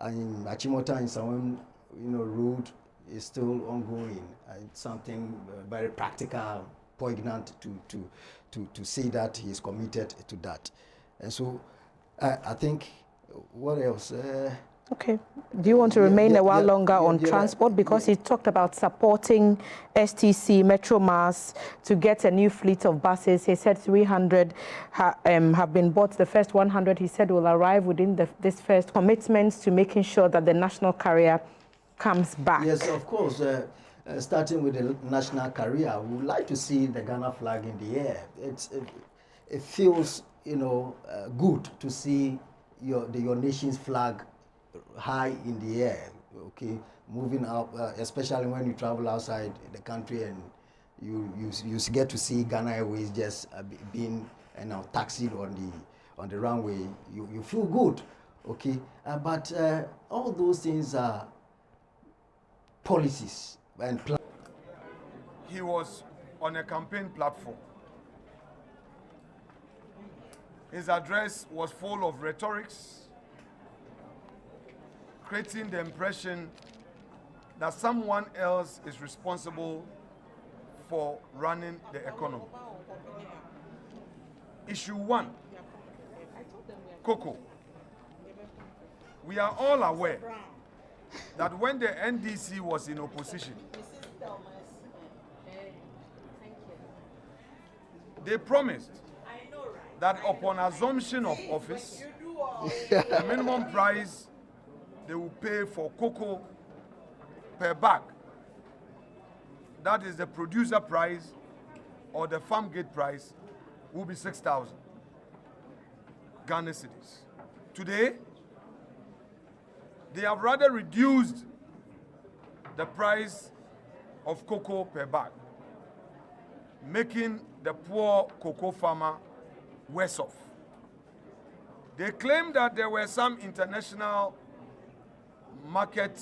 in Achimota in Sawam, road is still ongoing. It's something very practical, poignant to say that he is committed to that. And so I think, what else? Okay. Do you want to remain a while longer on transport? Because he talked about supporting STC, Metro Mass, to get a new fleet of buses. He said 300 have been bought. The first 100, he said, will arrive within this first commitments to making sure that the national carrier comes back. Yes, of course. Starting with the national carrier, we would like to see the Ghana flag in the air. It feels, good to see your nation's flag high in the air, okay, moving up, especially when you travel outside the country and you get to see Ghana Airways just being taxied on the runway. You feel good, okay, but all those things are policies and plans. He was on a campaign platform. His address was full of rhetorics, creating the impression that someone else is responsible for running the economy. Issue 1, cocoa. We are all aware that when the NDC was in opposition, they promised that upon assumption of office, the minimum price they will pay for cocoa per bag, that is the producer price or the farm gate price, will be 6,000 Ghana cedis. Today, they have rather reduced the price of cocoa per bag, making the poor cocoa farmer worse off. They claim that there were some international market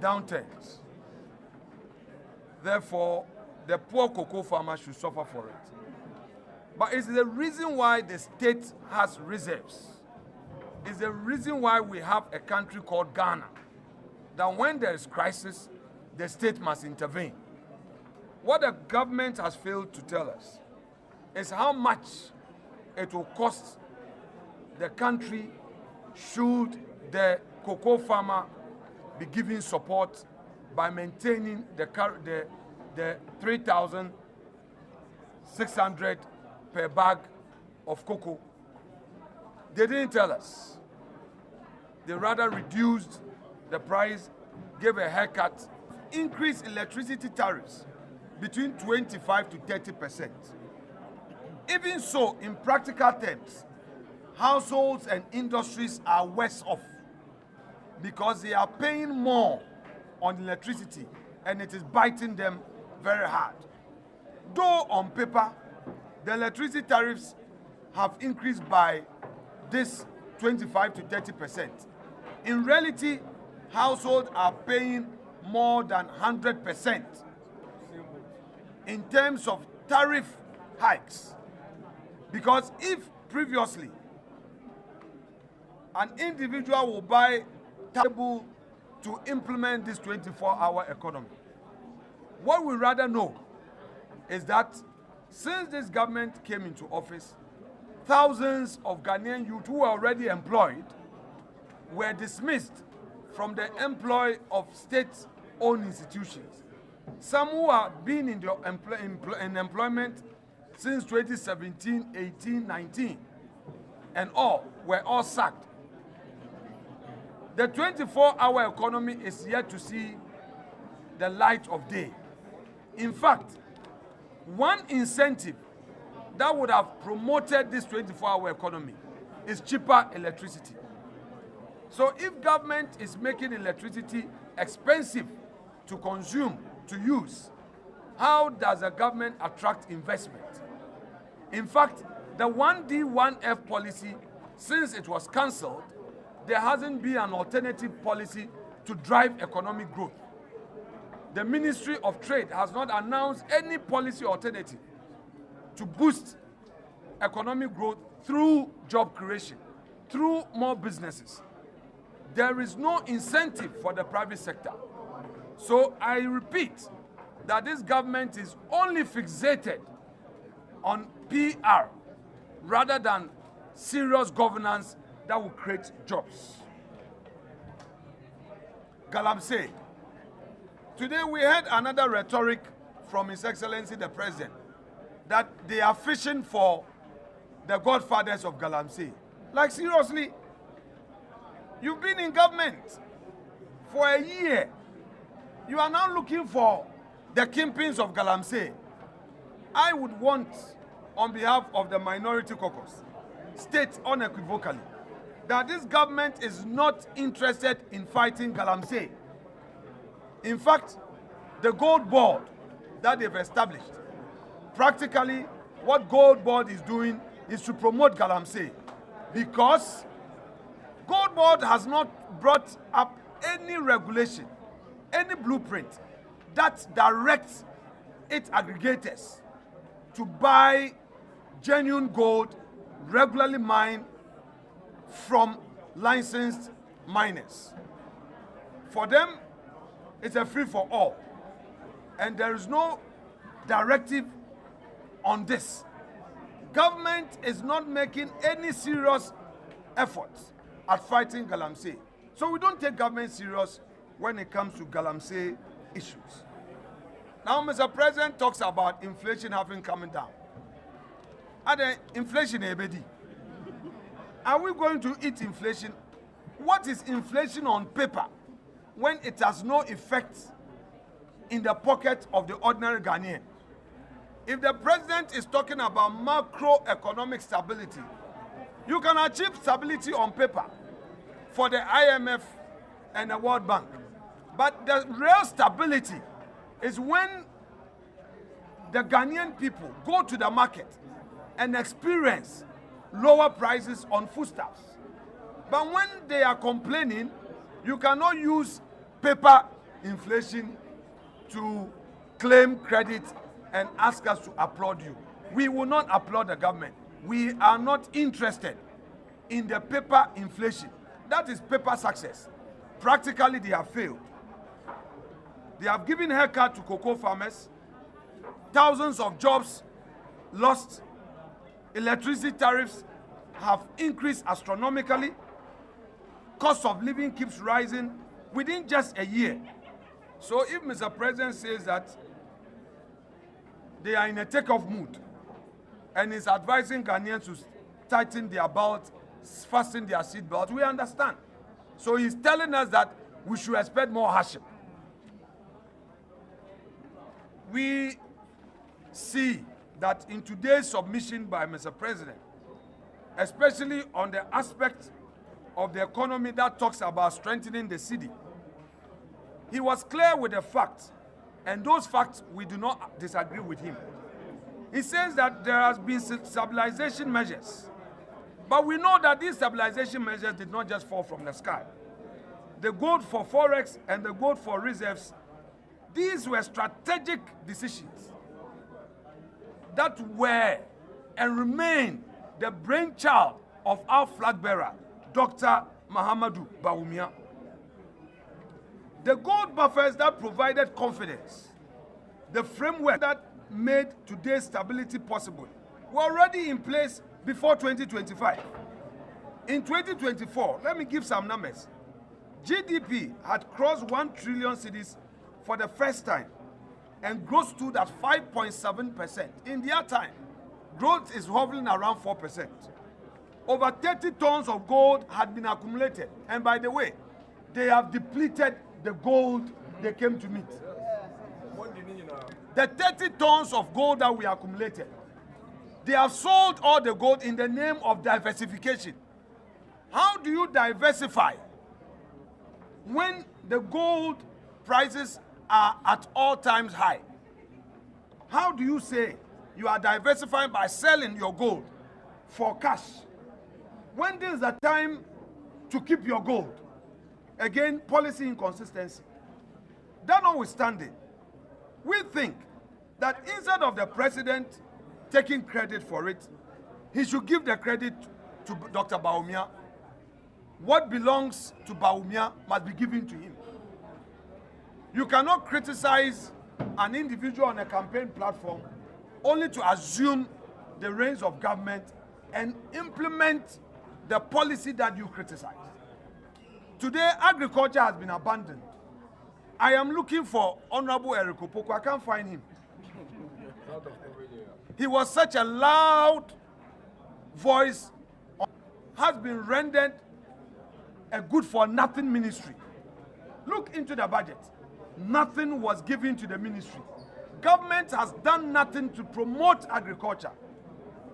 downturns. Therefore, the poor cocoa farmer should suffer for it. But it's the reason why the state has reserves. It's the reason why we have a country called Ghana. That when there is crisis, the state must intervene. What the government has failed to tell us is how much it will cost the country should the cocoa farmer be given support by maintaining the 3,600 per bag of cocoa. They didn't tell us. They rather reduced the price, gave a haircut, increased electricity tariffs between 25 to 30%. Even so, in practical terms, households and industries are worse off because they are paying more on electricity and it is biting them very hard. Though on paper, the electricity tariffs have increased by this 25 to 30%. In reality, households are paying more than 100% in terms of tariff hikes. Because if previously an individual will buy table to implement this 24-hour economy, what we rather know is that since this government came into office, thousands of Ghanaian youth who were already employed were dismissed from the employ of state-owned institutions. Some who have been in employment since 2017, 18, 19, and all were all sacked. The 24-hour economy is yet to see the light of day. In fact, one incentive that would have promoted this 24-hour economy is cheaper electricity. So if government is making electricity expensive to consume, to use, how does the government attract investment? In fact, the 1D, 1F policy, since it was cancelled, there hasn't been an alternative policy to drive economic growth. The Ministry of Trade has not announced any policy alternative to boost economic growth through job creation, through more businesses. There is no incentive for the private sector. So I repeat that this government is only fixated on PR rather than serious governance that will create jobs. Galamsey. Today we heard another rhetoric from His Excellency the President that they are fishing for the godfathers of Galamsey. Like seriously, you've been in government for a year. You are now looking for the kingpins of Galamsey. I would want, on behalf of the Minority Caucus, state unequivocally that this government is not interested in fighting Galamsey. In fact, the Gold Board that they've established, practically what Gold Board is doing is to promote Galamsey, because Gold Board has not brought up any regulation, any blueprint that directs its aggregators to buy genuine gold regularly mined from licensed miners. For them, it's a free-for-all, and there is no directive on this. Government is not making any serious efforts at fighting Galamsey. So we don't take government serious when it comes to Galamsey issues. Now, Mr. President talks about inflation having coming down. Are the inflation ebedi? Are we going to eat inflation? What is inflation on paper when it has no effect in the pocket of the ordinary Ghanaian? If the president is talking about macroeconomic stability, you can achieve stability on paper for the IMF and the World Bank. But the real stability is when the Ghanaian people go to the market and experience lower prices on foodstuffs. But when they are complaining, you cannot use paper inflation to claim credit and ask us to applaud you. We will not applaud the government. We are not interested in the paper inflation. That is paper success. Practically, they have failed. They have given haircut to cocoa farmers. Thousands of jobs lost. Electricity tariffs have increased astronomically. Cost of living keeps rising within just a year. So if Mr. President says that they are in a takeoff mood and is advising Ghanaians to tighten their belt, fasten their seat belt, we understand. So he's telling us that we should expect more hardship. We see that in today's submission by Mr. President, especially on the aspect of the economy that talks about strengthening the city, he was clear with the facts, and those facts we do not disagree with him. He says that there has been stabilization measures, but we know that these stabilization measures did not just fall from the sky. The gold for forex and the gold for reserves, these were strategic decisions that were and remain the brainchild of our flag bearer, Dr. Mahamudu Bawumia. The gold buffers that provided confidence, the framework that made today's stability possible, were already in place before 2025. In 2024, let me give some numbers. GDP had crossed 1 trillion cedis for the first time, and growth stood at 5.7%. In their time, growth is hovering around 4%. Over 30 tons of gold had been accumulated, and by the way, they have depleted the gold they came to meet. The 30 tons of gold that we accumulated, They have sold all the gold in the name of diversification. How do you diversify when the gold prices are at all times high? How do you say you are diversifying by selling your gold for cash when this is the time to keep your gold? Again, policy inconsistency. That notwithstanding, we think that instead of the president taking credit for it, he should give the credit to Dr. Bawumia. What belongs to Bawumia must be given to him. You cannot criticize an individual on a campaign platform only to assume the reins of government and implement the policy that you criticize. Today, agriculture has been abandoned. I am looking for Honorable Eric Opoko. I can't find him. He was such a loud voice, has been rendered a good-for-nothing ministry. Look into the budget. Nothing was given to the ministry. Government has done nothing to promote agriculture.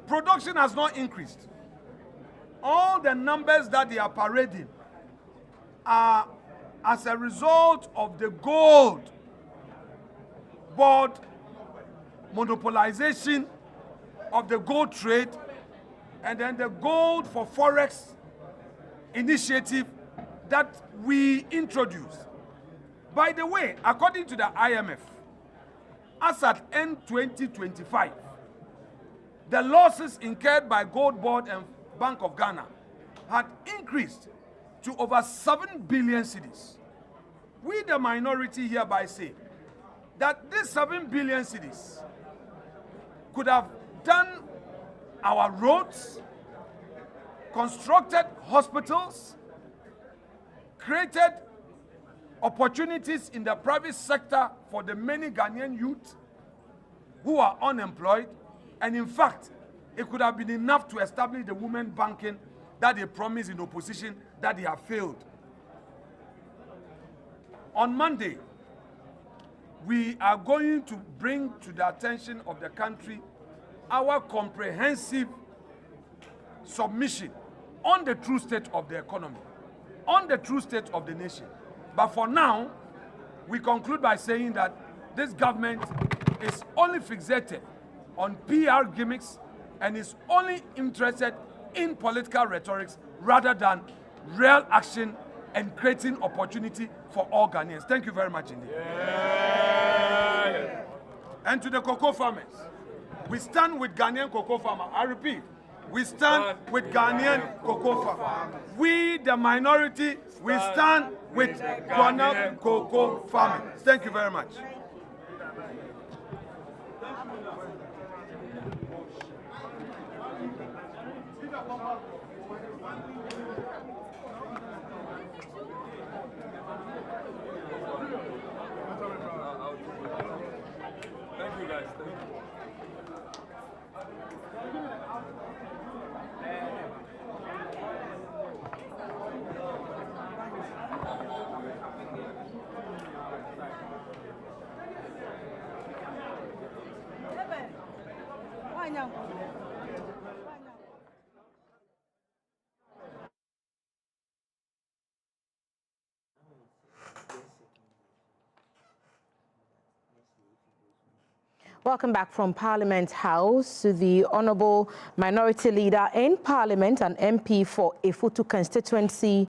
Production has not increased. All the numbers that they are parading are as a result of the gold board monopolization of the gold trade, and then the gold for forex initiative that we introduced. By the way, according to the IMF, as at end 2025, the losses incurred by Gold Board and Bank of Ghana had increased to over 7 billion cedis. We, the minority, hereby say that these 7 billion cedis could have done our roads, constructed hospitals, created opportunities in the private sector for the many Ghanaian youth who are unemployed, and in fact, it could have been enough to establish the women banking that they promised in opposition that they have failed. On Monday, we are going to bring to the attention of the country our comprehensive submission on the true state of the economy, on the true state of the nation. But for now, we conclude by saying that this government is only fixated on PR gimmicks and is only interested in political rhetorics rather than real action and creating opportunity for all Ghanaians. Thank you very much indeed. Yeah. And to the cocoa farmers, we stand with Ghanaian cocoa farmers. I repeat, we stand with Ghanaian cocoa farmers. We, the minority, we stand with Ghanaian cocoa farmers. Thank you very much. Thank you, guys. Thank you. Welcome back from Parliament House. To the Honourable Minority Leader in Parliament and MP for Efutu constituency,